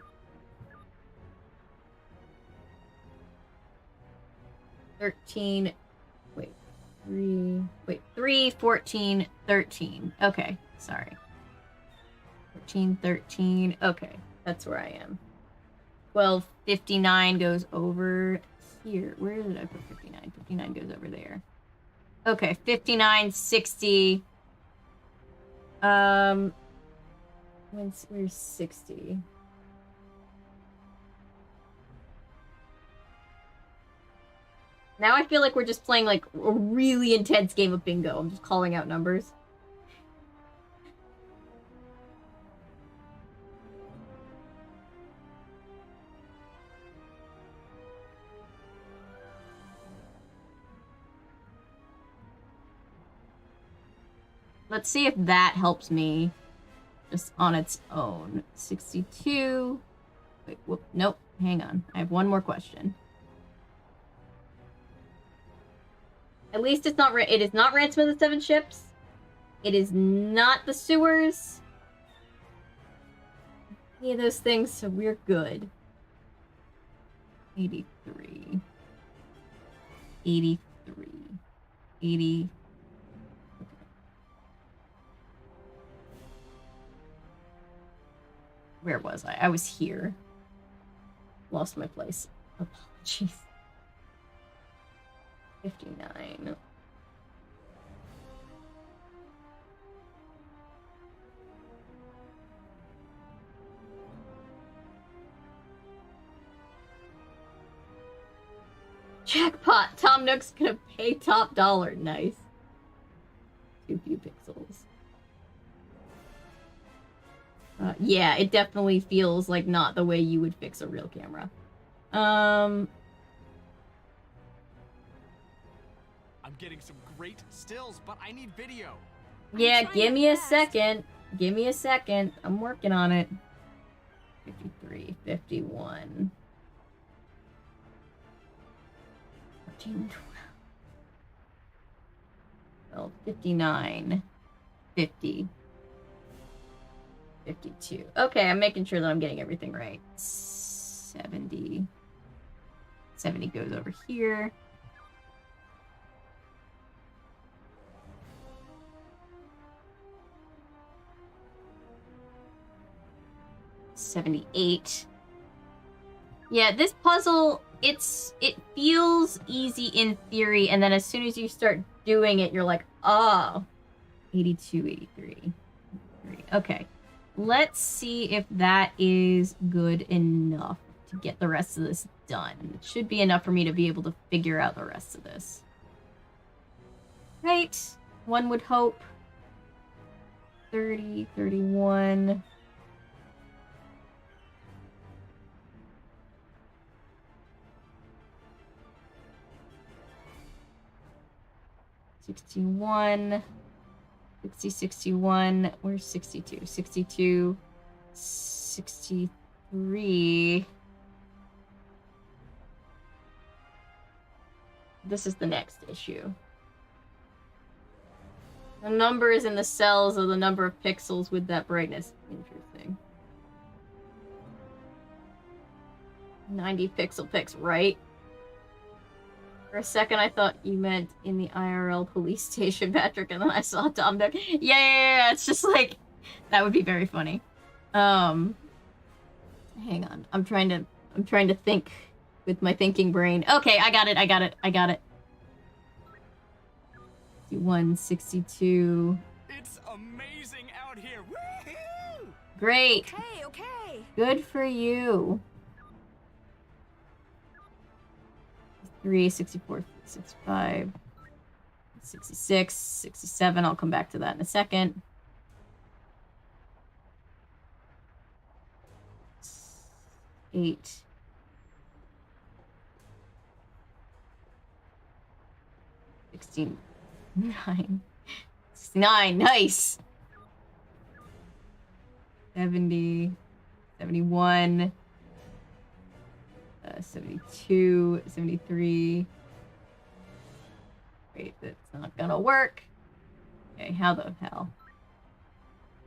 Wait, 3, 14, 13. Okay, sorry. 14, 13. Okay, that's where I am. 12:59 goes over here. Where did I put 59? 59 goes over there. Okay, 59, 60. Where's 60? Now I feel like we're just playing like a really intense game of bingo. I'm just calling out numbers. Let's see if that helps me just on its own. 62. Wait, whoop, nope. Hang on. I have one more question. At least it's not it is not Ransom of the Seven Ships. It is not the sewers. Any of those things, so we're good. 83. 83. 80. Where was I? I was here. Lost my place. Apologies. 59. Jackpot! Tom Nook's gonna pay top dollar. Nice. Too few pixels. Yeah, it definitely feels like not the way you would fix a real camera. I'm getting some great stills, but I need video. Yeah, give me a second. Give me a second. I'm working on it. 53, 51. 14, 12, 59, 50. 52. Okay, I'm making sure that I'm getting everything right. 70. 70 goes over here. $78. Yeah, this puzzle, it feels easy in theory, and then as soon as you start doing it, you're like, oh. 82, 83. Okay. Let's see if that is good enough to get the rest of this done. It should be enough for me to be able to figure out the rest of this. Right. One would hope. 30, 31. 61. 60, 61. Where's 62? 62. 63. This is the next issue. The numbers in the cells are the number of pixels with that brightness. Interesting. 90 pixel pics, right? For a second, I thought you meant in the IRL police station, Patrick, and then I saw Tom Nook. Yeah. It's just like, that would be very funny. Hang on. I'm trying to think with my thinking brain. Okay, I got it. 61, 62. It's amazing out here. Woohoo! Great. Okay. Good for you. 63, 64, 65, 66, 67. I'll come back to that in a second. 8. 69. 69, nice. 70, 71. 72, 73. Wait, that's not gonna work. Okay, how the hell?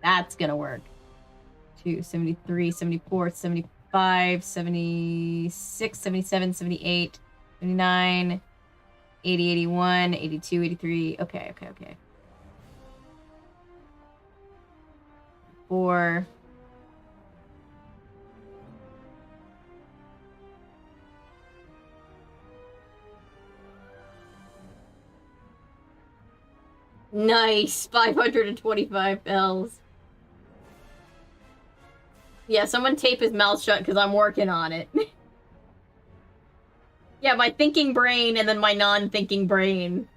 That's gonna work. 2, 73, 74, 75, 76, 77, 78, 79, 80, 81, 82, 83. Okay. 4, Nice. 525 bells. Yeah, someone tape his mouth shut because I'm working on it. Yeah, my thinking brain and then my non-thinking brain.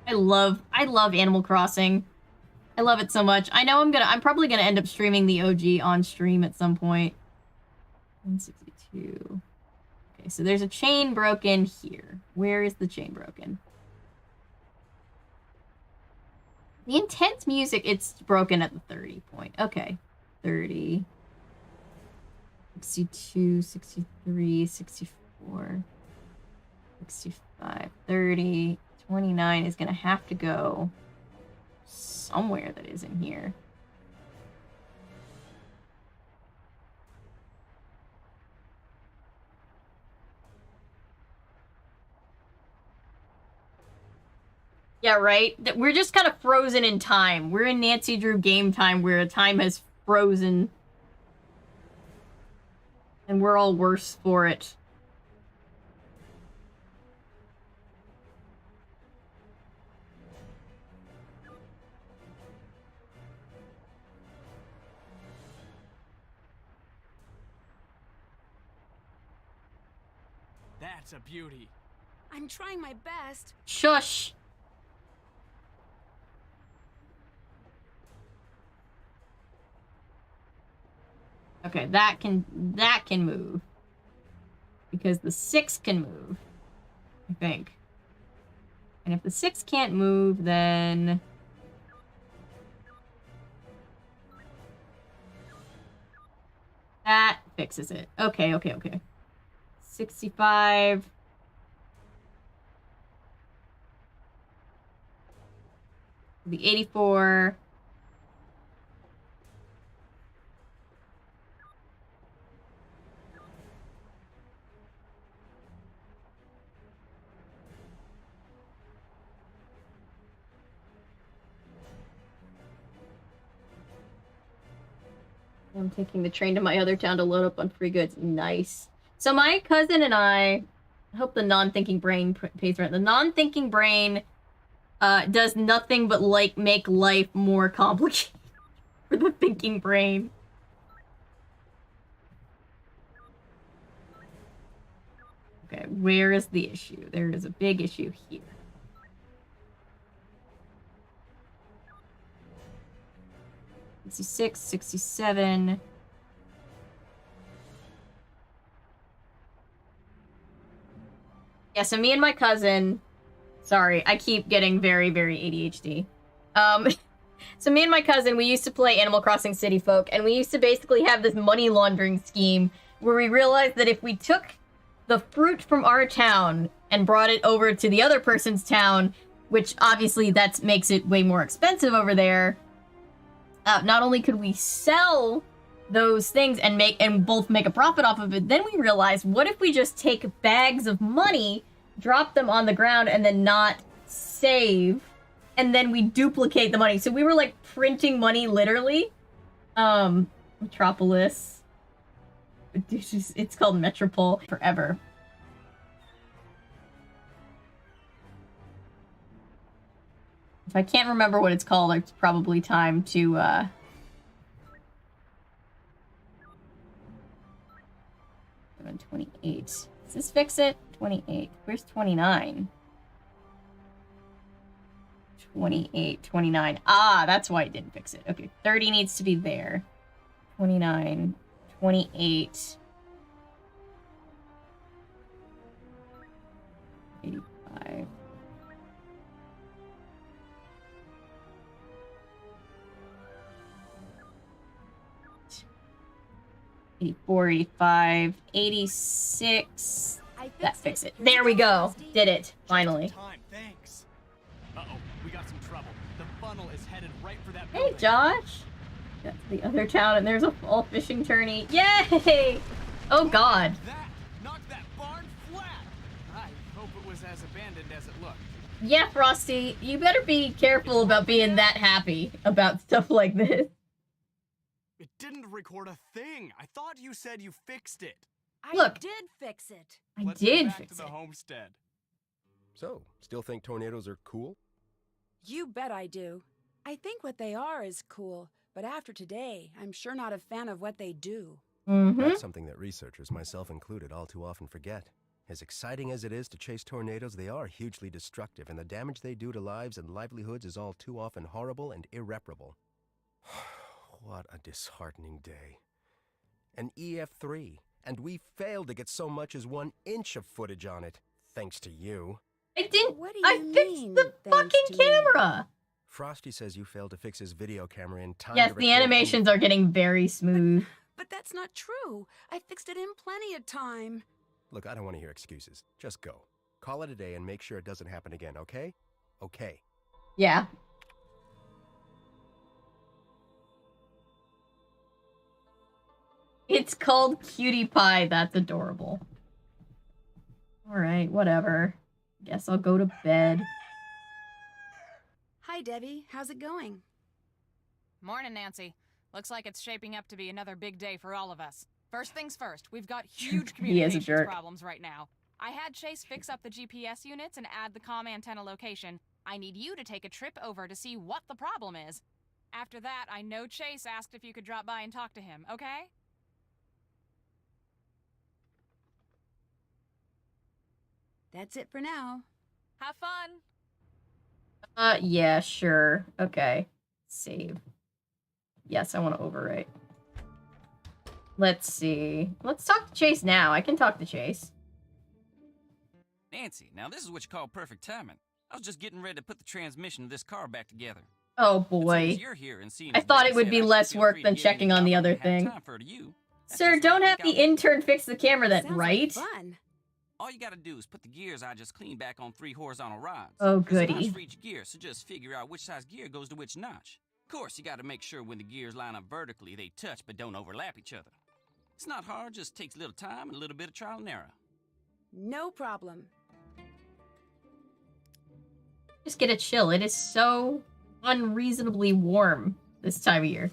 I love Animal Crossing. I love it so much. I know I'm probably gonna end up streaming the OG on stream at some point. 162. Okay, so there's a chain broken here. Where is the chain broken? The intense music, it's broken at the 30 point. Okay. 30. 62, 63, 64, 65, 30. 29 is gonna have to go somewhere that isn't here. Yeah, right? We're just kind of frozen in time. We're in Nancy Drew game time where time has frozen. And we're all worse for it. That's a beauty. I'm trying my best. Shush! Okay, that can move. Because the 6 can move. I think. And if the 6 can't move, then... that fixes it. Okay. 65. The 84. I'm taking the train to my other town to load up on free goods. Nice. So my cousin and I hope the non-thinking brain pays rent. The non-thinking brain does nothing but like make life more complicated for the thinking brain. Okay, where is the issue? There is a big issue here. 66, 67. Yeah, so me and my cousin... Sorry, I keep getting very, very ADHD. So me and my cousin, we used to play Animal Crossing City Folk, and we used to basically have this money laundering scheme where we realized that if we took the fruit from our town and brought it over to the other person's town, which obviously that makes it way more expensive over there, not only could we sell those things and both make a profit off of it, then we realized, what if we just take bags of money, drop them on the ground, and then not save, and then we duplicate the money. So we were like printing money literally. Metropolis. It's called Metropole forever. If I can't remember what it's called, it's probably time to, 28. Does this fix it? 28. Where's 29? 28, 29. Ah, that's why it didn't fix it. Okay, 30 needs to be there. 29, 28. 85. 84, 85, 86. That fixed it. There we go. Did it. Finally. Time, thanks. Uh-oh, we got some trouble. The funnel is headed right for that Hey, building. Josh. Got to the other town, and there's a fall fishing tourney. Yay! Oh, God. That knocked that barn flat. I hope it was as abandoned as it looked. Yeah, Frosty, you better be careful about being that happy about stuff like this. It didn't record a thing. I thought you said you fixed it. I Look. did fix it. I Let's did get back fix to the it. homestead. So, still think tornadoes are cool? You bet I do. I think what they are is cool, but after today, I'm sure not a fan of what they do. Mm-hmm. That's something that researchers, myself included, all too often forget. As exciting as it is to chase tornadoes, they are hugely destructive, and the damage they do to lives and livelihoods is all too often horrible and irreparable. What a disheartening day. An EF3, and we failed to get so much as 1 inch of footage on it, thanks to you. I didn't. What do I you fixed mean, the thanks fucking to me? camera. Frosty says you failed to fix his video camera in time Yes, to the record animations are getting very smooth. But that's not true. I fixed it in plenty of time. Look, I don't want to hear excuses. Just go. Call it a day and make sure it doesn't happen again, okay? Okay. Yeah. It's called Cutie Pie. That's adorable. Alright, whatever. Guess I'll go to bed. Hi, Debbie. How's it going? Morning, Nancy. Looks like it's shaping up to be another big day for all of us. First things first, we've got huge He is a communications jerk. problems right now. I had Chase fix up the GPS units and add the comm antenna location. I need you to take a trip over to see what the problem is. After that, I know Chase asked if you could drop by and talk to him, okay? That's it for now. Have fun! Yeah, sure. Okay. Save. Yes, I want to overwrite. Let's see. Let's talk to Chase now. I can talk to Chase. Nancy, now this is what you call perfect timing. I was just getting ready to put the transmission of this car back together. Oh, But boy. since you're here and seeing I as thought Betty it would said be I should less feel work free to than give you checking on the job other when I have thing. time for it to you. That's Sir, just what I don't have think the I'll do. intern fix the camera then, Sounds right? like fun. All you gotta do is put the gears I just cleaned back on 3 horizontal rods. Oh, There's a notch goody. for each gear, so just figure out which size gear goes to which notch. Of course, you gotta make sure when the gears line up vertically, they touch but don't overlap each other. It's not hard, just takes a little time and a little bit of trial and error. No problem. Just get a chill. It is so unreasonably warm this time of year.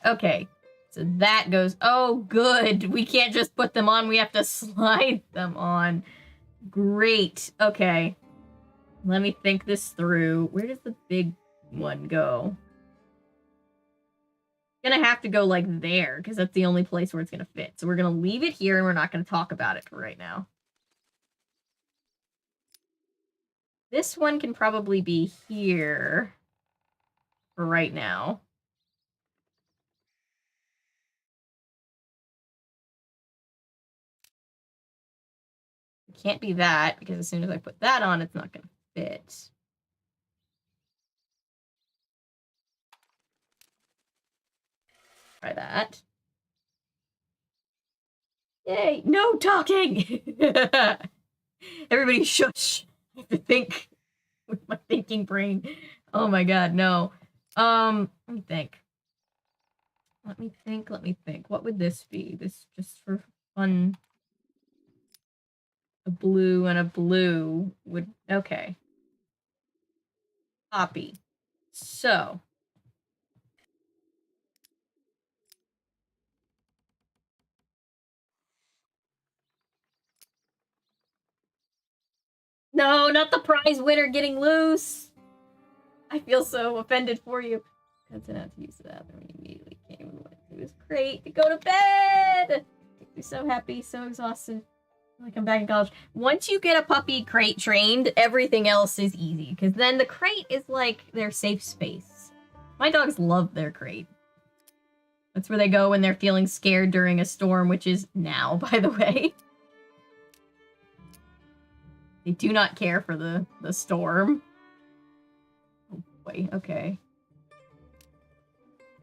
Okay. So that goes... Oh, good. We can't just put them on. We have to slide them on. Great. Okay. Let me think this through. Where does the big one go? Gonna have to go like there, because that's the only place where it's gonna fit. So we're gonna leave it here, and we're not gonna talk about it for right now. This one can probably be here for right now. It can't be that, because as soon as I put that on, it's not gonna fit. Try that. Yay! No talking! Everybody shush. I have to think with my thinking brain. Oh my god, no. Let me think. Let me think. What would this be? This just for fun. A blue and a blue would... Okay. Copy. So... No, not the prize winner getting loose. I feel so offended for you. That's enough to use the bathroom. He immediately came and went to his crate to go to bed. Makes me so happy, so exhausted. Like I'm back in college. Once you get a puppy crate trained, everything else is easy. Because then the crate is like their safe space. My dogs love their crate. That's where they go when they're feeling scared during a storm, which is now, by the way. They do not care for the storm. Oh boy, okay.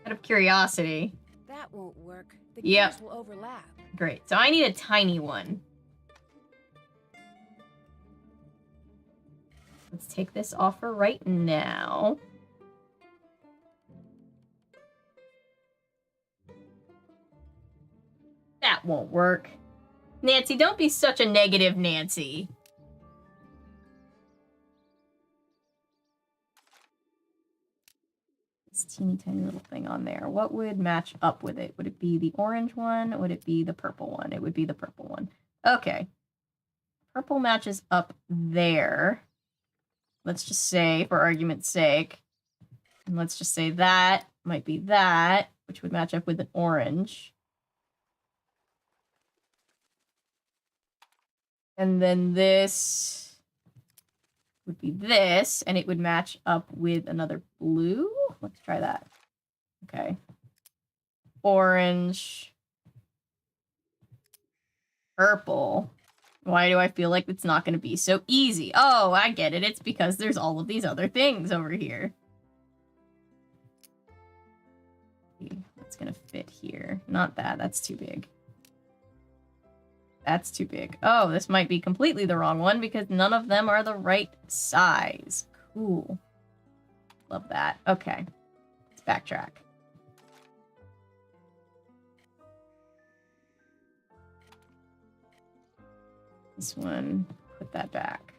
Out of curiosity. That won't work. The Yep. gears will overlap. Great. So I need a tiny one. Let's take this off for right now. That won't work. Nancy, don't be such a negative Nancy. It's teeny tiny little thing on there. What would match up with it? Would it be the orange one? Would it be the purple one? It would be the purple one. Okay. Purple matches up there. Let's just say, for argument's sake, and let's just say that might be that, which would match up with an orange. And then this would be this, and it would match up with another blue. Let's try that. Okay. Orange. Purple. Why do I feel like it's not going to be so easy? Oh, I get it. It's because there's all of these other things over here. What's going to fit here? Not that. That's too big. That's too big. Oh, this might be completely the wrong one because none of them are the right size. Cool. Love that. Okay. Let's backtrack. This one, put that back.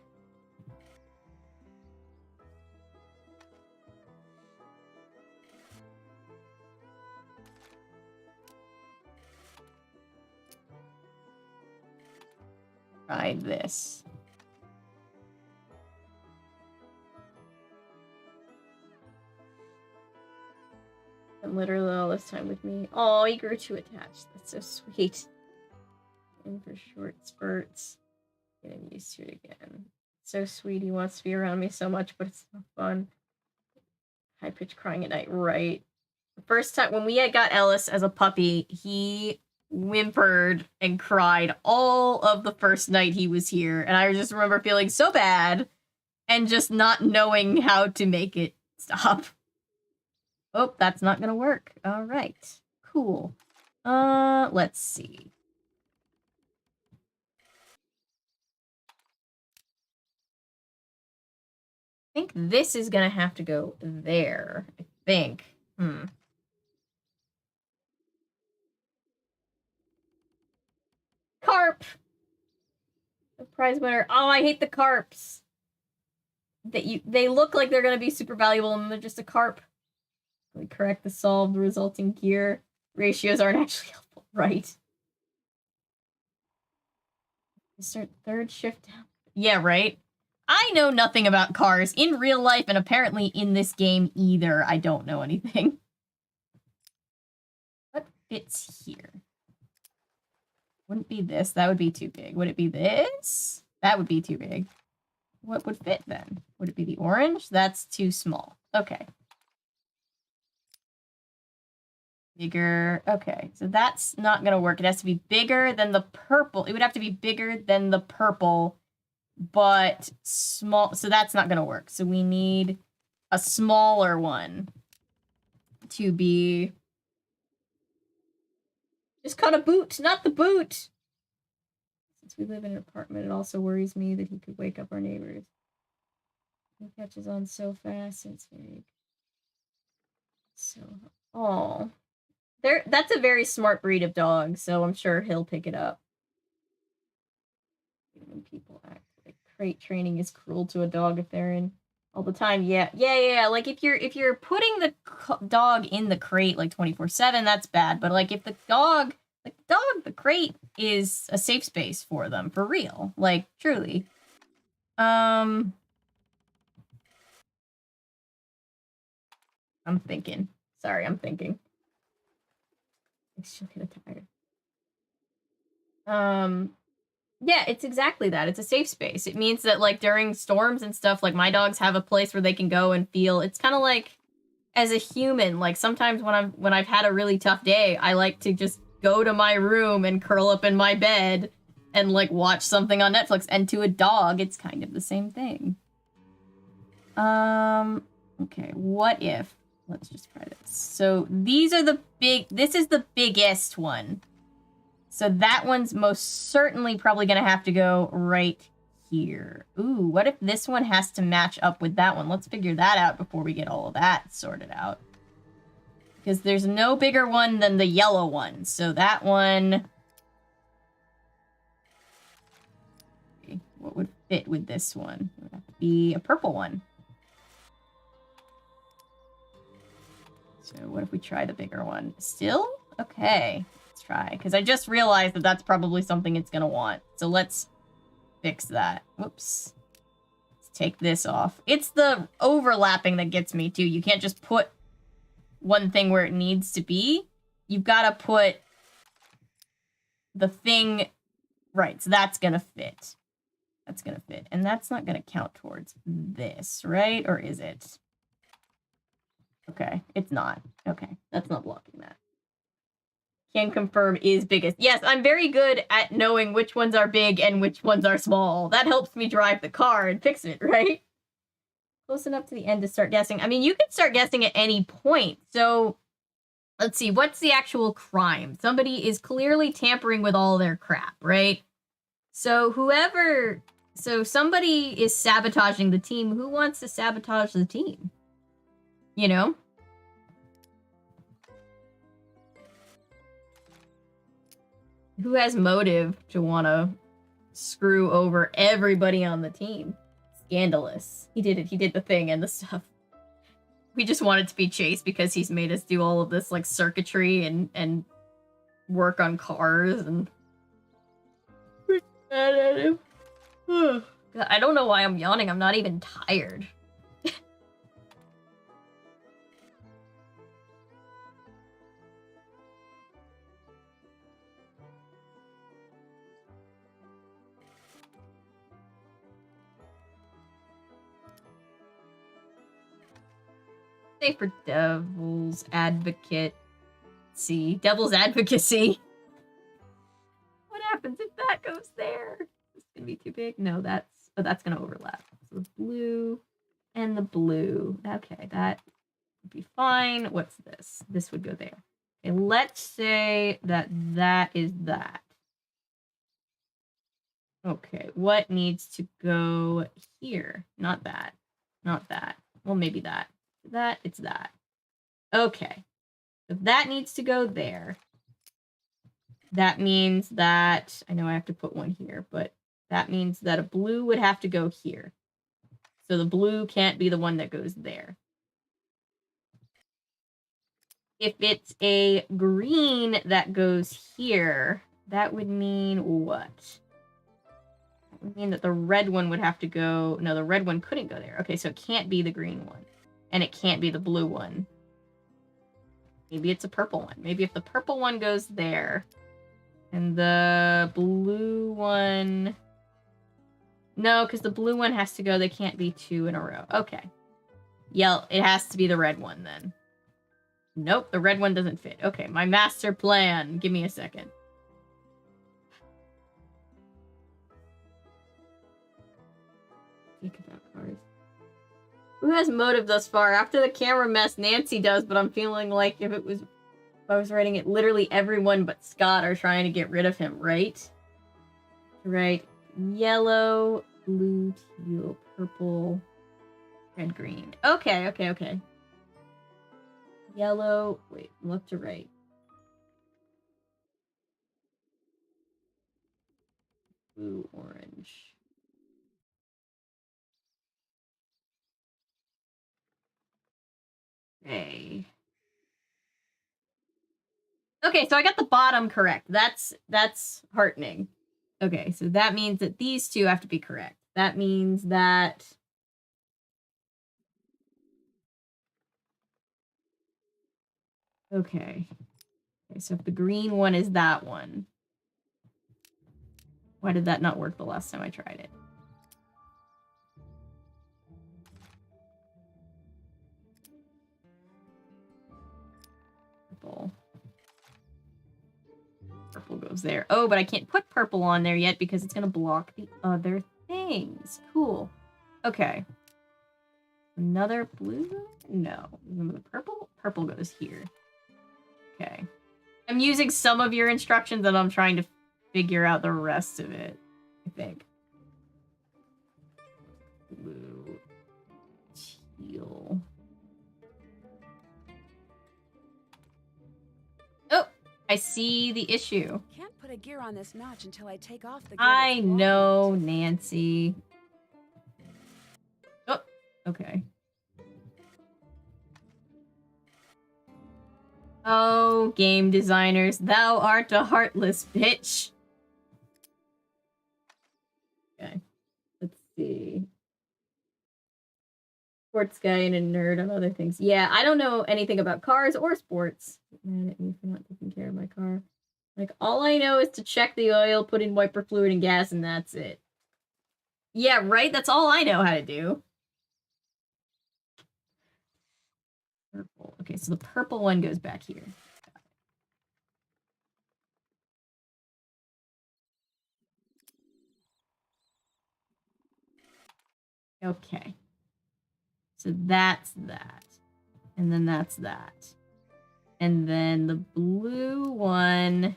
Try this. And literally all this time with me. Oh, he grew too attached. That's so sweet. In for short spurts. Getting used to it again. So sweet. He wants to be around me so much, but it's not fun. High pitched crying at night. Right. The first time when we got Ellis as a puppy, he whimpered and cried all of the first night he was here, and I just remember feeling so bad and just not knowing how to make it stop. Oh, that's not gonna work. All right, cool. Let's see. I think this is gonna have to go there. I think. Carp! The prize winner. Oh, I hate the carps. They look like they're gonna be super valuable and they're just a carp. We correct the solve, the resulting gear. Ratios aren't actually helpful, right? Start third shift down. Yeah, right? I know nothing about cars in real life, and apparently in this game either. I don't know anything. What fits here? Wouldn't be this. That would be too big. Would it be this? That would be too big. What would fit then? Would it be the orange? That's too small. Okay. Bigger. Okay, so that's not going to work. It has to be bigger than the purple. It would have to be bigger than the purple, but small. So that's not going to work. So we need a smaller one to be... Just caught a boot, not the boot! Since we live in an apartment, it also worries me that he could wake up our neighbors. He catches on so fast, it's very... So... Oh. That's a very smart breed of dog, so I'm sure he'll pick it up. When people act like crate training is cruel to a dog if they're in all the time. Yeah. Like if you're putting the dog in the crate like 24/7, that's bad. But like if the crate is a safe space for them, for real, like truly. I'm thinking. Sorry, I'm thinking. She'll get tired. Yeah, it's exactly that. It's a safe space. It means that like during storms and stuff, like my dogs have a place where they can go and feel. It's kind of like as a human, like sometimes when I've had a really tough day, I like to just go to my room and curl up in my bed and like watch something on Netflix. And to a dog, it's kind of the same thing. Okay, what if... Let's just try this. So these are this is the biggest one. So that one's most certainly probably going to have to go right here. Ooh, what if this one has to match up with that one? Let's figure that out before we get all of that sorted out. Because there's no bigger one than the yellow one. So that one... What would fit with this one? It would have to be a purple one. So what if we try the bigger one? Still? Okay. Let's try. Because I just realized that that's probably something it's going to want. So let's fix that. Whoops. Let's take this off. It's the overlapping that gets me, too. You can't just put one thing where it needs to be. You've got to put the thing... Right, so that's going to fit. That's going to fit. And that's not going to count towards this, right? Or is it? Okay, it's not. Okay, that's not blocking that. Can confirm is biggest. Yes, I'm very good at knowing which ones are big and which ones are small. That helps me drive the car and fix it, right? Close enough to the end to start guessing. I mean, you can start guessing at any point. So, let's see. What's the actual crime? Somebody is clearly tampering with all their crap, right? So, somebody is sabotaging the team. Who wants to sabotage the team? You know? Who has motive to want to screw over everybody on the team? Scandalous. He did it. He did the thing and the stuff. We just wanted to be Chase because he's made us do all of this, like, circuitry and work on cars and... We're mad at him. God, I don't know why I'm yawning. I'm not even tired. Say for devil's advocate. See, devil's advocacy. What happens if that goes there? It's gonna be too big. No, that's gonna overlap. So the blue and the blue. Okay, that would be fine. What's this? This would go there. Okay, let's say that is that. Okay, what needs to go here? Not that. Not that. Well, maybe that. That, it's that. Okay. If that needs to go there, that means that, I know I have to put one here, but that means that a blue would have to go here. So the blue can't be the one that goes there. If it's a green that goes here, that would mean what? That would mean that the red one would have to go, no, the red one couldn't go there. Okay, so it can't be the green one. And it can't be the blue one. Maybe it's a purple one. Maybe if the purple one goes there, and the blue one... No, because the blue one has to go. They can't be two in a row. Okay. Yeah, it has to be the red one then. Nope, the red one doesn't fit. Okay, my master plan. Give me a second. Think about cars. Who has motive thus far? After the camera mess, Nancy does, but I'm feeling like if I was writing it, literally everyone but Scott are trying to get rid of him, right? Right. Yellow, blue, teal, purple, red, green. Okay. Yellow, wait, left to right. Blue, orange. Okay, so I got the bottom correct. That's heartening. Okay, so that means that these two have to be correct. That means that... Okay, so if the green one is that one. Why did that not work the last time I tried it? Purple goes there. Oh, but I can't put purple on there yet because it's going to block the other things. Cool. Okay. Another blue? No. Remember the purple? Purple goes here. Okay. I'm using some of your instructions and I'm trying to figure out the rest of it, I think. Blue. Teal. Oh! I see the issue. Can't put a gear on this notch until I take off the gear. I know, Nancy. Oh, okay. Oh, game designers, thou art a heartless bitch. Okay, let's see. Sports guy and a nerd on other things. Yeah, I don't know anything about cars or sports. Mad at me for not taking care of my car. Like, all I know is to check the oil, put in wiper fluid and gas, and that's it. Yeah, right? That's all I know how to do. Purple. Okay, so the purple one goes back here. Okay. So that's that. And then that's that. And then the blue one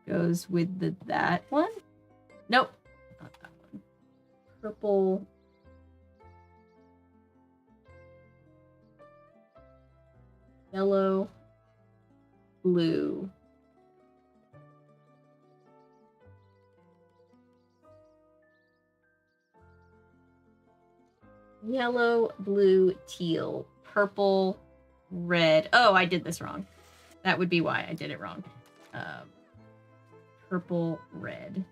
goes with that one? Nope. Not that one. Purple. Yellow. Blue. Yellow, blue, teal, purple, red. Oh, I did this wrong. That would be why I did it wrong. Purple, red.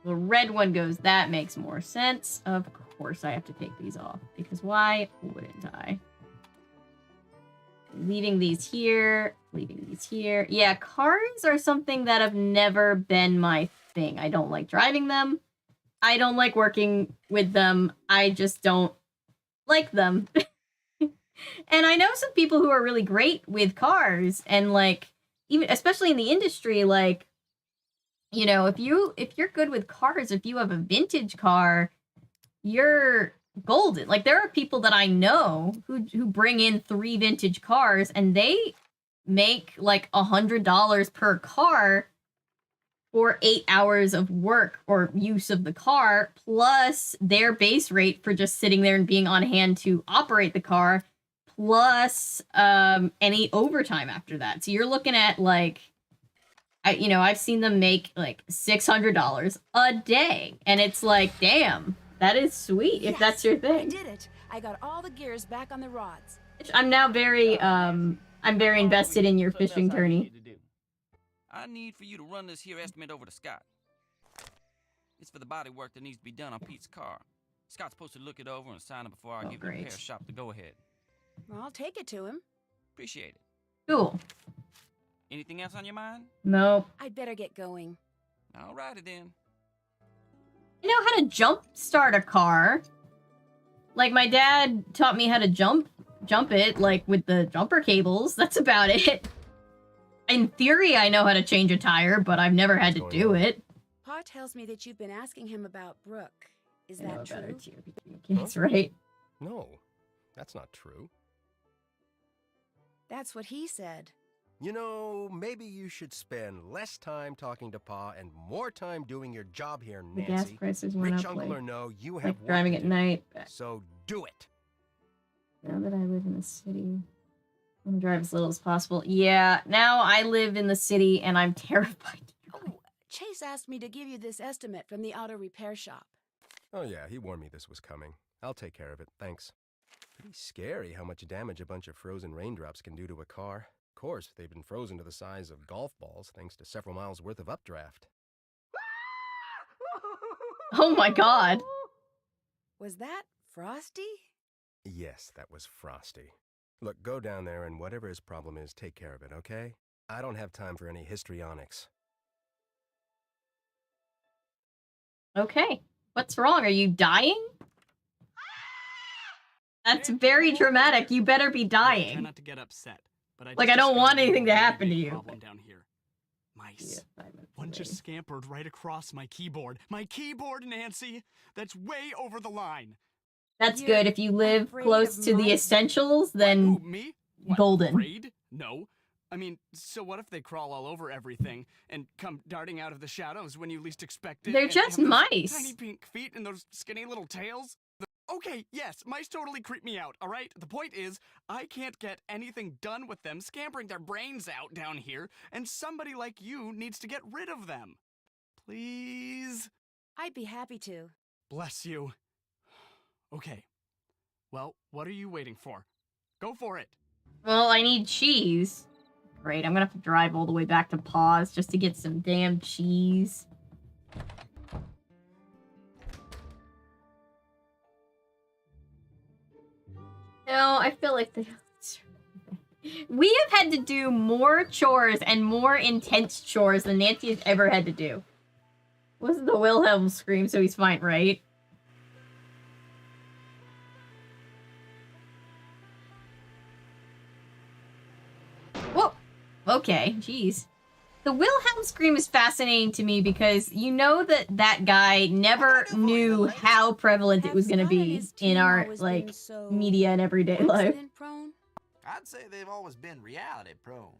The red one goes, that makes more sense. Of course I have to take these off, because why wouldn't I? Leaving these here, leaving these here. Yeah, cars are something that have never been my thing. I don't like driving them. I don't like working with them. I just don't like them. And I know some people who are really great with cars, and like, even especially in the industry, like, you know, if you're good with cars, if you have a vintage car, you're golden. Like, there are people that I know who bring in 3 vintage cars, and they make like $100 per car for 8 hours of work or use of the car, plus their base rate for just sitting there and being on hand to operate the car, plus any overtime after that. So you're looking at like, I've seen them make like $600 a day, and it's like, damn, that is sweet if that's your thing. I did it. I got all the gears back on the rods. I'm now very invested in your fishing tourney. I need for you to run this here estimate over to Scott. It's for the body work that needs to be done on Pete's car. Scott's supposed to look it over and sign it before I give the repair shop the go-ahead. Well, I'll take it to him. Appreciate it. Cool. Anything else on your mind? No. I'd better get going. Alrighty then. You know how to jump start a car. Like, my dad taught me how to jump it, like, with the jumper cables. That's about it. In theory, I know how to change a tire, but I've never had to do it. Pa tells me that you've been asking him about Brooke. Is that true? That's right. No, that's not true. That's what he said. You know, maybe you should spend less time talking to Pa and more time doing your job here, The Nancy. gas prices went Rich up, uncle like, or no, you have like driving work at to do. night. So do it. Now that I live in the city, I'm gonna drive as little as possible. Yeah, now I live in the city, and I'm terrified. Oh, Chase asked me to give you this estimate from the auto repair shop. Oh yeah, he warned me this was coming. I'll take care of it, thanks. Pretty scary how much damage a bunch of frozen raindrops can do to a car. Of course, they've been frozen to the size of golf balls thanks to several miles worth of updraft. Oh my god. Was that Frosty? Yes, that was Frosty. Look, go down there and whatever his problem is, take care of it, okay? I don't have time for any histrionics. Okay. What's wrong? Are you dying? That's very dramatic. You better be Try dying. not to get upset, but I Like, just I don't want discovered a anything to really happen to big you. problem down here. Mice. One just scampered right across my keyboard. My keyboard, Nancy! That's way over the line. That's good. If you live close to the essentials, then Who, me? What, golden. Afraid? No. I mean, so what if they crawl all over everything and come darting out of the shadows when you least expect it? They're and just have those mice. Tiny pink feet and those skinny little tails? Okay, yes, mice totally creep me out, alright? The point is, I can't get anything done with them scampering their brains out down here, and somebody like you needs to get rid of them. Please? I'd be happy to. Bless you. Okay. Well, what are you waiting for? Go for it. Well, I need cheese. Great, I'm gonna have to drive all the way back to Paws just to get some damn cheese. No, I feel like we have had to do more chores and more intense chores than Nancy has ever had to do. Wasn't the Wilhelm scream, so he's fine, right? Whoa! Okay, jeez. The Wilhelm scream is fascinating to me because you know that that guy never knew how prevalent it was going to be in our, like, media and everyday life. I'd say they've always been reality prone.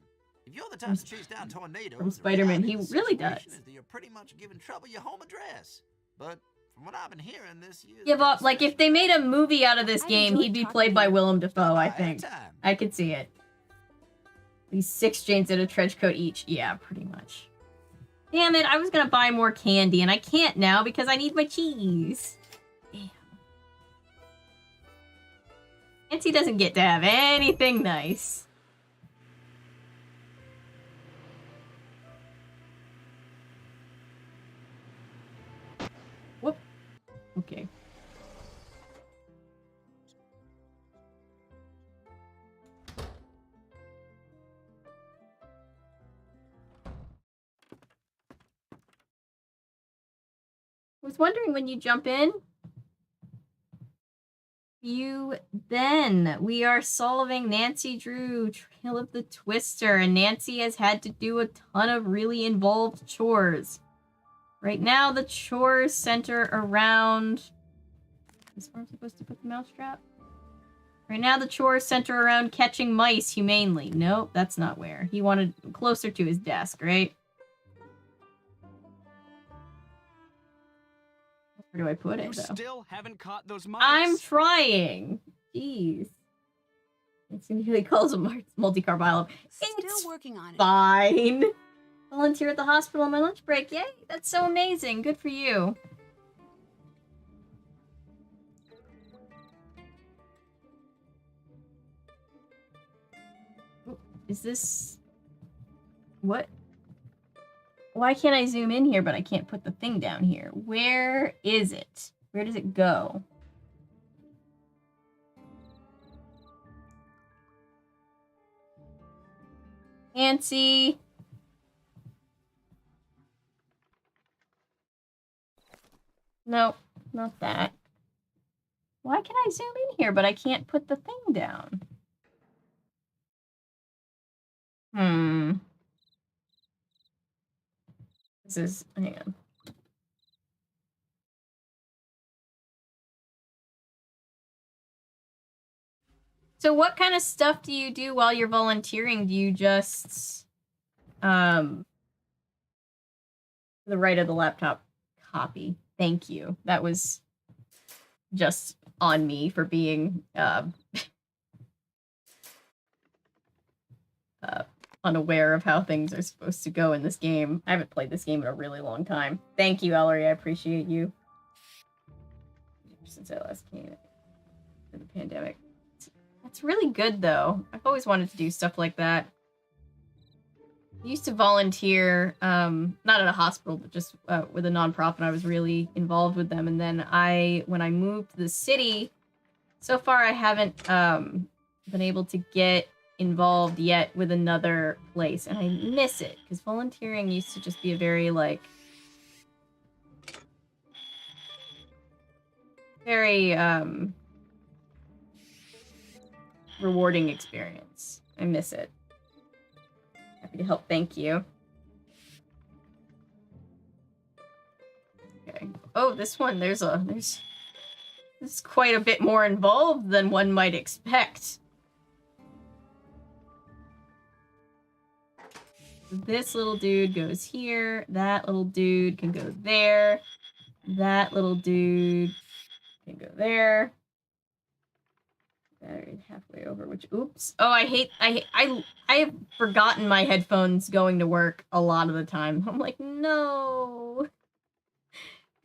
If you're the type to chase down tornadoes, From Spider-Man, he really does. You're pretty much giving trouble your home address. But from what I've been hearing this year, Give up. Like, if they made a movie out of this game, he'd be played by Willem Dafoe, I think. I could see it. These 6 Janes in a trench coat each. Yeah, pretty much. Damn it, I was gonna buy more candy, and I can't now because I need my cheese. Damn. Nancy doesn't get to have anything nice. Whoop. Okay. I was wondering when you jump in. We are solving Nancy Drew, Trail of the Twister, and Nancy has had to do a ton of really involved chores. Right now, the chores center around... Is where I'm supposed to put the mousetrap? Right now, the chores center around catching mice humanely. Nope, that's not where. He wanted closer to his desk, right? Where do I put it, though? You still haven't caught those mice. I'm trying. Jeez. It really calls a multi-car biology. Still working on it. Fine. Volunteer at the hospital on my lunch break. Yay, that's so amazing. Good for you. Is this... What? Why can't I zoom in here, but I can't put the thing down here? Where is it? Where does it go? Nancy. No, not that. Why can I zoom in here, but I can't put the thing down? This is, hang on. So what kind of stuff do you do while you're volunteering? Do you just, the right of the laptop copy? Thank you. That was just on me for being, unaware of how things are supposed to go in this game. I haven't played this game in a really long time. Thank you, Ellery. I appreciate you. Since I last came in the pandemic. That's really good, though. I've always wanted to do stuff like that. I used to volunteer, not at a hospital, but just with a nonprofit. I was really involved with them. And then when I moved to the city, so far I haven't been able to get involved yet with another place, and I miss it because volunteering used to just be a very rewarding experience. I miss it. Happy to help. Thank you. Okay. Oh, this one there's quite a bit more involved than one might expect. This little dude goes here. That little dude can go there. That little dude can go there. Halfway over, which, oops. Oh, I have forgotten my headphones going to work a lot of the time. I'm like, no.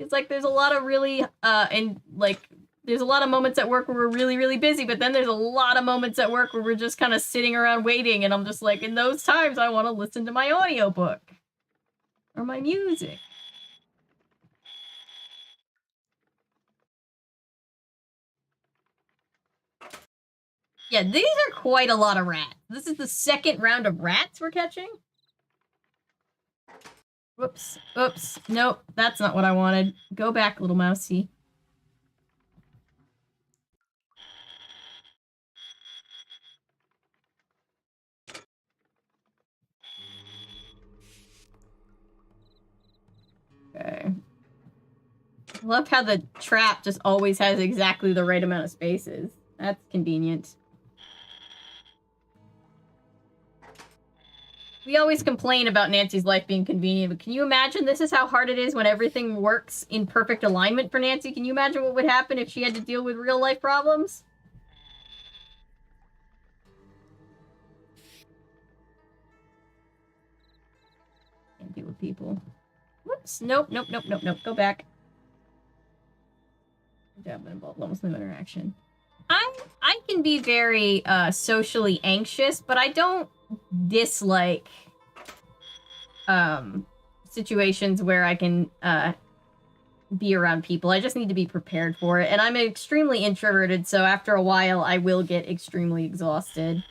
It's like there's a lot of really and like there's a lot of moments at work where we're really, really busy, but then there's a lot of moments at work where we're just kind of sitting around waiting, and I'm just like, in those times, I want to listen to my audiobook. Or my music. Yeah, these are quite a lot of rats. This is the second round of rats we're catching. Whoops. Oops. Nope, that's not what I wanted. Go back, little mousey. Okay. I love how the trap just always has exactly the right amount of spaces. That's convenient. We always complain about Nancy's life being convenient, but can you imagine this is how hard it is when everything works in perfect alignment for Nancy? Can you imagine what would happen if she had to deal with real life problems? Can't deal with people. Whoops. Nope, nope, nope, nope, nope. Go back. Good job, involved almost no interaction. I can be very socially anxious, but I don't dislike situations where I can be around people. I just need to be prepared for it. And I'm extremely introverted, so after a while I will get extremely exhausted.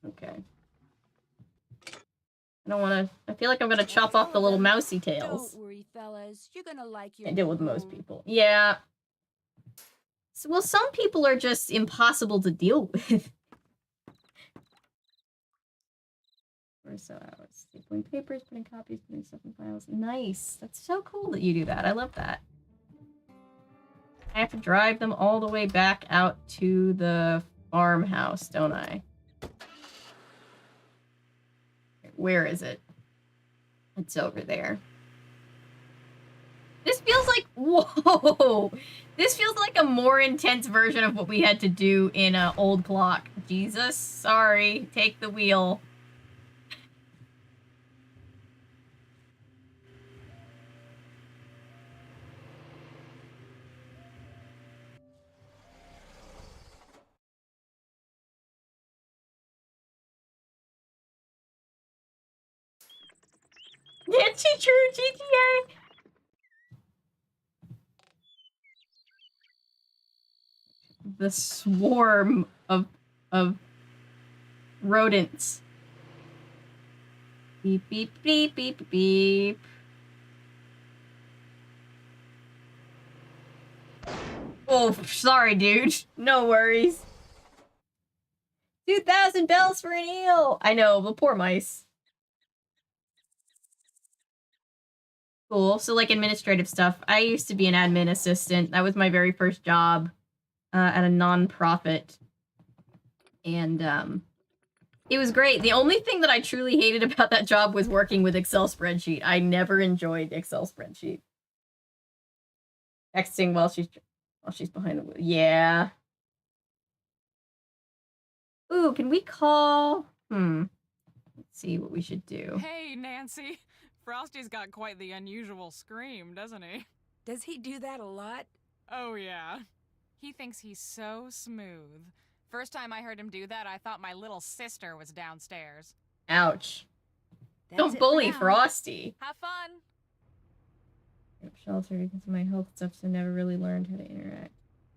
Okay. I don't want to... I feel like I'm going to chop off the little mousy tails. Don't worry, fellas. You're gonna like your I deal with new most home. people. Yeah. So, well, some people are just impossible to deal with. Or so hours. Stapling papers, putting copies, putting stuff in files. Nice. That's so cool that you do that. I love that. I have to drive them all the way back out to the farmhouse, don't I? Where is it? It's over there. This feels like... Whoa! This feels like a more intense version of what we had to do in Old Clock. Jesus, sorry. Take the wheel. Nancy True GTA! The swarm of rodents. Beep, beep, beep, beep, beep. Oh, sorry, dude. No worries. 2,000 bells for an eel! I know, the poor mice. Cool. So, like, administrative stuff. I used to be an admin assistant. That was my very first job at a non-profit. And, it was great. The only thing that I truly hated about that job was working with Excel spreadsheet. I never enjoyed Excel spreadsheet. Texting while she's behind the wheel. Yeah. Ooh, can we call... Let's see what we should do. Hey, Nancy. Frosty's got quite the unusual scream, doesn't he? Does he do that a lot? Oh, yeah. He thinks he's so smooth. First time I heard him do that, I thought my little sister was downstairs. Ouch. That's Don't it for bully now. Frosty. Have fun! Shelter because of my health stuff, so never really learned how to interact.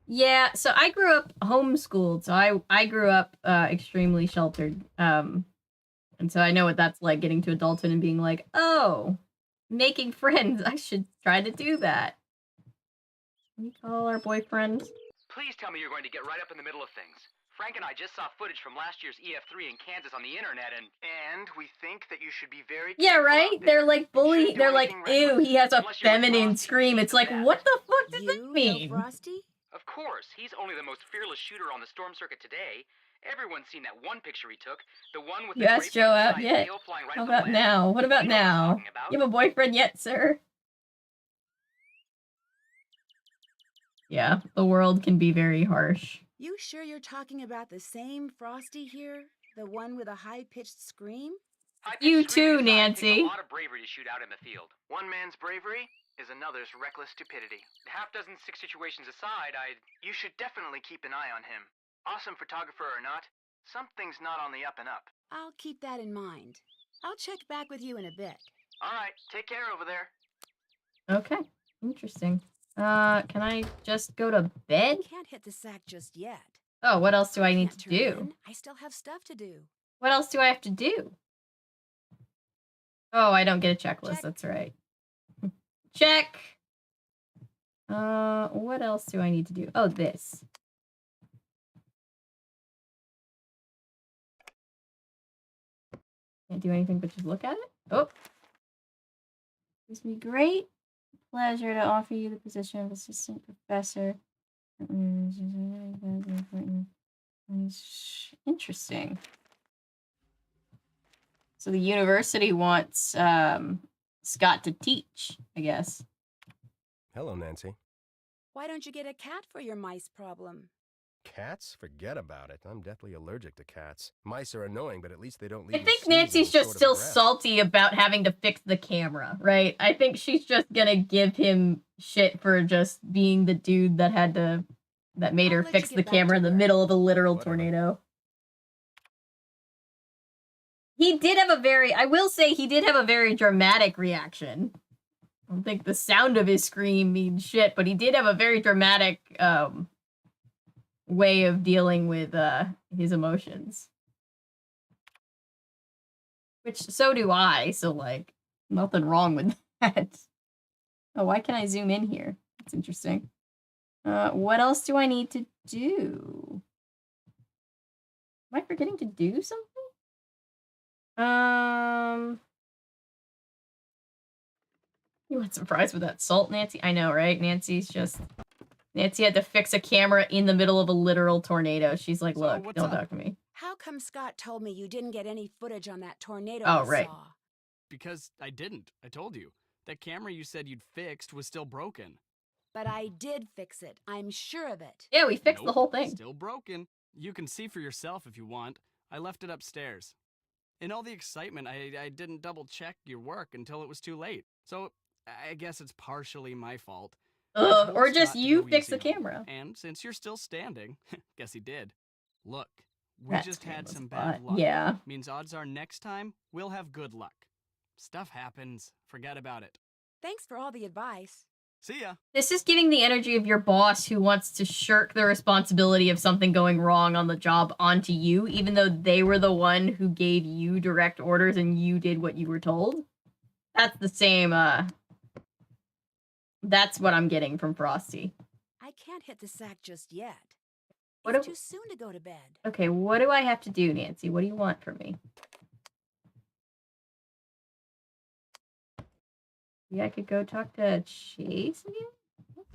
Yeah, so I grew up homeschooled, so I grew up extremely sheltered. And so I know what that's like, getting to adulthood and being like, oh, making friends. I should try to do that. Can we call our boyfriend? Please tell me you're going to get right up in the middle of things. Frank and I just saw footage from last year's EF3 in Kansas on the internet, and we think that you should be very Yeah, careful right? out They're there. like bully. Shouldn't do They're like, anything ew, reckless. he has a Unless you're with feminine Frosty, scream. It's like, what the fuck does You that mean? know Frosty? Of course, he's only the most fearless shooter on the storm circuit today. Everyone's seen that one picture he took, the one with You the asked Joe out yet? tail flying right How at the about west. now? What about You know what I'm now? talking about. You have a boyfriend yet, sir? Yeah, the world can be very harsh. You sure you're talking about the same Frosty here? The one with a high-pitched scream? You High-pitched screaming too, aside, it Nancy. takes a lot of bravery to shoot out in the field. One man's bravery is another's reckless stupidity. Half dozen sick situations aside, You should definitely keep an eye on him. Awesome photographer or not, something's not on the up and up. I'll keep that in mind. I'll check back with you in a bit. All right, take care over there. Okay, interesting. Can I just go to bed? I can't hit the sack just yet. Oh, what else do I need Can't to turn do? in. I still have stuff to do. What else do I have to do? Oh, I don't get a checklist. Check. That's right. Check. What else do I need to do? Oh, this. Can't do anything but just look at it. Oh. Gives me great pleasure to offer you the position of assistant professor. Interesting. So the university wants Scott to teach, I guess. Hello, Nancy. Why don't you get a cat for your mice problem? Cats? Forget about it. I'm deathly allergic to cats. Mice are annoying, but at least they don't I leave me think sneezing Nancy's short just of still breath. salty about having to fix the camera, right? I think she's just gonna give him shit for just being the dude that made her I'll let you fix get the back camera to in the work. middle of a literal Whatever. tornado. He did have I will say he did have a very dramatic reaction. I don't think the sound of his scream means shit, but he did have a very dramatic way of dealing with his emotions. Which, so do I, so like, nothing wrong with that. Oh, why can I zoom in here? That's interesting. What else do I need to do? Am I forgetting to do something? You weren't surprised with that salt, Nancy? I know, right? Nancy had to fix a camera in the middle of a literal tornado. She's like, So, look, what's don't up? talk to me. How come Scott told me you didn't get any footage on that tornado Oh, you right. saw? Because I didn't. I told you. That camera you said you'd fixed was still broken. But I did fix it. I'm sure of it. Yeah, we fixed the Nope, whole thing. Still broken. You can see for yourself if you want. I left it upstairs. In all the excitement, I didn't double check your work until it was too late. So I guess it's partially my fault. I Ugh, told or just Scott to you go fix the easy. camera. And since you're still standing, guess he did. Look, we That's just had painless, some but bad luck. yeah. Means odds are next time we'll have good luck. Stuff happens. Forget about it. Thanks for all the advice. See ya. This is giving the energy of your boss who wants to shirk the responsibility of something going wrong on the job onto you, even though they were the one who gave you direct orders and you did what you were told. That's the same, that's what I'm getting from Frosty. I can't hit the sack just yet. What It's do- too soon to go to bed. Okay, what do I have to do, Nancy? What do you want from me? Yeah, I could go talk to Chase again?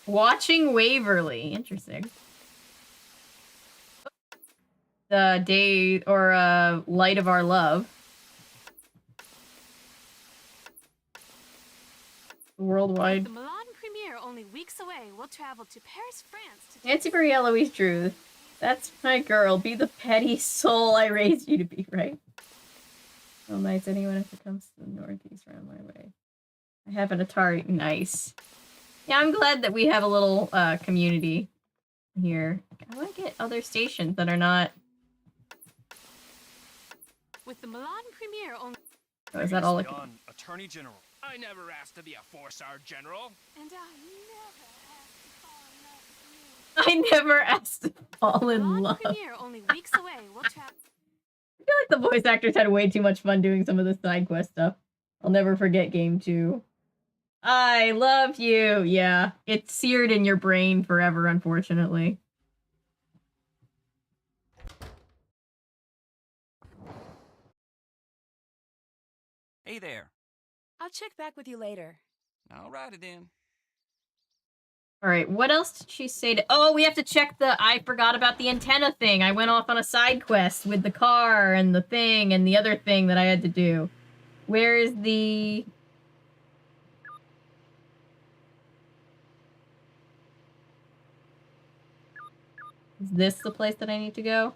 Watching Waverly. Interesting. The day or light of our love. Worldwide. The Milan premiere only weeks away. We'll travel to Paris, France. To Nancy Maria Louise Drew. That's my girl. Be the petty soul I raised you to be, right? Oh, nice. Anyone if it comes to the Northeast round my way. I have an Atari. Nice. Yeah, I'm glad that we have a little community here. I want to get other stations that are not... With the Milan premiere only. Oh, is that all? Done, Attorney General. I never asked to be a four-star general. And I never asked to fall in I never asked to fall in love. Milan love. premiere only weeks away. We'll travel. I feel like the voice actors had way too much fun doing some of the side quest stuff. I'll never forget Game 2. I love you. Yeah, it's seared in your brain forever, unfortunately. Hey there. I'll check back with you later. All righty then. All right, what else did she say to... Oh, we have to check the... I forgot about the antenna thing. I went off on a side quest with the car and the thing and the other thing that I had to do. Where is the... Is this the place that I need to go?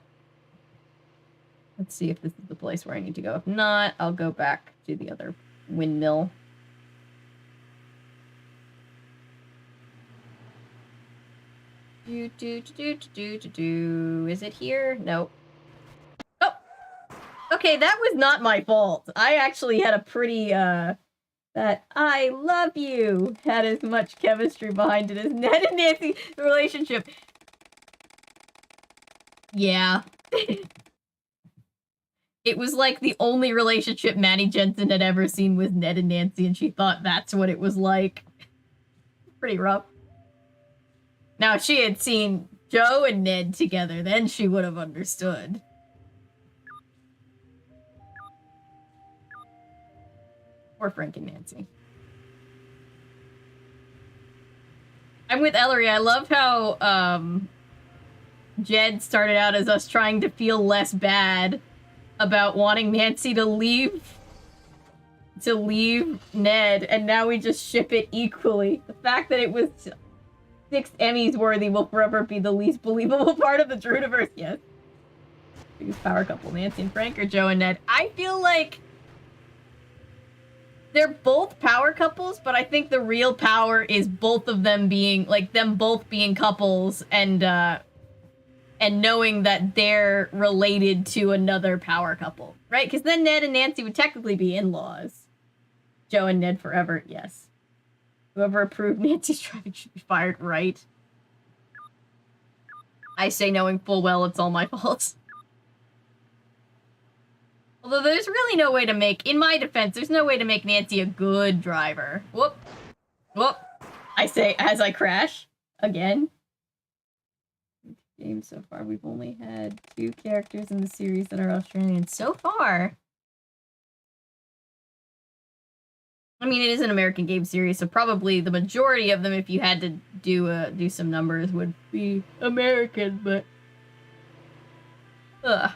Let's see if this is the place where I need to go. If not, I'll go back to the other windmill. Is it here? Nope. Oh! Okay, that was not my fault. I actually had a pretty, that I love you had as much chemistry behind it as Ned and Nancy's relationship. Yeah. It was like the only relationship Manny Jensen had ever seen was Ned and Nancy, and she thought that's what it was like. Pretty rough. Now, if she had seen Joe and Ned together, then she would have understood. Or Frank and Nancy. I'm with Ellery. I love how, Jed started out as us trying to feel less bad about wanting Nancy to leave Ned, and now we just ship it equally. The fact that it was 6 Emmys worthy will forever be the least believable part of the Druidiverse. Yes. Biggest power couple, Nancy and Frank, or Joe and Ned? I feel like they're both power couples, but I think the real power is both of them being, like, them both being couples and knowing that they're related to another power couple, right? Because then Ned and Nancy would technically be in-laws. Joe and Ned forever, yes. Whoever approved Nancy's driving should be fired, right? I say knowing full well it's all my fault. Although there's really no way to make, in my defense, there's no way to make Nancy a good driver. Whoop. Whoop. I say as I crash. Again. Game so far. We've only had 2 characters in the series that are Australian so far. I mean, it is an American game series, so probably the majority of them, if you had to do some numbers, would be American, but ugh.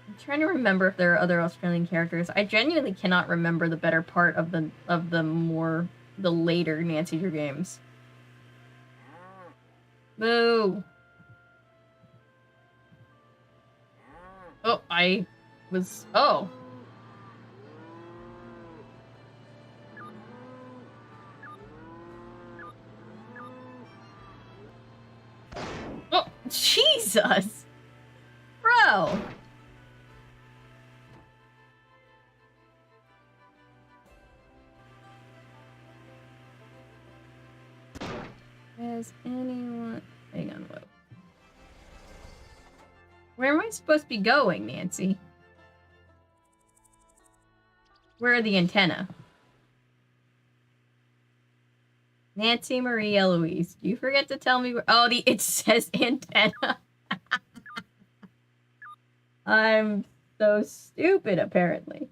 I'm trying to remember if there are other Australian characters. I genuinely cannot remember the better part of the later Nancy Drew games. Boo! Oh, oh! Oh, Jesus! Bro! Has anyone... Hang on, whoa. Where am I supposed to be going, Nancy? Where are the antenna? Nancy Marie Eloise. Do you forget to tell me where... Oh, it says antenna. I'm so stupid, apparently.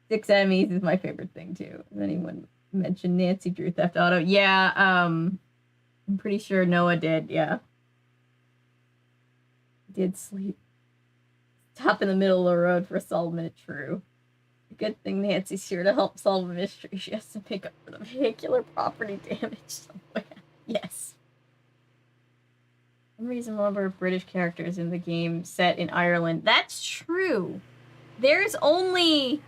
6 Emmys is my favorite thing, too. Has anyone mentioned Nancy Drew Theft Auto? Yeah, I'm pretty sure Noah did, yeah. Did sleep. Stop in the middle of the road for Solomon, true. Good thing Nancy's here to help solve a mystery. She has to pick up for the vehicular property damage somewhere. Yes. Unreasonable number of British characters in the game set in Ireland. That's true. There's only...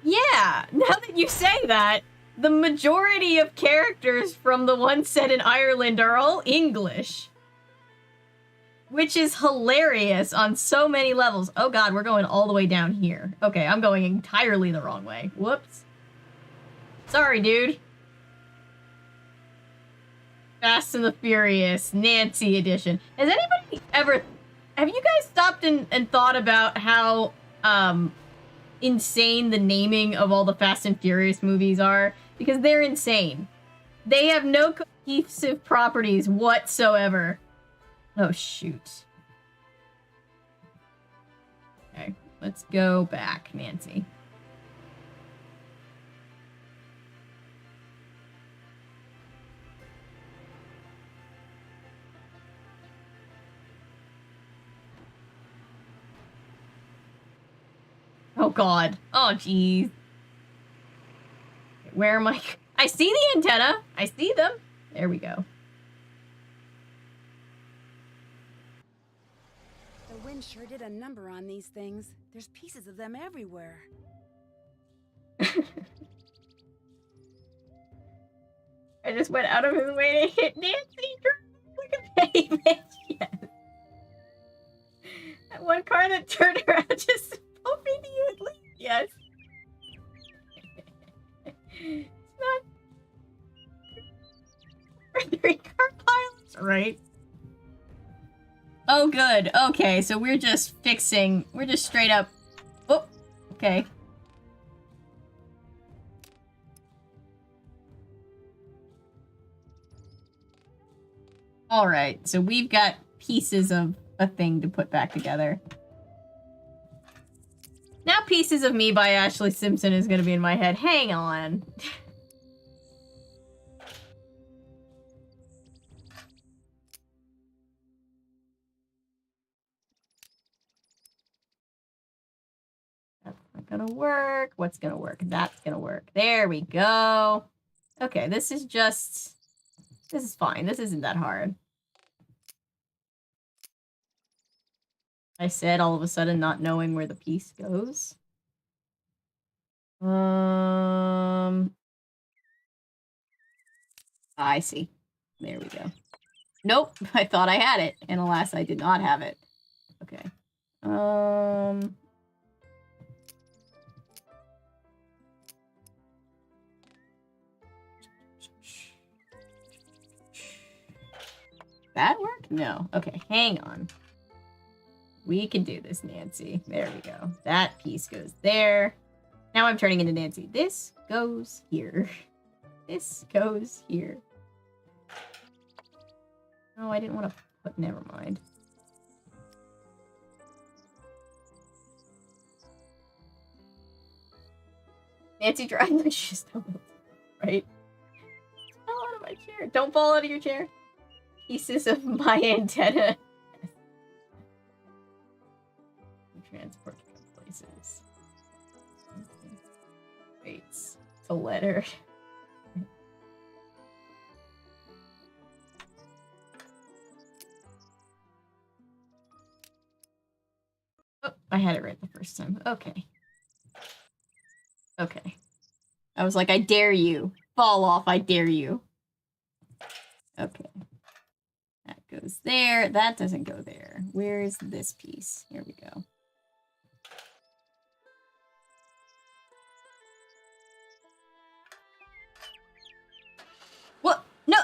Yeah, now that you say that, the majority of characters from the one set in Ireland are all English. Which is hilarious on so many levels. Oh god, we're going all the way down here. Okay, I'm going entirely the wrong way. Whoops. Sorry, dude. Fast and the Furious, Nancy edition. Has anybody ever... Have you guys stopped and thought about how insane the naming of all the Fast and Furious movies are? Because they're insane. They have no cohesive properties whatsoever. Oh, shoot. Okay, let's go back, Nancy. Oh, God. Oh, jeez. Where am I? I see the antenna. I see them. There we go. The wind sure did a number on these things. There's pieces of them everywhere. I just went out of his way to hit Nancy. Look at that. Yes. That one car that turned around just bumped into you at least. Yes. It's not 3-car pilots, right? Oh, good. Okay, so we're just fixing. We're just straight up. Oh, okay. Alright, so we've got pieces of a thing to put back together. Now Pieces of Me by Ashley Simpson is gonna be in my head. Hang on. That's not gonna work. What's gonna work? That's gonna work. There we go. Okay, this is just... This is fine. This isn't that hard. I said all of a sudden not knowing where the piece goes. I see. There we go. Nope, I thought I had it, and alas, I did not have it. Okay. That work? No. Okay, hang on. We can do this, Nancy. There we go. That piece goes there. Now I'm turning into Nancy. This goes here. This goes here. Oh, I didn't want to put... Never mind. Nancy drives and she just right? Fall out of my chair. Don't fall out of your chair. Pieces of my antenna. Transport to places. Wait, it's a letter. Oh, I had it right the first time. Okay. Okay. I was like, I dare you. Fall off, I dare you. Okay. That goes there. That doesn't go there. Where's this piece? Here we go. What? No!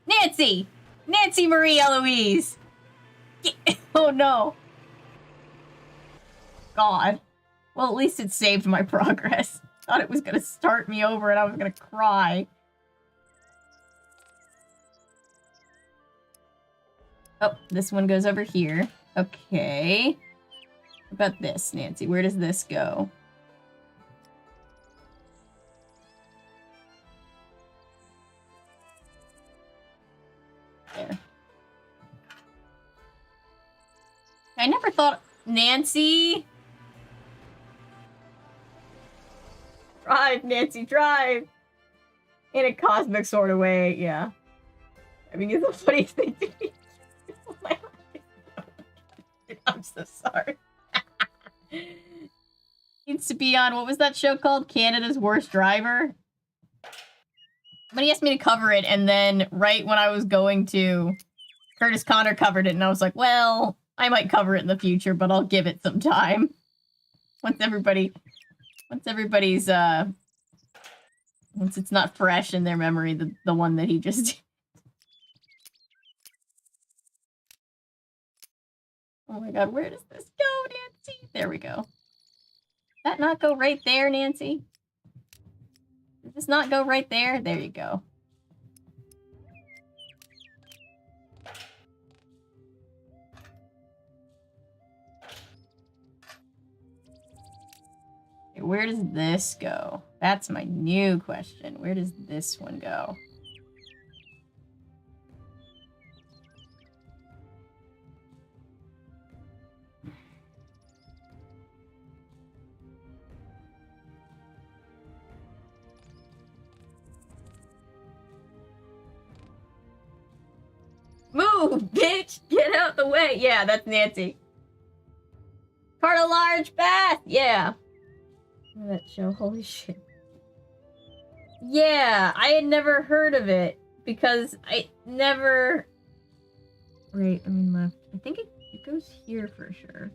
Nancy! Nancy Marie Eloise! Oh no. God. Well, at least it saved my progress. Thought it was gonna start me over and I was gonna cry. Oh, this one goes over here. Okay. What about this, Nancy? Where does this go? There. I never thought... Nancy! Drive, Nancy, drive! In a cosmic sort of way, yeah. I mean, it's the funniest thing to me. I'm so sorry. Needs to be on, what was that show called? Canada's Worst Driver? But he asked me to cover it, and then right when I was going to, Curtis Connor covered it, and I was like, well, I might cover it in the future, but I'll give it some time. Once everybody's, once it's not fresh in their memory, the one that he just... Oh my god, where does this go, Nancy? There we go. Does that not go right there, Nancy? Does this not go right there? There you go. Okay, where does this go? That's my new question. Where does this one go? Move, bitch! Get out the way! Yeah, that's Nancy. Caught a large bass! Yeah. That show, holy shit. Yeah, I had never heard of it because I never... Right, I mean left. I think it goes here for sure.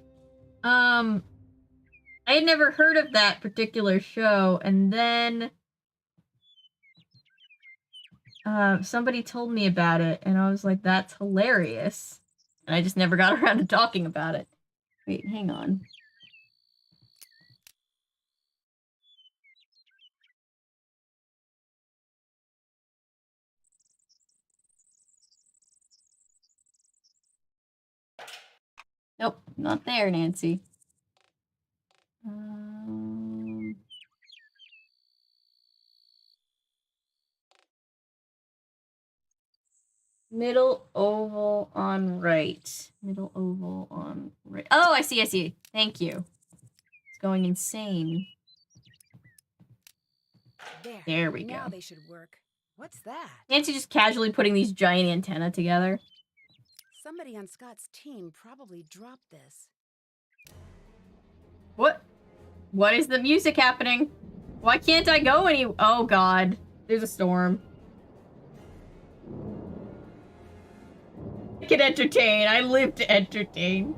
I had never heard of that particular show, and then somebody told me about it, and I was like, that's hilarious. And I just never got around to talking about it. Wait, hang on. Nope, not there, Nancy. Middle oval on right. Middle oval on right. Oh, I see, I see. Thank you. It's going insane. There we go. Now they should work. What's that? Nancy just casually putting these giant antennae together. Somebody on Scott's team probably dropped this. What? What is the music happening? Why can't I go any- Oh god. There's a storm. I can entertain. I live to entertain.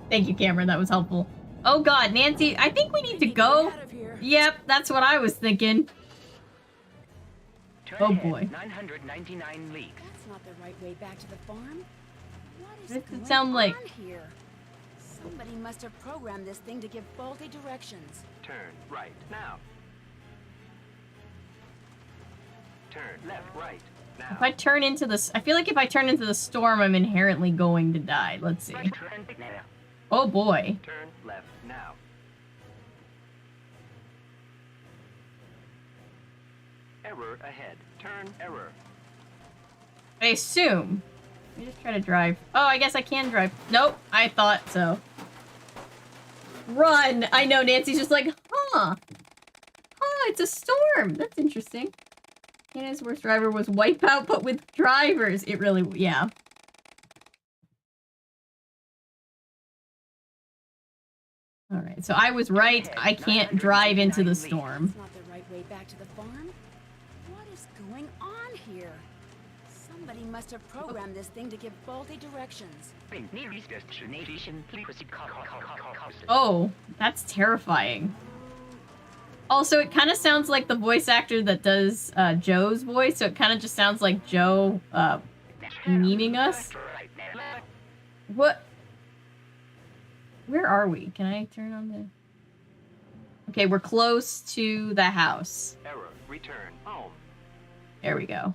Thank you, Cameron. That was helpful. Oh god, Nancy, I think we need to go. Yep, that's what I was thinking. Turn Oh ahead, boy. 999 leagues. That's not the right way back to the farm. What is What does it going sound like? on here? Somebody must have programmed this thing to give faulty directions. Turn right now. Turn left, right now. If I turn into this, I feel like if I turn into the storm, I'm inherently going to die. Let's see. Right turn now. Oh boy. Turn left now. Error ahead. Turn error. I assume. Let me just try to drive. Oh, I guess I can drive. Nope, I thought so. Run! I know, Nancy's just like, huh. Oh, it's a storm. That's interesting. Canada's worst driver was Wipeout, but with drivers. It really, yeah. Alright, so I was right. I can't drive into the storm. That's not the right way back to the farm. What is going on here? Somebody must have programmed this thing to give faulty directions. Nearest destination, please proceed. Oh, that's terrifying. Also, it kind of sounds like the voice actor that does Joe's voice, so it kind of just sounds like Joe memeing us. What? Where are we? Can I turn on the... Okay, we're close to the house. Error. Return home. There we go.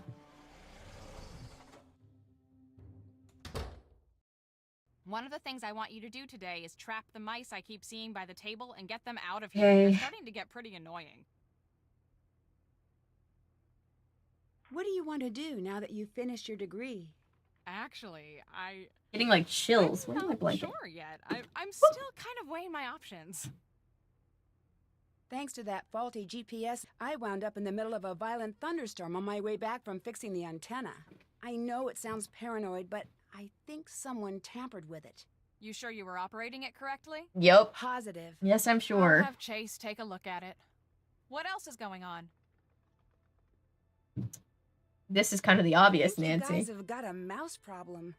One of the things I want you to do today is trap the mice I keep seeing by the table and get them out of here. Okay. They're starting to get pretty annoying. What do you want to do now that you've finished your degree? Actually, Getting like chills. I'm What am I not blanket? sure yet. I'm still kind of weighing my options. Thanks to that faulty GPS, I wound up in the middle of a violent thunderstorm on my way back from fixing the antenna. I know it sounds paranoid, but I think someone tampered with it. You sure you were operating it correctly? Yup. Positive. Yes, I'm sure. I'll have Chase take a look at it. What else is going on? This is kind of the obvious, You Nancy. guys have got a mouse problem.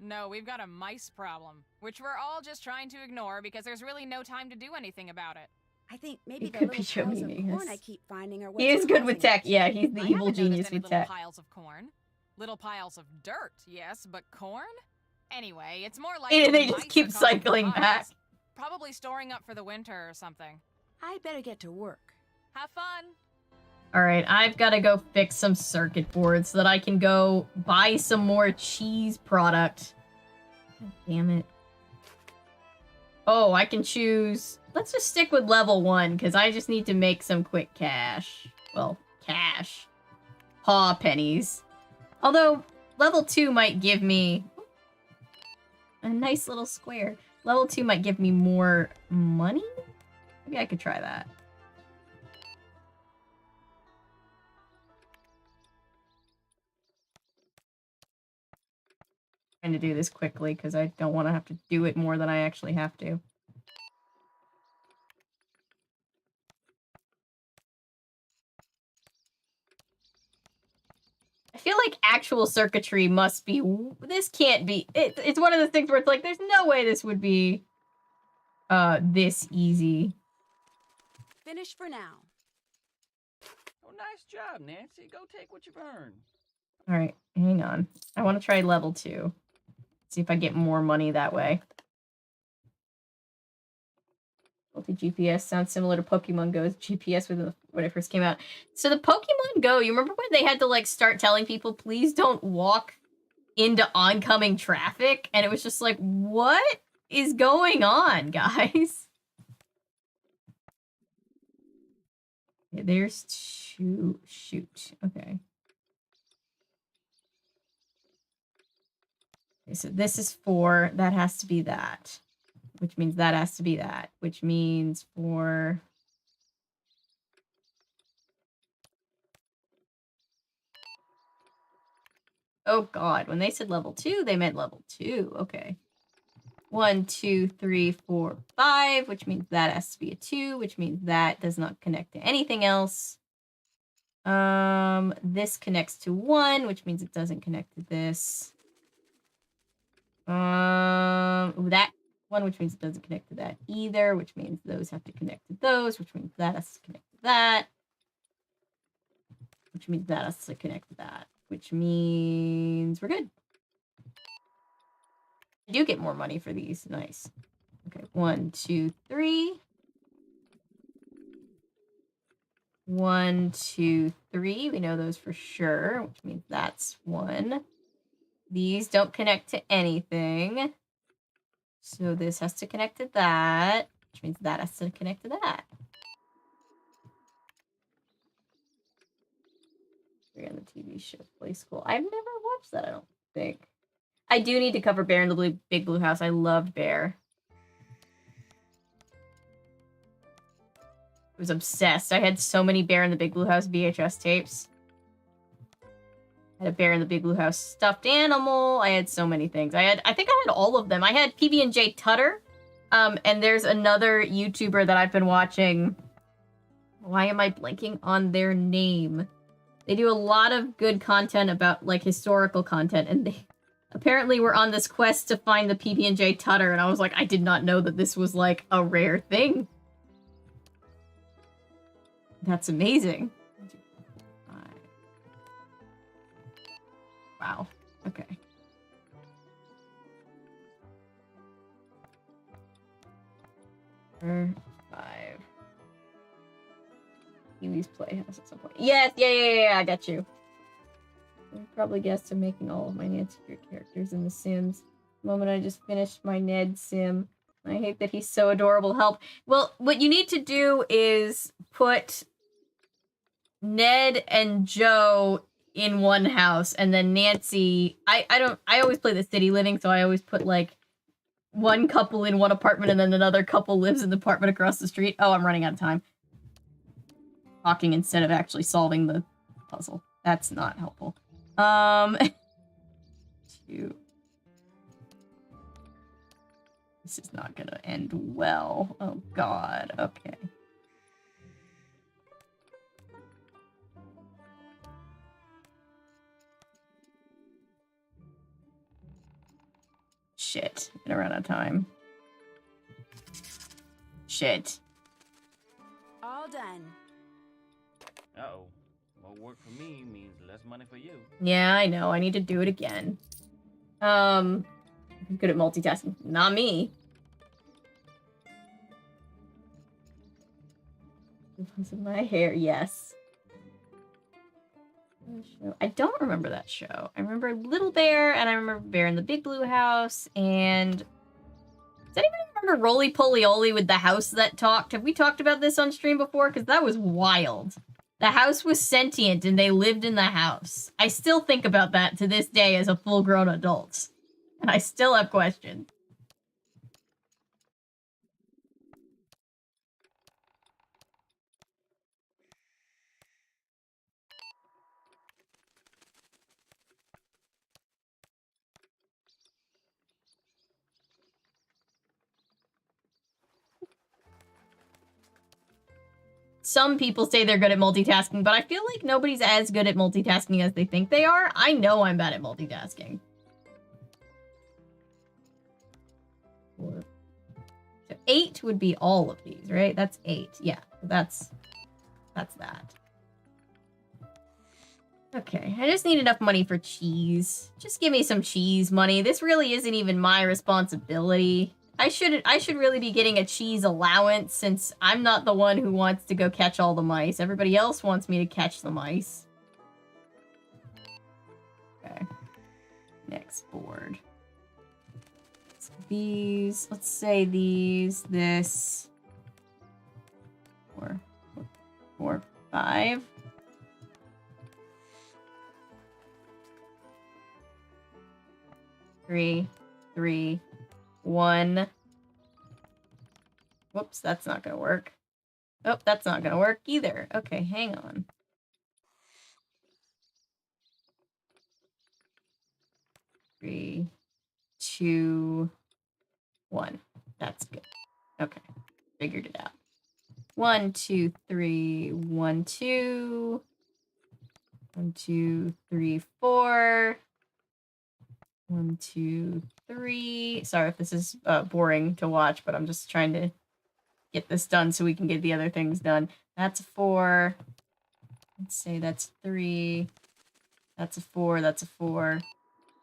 No, we've got a mice problem, which we're all just trying to ignore because there's really no time to do anything about it. I think maybe It the could little be Joe piles of memeing corn us. I keep finding are what's He is good with causing tech. it. Yeah, he's the I evil haven't genius noticed any with little tech. piles of corn. Little piles of dirt, yes, but corn? Anyway, it's more like And they the just mice keep are causing the cycling piles. back. Probably storing up for the winter or something. I better get to work. Have fun. Alright, I've got to go fix some circuit boards so that I can go buy some more cheese product. God damn it. Oh, I can choose... Let's just stick with level 1, because I just need to make some quick cash. Well, cash. Paw pennies. Although, level 2 might give me... a nice little square. Level 2 might give me more money? Maybe I could try that. trying to do this quickly because I don't want to have to do it more than I actually have to. I feel like actual circuitry must be... This can't be... It's one of those things where it's like, there's no way this would be this easy. Finish for now. Oh, nice job, Nancy. Go take what you've earned. Alright, hang on. I want to try level 2. See if I get more money that way. Multi GPS sounds similar to Pokemon Go's GPS when it first came out. So the Pokemon Go, you remember when they had to like start telling people, please don't walk into oncoming traffic? And it was just like, what is going on, guys? Okay, there's 2. Shoot. Okay. Okay, so this is 4. That has to be that. Which means that has to be that. Which means for... Oh god, when they said level 2, they meant level 2. Okay. 1, 2, 3, 4, 5, which means that has to be a 2, which means that does not connect to anything else. This connects to 1, which means it doesn't connect to this. That 1, which means it doesn't connect to that either, which means those have to connect to those, which means that has to connect to that, which means that has to connect to that, which means we're good. I do get more money for these. Nice. Okay, 1, 2, 3. 1, 2, 3. We know those for sure, which means that's 1. These don't connect to anything. So this has to connect to that, which means that has to connect to that. We're on the TV show Play School. I've never watched that, I don't think. I do need to cover Bear in the Big Blue House. I loved Bear. I was obsessed. I had so many Bear in the Big Blue House VHS tapes. I had a Bear in the Big Blue House stuffed animal. I had so many things. I think I had all of them. I had PB&J Tutter. And there's another YouTuber that I've been watching. Why am I blanking on their name? They do a lot of good content about, like, historical content. And they apparently were on this quest to find the PB&J Tutter. And I was like, I did not know that this was, like, a rare thing. That's amazing. Wow. Okay. 4, 5. Pee-wee's Playhouse at some point. Yes, yeah, I got you. I probably guessed I'm making all of my Nancy Drew characters in The Sims. The moment I just finished my Ned sim. I hate that he's so adorable. Help. Well, what you need to do is put Ned and Joe in one house, and then Nancy... I always play the city living, so I always put, like, one couple in one apartment, and then another couple lives in the apartment across the street. Oh, I'm running out of time. Talking instead of actually solving the puzzle. That's not helpful. 2. This is not gonna end well. Oh, God. Okay. Shit. I'm gonna run out of time. Shit. All done. Uh-oh. More work for me means less money for you. Yeah, I know. I need to do it again. I'm good at multitasking. Not me. Because of my hair, yes. I don't remember that show. I remember Little Bear, and I remember Bear in the Big Blue House, and... Does anybody remember Roly Poly Oly with the house that talked? Have we talked about this on stream before? Because that was wild. The house was sentient, and they lived in the house. I still think about that to this day as a full-grown adult. And I still have questions. some people say they're good at multitasking, but I feel like nobody's as good at multitasking as they think they are. I know I'm bad at multitasking. So 8 would be all of these, right? That's 8. Yeah, that's that. Okay, I just need enough money for cheese. Just give me some cheese money. This really isn't even my responsibility. I should really be getting a cheese allowance since I'm not the one who wants to go catch all the mice. Everybody else wants me to catch the mice. Okay. Next board. So these, let's say these, this. 4, 5. Three, 1. Whoops, that's not gonna work. Oh, that's not gonna work either. Okay, hang on. Three, 2, 1. That's good. Okay, figured it out. 1, 2, 3, 1, 2. 1, 2, 3, 4. 1, 2, 3. Sorry if this is boring to watch, but I'm just trying to get this done so we can get the other things done. That's a 4. Let's say that's 3. That's a 4. That's a 4.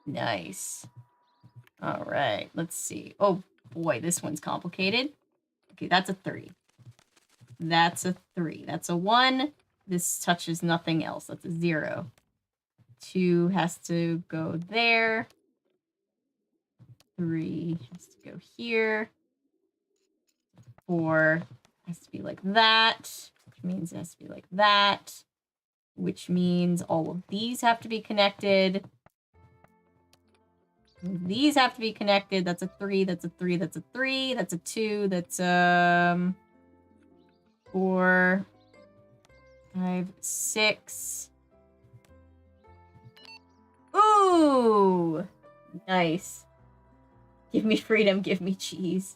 Nice. All right. Let's see. Oh boy, this one's complicated. Okay, that's a 3. That's a 3. That's a 1. This touches nothing else. That's a 0. 2 has to go there. 3 has to go here. 4 has to be like that, which means it has to be like that, which means all of these have to be connected. These have to be connected. That's a 3, that's a 3, that's a 3, that's a 2, that's 4, 5, 6. Ooh! Nice. Give me freedom, give me cheese.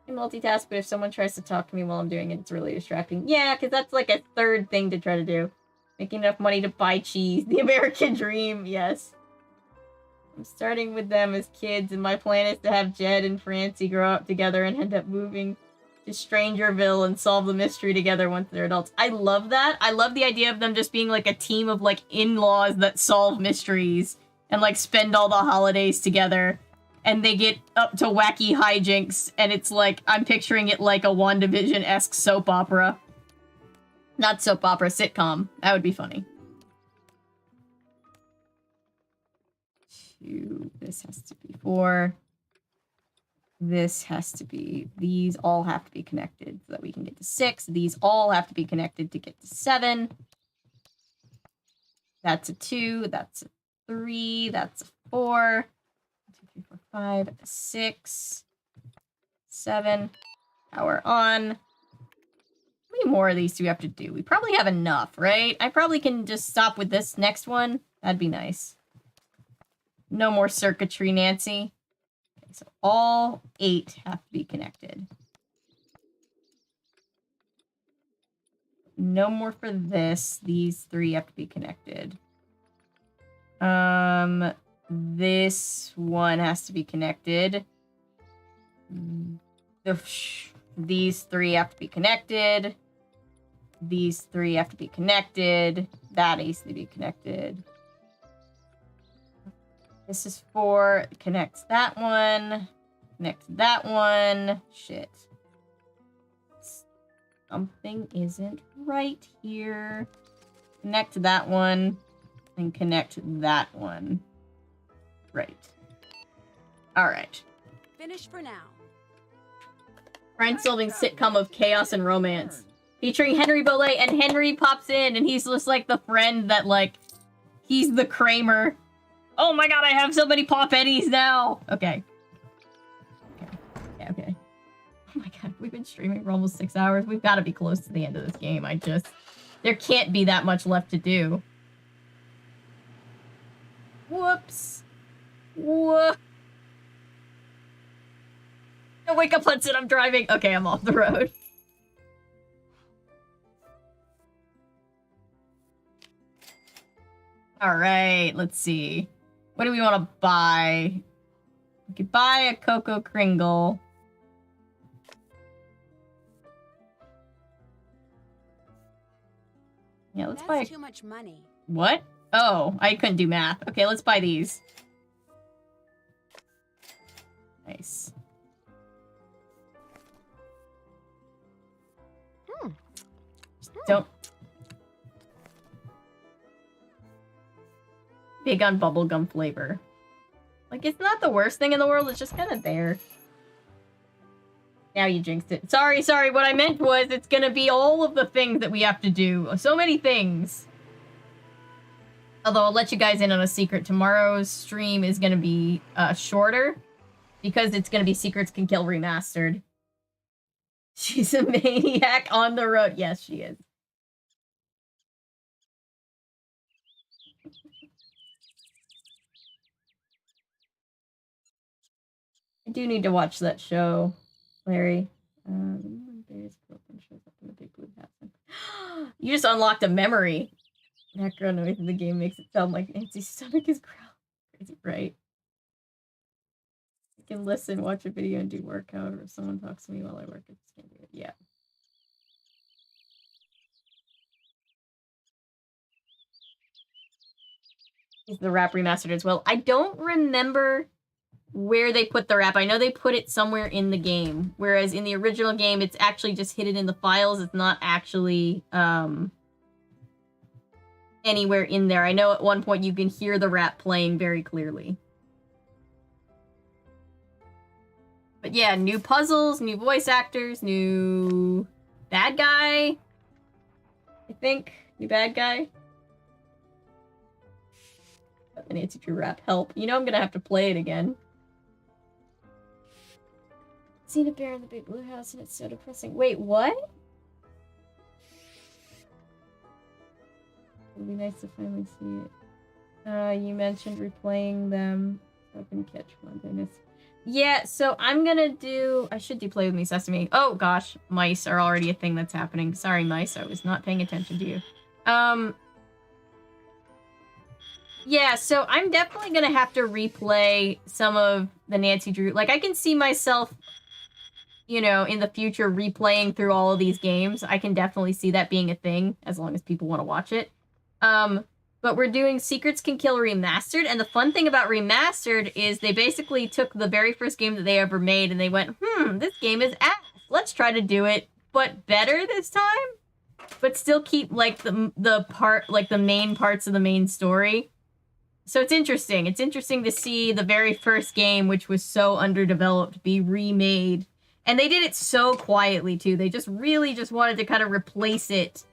I multitask, but if someone tries to talk to me while I'm doing it, it's really distracting. Yeah, because that's like a third thing to try to do. Making enough money to buy cheese. The American dream, yes. I'm starting with them as kids, and my plan is to have Jed and Francie grow up together and end up moving to Strangerville and solve the mystery together once they're adults. I love that. I love the idea of them just being like a team of like in-laws that solve mysteries and like spend all the holidays together. And they get up to wacky hijinks, and it's like, I'm picturing it like a WandaVision-esque soap opera. Not soap opera, sitcom. That would be funny. 2, this has to be 4. This has to be, these all have to be connected so that we can get to 6. These all have to be connected to get to 7. That's a 2, that's a 3, that's a 4. 2, 3, 4, 5, 6, 7. Power on. How many more of these do we have to do? We probably have enough, right? I probably can just stop with this next one. That'd be nice. No more circuitry, Nancy. Okay, so all 8 have to be connected. No more for this. These 3 have to be connected. This one has to be connected. These 3 have to be connected. These 3 have to be connected. That needs to be connected. This is 4. Connects that one. Connects that one. Shit. Something isn't right here. Connect that one. And connect that one. Right. Alright. Finished for now. Friend-solving sitcom of chaos and romance. Featuring Henry Bollet, and Henry pops in, and he's just like the friend that, like, he's the Kramer. Oh my god, I have so many Pop Eddies now! Okay. Okay. Oh my god, we've been streaming for almost 6 hours. We've got to be close to the end of this game. There can't be that much left to do. Whoops. Whoa. No, wake up, Hudson, I'm driving. Okay, I'm off the road. All right, let's see. What do we want to buy? We could buy a Cocoa Kringle. Yeah, let's buy. That's too much money. What? Oh, I couldn't do math. Okay, let's buy these. Nice. Don't. Big on bubblegum flavor. Like, it's not the worst thing in the world, it's just kind of there. Now you jinxed it. Sorry, what I meant was it's gonna be all of the things that we have to do. So many things. Although I'll let you guys in on a secret. Tomorrow's stream is gonna be shorter because it's gonna be Secrets Can Kill Remastered. She's a maniac on the road. Yes, she is. I do need to watch that show, Larry. Barry's girlfriend shows up in the big blue house. You just unlocked a memory. Background noise in the game makes it sound like Nancy's stomach is growling. Crazy, right? I can listen, watch a video, and do work. However, if someone talks to me while I work, I just can't do it. Yeah. Is the rap remastered as well? I don't remember where they put the rap. I know they put it somewhere in the game, whereas in the original game, it's actually just hidden in the files. It's not actually anywhere in there. I know at one point you can hear the rap playing very clearly. But yeah, new puzzles, new voice actors, new bad guy. I think. New bad guy. The Nancy Drew rap. Help. You know I'm gonna have to play it again. Seen a bear in the big blue house and it's so depressing. Wait, what? It'd be nice to finally see it. You mentioned replaying them. So I can catch one. Goodness. Yeah, so I'm gonna do... I should do Play With Me Sesame. Oh, gosh. Mice are already a thing that's happening. Sorry, mice. I was not paying attention to you. Yeah, so I'm definitely gonna have to replay some of the Nancy Drew... Like, I can see myself, you know, in the future replaying through all of these games. I can definitely see that being a thing, as long as people want to watch it. But we're doing Secrets Can Kill Remastered, and the fun thing about Remastered is they basically took the very first game that they ever made and they went, this game is ass. Let's try to do it, but better this time? But still keep, like, the main parts of the main story. So it's interesting. It's interesting to see the very first game, which was so underdeveloped, be remade. And they did it so quietly, too. They just really just wanted to kind of replace it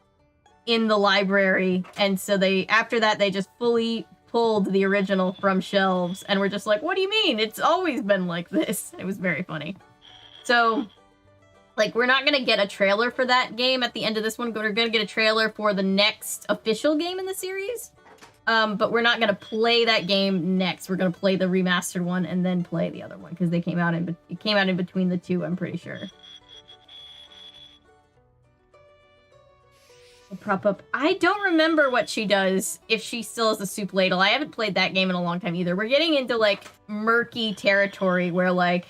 in the library, and so they, after that, they just fully pulled the original from shelves, and were just like, what do you mean? It's always been like this. It was very funny. So, like, we're not gonna get a trailer for that game at the end of this one, but we're gonna get a trailer for the next official game in the series. But we're not gonna play that game next. We're gonna play the remastered one, and then play the other one, because they came out in between the two, I'm pretty sure. Prop up. I don't remember what she does if she still has a soup ladle. I haven't played that game in a long time either. We're getting into, like, murky territory where, like,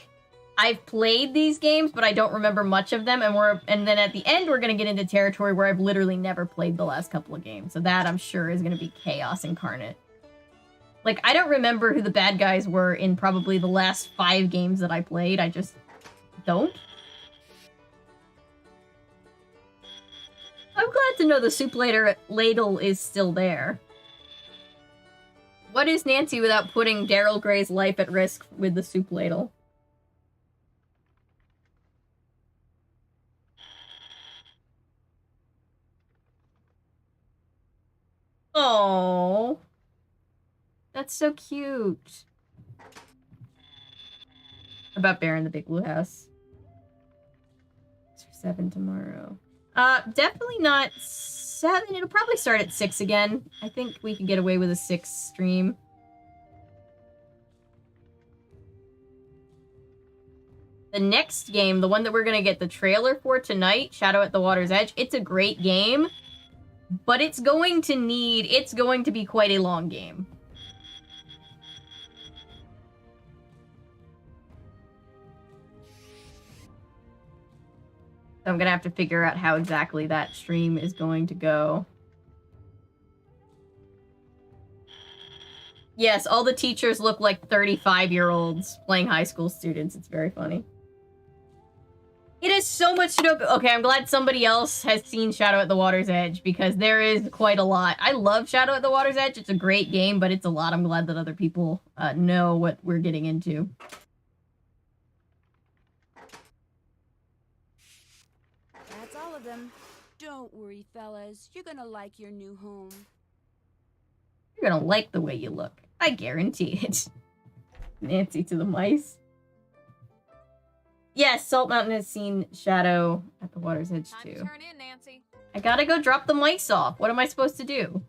I've played these games, but I don't remember much of them, and then at the end we're gonna get into territory where I've literally never played the last couple of games. So that, I'm sure, is gonna be chaos incarnate. Like, I don't remember who the bad guys were in probably the last 5 games that I played. I just don't. I'm glad to know the soup ladle is still there. What is Nancy without putting Daryl Gray's life at risk with the soup ladle? Oh, that's so cute. About Bear in the Big Blue House. It's for 7 tomorrow. Definitely not 7. It'll probably start at 6 again. I think we can get away with a 6 stream. The next game, the one that we're gonna get the trailer for tonight, Shadow at the Water's Edge, it's a great game. but it's going to be quite a long game. So I'm gonna have to figure out how exactly that stream is going to go. Yes, all the teachers look like 35-year-olds playing high school students. It's very funny. It is so much Sudoku. Okay, I'm glad somebody else has seen Shadow at the Water's Edge, because there is quite a lot. I love Shadow at the Water's Edge. It's a great game, but it's a lot. I'm glad that other people know what we're getting into. That's all of them. Don't worry, fellas. You're gonna like your new home. You're gonna like the way you look. I guarantee it. Nancy to the mice. Yes, Salt Mountain has seen Shadow at the Water's Edge too. Time to turn in, Nancy. I gotta go drop the mice off. What am I supposed to do?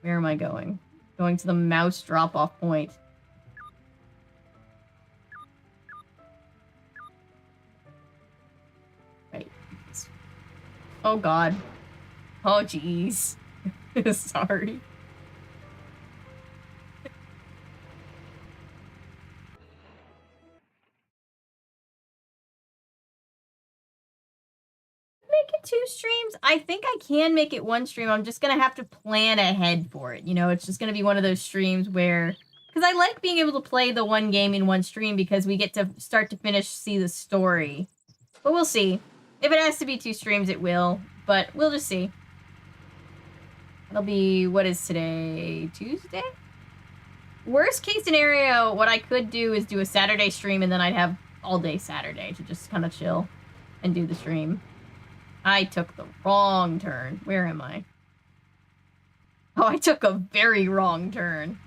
Where am I going? Going to the mouse drop-off point. Right. Oh god. Oh jeez. Sorry. Make it 2 streams? I think I can make it 1 stream. I'm just gonna have to plan ahead for it. You know, it's just gonna be one of those streams where... Because I like being able to play the 1 game in 1 stream because we get to start to finish see the story. But we'll see. If it has to be 2 streams, it will. But we'll just see. It'll be... What is today? Tuesday? Worst case scenario, what I could do is do a Saturday stream and then I'd have all day Saturday to just kind of chill and do the stream. I took the wrong turn. Where am I? Oh, I took a very wrong turn.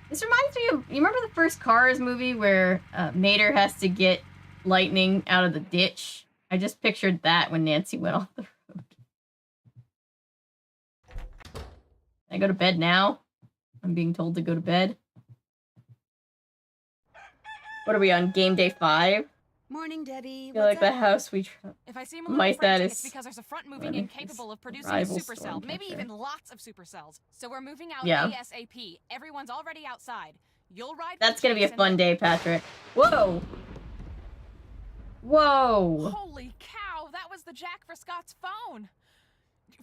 This reminds me of... You remember the first Cars movie where Mater has to get Lightning out of the ditch? I just pictured that when Nancy went off the road. Can I go to bed now? I'm being told to go to bed. What are we on? Game day 5? Morning, Debbie. I feel like the house we... If I seem a My little frantic, status. it's because there's a front moving Running incapable of producing a rival supercell, maybe Stormcatcher. even lots of supercells. So we're moving out Yeah. ASAP. Everyone's already outside. You'll ride. That's gonna be a fun day, Patrick. Whoa! Whoa! Holy cow! That was the jack for Scott's phone.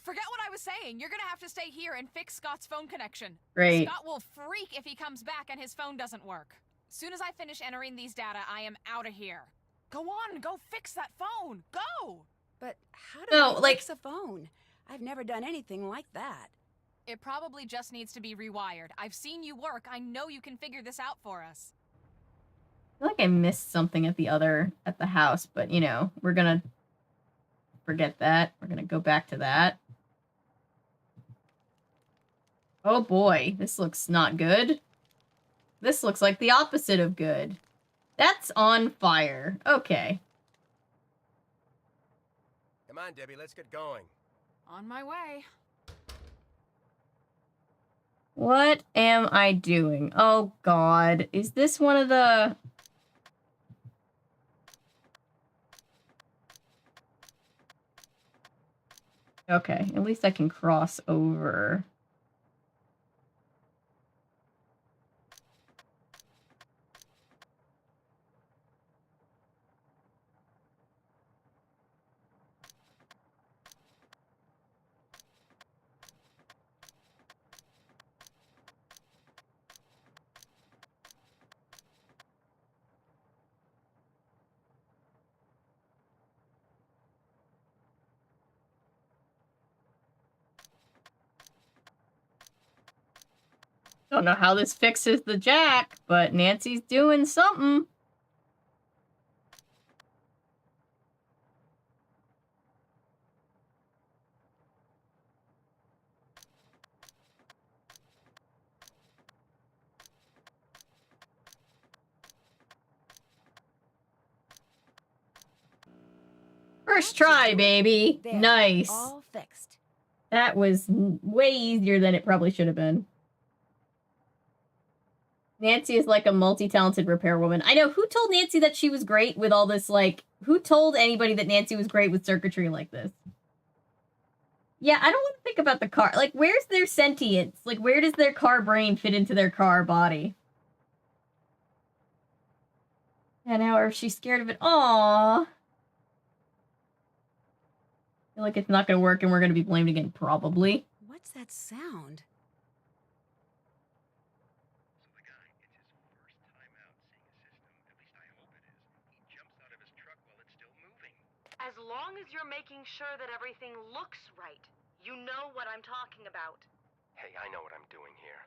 Forget what I was saying. You're gonna have to stay here and fix Scott's phone connection. Great. Scott will freak if he comes back and his phone doesn't work. Soon as I finish entering these data, I am out of here. Go on, go fix that phone. Go! But how do No, I like- fix a phone? I've never done anything like that. It probably just needs to be rewired. I've seen you work. I know you can figure this out for us. I feel like I missed something at the house, but you know, we're gonna forget that. We're gonna go back to that. Oh boy, this looks not good. This looks like the opposite of good. That's on fire. Okay. Come on, Debbie, let's get going. On my way. What am I doing? Oh god. Is this one of the... Okay, at least I can cross over. Don't know how this fixes the jack, but Nancy's doing something. First try, baby. There, Nice. all fixed. That was way easier than it probably should have been. Nancy is like a multi-talented repair woman. I know. Who told Nancy that she was great with all this, like... Who told anybody that Nancy was great with circuitry like this? Yeah, I don't want to think about the car. Like, where's their sentience? Like, where does their car brain fit into their car body? And how is she scared of it? Aww. I feel like it's not going to work and we're going to be blamed again, probably. What's that sound? As long as you're making sure that everything looks right, you know what I'm talking about. Hey, I know what I'm doing here.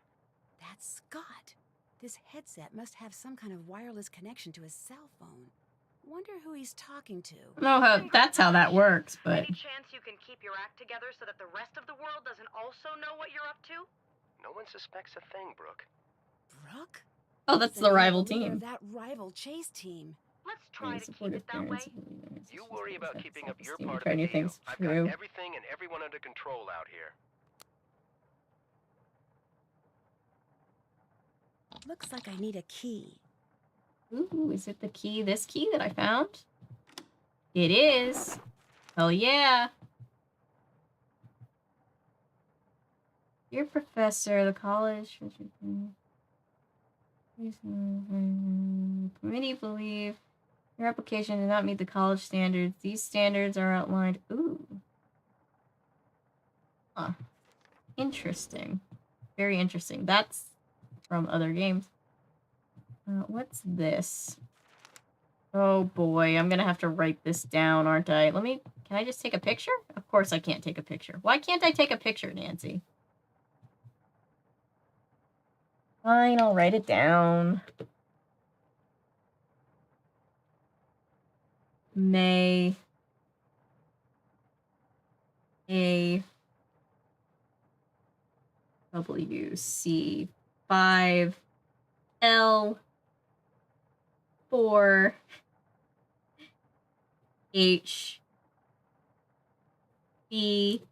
That's Scott. This headset must have some kind of wireless connection to his cell phone. Wonder who he's talking to. I don't know how that's how that works, but... Any chance you can keep your act together so that the rest of the world doesn't also know what you're up to? No one suspects a thing, Brooke. Brooke? Oh, that's the rival team. That rival chase team. Let's try to keep it that way. You worry about keeping up your Self-esteem, part try of the new deal. things. I've True. got everything and everyone under control out here. Looks like I need a key. Ooh, is it the key? This key that I found? It is. Hell yeah. Dear Professor, the college committee believe your application did not meet the college standards. These standards are outlined. Ooh. Huh. Interesting. Very interesting. That's from other games. What's this? Oh boy, I'm gonna have to write this down, aren't I? Can I just take a picture? Of course I can't take a picture. Why can't I take a picture, Nancy? Fine, I'll write it down. May A W C 5 L 4 H B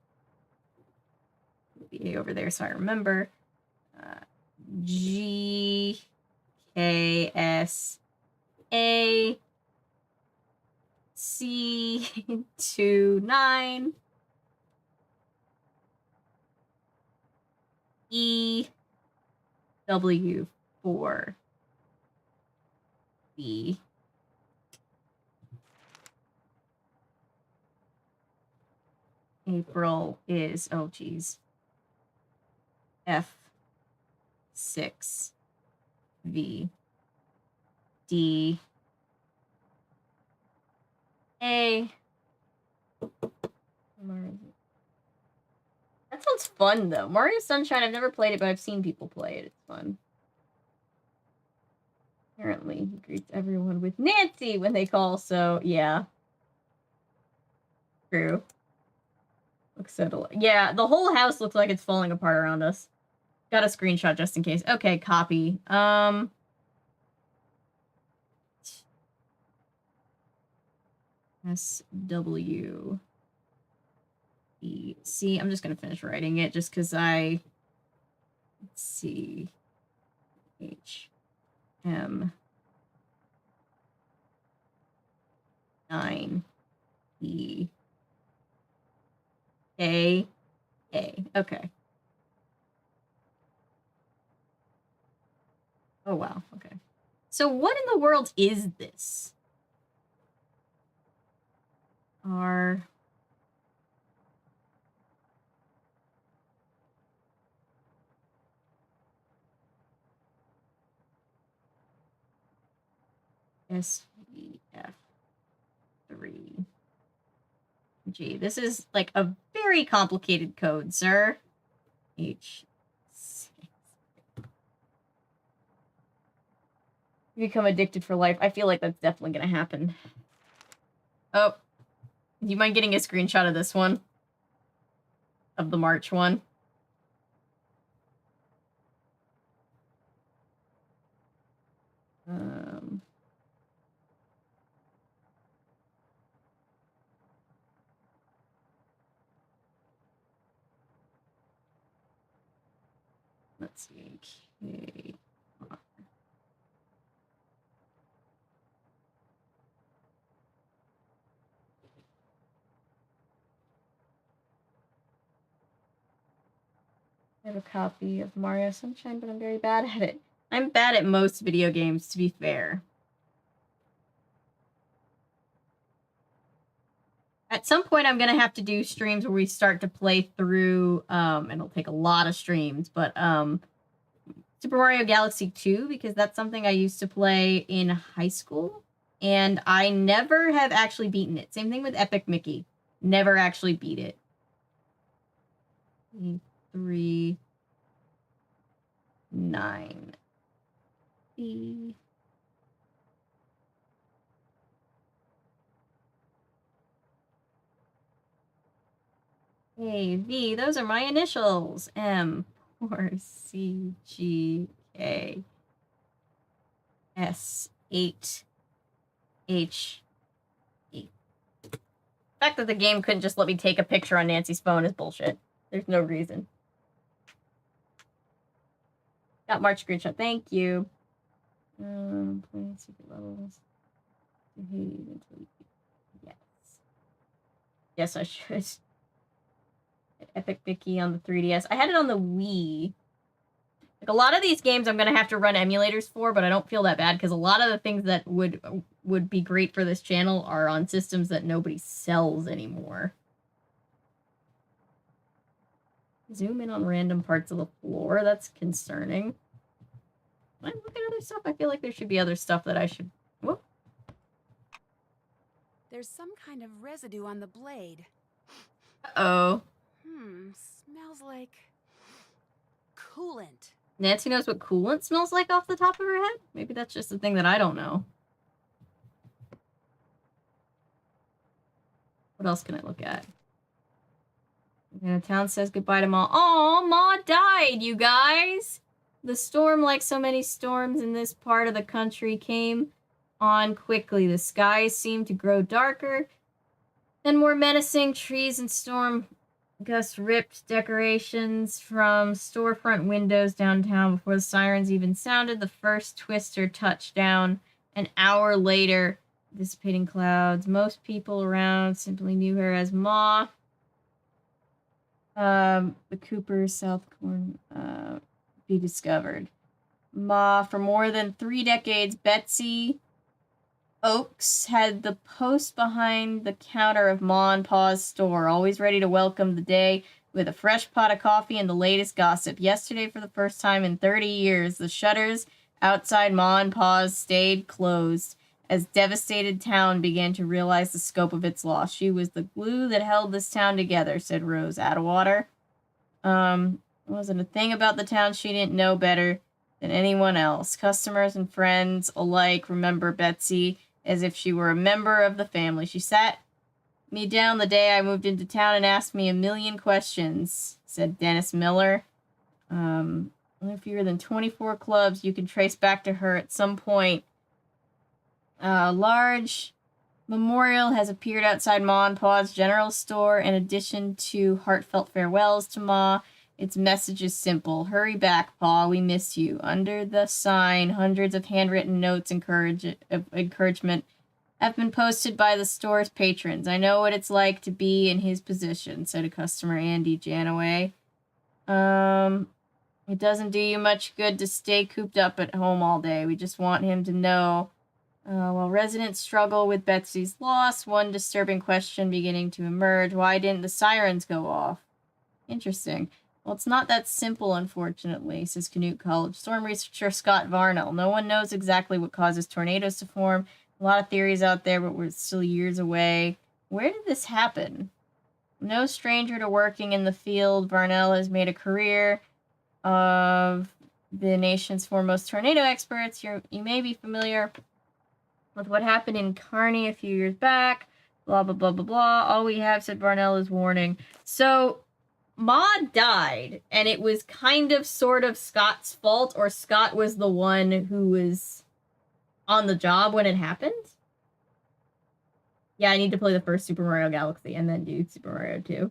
be over there so I remember. G K S A C 29 E W 4 B. April is, oh geez, F 6 V D A. That sounds fun though. Mario Sunshine, I've never played it, but I've seen people play it. It's fun. Apparently, he greets everyone with Nancy when they call, so yeah. True. Looks so yeah, the whole house looks like it's falling apart around us. Got a screenshot just in case. Okay, copy. SW E C. I'm just gonna finish writing it just because let's see. H M 9 E A A. Okay. Oh wow, okay. So what in the world is this? R SVF 3 G. This is like a very complicated code, sir. H. You become addicted for life. I feel like that's definitely gonna happen. Oh. Do you mind getting a screenshot of this one? Of the March one? Let's see. I have a copy of Mario Sunshine, but I'm very bad at it. I'm bad at most video games, to be fair. At some point, I'm gonna have to do streams where we start to play through, and it'll take a lot of streams, but, Super Mario Galaxy 2, because that's something I used to play in high school, and I never have actually beaten it. Same thing with Epic Mickey. Never actually beat it. 3, 9. E. A, V, those are my initials. M, 4, C, G, K, S, 8, H, E. The fact that the game couldn't just let me take a picture on Nancy's phone is bullshit. There's no reason. Got March screenshot. Thank you. Playing secret levels. Yes. Yes, I should. Epic Mickey on the 3DS. I had it on the Wii. Like, a lot of these games I'm gonna have to run emulators for, but I don't feel that bad because a lot of the things that would be great for this channel are on systems that nobody sells anymore. Zoom in on random parts of the floor. That's concerning. When I look at other stuff, I feel like there should be other stuff that I should... Whoop. There's some kind of residue on the blade. Uh-oh. Smells like coolant. Nancy knows what coolant smells like off the top of her head? Maybe that's just a thing that I don't know. What else can I look at? And the town says goodbye to Ma. Aw, Ma died, you guys! The storm, like so many storms in this part of the country, came on quickly. The skies seemed to grow darker and more menacing. Trees and storm gusts ripped decorations from storefront windows downtown before the sirens even sounded. The first twister touched down an hour later, dissipating clouds. Most people around simply knew her as Ma. The Cooper South Corn be discovered. Ma, for more than 3 decades, Betsy Oaks had the post behind the counter of Ma and Pa's store, always ready to welcome the day with a fresh pot of coffee and the latest gossip. Yesterday, for the first time in 30 years, the shutters outside Ma and Pa's stayed closed as devastated town began to realize the scope of its loss. She was the glue that held this town together, said Rose Atwater. Wasn't a thing about the town she didn't know better than anyone else. Customers and friends alike remember Betsy as if she were a member of the family. She sat me down the day I moved into town and asked me a million questions, said Dennis Miller. Only fewer than 24 clubs you can trace back to her at some point. A large memorial has appeared outside Ma and Pa's general store in addition to heartfelt farewells to Ma. Its message is simple. Hurry back, Pa. We miss you. Under the sign, hundreds of handwritten notes of encouragement have been posted by the store's patrons. I know what it's like to be in his position, said a customer, Andy Janaway. It doesn't do you much good to stay cooped up at home all day. We just want him to know. While residents struggle with Betsy's loss, one disturbing question beginning to emerge. Why didn't the sirens go off? Interesting. Well, it's not that simple, unfortunately, says Canute College storm researcher Scott Varnell. No one knows exactly what causes tornadoes to form. A lot of theories out there, but we're still years away. Where did this happen? No stranger to working in the field, Varnell has made a career of the nation's foremost tornado experts. You may be familiar with what happened in Kearney a few years back. Blah, blah, blah, blah, blah. All we have, said Varnell, is warning. So Ma died, and it was kind of sort of Scott's fault, or Scott was the one who was on the job when it happened? Yeah, I need to play the first Super Mario Galaxy and then do Super Mario 2.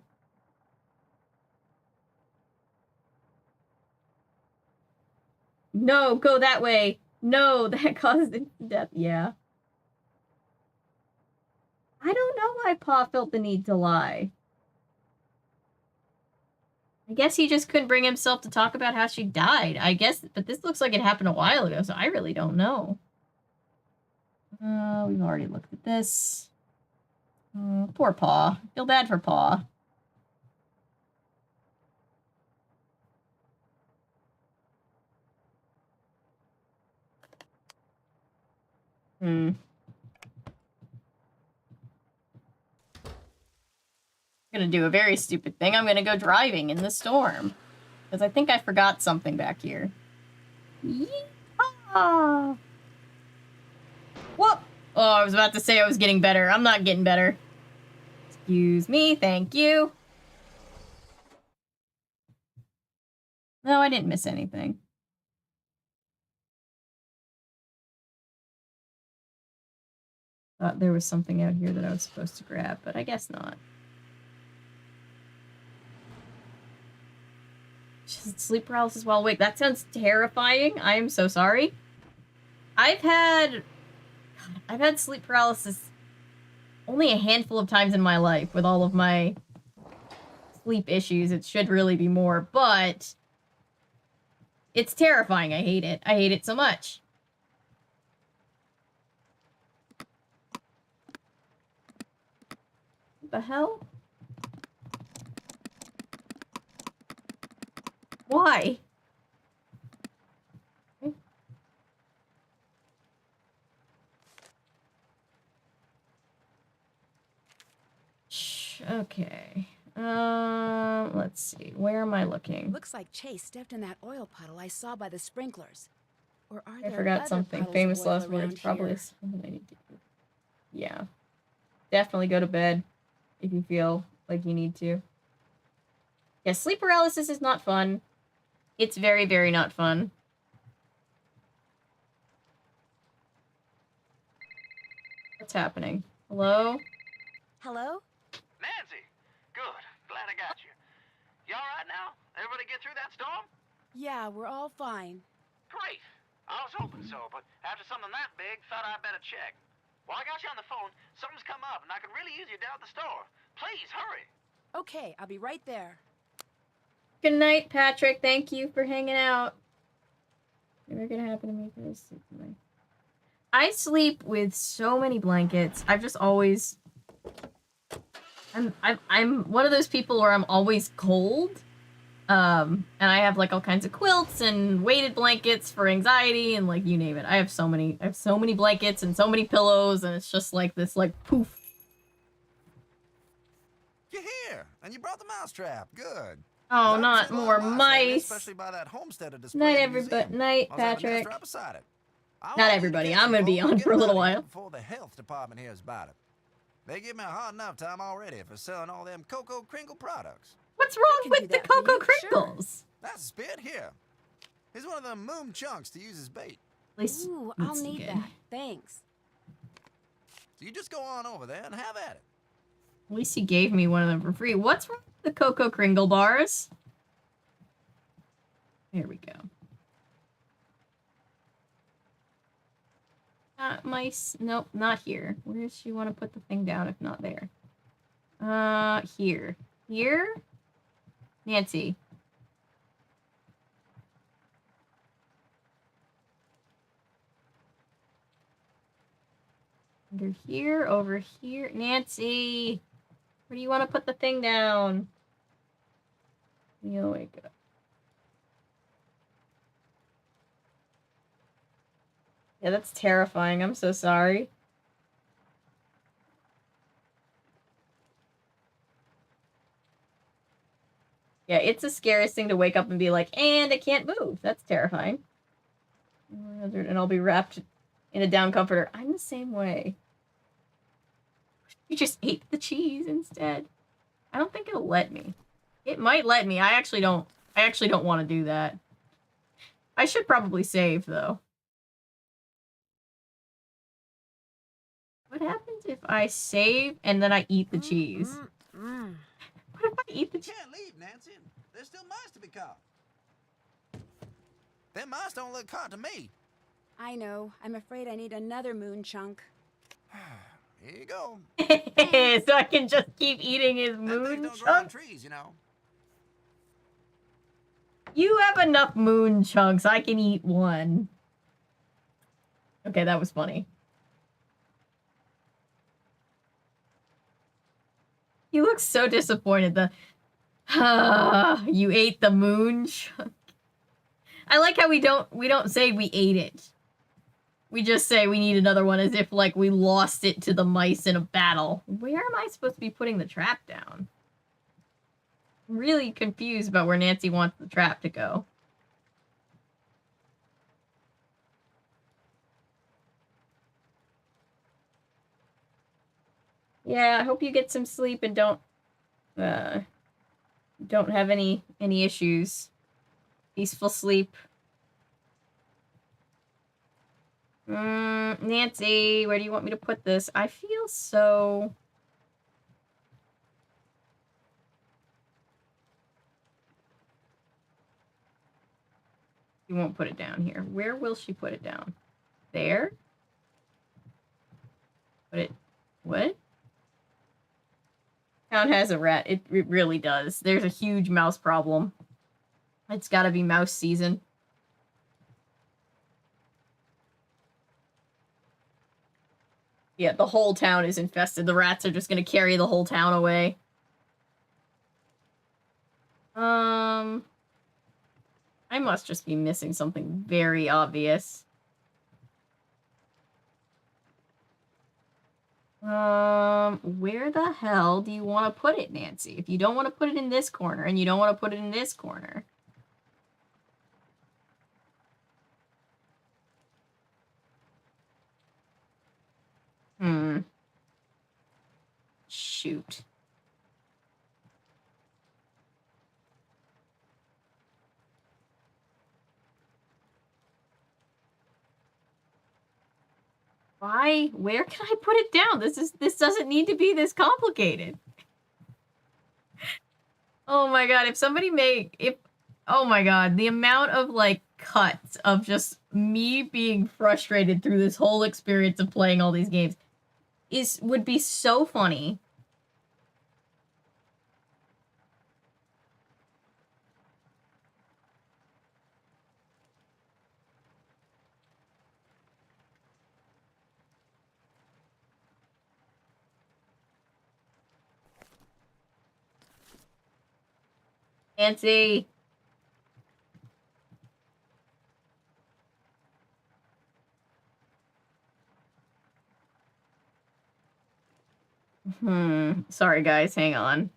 No, go that way. No, that caused death. Yeah. I don't know why Pa felt the need to lie. I guess he just couldn't bring himself to talk about how she died. I guess, but this looks like it happened a while ago, so I really don't know. We've already looked at this. Poor Paw. Feel bad for Paw. Gonna do a very stupid thing. I'm gonna go driving in the storm. Because I think I forgot something back here. Yeehaw! Whoop! Oh, I was about to say I was getting better. I'm not getting better. Excuse me, thank you. No, I didn't miss anything. Thought there was something out here that I was supposed to grab, but I guess not. Just sleep paralysis while awake. That sounds terrifying. I am so sorry. I've had sleep paralysis only a handful of times in my life with all of my sleep issues. It should really be more, but it's terrifying. I hate it. I hate it so much. What the hell? Why? Okay. Let's see. Where am I looking? Looks like Chase stepped in that oil puddle I saw by the sprinklers. Or are I there forgot other something. puddles of Famous oil last words. around Probably here? something I need to do. Yeah. Definitely go to bed if you feel like you need to. Yeah, sleep paralysis is not fun. It's very, very not fun. What's happening? Hello? Hello? Nancy! Good. Glad I got you. You alright now? Everybody get through that storm? Yeah, we're all fine. Great. I was hoping so, but after something that big, thought I'd better check. While I got you on the phone, something's come up, and I could really use you down at the store. Please, hurry. Okay, I'll be right there. Good night, Patrick. Thank you for hanging out. Never gonna happen to me for this sleep tonight. I sleep with so many blankets. I've just always... I'm one of those people where I'm always cold. And I have like all kinds of quilts and weighted blankets for anxiety and like you name it. I have so many blankets and so many pillows, and it's just like this like poof. You're here, and you brought the mousetrap. Good. Oh, not more mice. Especially by that homesteader display. Night, in the everybody. museum. Night, I was having Patrick. Nest right beside it. I Not want you to everybody. catch I'm gonna it be before we on get for a little out of here while. Before the health department hears about it. They give me a hard enough time already for selling all them Cocoa Kringle products. What's wrong with the Cocoa Crinkles? That's a spit here. Here's one of them moon chunks to use as bait. At least Ooh, I'll it's need good. that. Thanks. So you just go on over there and have at it. At least he gave me one of them for free. What's wrong with the Cocoa Kringle bars? There we go. Mice. Nope, not here. Where does she want to put the thing down if not there? Here. Here? Nancy. Under here, over here. Nancy! Where do you want to put the thing down? You'll wake up. Yeah, that's terrifying. I'm so sorry. Yeah, it's the scariest thing to wake up and be like, and I can't move. That's terrifying. And I'll be wrapped in a down comforter. I'm the same way. You just ate the cheese instead. I don't think it'll let me. It might let me. I actually don't want to do that. I should probably save though. What happens if I save and then I eat the cheese? What if I eat the cheese? You can't leave, Nancy. There's still mice to be caught. Them mice don't look caught to me. I know. I'm afraid I need another moon chunk. Here you go. So I can just keep eating his Them things moon don't grow on chunk? trees, you know. You have enough moon chunks. I can eat one. Okay, that was funny. He looks so disappointed. You ate the moon chunk. I like how we don't say we ate it. We just say we need another one as if like we lost it to the mice in a battle. Where am I supposed to be putting the trap down? I'm really confused about where Nancy wants the trap to go. Yeah, I hope you get some sleep and don't have any issues. Peaceful sleep. Nancy, where do you want me to put this? I feel so... You won't put it down here. Where will she put it down? There? Put it... What? Town has a rat. It really does. There's a huge mouse problem. It's gotta be mouse season. Yeah, the whole town is infested. The rats are just gonna carry the whole town away. I must just be missing something very obvious. Where the hell do you want to put it, Nancy? If you don't want to put it in this corner, and you don't want to put it in this corner... Shoot. Why? Where can I put it down? This doesn't need to be this complicated. Oh my god, oh my god, the amount of like cuts of just me being frustrated through this whole experience of playing all these games would be so funny. Nancy. Sorry guys, hang on.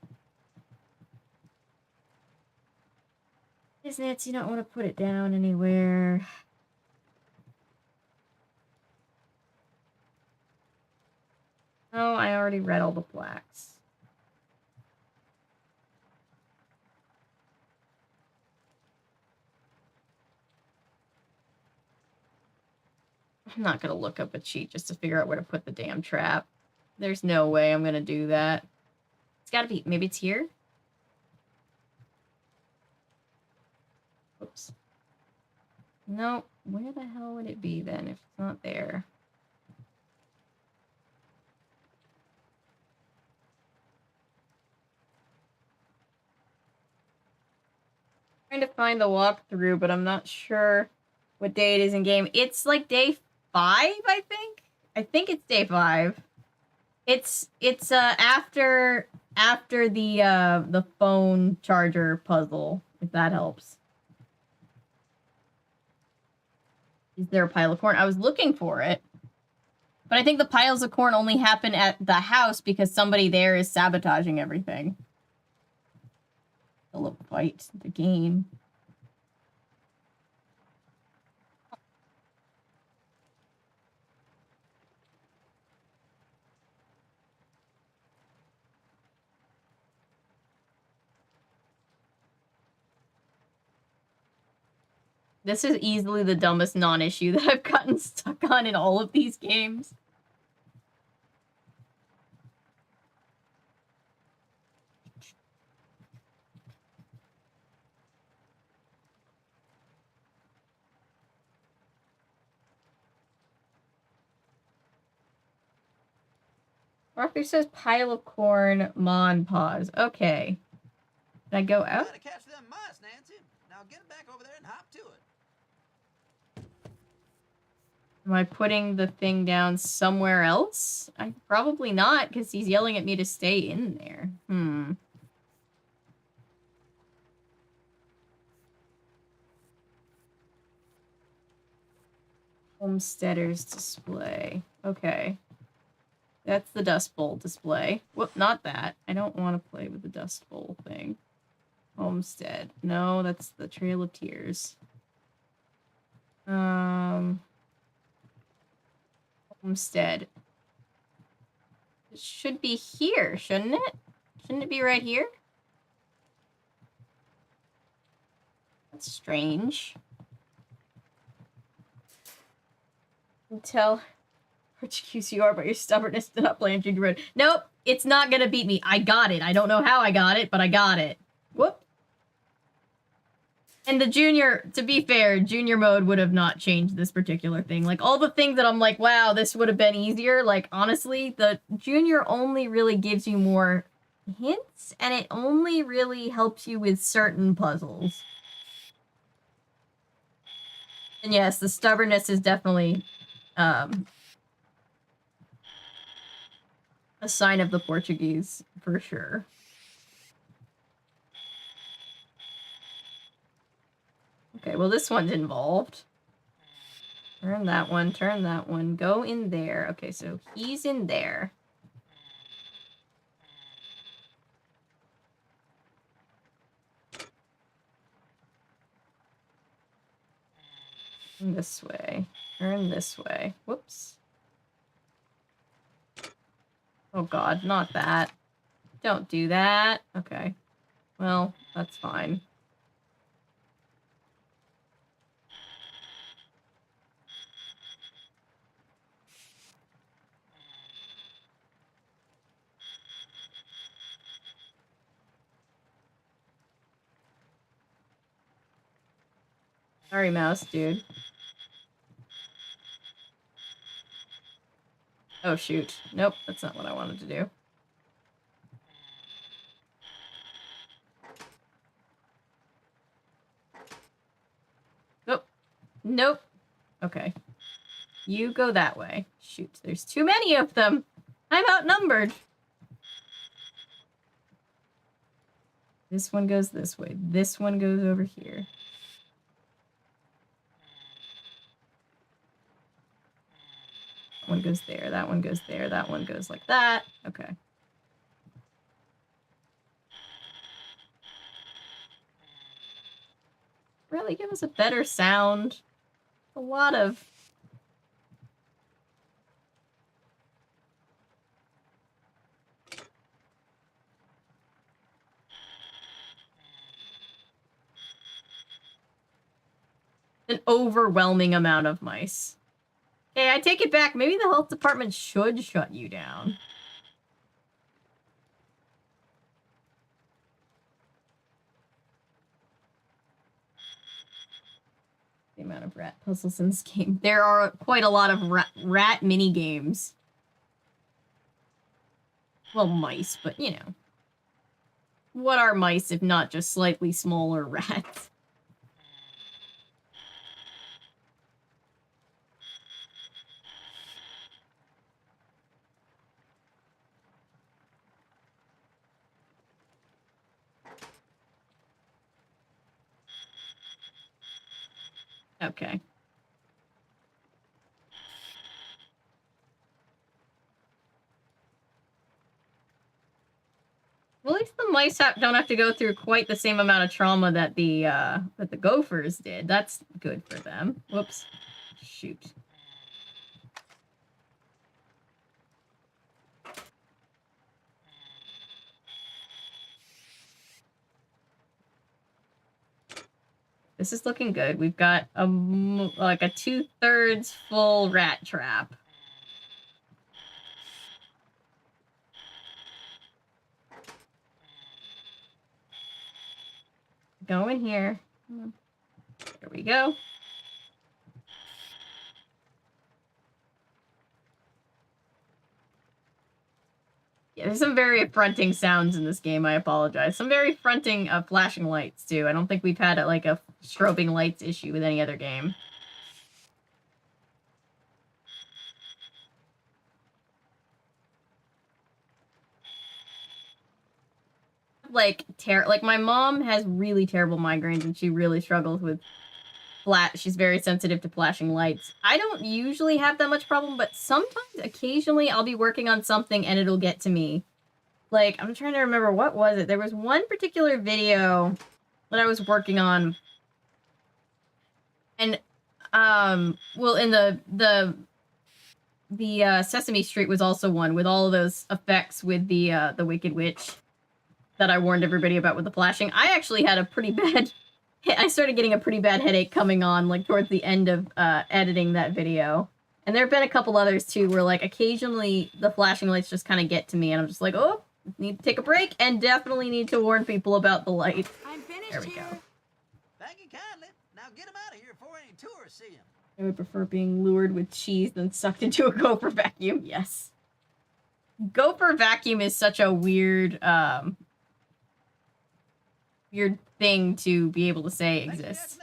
Does Nancy not want to put it down anywhere? Oh, I already read all the plaques. I'm not gonna look up a cheat just to figure out where to put the damn trap. There's no way I'm gonna do that. It's gotta be... Maybe it's here? Oops. No, where the hell would it be then if it's not there? I'm trying to find the walkthrough, but I'm not sure what day it is in game. It's like day 5, I think? I think it's day 5. It's after the phone charger puzzle, if that helps. Is there a pile of corn? I was looking for it. But I think the piles of corn only happen at the house because somebody there is sabotaging everything. Full of fight, the game. This is easily the dumbest non-issue that I've gotten stuck on in all of these games. Arthur says pile of corn, Mon pause. Okay. Did I go out? Gotta catch them mice, Nancy. Now get back Am I putting the thing down somewhere else? Probably not, because he's yelling at me to stay in there. Homesteader's display. Okay. That's the Dust Bowl display. Whoop, not that. I don't want to play with the Dust Bowl thing. Homestead. No, that's the Trail of Tears. Homestead. It should be here, shouldn't it? Shouldn't it be right here? That's strange. You can tell Portuguese you are, but your stubbornness did not play in Junior Road. Nope, it's not gonna beat me. I got it. I don't know how I got it, but I got it. Whoop. And the Junior, to be fair, Junior mode would have not changed this particular thing. Like, all the things that I'm like, wow, this would have been easier. Like, honestly, the Junior only really gives you more hints, and it only really helps you with certain puzzles. And yes, the stubbornness is definitely a sign of the Portuguese, for sure. Okay, well, this one's involved. Turn that one, go in there. Okay, so he's in there. This way. Turn this way. Whoops. Oh god, not that. Don't do that. Okay. Well, that's fine. Sorry, mouse, dude. Oh, shoot. Nope, that's not what I wanted to do. Nope. Nope. Okay. You go that way. Shoot, there's too many of them. I'm outnumbered. This one goes this way. This one goes over here. That one goes there. That one goes there. That one goes like that. Okay. Really give us a better sound. A lot of... an overwhelming amount of mice. Okay, I take it back. Maybe the health department should shut you down. The amount of rat puzzles in this game. There are quite a lot of rat mini games. Well, mice, but you know. What are mice if not just slightly smaller rats? Okay. Well, at least the mice don't have to go through quite the same amount of trauma that the gophers did. That's good for them. Whoops. Shoot. This is looking good. We've got like a 2/3 full rat trap. Go in here. There we go. Yeah, there's some very affronting sounds in this game. I apologize. Some very affronting flashing lights, too. I don't think we've had like a strobing lights issue with any other game. like my mom has really terrible migraines and she really struggles with she's very sensitive to flashing lights. I don't usually have that much problem, but sometimes occasionally I'll be working on something and it'll get to me. Like, I'm trying to remember, what was it? There was one particular video that I was working on, and well, in the Sesame Street was also one with all of those effects with the Wicked Witch that I warned everybody about with the flashing. I actually had a pretty bad I started getting a pretty bad headache coming on, like, towards the end of editing that video. And there have been a couple others, too, where, like, occasionally the flashing lights just kind of get to me, and I'm just like, oh, need to take a break, and definitely need to warn people about the light. I'm finished There we go. Thank you kindly. Now get him out of here before any tourists see him. I would prefer being lured with cheese than sucked into a gopher vacuum. Yes. Gopher vacuum is such a weird, weird thing to be able to say exists.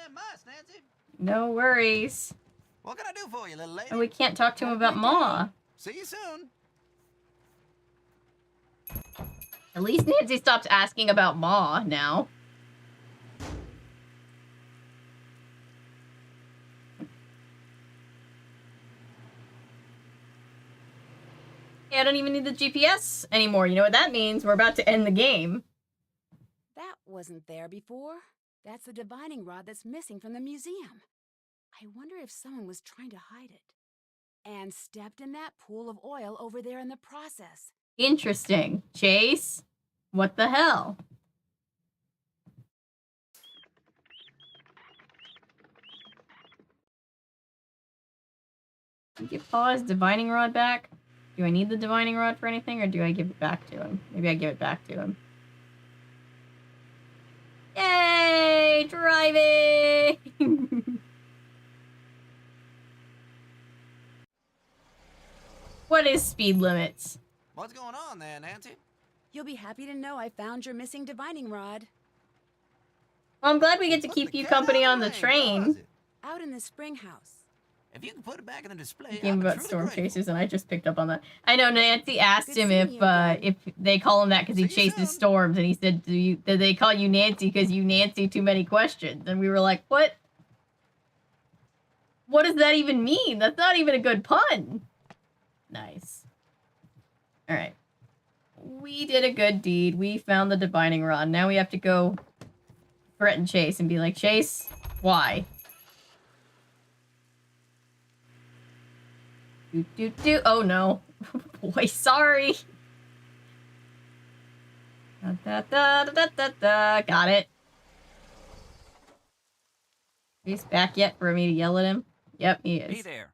No worries. What can I do for you, little lady? And we can't talk to him about Ma. See you soon. At least Nancy stops asking about Ma now. I don't even need the GPS anymore. You know what that means? We're about to end the game. That wasn't there before. That's the divining rod that's missing from the museum. I wonder if someone was trying to hide it. And stepped in that pool of oil over there in the process. Interesting. Chase? What the hell? Give Paul his divining rod back? Do I need the divining rod for anything, or do I give it back to him? Maybe I give it back to him. Yay! Driving! What is speed limits? What's going on there, Nancy? You'll be happy to know I found your missing divining rod. Well, I'm glad we get to keep you company on the train. Out in the spring house. If you can put it back in the display, Game I'm about truly storm grateful. chasers, and I just picked up on that. I know Nancy asked Good him seeing you again. if they call him that because he See you chases soon. storms, and he said, did they call you Nancy because you Nancy too many questions? And we were like, what? What does that even mean? That's not even a good pun. Nice. All right. We did a good deed. We found the divining rod. Now we have to go threaten Chase and be like, Chase, why? Oh no. Boy, sorry. Got it. He's back yet for me to yell at him? Yep, he is. Hey there.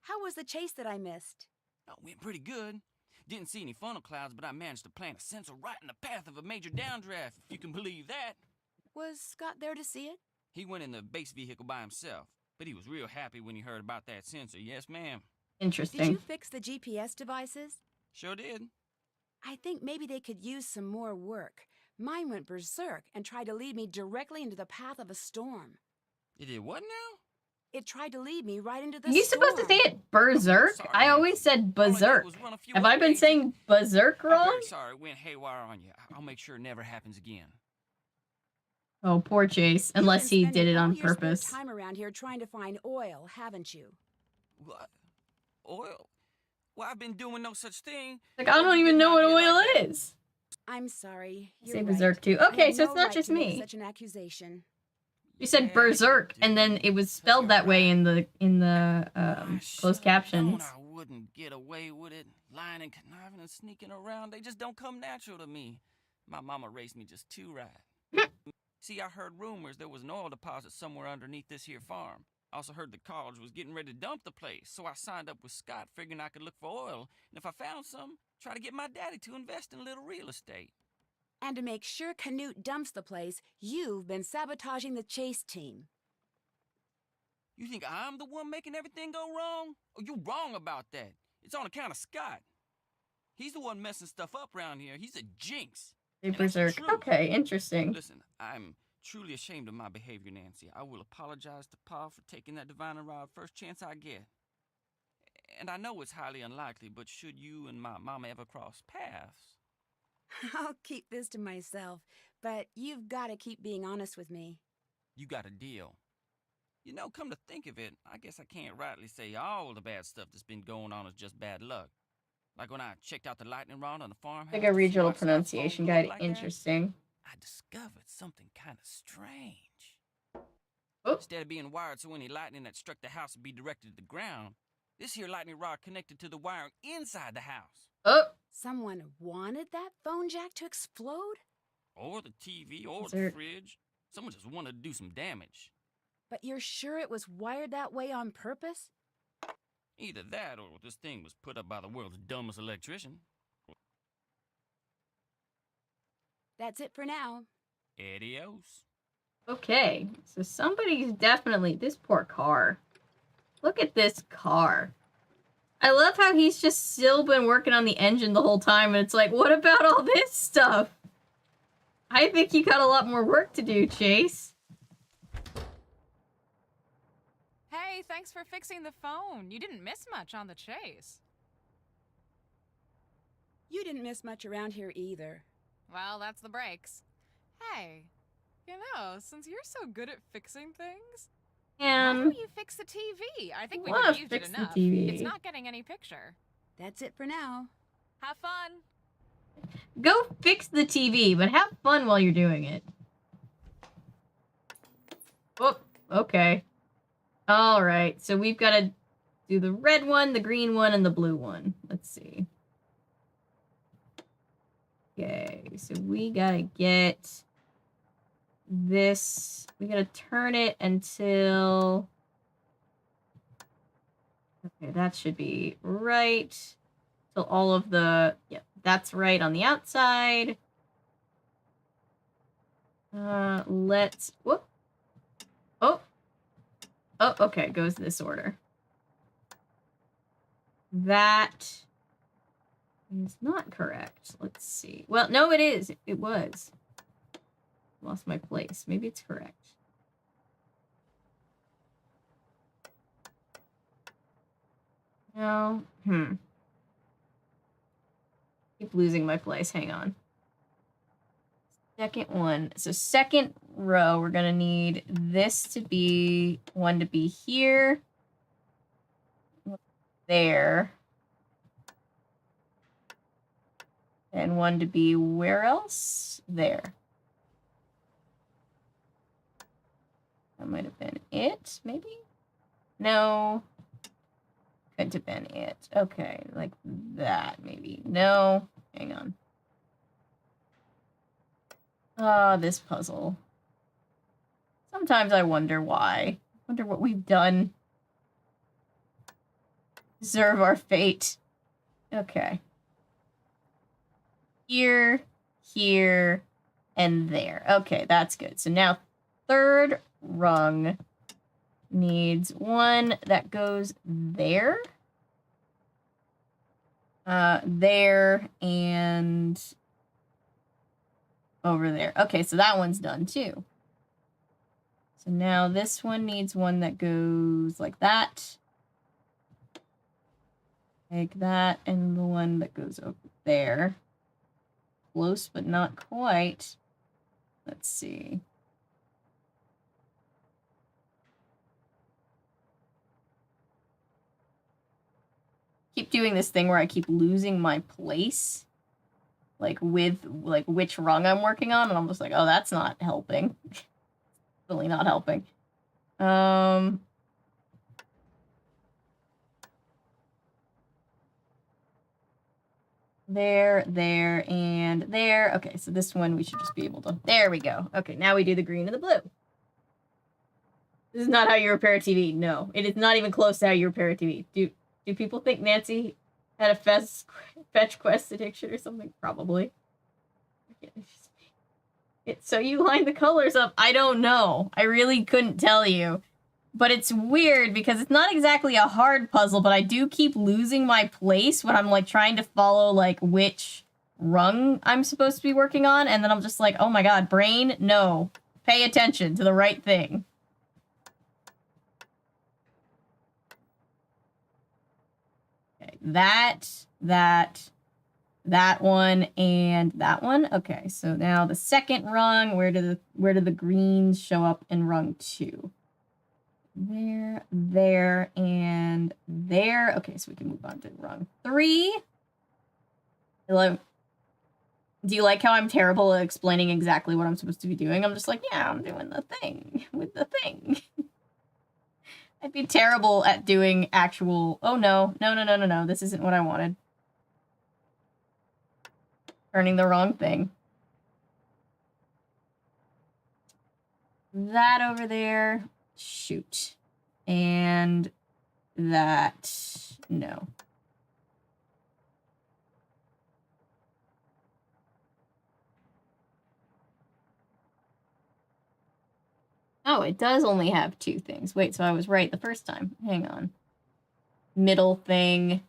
How was the chase that I missed? Oh, went pretty good. Didn't see any funnel clouds, but I managed to plant a sensor right in the path of a major downdraft, if you can believe that. Was Scott there to see it? He went in the base vehicle by himself, but he was real happy when he heard about that sensor. Yes, ma'am. Interesting. Did you fix the GPS devices? Sure did. I think maybe they could use some more work. Mine went berserk and tried to lead me directly into the path of a storm. It did what now? It tried to lead me right into the Are you supposed to say it berserk? Sorry, I always said All I did berserk. was run a few Have I been updates. saying berserk I'm wrong? very sorry it went haywire on you. I'll make sure it never happens again. Oh, poor Chase. You've Unless been he spending did it all on your spare purpose. time around here trying to find oil, haven't you? What? Oil? Well, I've been doing no such thing. Like, I don't even know what oil is. I'm sorry. Say You're berserk right. too. I Okay, had so no it's not right just to make me. Such an accusation. You said berserk, and then it was spelled that way in the closed captions. I wouldn't get away with it. Lying and conniving and sneaking around, they just don't come natural to me. My mama raised me just too right. See, I heard rumors there was an oil deposit somewhere underneath this here farm. I also heard the college was getting ready to dump the place, so I signed up with Scott figuring I could look for oil, and if I found some, try to get my daddy to invest in a little real estate. And to make sure Canute dumps the place, you've been sabotaging the chase team. You think I'm the one making everything go wrong? Oh, you're wrong about that. It's on account of Scott. He's the one messing stuff up around here. He's a jinx. Say And that's the berserk. truth. Okay, interesting. Listen, I'm truly ashamed of my behavior, Nancy. I will apologize to Pa for taking that divining rod first chance I get. And I know it's highly unlikely, but should you and my mama ever cross paths, I'll keep this to myself, but you've got to keep being honest with me. You got a deal. You know, come to think of it, I guess I can't rightly say all the bad stuff that's been going on is just bad luck. Like when I checked out the lightning rod on the farmhouse. Like a regional pronunciation guide. like Interesting. I discovered something kind of strange. Oh. Instead of being wired so any lightning that struck the house would be directed to the ground, this here lightning rod connected to the wiring inside the house. Oh. Someone wanted that phone jack to explode? Or the TV, or the fridge. Someone just wanted to do some damage. But you're sure it was wired that way on purpose? Either that, or this thing was put up by the world's dumbest electrician. That's it for now. Adios. Okay, so somebody's definitely... This poor car. Look at this car. I love how he's just still been working on the engine the whole time, and it's like, what about all this stuff? I think you got a lot more work to do, Chase. Hey, thanks for fixing the phone. You didn't miss much on the chase. You didn't miss much around here either. Well, that's the breaks. Hey, you know, since you're so good at fixing things, why don't you fix the TV? I think we've used it enough. It's not getting any picture. That's it for now. Have fun. Go fix the TV, but have fun while you're doing it. Oh, okay. Alright, so we've got to do the red one, the green one, and the blue one. Let's see. Okay, so we gotta get this. We gotta turn it until... Okay, that should be right. So all of the... Yep, that's right on the outside. Let's... Whoop. Oh. Oh, okay, it goes this order. That is not correct. Let's see. Well, no, it is. It was. Lost my place. Maybe it's correct. No. Keep losing my place. Hang on. Second one. So second row, we're gonna need this to be one to be here. There. And one to be where else? There. That might have been it, maybe? No. Couldn't have been it. Okay, like that, maybe. No. Hang on. Ah, this puzzle. Sometimes I wonder why. Wonder what we've done. Deserve our fate. Okay. Here, here, and there. Okay, that's good. So now third rung needs one that goes there. There, and over there. Okay, so that one's done too. So now this one needs one that goes like that. Like that, and the one that goes over there. Close, but not quite. Let's see. Keep doing this thing where I keep losing my place. Like with like which rung I'm working on, and I'm just like, oh, that's not helping. Really not helping. There, and there. Okay, so this one we should just be able to... There we go. Okay, now we do the green and the blue. This is not how you repair a TV. No, it is not even close to how you repair a TV. Do people think Nancy had a fetch quest addiction or something? Probably. So you line the colors up. I don't know. I really couldn't tell you. But it's weird because it's not exactly a hard puzzle, but I do keep losing my place when I'm like trying to follow like which rung I'm supposed to be working on, and then I'm just like, oh my god, brain, no. Pay attention to the right thing. Okay, that, that one and that one. Okay, so now the second rung, where do the greens show up in rung 2? There, there, and there. Okay, so we can move on to rung 3. Hello. Do you like how I'm terrible at explaining exactly what I'm supposed to be doing? I'm just like, yeah, I'm doing the thing with the thing. I'd be terrible at doing actual... Oh, no. No. This isn't what I wanted. Turning the wrong thing. That over there. Shoot. And that... No. Oh, it does only have 2 things. Wait, so I was right the first time. Hang on. Middle thing.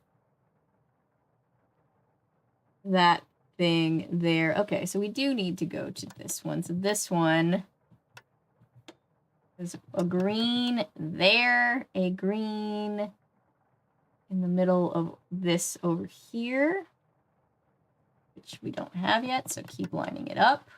That thing there. Okay, so we do need to go to this one. So this one is a green there, a green in the middle of this over here, which we don't have yet, so keep lining it up.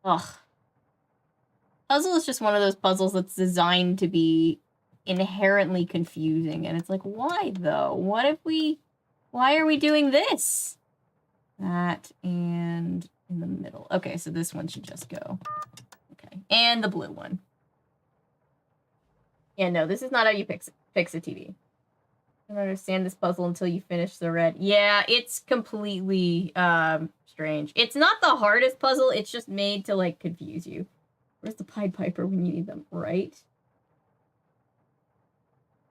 Ugh. Puzzle is just one of those puzzles that's designed to be inherently confusing. And it's like, why though? Why are we doing this? That and in the middle. Okay, so this one should just go. Okay, and the blue one. Yeah, no, this is not how you fix a TV. I don't understand this puzzle until you finish the red. Yeah, it's completely strange. It's not the hardest puzzle, it's just made to, like, confuse you. Where's the Pied Piper when you need them, right?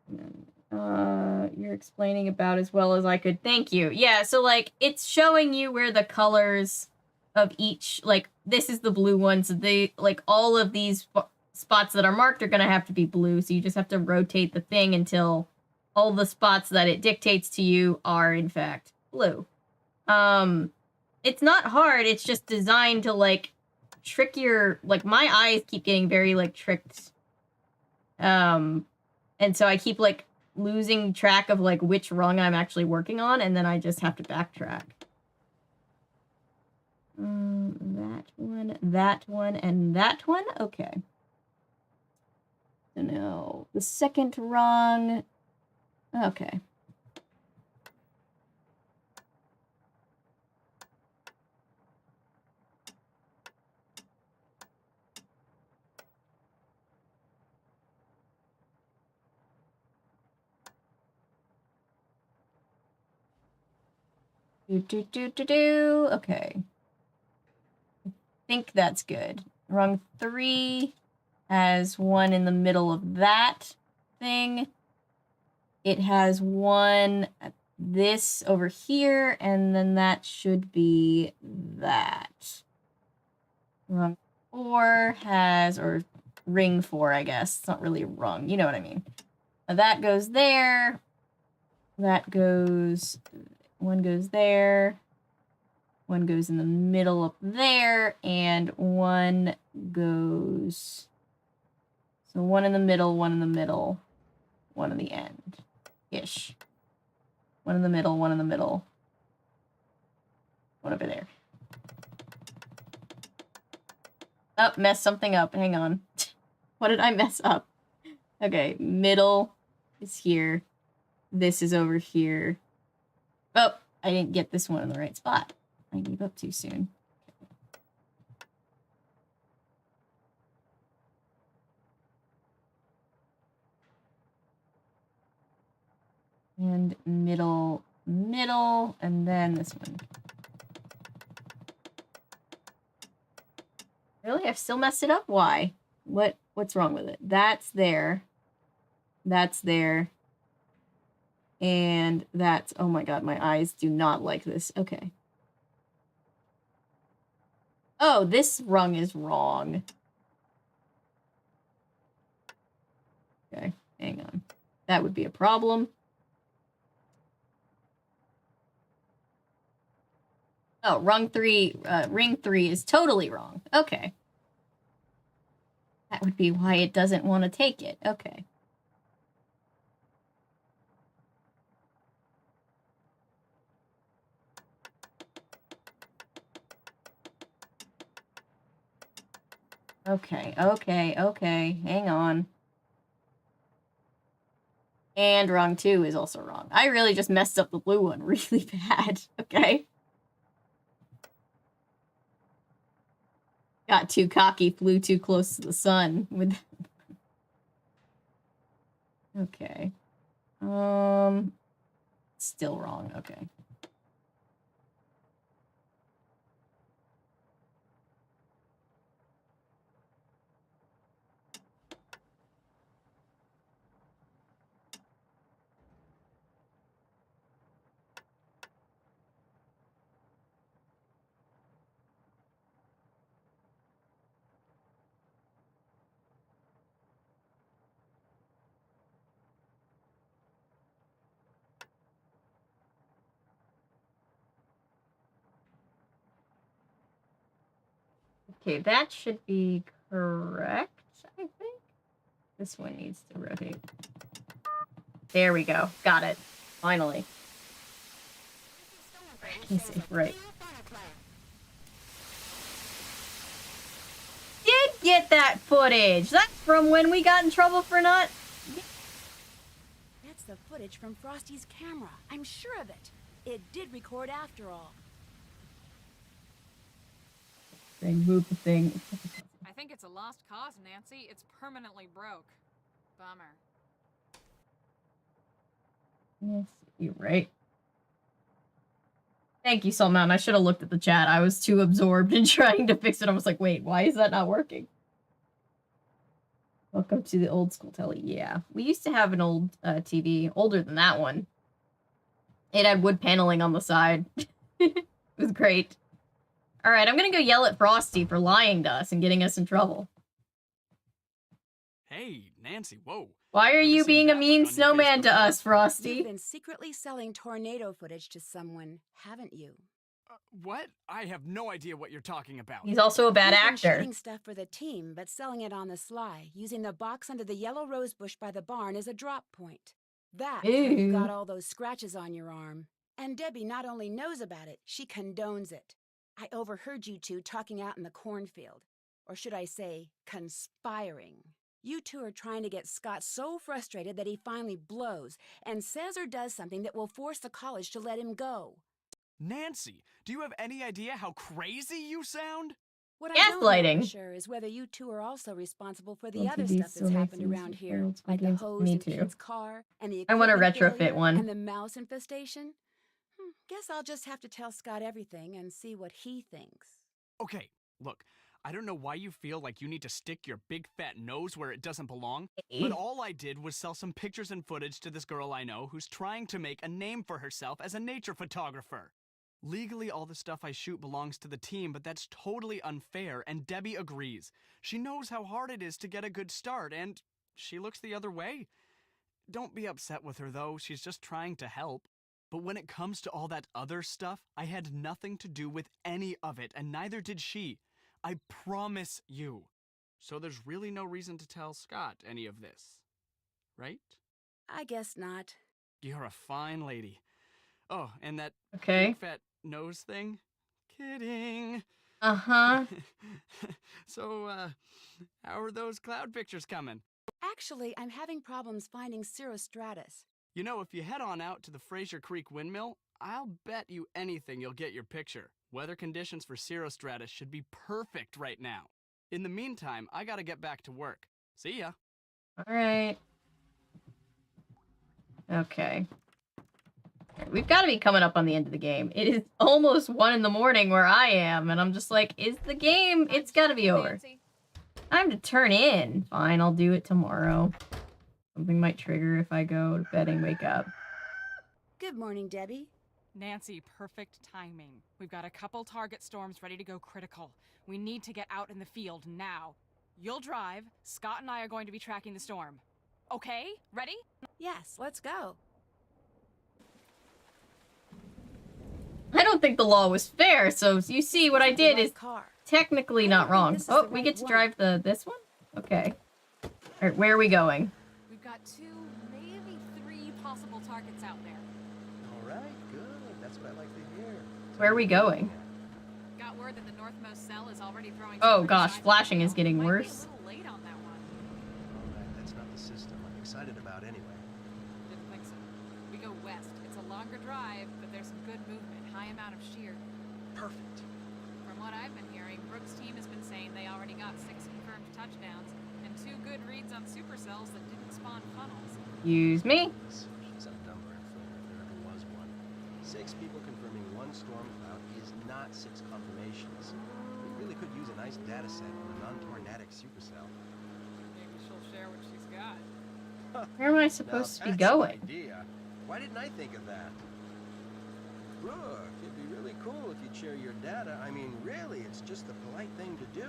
And then, you're explaining about as well as I could. Thank you. Yeah, so, like, it's showing you where the colors of each, like, this is the blue one, so they, like, all of these spots that are marked are gonna have to be blue, so you just have to rotate the thing until all the spots that it dictates to you are, in fact, blue. It's not hard, it's just designed to, like, trick your... Like, my eyes keep getting very, like, tricked. And so I keep, like, losing track of, like, which rung I'm actually working on, and then I just have to backtrack. That one, and that one? Okay. So now, the second rung... Okay. Okay. I think that's good. Rung 3 has one in the middle of that thing. It has one at this over here, and then that should be that. Rung 4 has, or ring 4, I guess. It's not really a rung, you know what I mean. That goes there. That goes, one goes there. One goes in the middle up there, and one goes, so one in the middle, one in the middle, one in the end. Ish. One in the middle, one in the middle. One over there. Oh, messed something up. Hang on. What did I mess up? Okay, middle is here. This is over here. Oh, I didn't get this one in the right spot. I gave up too soon. And middle, middle, and then this one. Really? I've still messed it up? Why? What's wrong with it? That's there. That's there. And that's... Oh my god, my eyes do not like this. Okay. Oh, this rung is wrong. Okay, hang on. That would be a problem. Oh, ring 3 is totally wrong. Okay. That would be why it doesn't want to take it. Okay. Okay. Hang on. And wrong 2 is also wrong. I really just messed up the blue one really bad. Okay. Got too cocky, flew too close to the sun with... Okay. Still wrong. Okay. Okay, that should be correct, I think. This one needs to rotate. There we go. Got it. Finally. Right. Did get that footage! That's from when we got in trouble for not... That's the footage from Frosty's camera. I'm sure of it. It did record after all. Move the thing. I think it's a lost cause, Nancy. It's permanently broke. Bummer. Yes, you're right. Thank you, Soul Mountain. I should have looked at the chat. I was too absorbed in trying to fix it. I was like, wait, why is that not working? Welcome to the old school telly. Yeah, we used to have an old TV, older than that one. It had wood paneling on the side. It was great. All right, I'm gonna go yell at Frosty for lying to us and getting us in trouble. Hey, Nancy, whoa. Why are you being a mean snowman to us, Frosty? You've been secretly selling tornado footage to someone, haven't you? What? I have no idea what you're talking about. He's also a bad You've been actor. shooting stuff for the team, but selling it on the sly, using the box under the yellow rose bush by the barn as a drop point. That's how you got all those scratches on your arm. And Debbie not only knows about it, she condones it. I overheard you two talking out in the cornfield. Or should I say, conspiring. You two are trying to get Scott so frustrated that he finally blows and says or does something that will force the college to let him go. Nancy, do you have any idea how crazy you sound? What I don't know Gaslighting. for sure is whether you two are also responsible for the Well, other TV stuff still that's makes happened things around here, worlds like the games. hose Me in too. Pete's car and the I want to equipment retrofit failure one. and the mouse infestation. Guess I'll just have to tell Scott everything and see what he thinks. Okay, look, I don't know why you feel like you need to stick your big fat nose where it doesn't belong, but all I did was sell some pictures and footage to this girl I know who's trying to make a name for herself as a nature photographer. Legally, all the stuff I shoot belongs to the team, but that's totally unfair, and Debbie agrees. She knows how hard it is to get a good start, and she looks the other way. Don't be upset with her, though. She's just trying to help. But when it comes to all that other stuff, I had nothing to do with any of it, and neither did she. I promise you. So there's really no reason to tell Scott any of this, right? I guess not. You're a fine lady. Oh, and that Okay. big fat nose thing? Kidding. Uh-huh. So, how are those cloud pictures coming? Actually, I'm having problems finding cirrostratus. You know, if you head on out to the Fraser Creek windmill, I'll bet you anything you'll get your picture. Weather conditions for cirrostratus should be perfect right now. In the meantime, I gotta get back to work. See ya. All right. Okay. We've got to be coming up on the end of the game. It is almost 1 in the morning where I am, and I'm just like, is the game? It's got to be over. Time to turn in. Fine, I'll do it tomorrow. Something might trigger if I go to bed and wake up. Good morning, Debbie. Nancy, perfect timing. We've got a couple target storms ready to go critical. We need to get out in the field now. You'll drive. Scott and I are going to be tracking the storm. Okay? Ready? Yes, let's go. I don't think the law was fair, so you see what I did is technically not wrong. this is Oh, the we right get to one. drive this one? Okay. Alright, where are we going? We've got 2, maybe 3 possible targets out there. All right, good. That's what I like to hear. Where are we going? Got word that the northmost cell is already throwing. Oh some gosh, pretty flashing is sizable getting mail. Might be a worse. little late on that one. All right, that's not the system I'm excited about anyway. Didn't think so. We go west. It's a longer drive, but there's some good movement, high amount of shear. Perfect. From what I've been hearing, Brooks' team has been saying they already got 6 confirmed touchdowns and 2 good reads on supercells that didn't spawn funnels. Excuse me. She's a number inflator if there ever was one. 6 people confirming 1 storm cloud is not 6 confirmations. We really could use a nice data set on a non-tornadic supercell. Maybe she'll share what she's got. Where am I supposed to be Now, going? that's an idea. Why didn't I think of that? Brooke, it'd be really cool if you'd share your data. I mean, really, it's just the polite thing to do.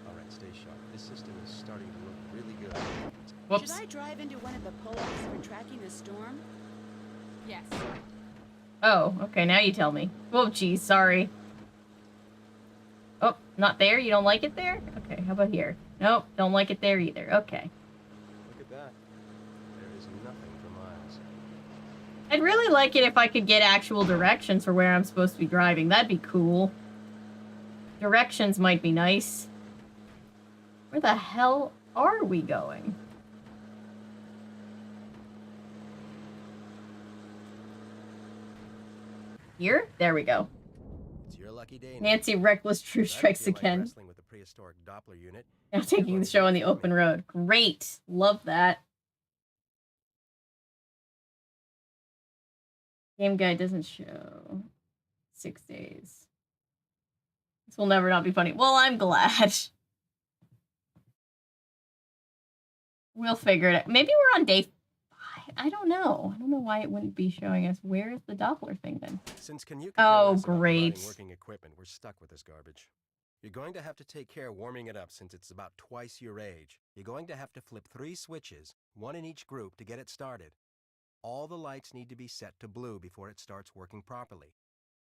All right, stay sharp. This system is starting to look really good. Whoops. Should I drive into one of the poles for tracking the storm? Yes. Oh, okay, now you tell me. Oh, geez, sorry. Oh, not there? You don't like it there? Okay, how about here? Nope, don't like it there either. Okay. Look at that. There is nothing for miles. I'd really like it if I could get actual directions for where I'm supposed to be driving. That'd be cool. Directions might be nice. Where the hell are we going? Here? There we go. It's your lucky day. Nancy Reckless True Strikes feel like Again. wrestling with a prehistoric Doppler unit. Now taking the show on the open road. Great. Love that. Game guide doesn't show 6 days. This will never not be funny. Well, I'm glad. We'll figure it out. Maybe we're on day 5. I don't know. I don't know why it wouldn't be showing us. Where is the Doppler thing then? Since Kanyuka Oh, less about great. providing working equipment, we're stuck with this garbage. You're going to have to take care warming it up since it's about twice your age. You're going to have to flip 3 switches, 1 in each group, to get it started. All the lights need to be set to blue before it starts working properly.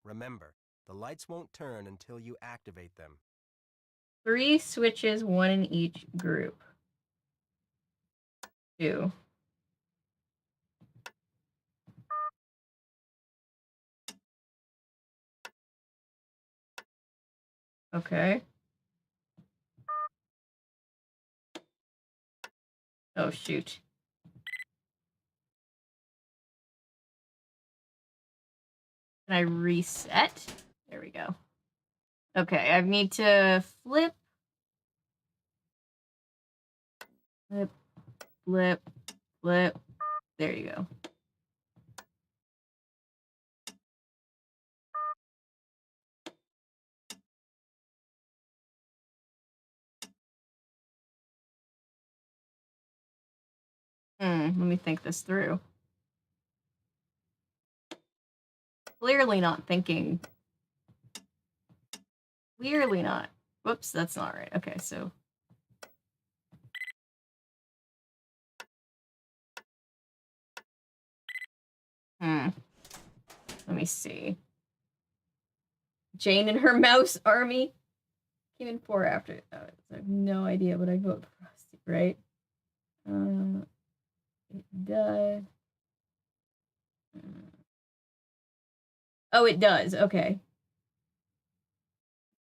Remember, the lights won't turn until you activate them. 3 switches, 1 in each group. 2. Okay. Oh, shoot. Can I reset? There we go. Okay, I need to flip. Flip. Flip. Flip. There you go. Let me think this through. Clearly not thinking. Clearly not. Whoops, that's not right. Okay, so. Let me see. Jane and her mouse army. Came in 4 after. Oh, I have no idea, but I vote for Frosty, right? It does. Oh, it does. Okay.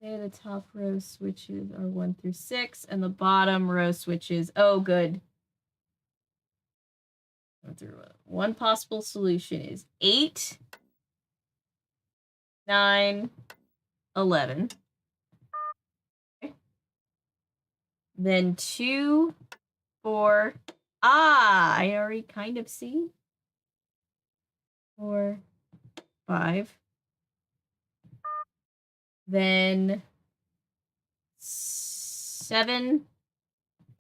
Okay, the top row switches are 1 through 6, and the bottom row switches. Oh, good. One possible solution is 8, 9, 11. Okay. Then 2, 4. I already kind of see. 4, 5. Then 7,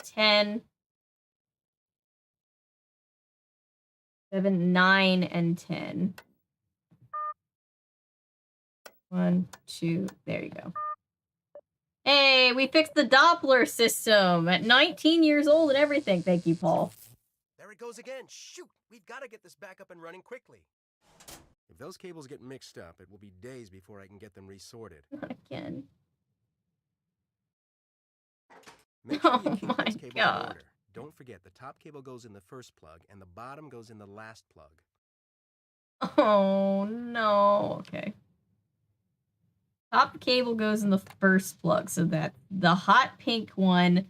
10. 7, 9, and 10. 1, 2, there you go. Hey, we fixed the Doppler system at 19 years old and everything. Thank you, Paul. There it goes again. Shoot! We've got to get this back up and running quickly. If those cables get mixed up, it will be days before I can get them resorted. Again. Make sure you Oh keep my those cables in God. order. Don't forget, the top cable goes in the first plug, and the bottom goes in the last plug. Oh no. Okay. Top cable goes in the first plug, so that the hot pink one,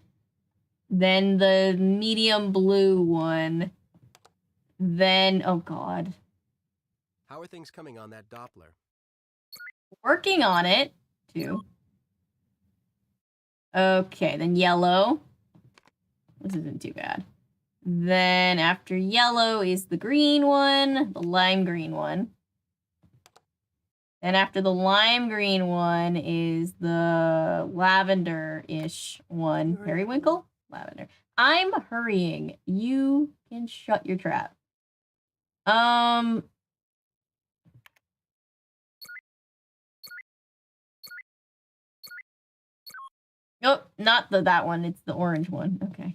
then the medium blue one, then oh god. How are things coming on that Doppler? Working on it, too. Okay, then yellow. This isn't too bad. Then after yellow is the green one, the lime green one. Then after the lime green one is the lavender-ish one. Periwinkle? Lavender. I'm hurrying. You can shut your trap. Nope, not that one. It's the orange one. Okay.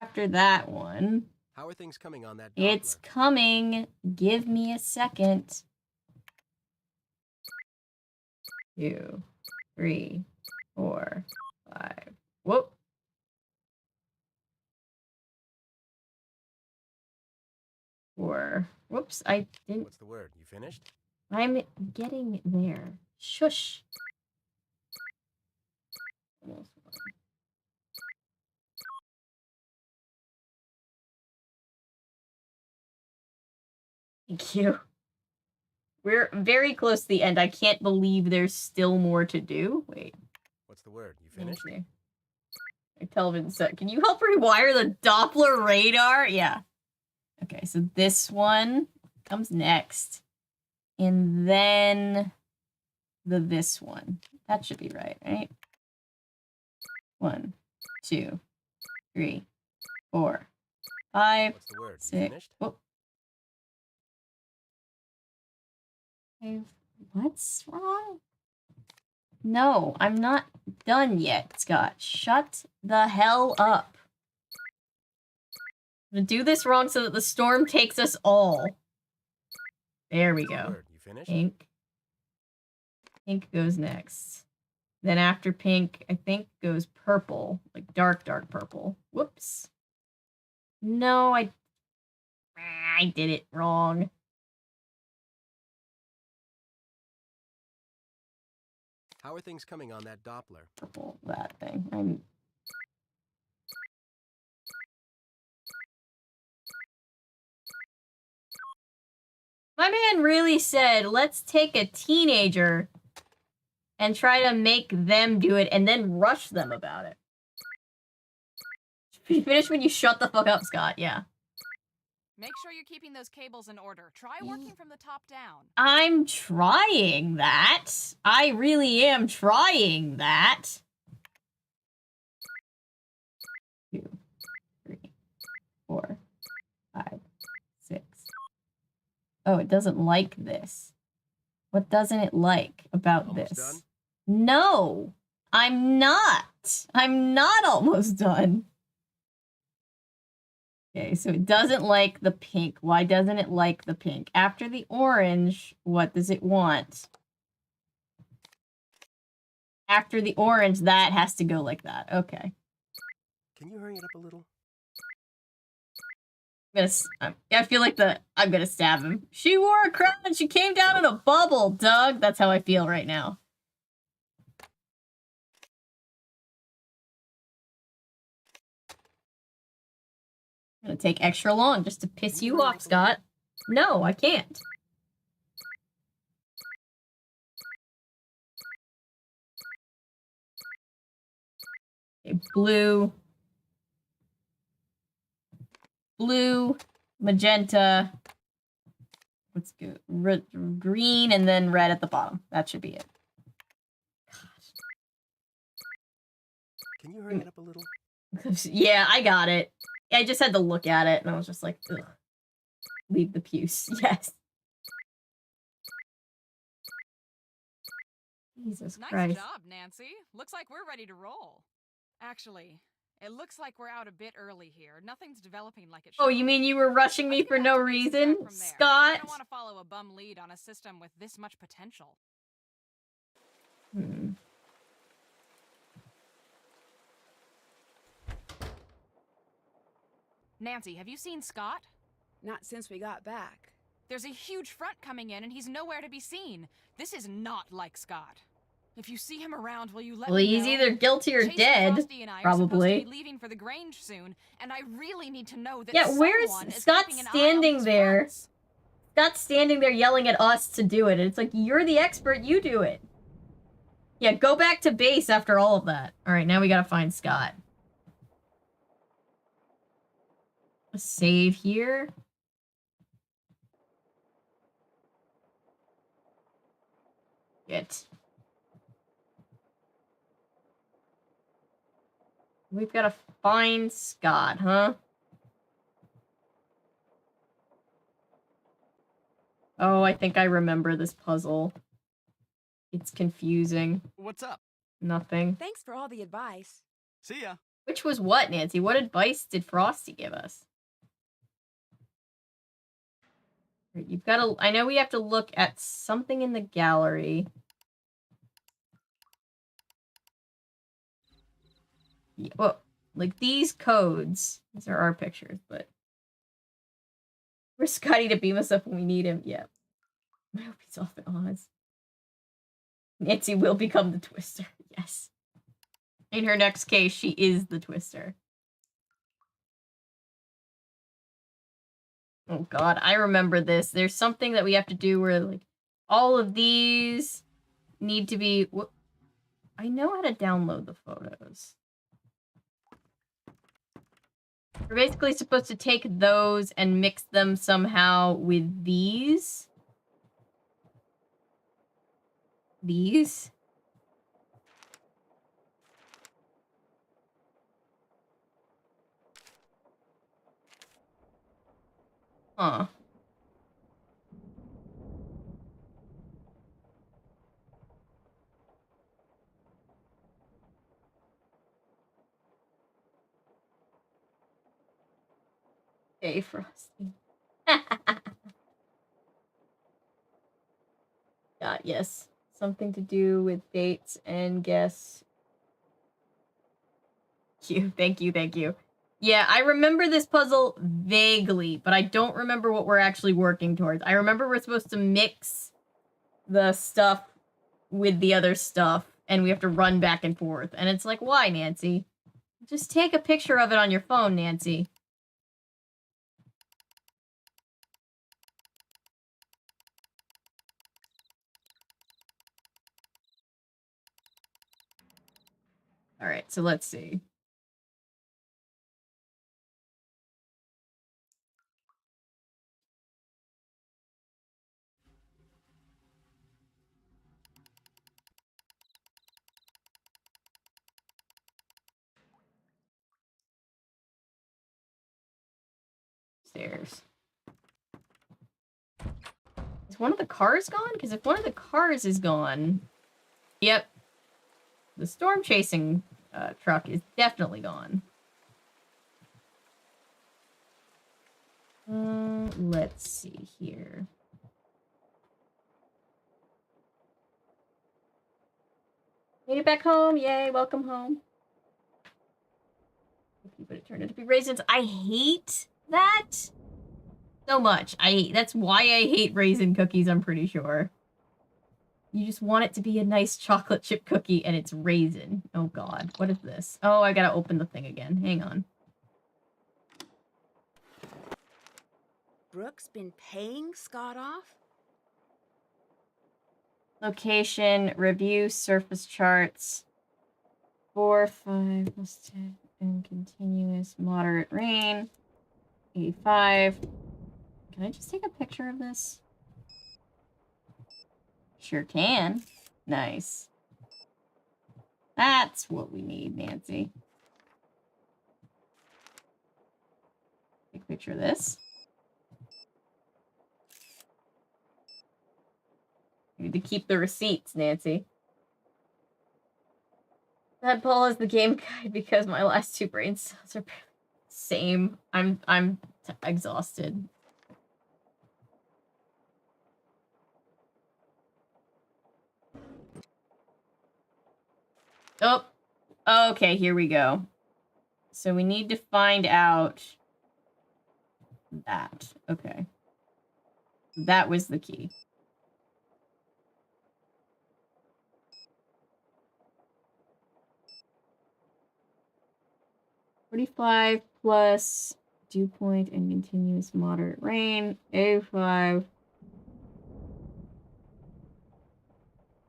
After that one, How are things coming on that Doppler? it's coming. Give me a second. 2, 3, 4, 5. Whoop. Whoops, I didn't. What's the word? You finished? I'm getting there. Shush. Almost one. Thank you. We're very close to the end. I can't believe there's still more to do. Wait. What's the word? You finished? My television set. Can you help rewire the Doppler radar? Yeah. Okay, so this one comes next. And then this one. That should be right? 1, 2, 3, 4, 5, What's the word? You 6. finished? Oh. What's wrong? No, I'm not done yet, Scott. Shut the hell up. I'm gonna do this wrong so that the storm takes us all. There we go. You finished? Pink. Pink goes next. Then after pink, I think goes purple. Like dark purple. Whoops. No, I did it wrong. How are things coming on that Doppler? Purple, that thing. My man really said, let's take a teenager and try to make them do it and then rush them about it. You finish when you shut the fuck up, Scott. Yeah. Make sure you're keeping those cables in order. Try working from the top down. I'm trying that. I really am trying that. 2, 3, 4, 5, 6. Oh, it doesn't like this. What doesn't it like about Almost this? done? No, I'm not. I'm not almost done. Okay, so it doesn't like the pink. Why doesn't it like the pink? After the orange, what does it want? After the orange, that has to go like that. Okay. Can you hurry it up a little? I feel like I'm gonna stab him. She wore a crown and she came down in a bubble, Doug. That's how I feel right now. I'm gonna take extra long just to piss you off, Scott. No, I can't. Okay, blue, magenta. Let's go green and then red at the bottom. That should be it. Can you hurry it up a little? Yeah, I got it. I just had to look at it, and I was just like, ugh. Leave the puce. Yes. Jesus Nice Christ. job, Nancy. Looks like we're ready to roll. Actually, it looks like we're out a bit early here. Nothing's developing like it should. Oh, you mean you were rushing me for no reason, I Scott? don't want to follow a bum lead on a system with this much potential. Nancy, have you seen Scott? Not since we got back. There's a huge front coming in, and he's nowhere to be seen. This is not like Scott. If you see him around, will you let Well, me he's know? either guilty or Jason dead, Frosty and I are probably. supposed to be leaving for the Grange soon, and I really need to know that Yeah, where's someone is Scott keeping an eye on standing these there? fronts. Scott's standing there yelling at us to do it. And it's like, you're the expert, you do it. Yeah, go back to base after all of that. Alright, now we gotta find Scott. A save here. Get. We've got to find Scott, huh? Oh, I think I remember this puzzle. It's confusing. What's up? Nothing. Thanks for all the advice. See ya. Which was what, Nancy? What advice did Frosty give us? You've got to... I know we have to look at something in the gallery. Yeah, well, like these codes. These are our pictures, but... Where's Scotty to beam us up when we need him? Yeah. I hope he's off at Oz. Nancy will become the Twister. Yes. In her next case, she is the Twister. Oh god, I remember this. There's something that we have to do where, like, all of these need to be... I know how to download the photos. We're basically supposed to take those and mix them somehow with these. These. Huh. Okay, Frosty. Yes. Something to do with dates and guess. Thank you, thank you. Yeah, I remember this puzzle vaguely, but I don't remember what we're actually working towards. I remember we're supposed to mix the stuff with the other stuff, and we have to run back and forth. And it's like, why, Nancy? Just take a picture of it on your phone, Nancy. Alright, so let's see. Stairs. Is one of the cars gone? Because if one of the cars is gone... Yep. The storm chasing truck is definitely gone. Let's see here. Made it back home. Yay, welcome home. But it turned out to be raisins. I hate that so much. That's why I hate raisin cookies, I'm pretty sure. You just want it to be a nice chocolate chip cookie and it's raisin. Oh god, what is this? Oh, I gotta open the thing again. Hang on. Brooke's been paying Scott off? Location, review, surface charts. 4, 5, plus 10, and continuous moderate rain. 85. Can I just take a picture of this? Sure can. Nice. That's what we need, Nancy. Take a picture of this. You need to keep the receipts, Nancy. That Paul is the game guide because my last 2 brain cells are same. I'm exhausted. Oh, okay, here we go. So we need to find out that. Okay. That was the key. $45 plus dew point and continuous moderate rain. A5.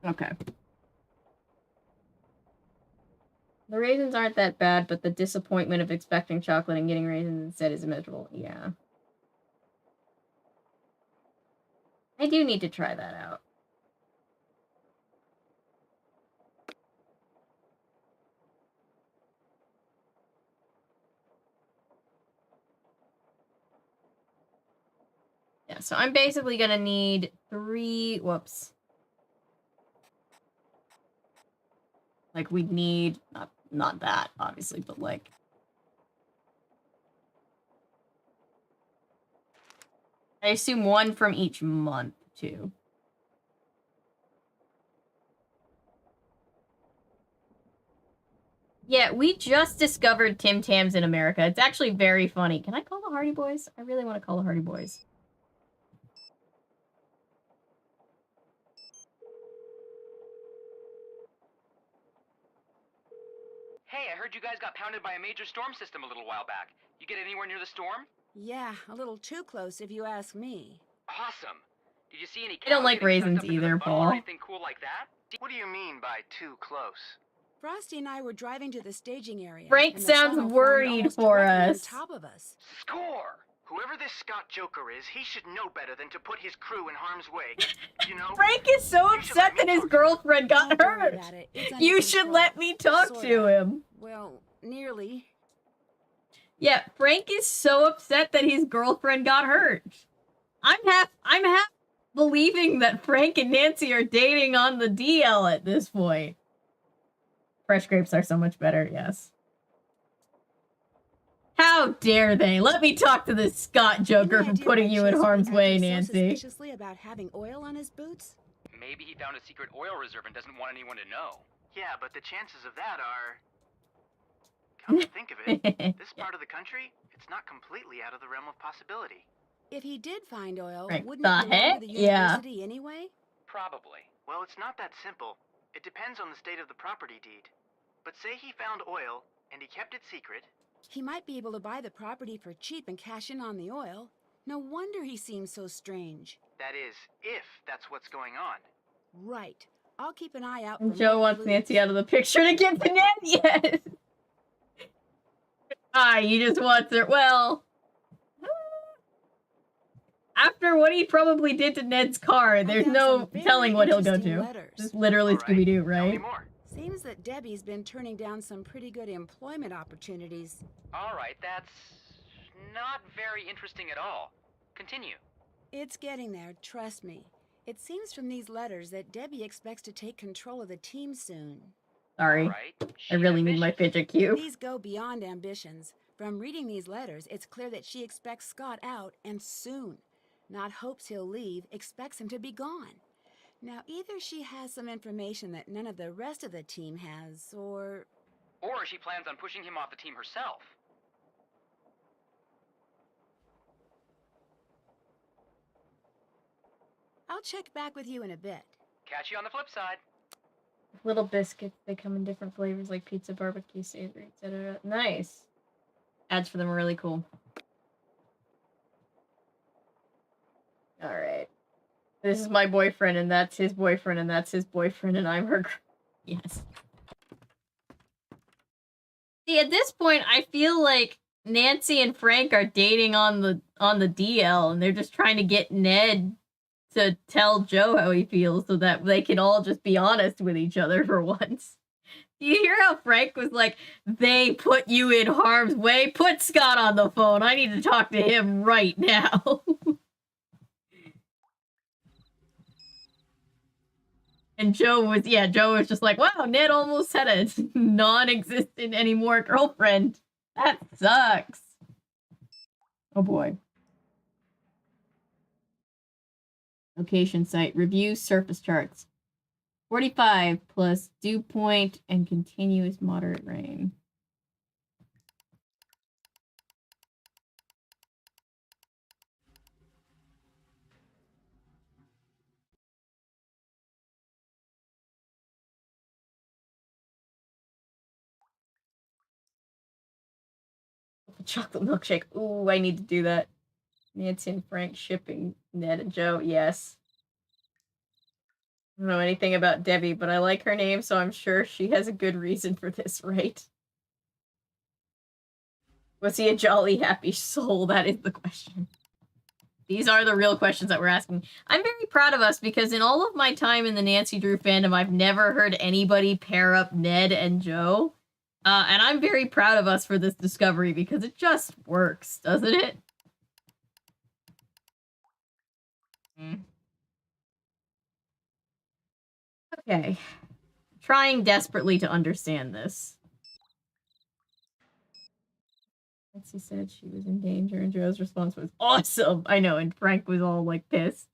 Okay. The raisins aren't that bad, but the disappointment of expecting chocolate and getting raisins instead is immeasurable. Yeah. I do need to try that out. Yeah, so I'm basically gonna need 3, whoops. Like, we'd need, not that, obviously, but like... I assume 1 from each month, too. Yeah, we just discovered Tim Tams in America. It's actually very funny. Can I call the Hardy Boys? I really want to call the Hardy Boys. Hey, I heard you guys got pounded by a major storm system a little while back. You get anywhere near the storm? Yeah, a little too close if you ask me. Awesome. Did you see any I don't cows like getting sucked raisins up into the either, funnel or Paul. anything cool like that? What do you mean by too close? Frosty and I were driving to the staging area. Frank and the sounds funnel formed worried almost for directly us. On top of us. Score! Whoever this Scott Joker is, he should know better than to put his crew in harm's way. You know? Frank is so upset that his girlfriend got Don't worry hurt. about it. It's under You should control. let me talk to Sorta. him. Well, nearly. Yeah, Frank is so upset that his girlfriend got hurt. I'm half believing that Frank and Nancy are dating on the DL at this point. Fresh grapes are so much better, yes. How dare they? Let me talk to this Scott Joker for putting you in harm's way, Nancy. Suspiciously about having oil on his boots? Maybe he found a secret oil reserve and doesn't want anyone to know. Yeah, but the chances of that are... Come to think of it, this part of the country, it's not completely out of the realm of possibility. If he did find oil, Right, wouldn't the it belong heck? to the Yeah. university anyway? Probably. Well, it's not that simple. It depends on the state of the property deed. But say he found oil, and he kept it secret. He might be able to buy the property for cheap and cash in on the oil. No wonder he seems so strange. That is, if that's what's going on. Right. I'll keep an eye out for Joe more wants clues. Nancy out of the picture to get to Ned. Yes. You just want her. Well, after what he probably did to Ned's car, there's found no some very telling what he'll go interesting to. letters. This is literally All right, Scooby-Doo, Tell me right? more. Seems that Debbie's been turning down some pretty good employment opportunities. All right, that's not very interesting at all. Continue. It's getting there, trust me. It seems from these letters that Debbie expects to take control of the team soon. Sorry, All right. I she's really need my ambitious. fidget cube. These go beyond ambitions. From reading these letters, it's clear that she expects Scott out, and soon. Not hopes he'll leave, expects him to be gone. Now, either she has some information that none of the rest of the team has, or... Or she plans on pushing him off the team herself. I'll check back with you in a bit. Catch you on the flip side. Little biscuits, they come in different flavors like pizza, barbecue, savory, etc. Nice. Ads for them are really cool. Alright. This is my boyfriend, and that's his boyfriend, and that's his boyfriend, and I'm her... Yes. See, at this point, I feel like Nancy and Frank are dating on the DL, and they're just trying to get Ned to tell Joe how he feels so that they can all just be honest with each other for once. Do you hear how Frank was like, they put you in harm's way? Put Scott on the phone. I need to talk to him right now. And Joe was just like, wow, Ned almost had a non-existent anymore girlfriend. That sucks. Oh boy. Location site. Review surface charts. 45 plus dew point and continuous moderate rain. chocolate milkshake. Ooh, I need to do that. Nancy and Frank shipping Ned and Joe. Yes. I don't know anything about Debbie, but I like her name, so I'm sure she has a good reason for this, right? Was he a jolly, happy soul? That is the question. These are the real questions that we're asking. I'm very proud of us because in all of my time in the Nancy Drew fandom, I've never heard anybody pair up Ned and Joe. And I'm very proud of us for this discovery because it just works, doesn't it? Okay. Trying desperately to understand this. Nancy said she was in danger, and Joe's response was awesome. I know, and Frank was all like pissed.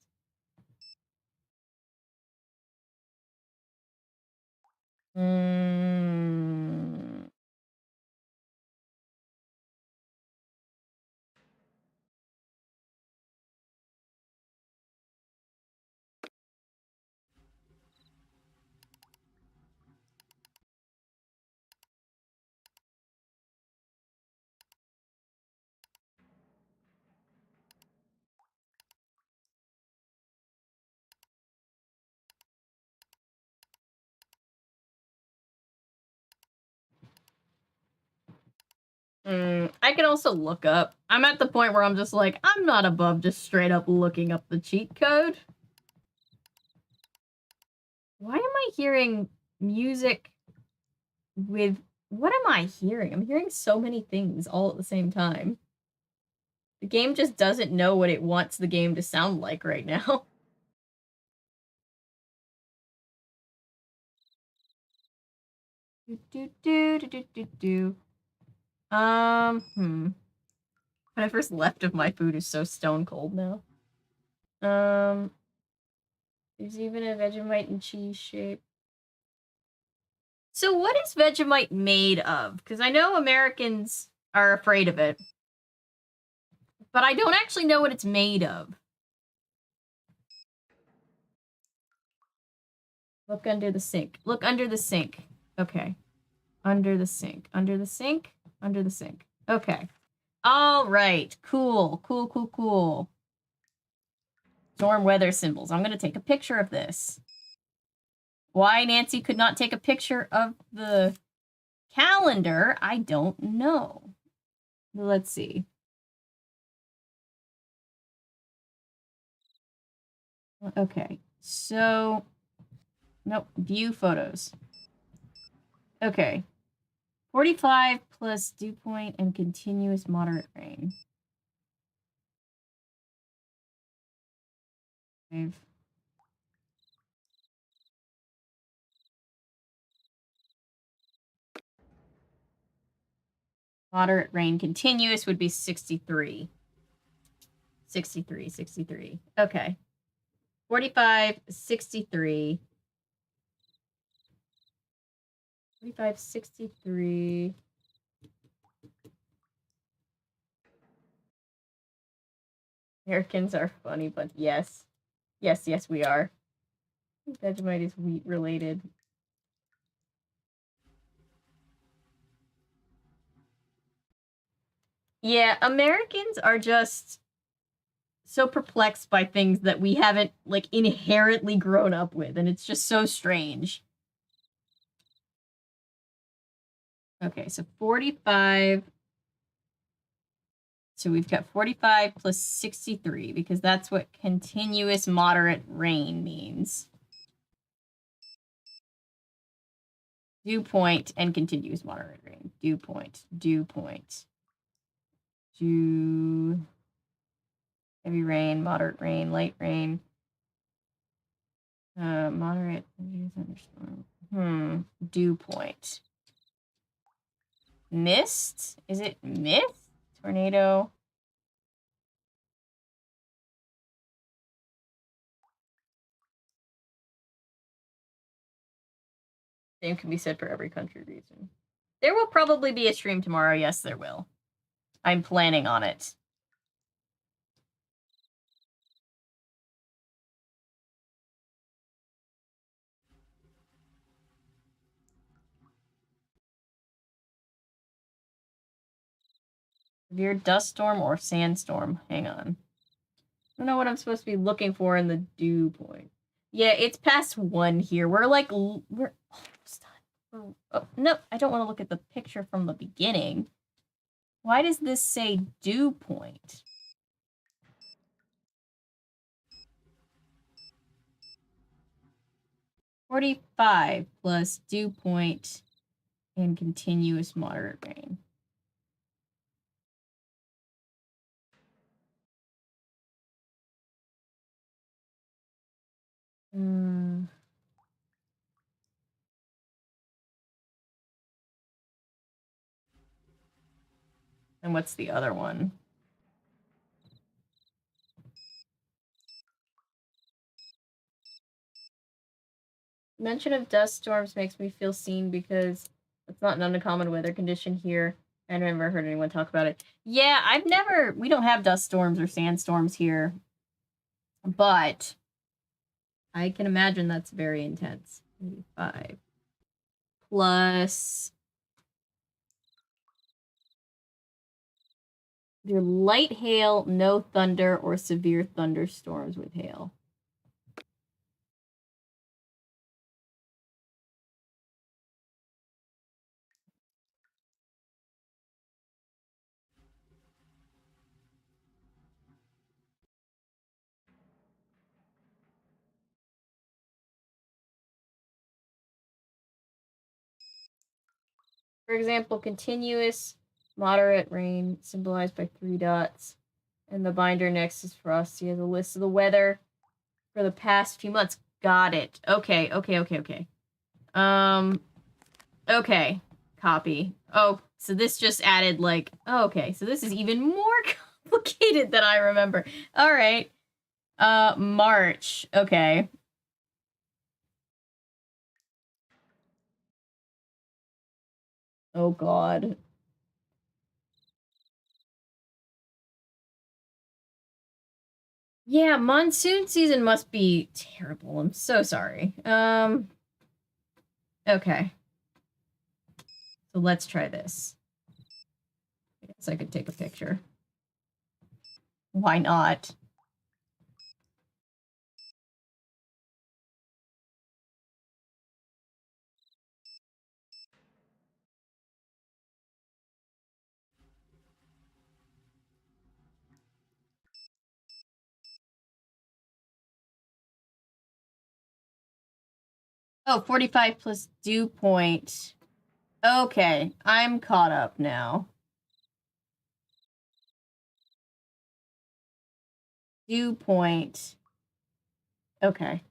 I can also look up. I'm at the point where I'm just like, I'm not above just straight up looking up the cheat code. Why am I hearing music with... What am I hearing? I'm hearing so many things all at the same time. The game just doesn't know what it wants the game to sound like right now. When I first left of my food is so stone cold now. There's even a Vegemite and cheese shape. So what is Vegemite made of? Because I know Americans are afraid of it. But I don't actually know what it's made of. Look under the sink. Look under the sink. Okay. Under the sink. Under the sink. Under the sink. Okay. All right. Cool. Cool, cool, cool. Storm weather symbols. I'm going to take a picture of this. Why Nancy could not take a picture of the calendar, I don't know. Let's see. Okay. So, nope. View photos. Okay. 45 plus dew point and continuous moderate rain. 5. Moderate rain continuous would be 63. 63, 63. Okay. 45, 63. 45, 63. Americans are funny, but yes. Yes, yes, we are. Vegemite is wheat related. Yeah, Americans are just so perplexed by things that we haven't, like, inherently grown up with, and it's just so strange. Okay, so 45. So we've got 45 plus 63, because that's what continuous moderate rain means. Dew point and continuous moderate rain. Dew point. Dew point. Dew... Heavy rain, moderate rain, light rain. Moderate thunderstorm. Dew point. Mist? Is it mist? Tornado. Same can be said for every country region. There will probably be a stream tomorrow. Yes, there will. I'm planning on it. Severe dust storm or sandstorm. Hang on. I don't know what I'm supposed to be looking for in the dew point. Yeah, it's past 1 here. We're almost done. Oh, no, I don't want to look at the picture from the beginning. Why does this say dew point? $45 plus dew point and continuous moderate rain. And what's the other one? Mention of dust storms makes me feel seen because it's not an uncommon weather condition here. I never heard anyone talk about it. Yeah, we don't have dust storms or sandstorms here. But I can imagine that's very intense. 85 plus either light hail, no thunder, or severe thunderstorms with hail. For example, continuous moderate rain symbolized by 3 dots. And the binder next is Frosty has a list of the weather for the past few months. Got it. Okay. Okay. Copy. Oh, so this just added okay. So this is even more complicated than I remember. All right. March. Okay. Oh, God. Yeah, monsoon season must be terrible. I'm so sorry. Okay. So let's try this. I guess I could take a picture. Why not? Oh, 45 plus dew point. Okay, I'm caught up now. Dew point. Okay.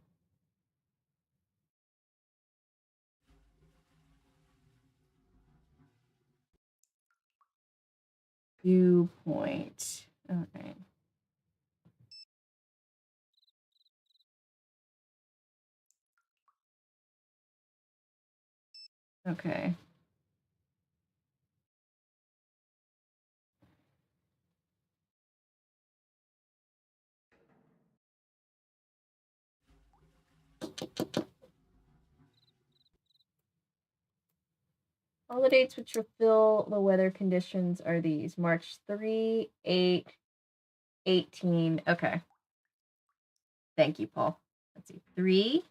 Dew point. Okay. Okay. All the dates which fulfill the weather conditions are these. March 3, 8, 18. Okay. Thank you, Paul. Let's see. 3,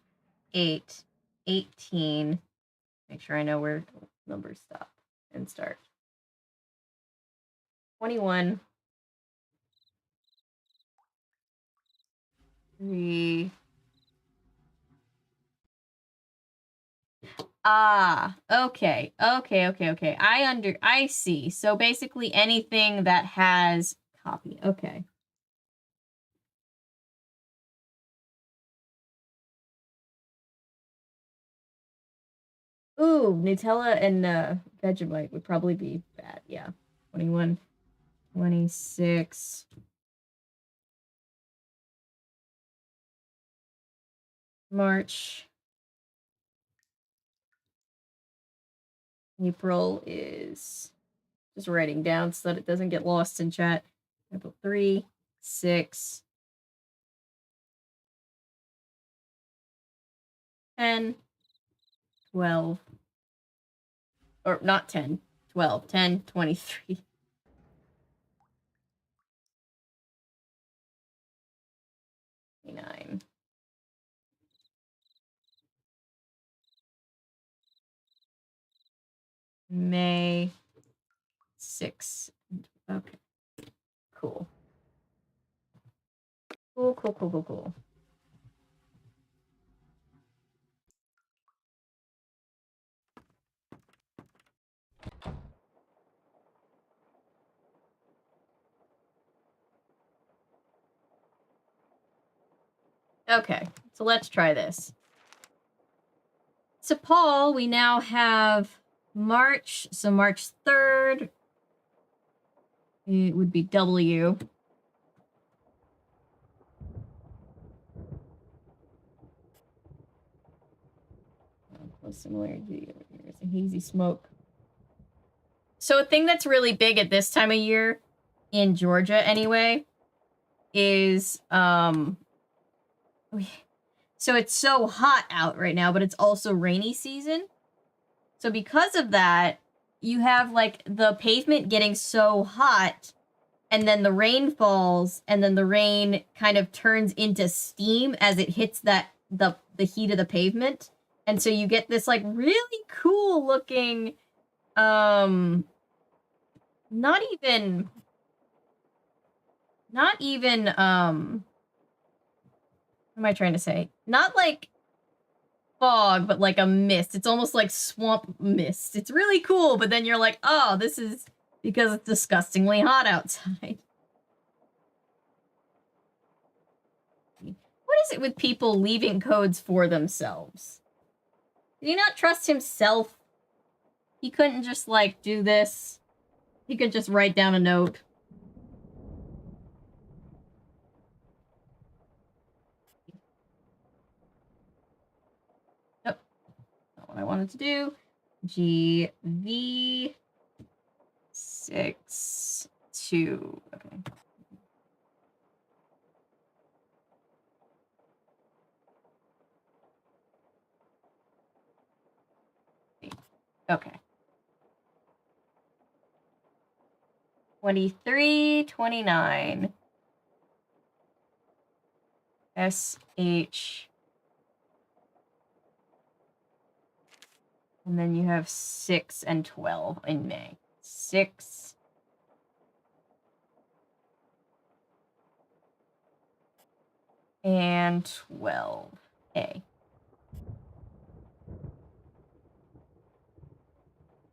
8, 18. Make sure I know where numbers stop and start. 21. 3. Ah, okay. I see. So basically anything that has copy. Okay. Ooh, Nutella and Vegemite would probably be bad. Yeah. 21, 26. March. April is just writing down so that it doesn't get lost in chat. April 3, 6, 10, 12. Or not 10, 12, 10, 23. 29. May 6. Okay. Cool. Cool. Okay, so let's try this. So Paul, we now have March. So March 3rd. It would be W. Similarity over here is a hazy smoke. So a thing that's really big at this time of year, in Georgia anyway, is so it's so hot out right now, but it's also rainy season. So because of that, you have like the pavement getting so hot, and then the rain falls, and then the rain kind of turns into steam as it hits the heat of the pavement. And so you get this like really cool looking not even what am I trying to say? Not like fog, but like a mist. It's almost like swamp mist. It's really cool, but then you're like, oh, this is because it's disgustingly hot outside. What is it with people leaving codes for themselves? Did he not trust himself? He couldn't just, like, do this. He could just write down a note. Nope. Not what I wanted to do. GV 6-2. Okay. Okay. 2329. SH. And then you have 6 and 12 in May. 6. And 12. A.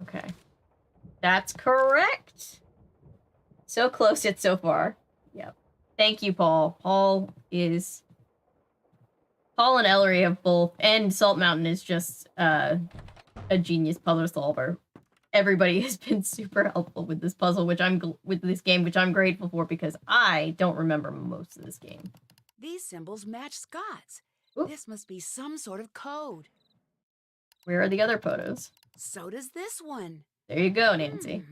Okay. That's correct. So close yet so far. Yep. Thank you, Paul. Paul and Ellery have both, and Salt Mountain is just a genius puzzle solver. Everybody has been super helpful with this puzzle, with this game, which I'm grateful for because I don't remember most of this game. These symbols match Scott's. Oop. This must be some sort of code. Where are the other photos? So does this one. There you go, Nancy.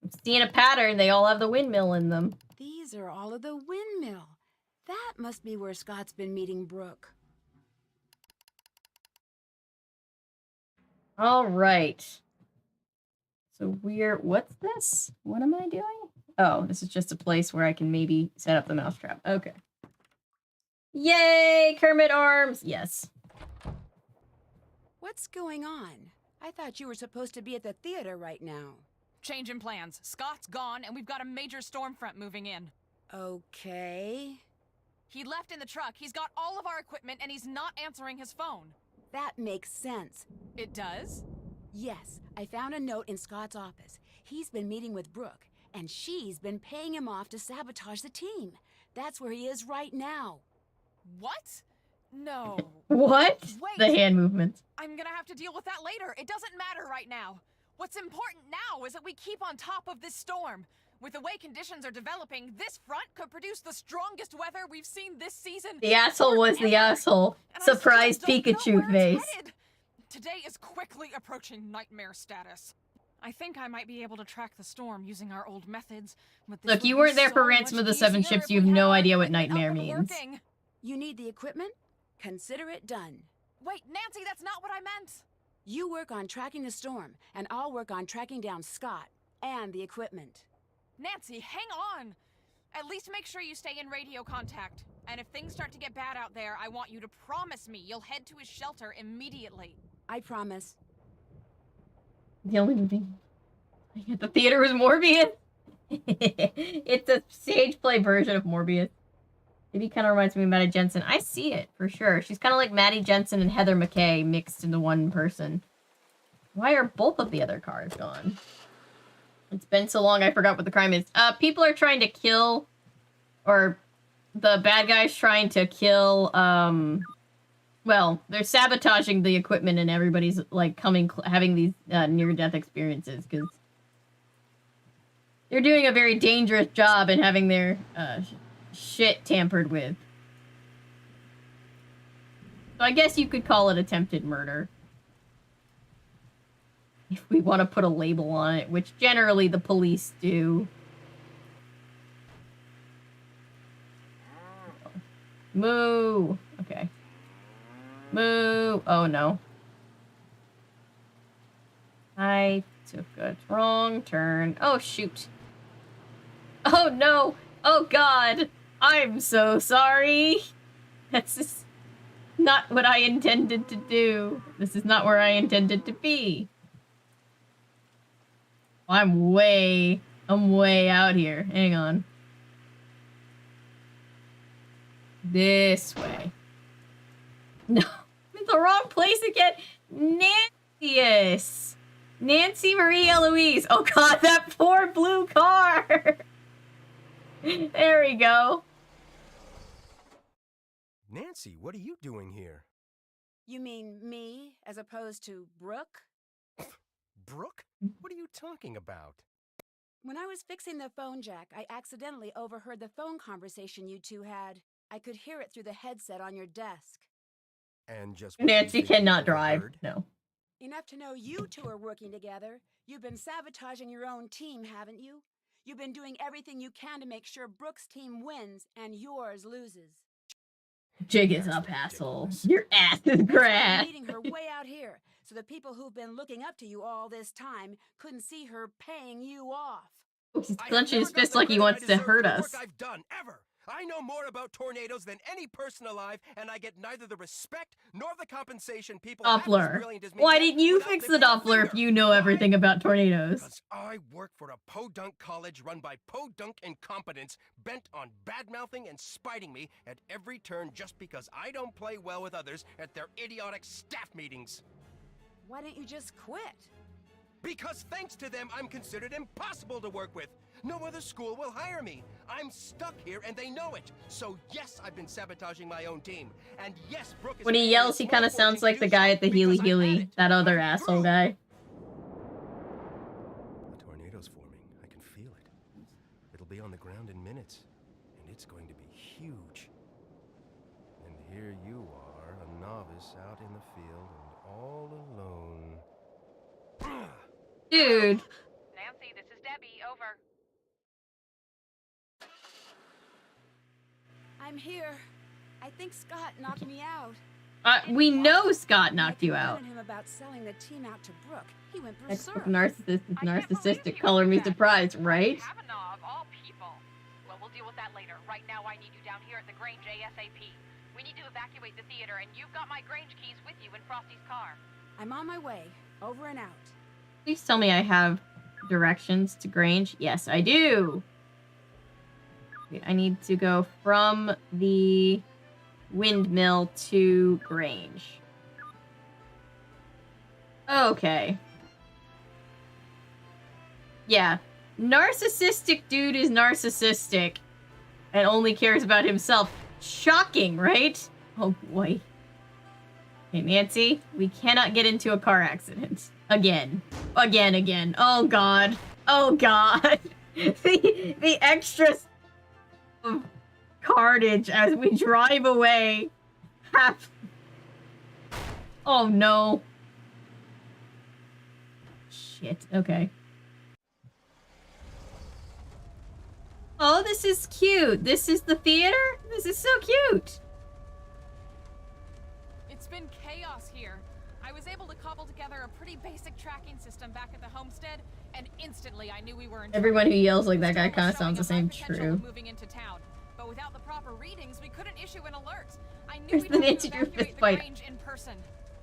I'm seeing a pattern. They all have the windmill in them. These are all of the windmill. That must be where Scott's been meeting Brooke. All right. So what's this? What am I doing? Oh, this is just a place where I can maybe set up the mousetrap. Okay. Yay, Kermit arms. Yes. What's going on? I thought you were supposed to be at the theater right now. Change in plans. Scott's gone, and we've got a major storm front moving in. Okay. He left in the truck. He's got all of our equipment, and he's not answering his phone. That makes sense. It does? Yes, I found a note in Scott's office. He's been meeting with Brooke, and she's been paying him off to sabotage the team. That's where he is right now. What? No. What? Wait. The hand movements. I'm gonna have to deal with that later. It doesn't matter right now. What's important now is that we keep on top of this storm. With the way conditions are developing, this front could produce the strongest weather we've seen this season. The asshole was the asshole. Surprise Pikachu face. Today is quickly approaching nightmare status. I think I might be able to track the storm using our old methods. Look, you weren't there for Ransom of the Seven Ships. You have no idea what nightmare means. You need the equipment? Consider it done. Wait, Nancy, that's not what I meant. You work on tracking the storm, and I'll work on tracking down Scott and the equipment. Nancy, hang on. At least make sure you stay in radio contact. And if things start to get bad out there, I want you to promise me you'll head to his shelter immediately. I promise. The only movie at the theater was Morbius. It's a stage play version of Morbius. Maybe kind of reminds me of Maddie Jensen. I see it for sure. She's kind of like Maddie Jensen and Heather McKay mixed into one person. Why are both of the other cars gone? It's been so long I forgot what the crime is. People are trying to kill, or the bad guy's trying to kill, well, they're sabotaging the equipment and everybody's, like, having these near-death experiences, because they're doing a very dangerous job in having their, shit tampered with. So I guess you could call it attempted murder. If we want to put a label on it, which generally the police do. Moo! Okay. Moo! Oh no. I took a wrong turn. Oh shoot. Oh no! Oh god! I'm so sorry! That's just not what I intended to do. This is not where I intended to be. I'm way out here. Hang on. This way. No, I'm in the wrong place again. Nancy Marie Eloise. Oh god, that poor blue car. There we go. Nancy, what are you doing here? You mean me, as opposed to Brooke? Brooke? What are you talking about? When I was fixing the phone jack, I accidentally overheard the phone conversation you two had. I could hear it through the headset on your desk. And just Nancy cannot drive. No. Enough to know you two are working together. You've been sabotaging your own team, haven't you? You've been doing everything you can to make sure Brooke's team wins and yours loses. Jig is up, asshole. Your ass is grass. Meeting her way out here, so the people who've been looking up to you all this time couldn't see her paying you off. He's clenching his fist like he wants to hurt us. I've done ever. I know more about tornadoes than any person alive, and I get neither the respect nor the compensation people Doppler. Why didn't you fix the Doppler if you know everything about tornadoes? Because I work for a podunk college run by podunk incompetents bent on bad-mouthing and spiting me at every turn just because I don't play well with others at their idiotic staff meetings. Why don't you just quit? Because thanks to them, I'm considered impossible to work with. No other school will hire me. I'm stuck here, and they know it. So yes, I've been sabotaging my own team. And yes, Brooke is... When he yells, he kind of sounds like the guy at the Healy, that other asshole guy. The tornado's forming. I can feel it. It'll be on the ground in minutes, and it's going to be huge. And here you are, a novice out in the field and all alone. Dude. Nancy, this is Debbie. Over. I'm here. I think Scott knocked me out. We know Scott knocked you out. Him about selling the team out to Brooke. He went berserk. Narcissistic color me surprised, right? Kavanaugh, of all people. Well, we'll deal with that later. Right now, I need you down here at the Grange ASAP. We need to evacuate the theater, and you've got my Grange keys with you in Frosty's car. I'm on my way. Over and out. Please tell me I have directions to Grange. Yes, I do. I need to go from the windmill to Grange. Okay. Yeah. Narcissistic dude is narcissistic and only cares about himself. Shocking, right? Oh boy. Okay, Nancy, we cannot get into a car accident. Again. Again. Oh god. Oh god. the extra carnage as we drive away. Oh no. Shit. Okay. Oh, this is cute. This is the theater? This is so cute. It's been chaos here. I was able to cobble together a pretty basic tracking system back at the homestead, and instantly I knew we were in trouble. Everyone who yells like that guy kind of sounds the same. True. Moving into town, but without the proper readings, we couldn't issue an alert. I knew Where's we the had to Nancy Drew evacuate fist the fight? Grange in person.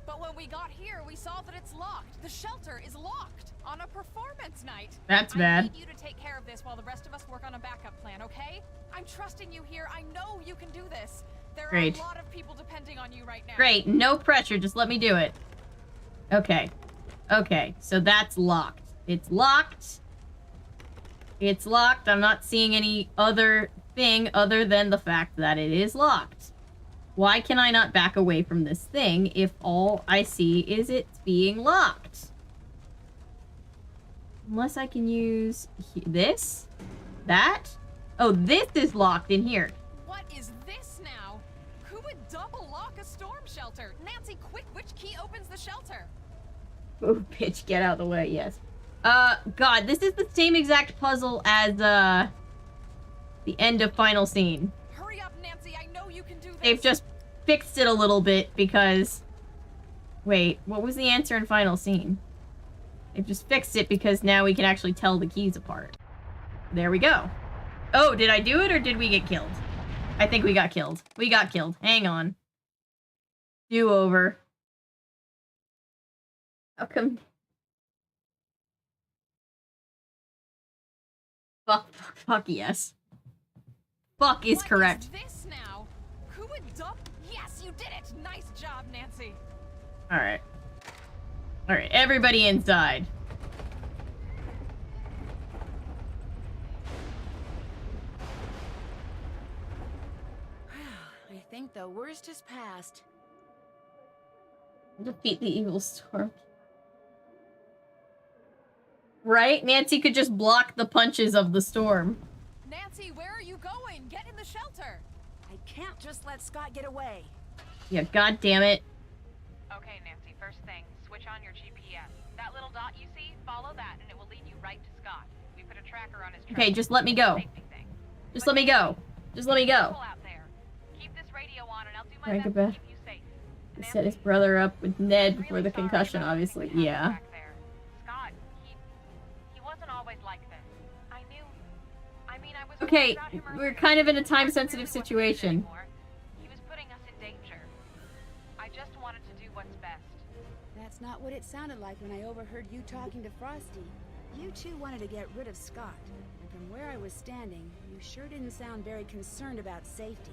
But when we got here, we saw that it's locked. The shelter is locked on a performance night. That's I bad. need you to take care of this while the rest of us work on a backup plan, okay? I'm trusting you here. I know you can do this. There are Great. a lot of people depending on you right now. Great, no pressure, just let me do it. Okay. Okay, so that's locked. It's locked. It's locked. I'm not seeing any other thing other than the fact that it is locked. Why can I not back away from this thing if all I see is it's being locked? Unless I can use this? That? Oh, this is locked in here. What is this now? Who would double lock a storm shelter? Nancy, quick, which key opens the shelter? Oh, bitch, get out of the way, yes. God, this is the same exact puzzle as, the end of Final Scene. Hurry up, Nancy, I know you can do this. They've just fixed it a little bit because... Wait, what was the answer in Final Scene? They've just fixed it because now we can actually tell the keys apart. There we go. Oh, did I do it or did we get killed? I think we got killed. We got killed. Hang on. Do-over. How come... Fuck yes. Fuck is correct. What is this now? Who would dump? Yes, you did it! Nice job, Nancy. Alright. Alright, everybody inside. I think the worst is past. Defeat the evil storm. Right? Nancy could just block the punches of the storm. Nancy, where are you going? Get in the shelter. I can't just let Scott get away. Yeah, god damn it. Okay, Nancy, first thing, switch on your GPS. That little dot you see, follow that and it will lead you right to Scott. We put a tracker on his truck. Okay, just let me go. Just let me go. Just let me go. Keep this radio on and I'll do my Frank best about to keep you safe. he set his brother up with Ned before the concussion, obviously. Yeah. Scott, he wasn't always like this. I was Okay, worried about him we're earlier. kind of in a He wasn't time-sensitive really what he is situation. anymore. He was putting us in danger. I just wanted to do what's best. That's not what it sounded like when I overheard you talking to Frosty. You two wanted to get rid of Scott, and from where I was standing, you sure didn't sound very concerned about safety.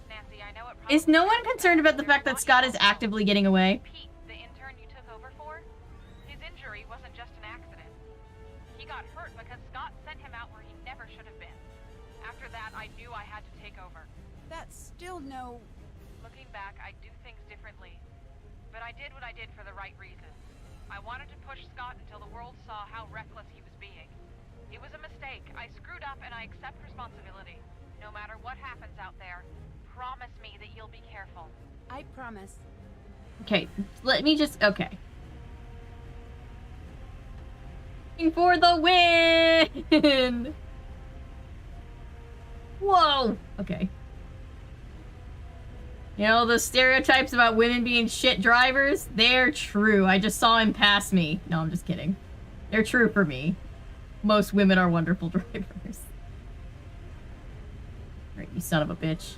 Nancy, I know it Is no one concerned about the fact that Scott is actively getting away? Pete, the intern you took over for, his injury wasn't just an accident. He got hurt because Scott sent him out where he never should have been. After that, I knew I had to take over. That's still no... Looking back, I do things differently. But I did what I did for the right reasons. I wanted to push Scott until the world saw how reckless he was being. It was a mistake. I screwed up and I accept responsibility. No matter what happens out there, promise me that you'll be careful. I promise. Okay, let me just... Okay. For the win! Whoa! Okay. You know, the stereotypes about women being shit drivers, they're true. I just saw him pass me. No, I'm just kidding. They're true for me. Most women are wonderful drivers. Alright, you son of a bitch.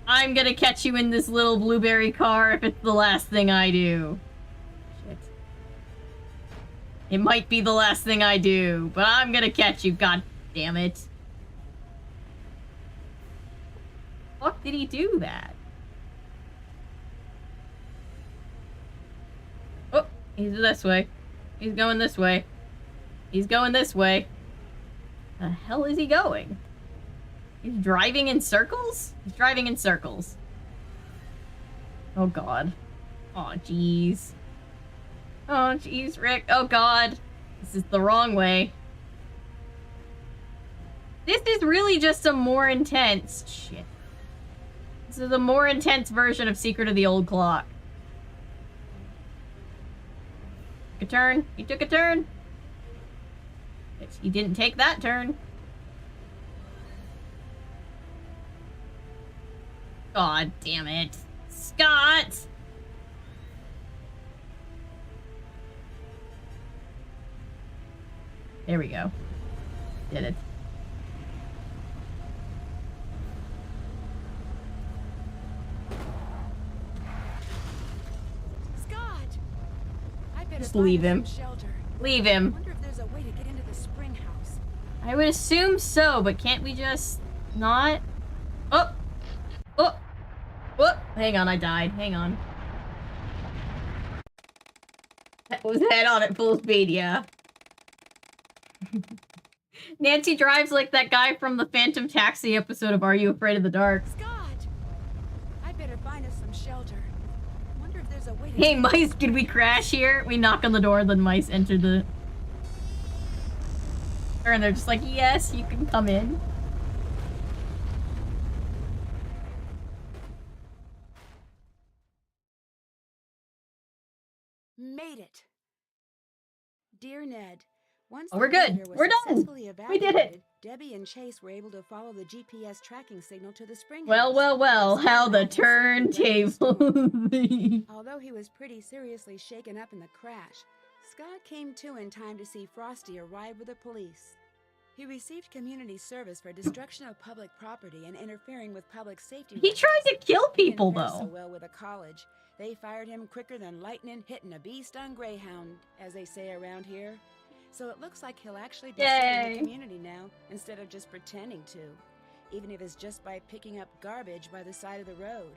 I'm gonna catch you in this little blueberry car if it's the last thing I do. Shit. It might be the last thing I do, but I'm gonna catch you, god damn it. Fuck did he do that? Oh, he's this way. He's going this way. He's going this way. The hell is he going? He's driving in circles? He's driving in circles. Oh god. Oh jeez. Oh jeez, Rick. Oh god. This is the wrong way. This is really just a more intense... Shit. This is a more intense version of Secret of the Old Clock. Took a turn. He took a turn. He didn't take that turn. God damn it. Scott! There we go. Did it. Just leave him. Leave him. Wonder if there's a way to get into the spring house. I would assume so, but can't we just not? Oh! Oh! Oh! Hang on, I died. Hang on. That was head on at full speed, yeah. Nancy drives like that guy from the Phantom Taxi episode of Are You Afraid of the Dark? Scott! I better find us some shelter. Wonder if there's a way to Hey, mice, can we crash here? We knock on the door, then mice enter the... And they're just like, yes, you can come in. Made it. Dear Ned, once Oh, we're the good. predator was We're done. successfully We did it. evacuated, Debbie and Chase were able to follow the GPS tracking signal to the spring Well, house. well, well, how the Scott had escaped turntable. Although he was pretty seriously shaken up in the crash, Scott came to in time to see Frosty arrive with the police. He received community service for destruction of public property and interfering with public safety. He tries to kill people, He didn't fare so though. well with a college. They fired him quicker than lightning hitting a bee-stung greyhound, as they say around here. So it looks like he'll actually be serving Yay. the community now, instead of just pretending to. Even if it's just by picking up garbage by the side of the road.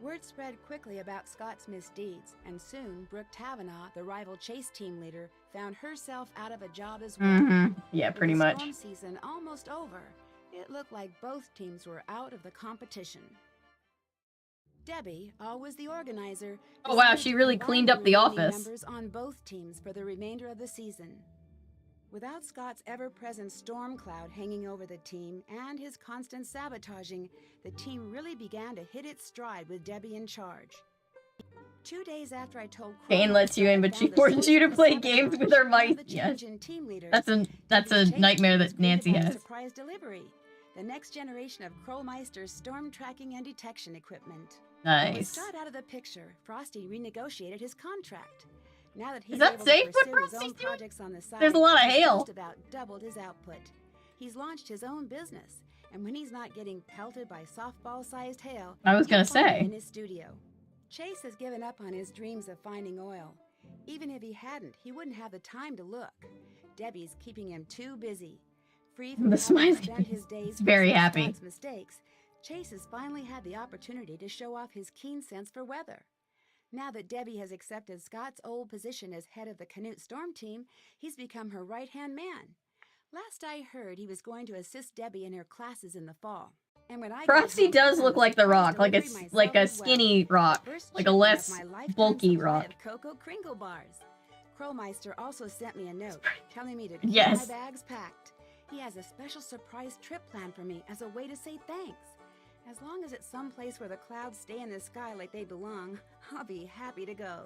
Word spread quickly about Scott's misdeeds, and soon Brooke Tavenaugh, the rival Chase team leader, found herself out of a job as well. Mm-hmm. Yeah, With pretty the much. storm season almost over, it looked like both teams were out of the competition. Debbie, always the organizer, Oh, wow, decided she to really combine cleaned up the remaining office. members on both teams for the remainder of the season. Without Scott's ever-present storm cloud hanging over the team and his constant sabotaging, the team really began to hit its stride with Debbie in charge. 2 days after I told Kane lets you in, but she forces you to play games with her mice. Yes. That's a nightmare that Nancy has. Surprise delivery. The next generation of Krollmeister's storm tracking and detection equipment. With Nice. Scott out of the picture, Frosty renegotiated his contract. Now that he's Is that able safe to what pursue his Frosty's own doing? projects on the side, There's a lot of he's hail. just about doubled his output. He's launched his own business, and when he's not getting pelted by softball-sized hail, I was gonna you'll find him say. in his studio. Chase has given up on his dreams of finding oil. Even if he hadn't, he wouldn't have the time to look. Debbie's keeping him too busy. Free from The having smiley to spend his face. days It's very fixing happy. Scott's mistakes, Chase has finally had the opportunity to show off his keen sense for weather. Now that Debbie has accepted Scott's old position as head of the Canute Storm team, he's become her right-hand man. Last I heard, he was going to assist Debbie in her classes in the fall. And when I got Frosty home, does I look was like the surprised Rock, to like a deliver myself like a as well. skinny Rock, First like a shipment less of my lifetime bulky supply Rock. of Cocoa Kringle bars. Krollmeister also sent me a note telling me to keep Yes. my bags packed. He has a special surprise trip planned for me as a way to say thanks. As long as it's someplace where the clouds stay in the sky like they belong, I'll be happy to go.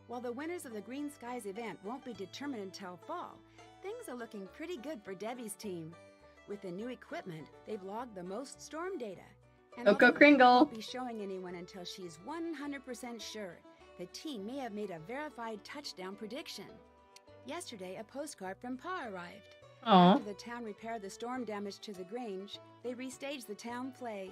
While the winners of the Green Skies event won't be determined until fall, things are looking pretty good for Debbie's team. With the new equipment, they've logged the most storm data. And Cocoa although Debbie Kringle. won't be showing anyone until she's 100% sure, the team may have made a verified touchdown prediction. Yesterday, a postcard from Pa arrived. Aw. After the town repaired the storm damage to the Grange, they restaged the town play.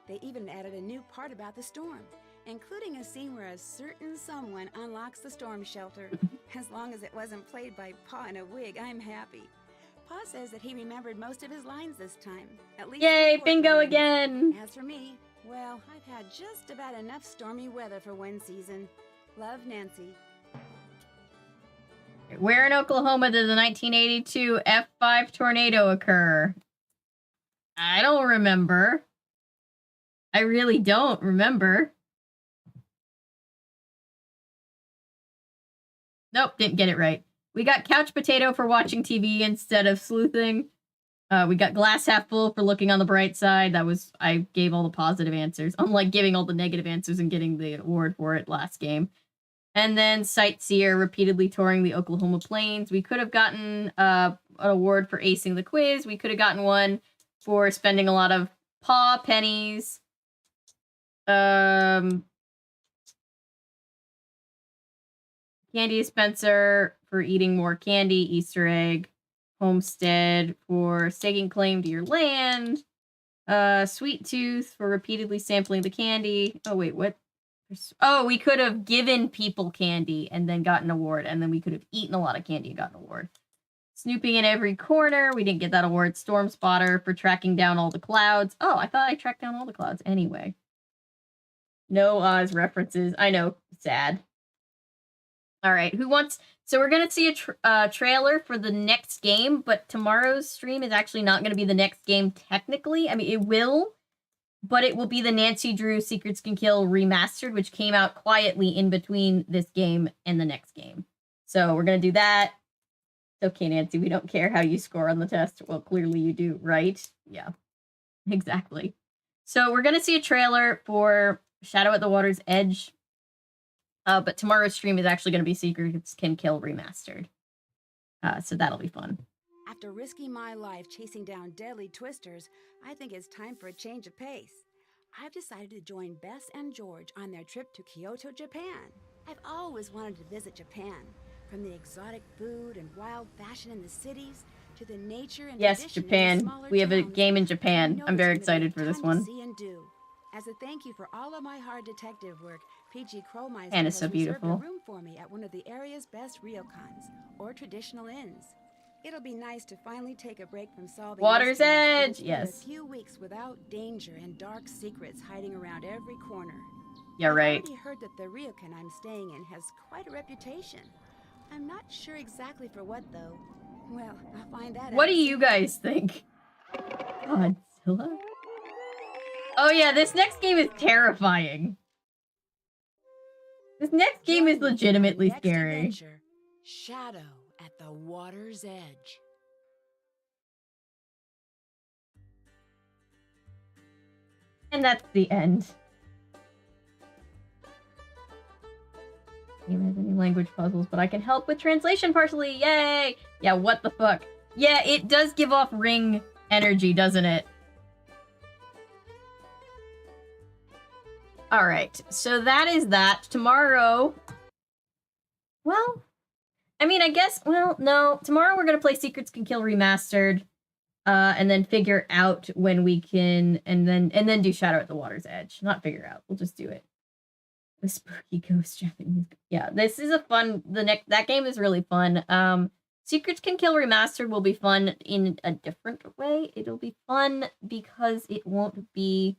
They even added a new part about the storm, including a scene where a certain someone unlocks the storm shelter. As long as it wasn't played by Pa in a wig, I'm happy. Pa says that he remembered most of his lines this time. At least Yay, the important bingo ones. again. As for me, well, I've had just about enough stormy weather for one season. Love, Nancy. Where in Oklahoma did the 1982 F5 tornado occur? I don't remember. I really don't remember. Nope, didn't get it right. We got couch potato for watching TV instead of sleuthing. We got glass half full for looking on the bright side. I gave all the positive answers, unlike giving all the negative answers and getting the award for it last game. And then sightseer, repeatedly touring the Oklahoma plains. We could have gotten an award for acing the quiz. We could have gotten one for spending a lot of paw pennies. Candy dispenser for eating more candy. Easter egg. Homestead for staking claim to your land. Sweet tooth for repeatedly sampling the candy. Oh wait, what? Oh, we could have given people candy and then gotten an award, and then we could have eaten a lot of candy and gotten an award. Snooping in every corner. We didn't get that award. Storm Spotter for tracking down all the clouds. Oh, I thought I tracked down all the clouds anyway. No Oz references. I know. Sad. All right. Who wants... So we're going to see a trailer for the next game, but tomorrow's stream is actually not going to be the next game technically. I mean, it will, but it will be the Nancy Drew Secrets Can Kill remastered, which came out quietly in between this game and the next game. So we're going to do that. Okay, Nancy, we don't care how you score on the test. Well, clearly you do, right? Yeah, exactly. So we're going to see a trailer for Shadow at the Water's Edge. But tomorrow's stream is actually going to be Secrets Can Kill remastered. So that'll be fun. After risking my life chasing down deadly twisters, I think it's time for a change of pace. I've decided to join Bess and George on their trip to Kyoto, Japan. I've always wanted to visit Japan, from the exotic food and wild fashion in the cities to the nature and yes, tradition Japan. in the smaller We have a towns. game in Japan. I'm very excited for this one. See and do. As a thank you for all of my hard detective work, PG Crowmeister And has it's so reserved beautiful. a room for me at one of the area's best ryokans, or traditional inns. It'll be nice to finally take a break from solving Water's mysteries and Edge, spend yes. a few weeks without danger and dark secrets hiding around every corner. Yeah, right. I've already heard that the ryokan I'm staying in has quite a reputation. I'm not sure exactly for what, though. Well, I'll find that out. What do you guys think? Godzilla? Oh yeah, this next game is terrifying. This next game is legitimately Next scary. adventure, Shadow at the Water's Edge. And that's the end. Game has any language puzzles, but I can help with translation partially. Yay! Yeah, what the fuck? Yeah, it does give off ring energy, doesn't it? Alright, so that is that. Tomorrow... Well, I mean, I guess... Well, no. Tomorrow we're gonna play Secrets Can Kill Remastered. And then figure out when we can... And then do Shadow at the Water's Edge. Not figure out. We'll just do it. The spooky ghost Japanese... Yeah, this is a fun... That game is really fun. Secrets Can Kill Remastered will be fun in a different way. It'll be fun because it won't be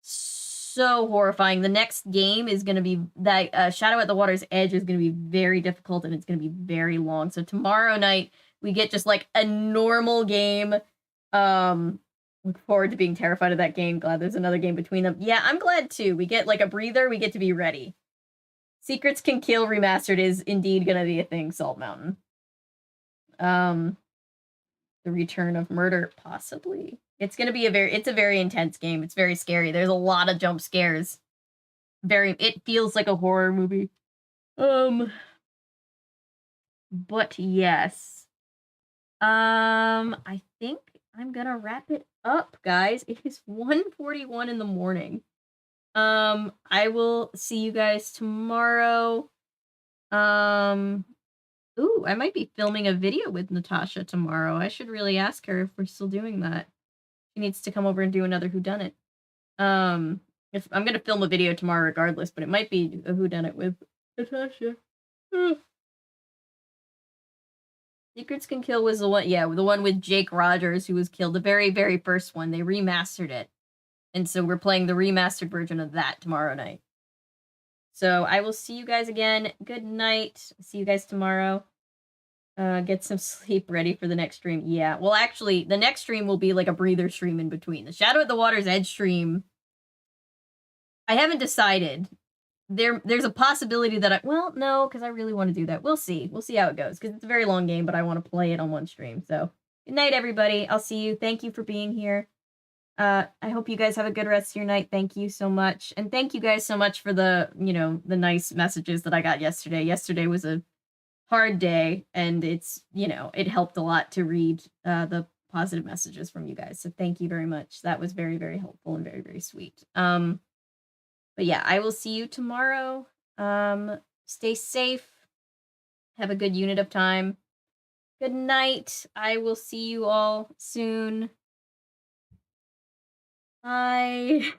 so horrifying. The next game is going to be that Shadow at the Water's Edge is going to be very difficult and it's going to be very long. So tomorrow night we get just like a normal game. Look forward to being terrified of that game. Glad there's another game between them. Yeah, I'm glad too. We get like a breather. We get to be ready. Secrets Can Kill Remastered is indeed going to be a thing, Salt Mountain. The Return of Murder, possibly. It's gonna be it's a very intense game. It's very scary. There's a lot of jump scares. It feels like a horror movie. But yes. I think I'm gonna wrap it up, guys. It is 1:41 in the morning. I will see you guys tomorrow. Ooh, I might be filming a video with Natasha tomorrow. I should really ask her if we're still doing that. She needs to come over and do another whodunit. If I'm gonna film a video tomorrow regardless, but it might be a whodunit with Natasha. Secrets Can Kill was the one, yeah, the one with Jake Rogers who was killed. The very, very first one. They remastered it. And so we're playing the remastered version of that tomorrow night. So I will see you guys again. Good night. See you guys tomorrow. Get some sleep, ready for the next stream. Yeah, well, actually, the next stream will be like a breather stream in between. The Shadow at the Water's Edge stream, I haven't decided. There's a possibility that well, no, because I really want to do that. We'll see. We'll see how it goes, because it's a very long game, but I want to play it on one stream. So, good night, everybody. I'll see you. Thank you for being here. I hope you guys have a good rest of your night. Thank you so much. And thank you guys so much for the, the nice messages that I got yesterday. Yesterday was a hard day, and it's, it helped a lot to read the positive messages from you guys. So thank you very much. That was very, very helpful and very, very sweet. But yeah, I will see you tomorrow. Stay safe. Have a good unit of time. Good night. I will see you all soon. Bye.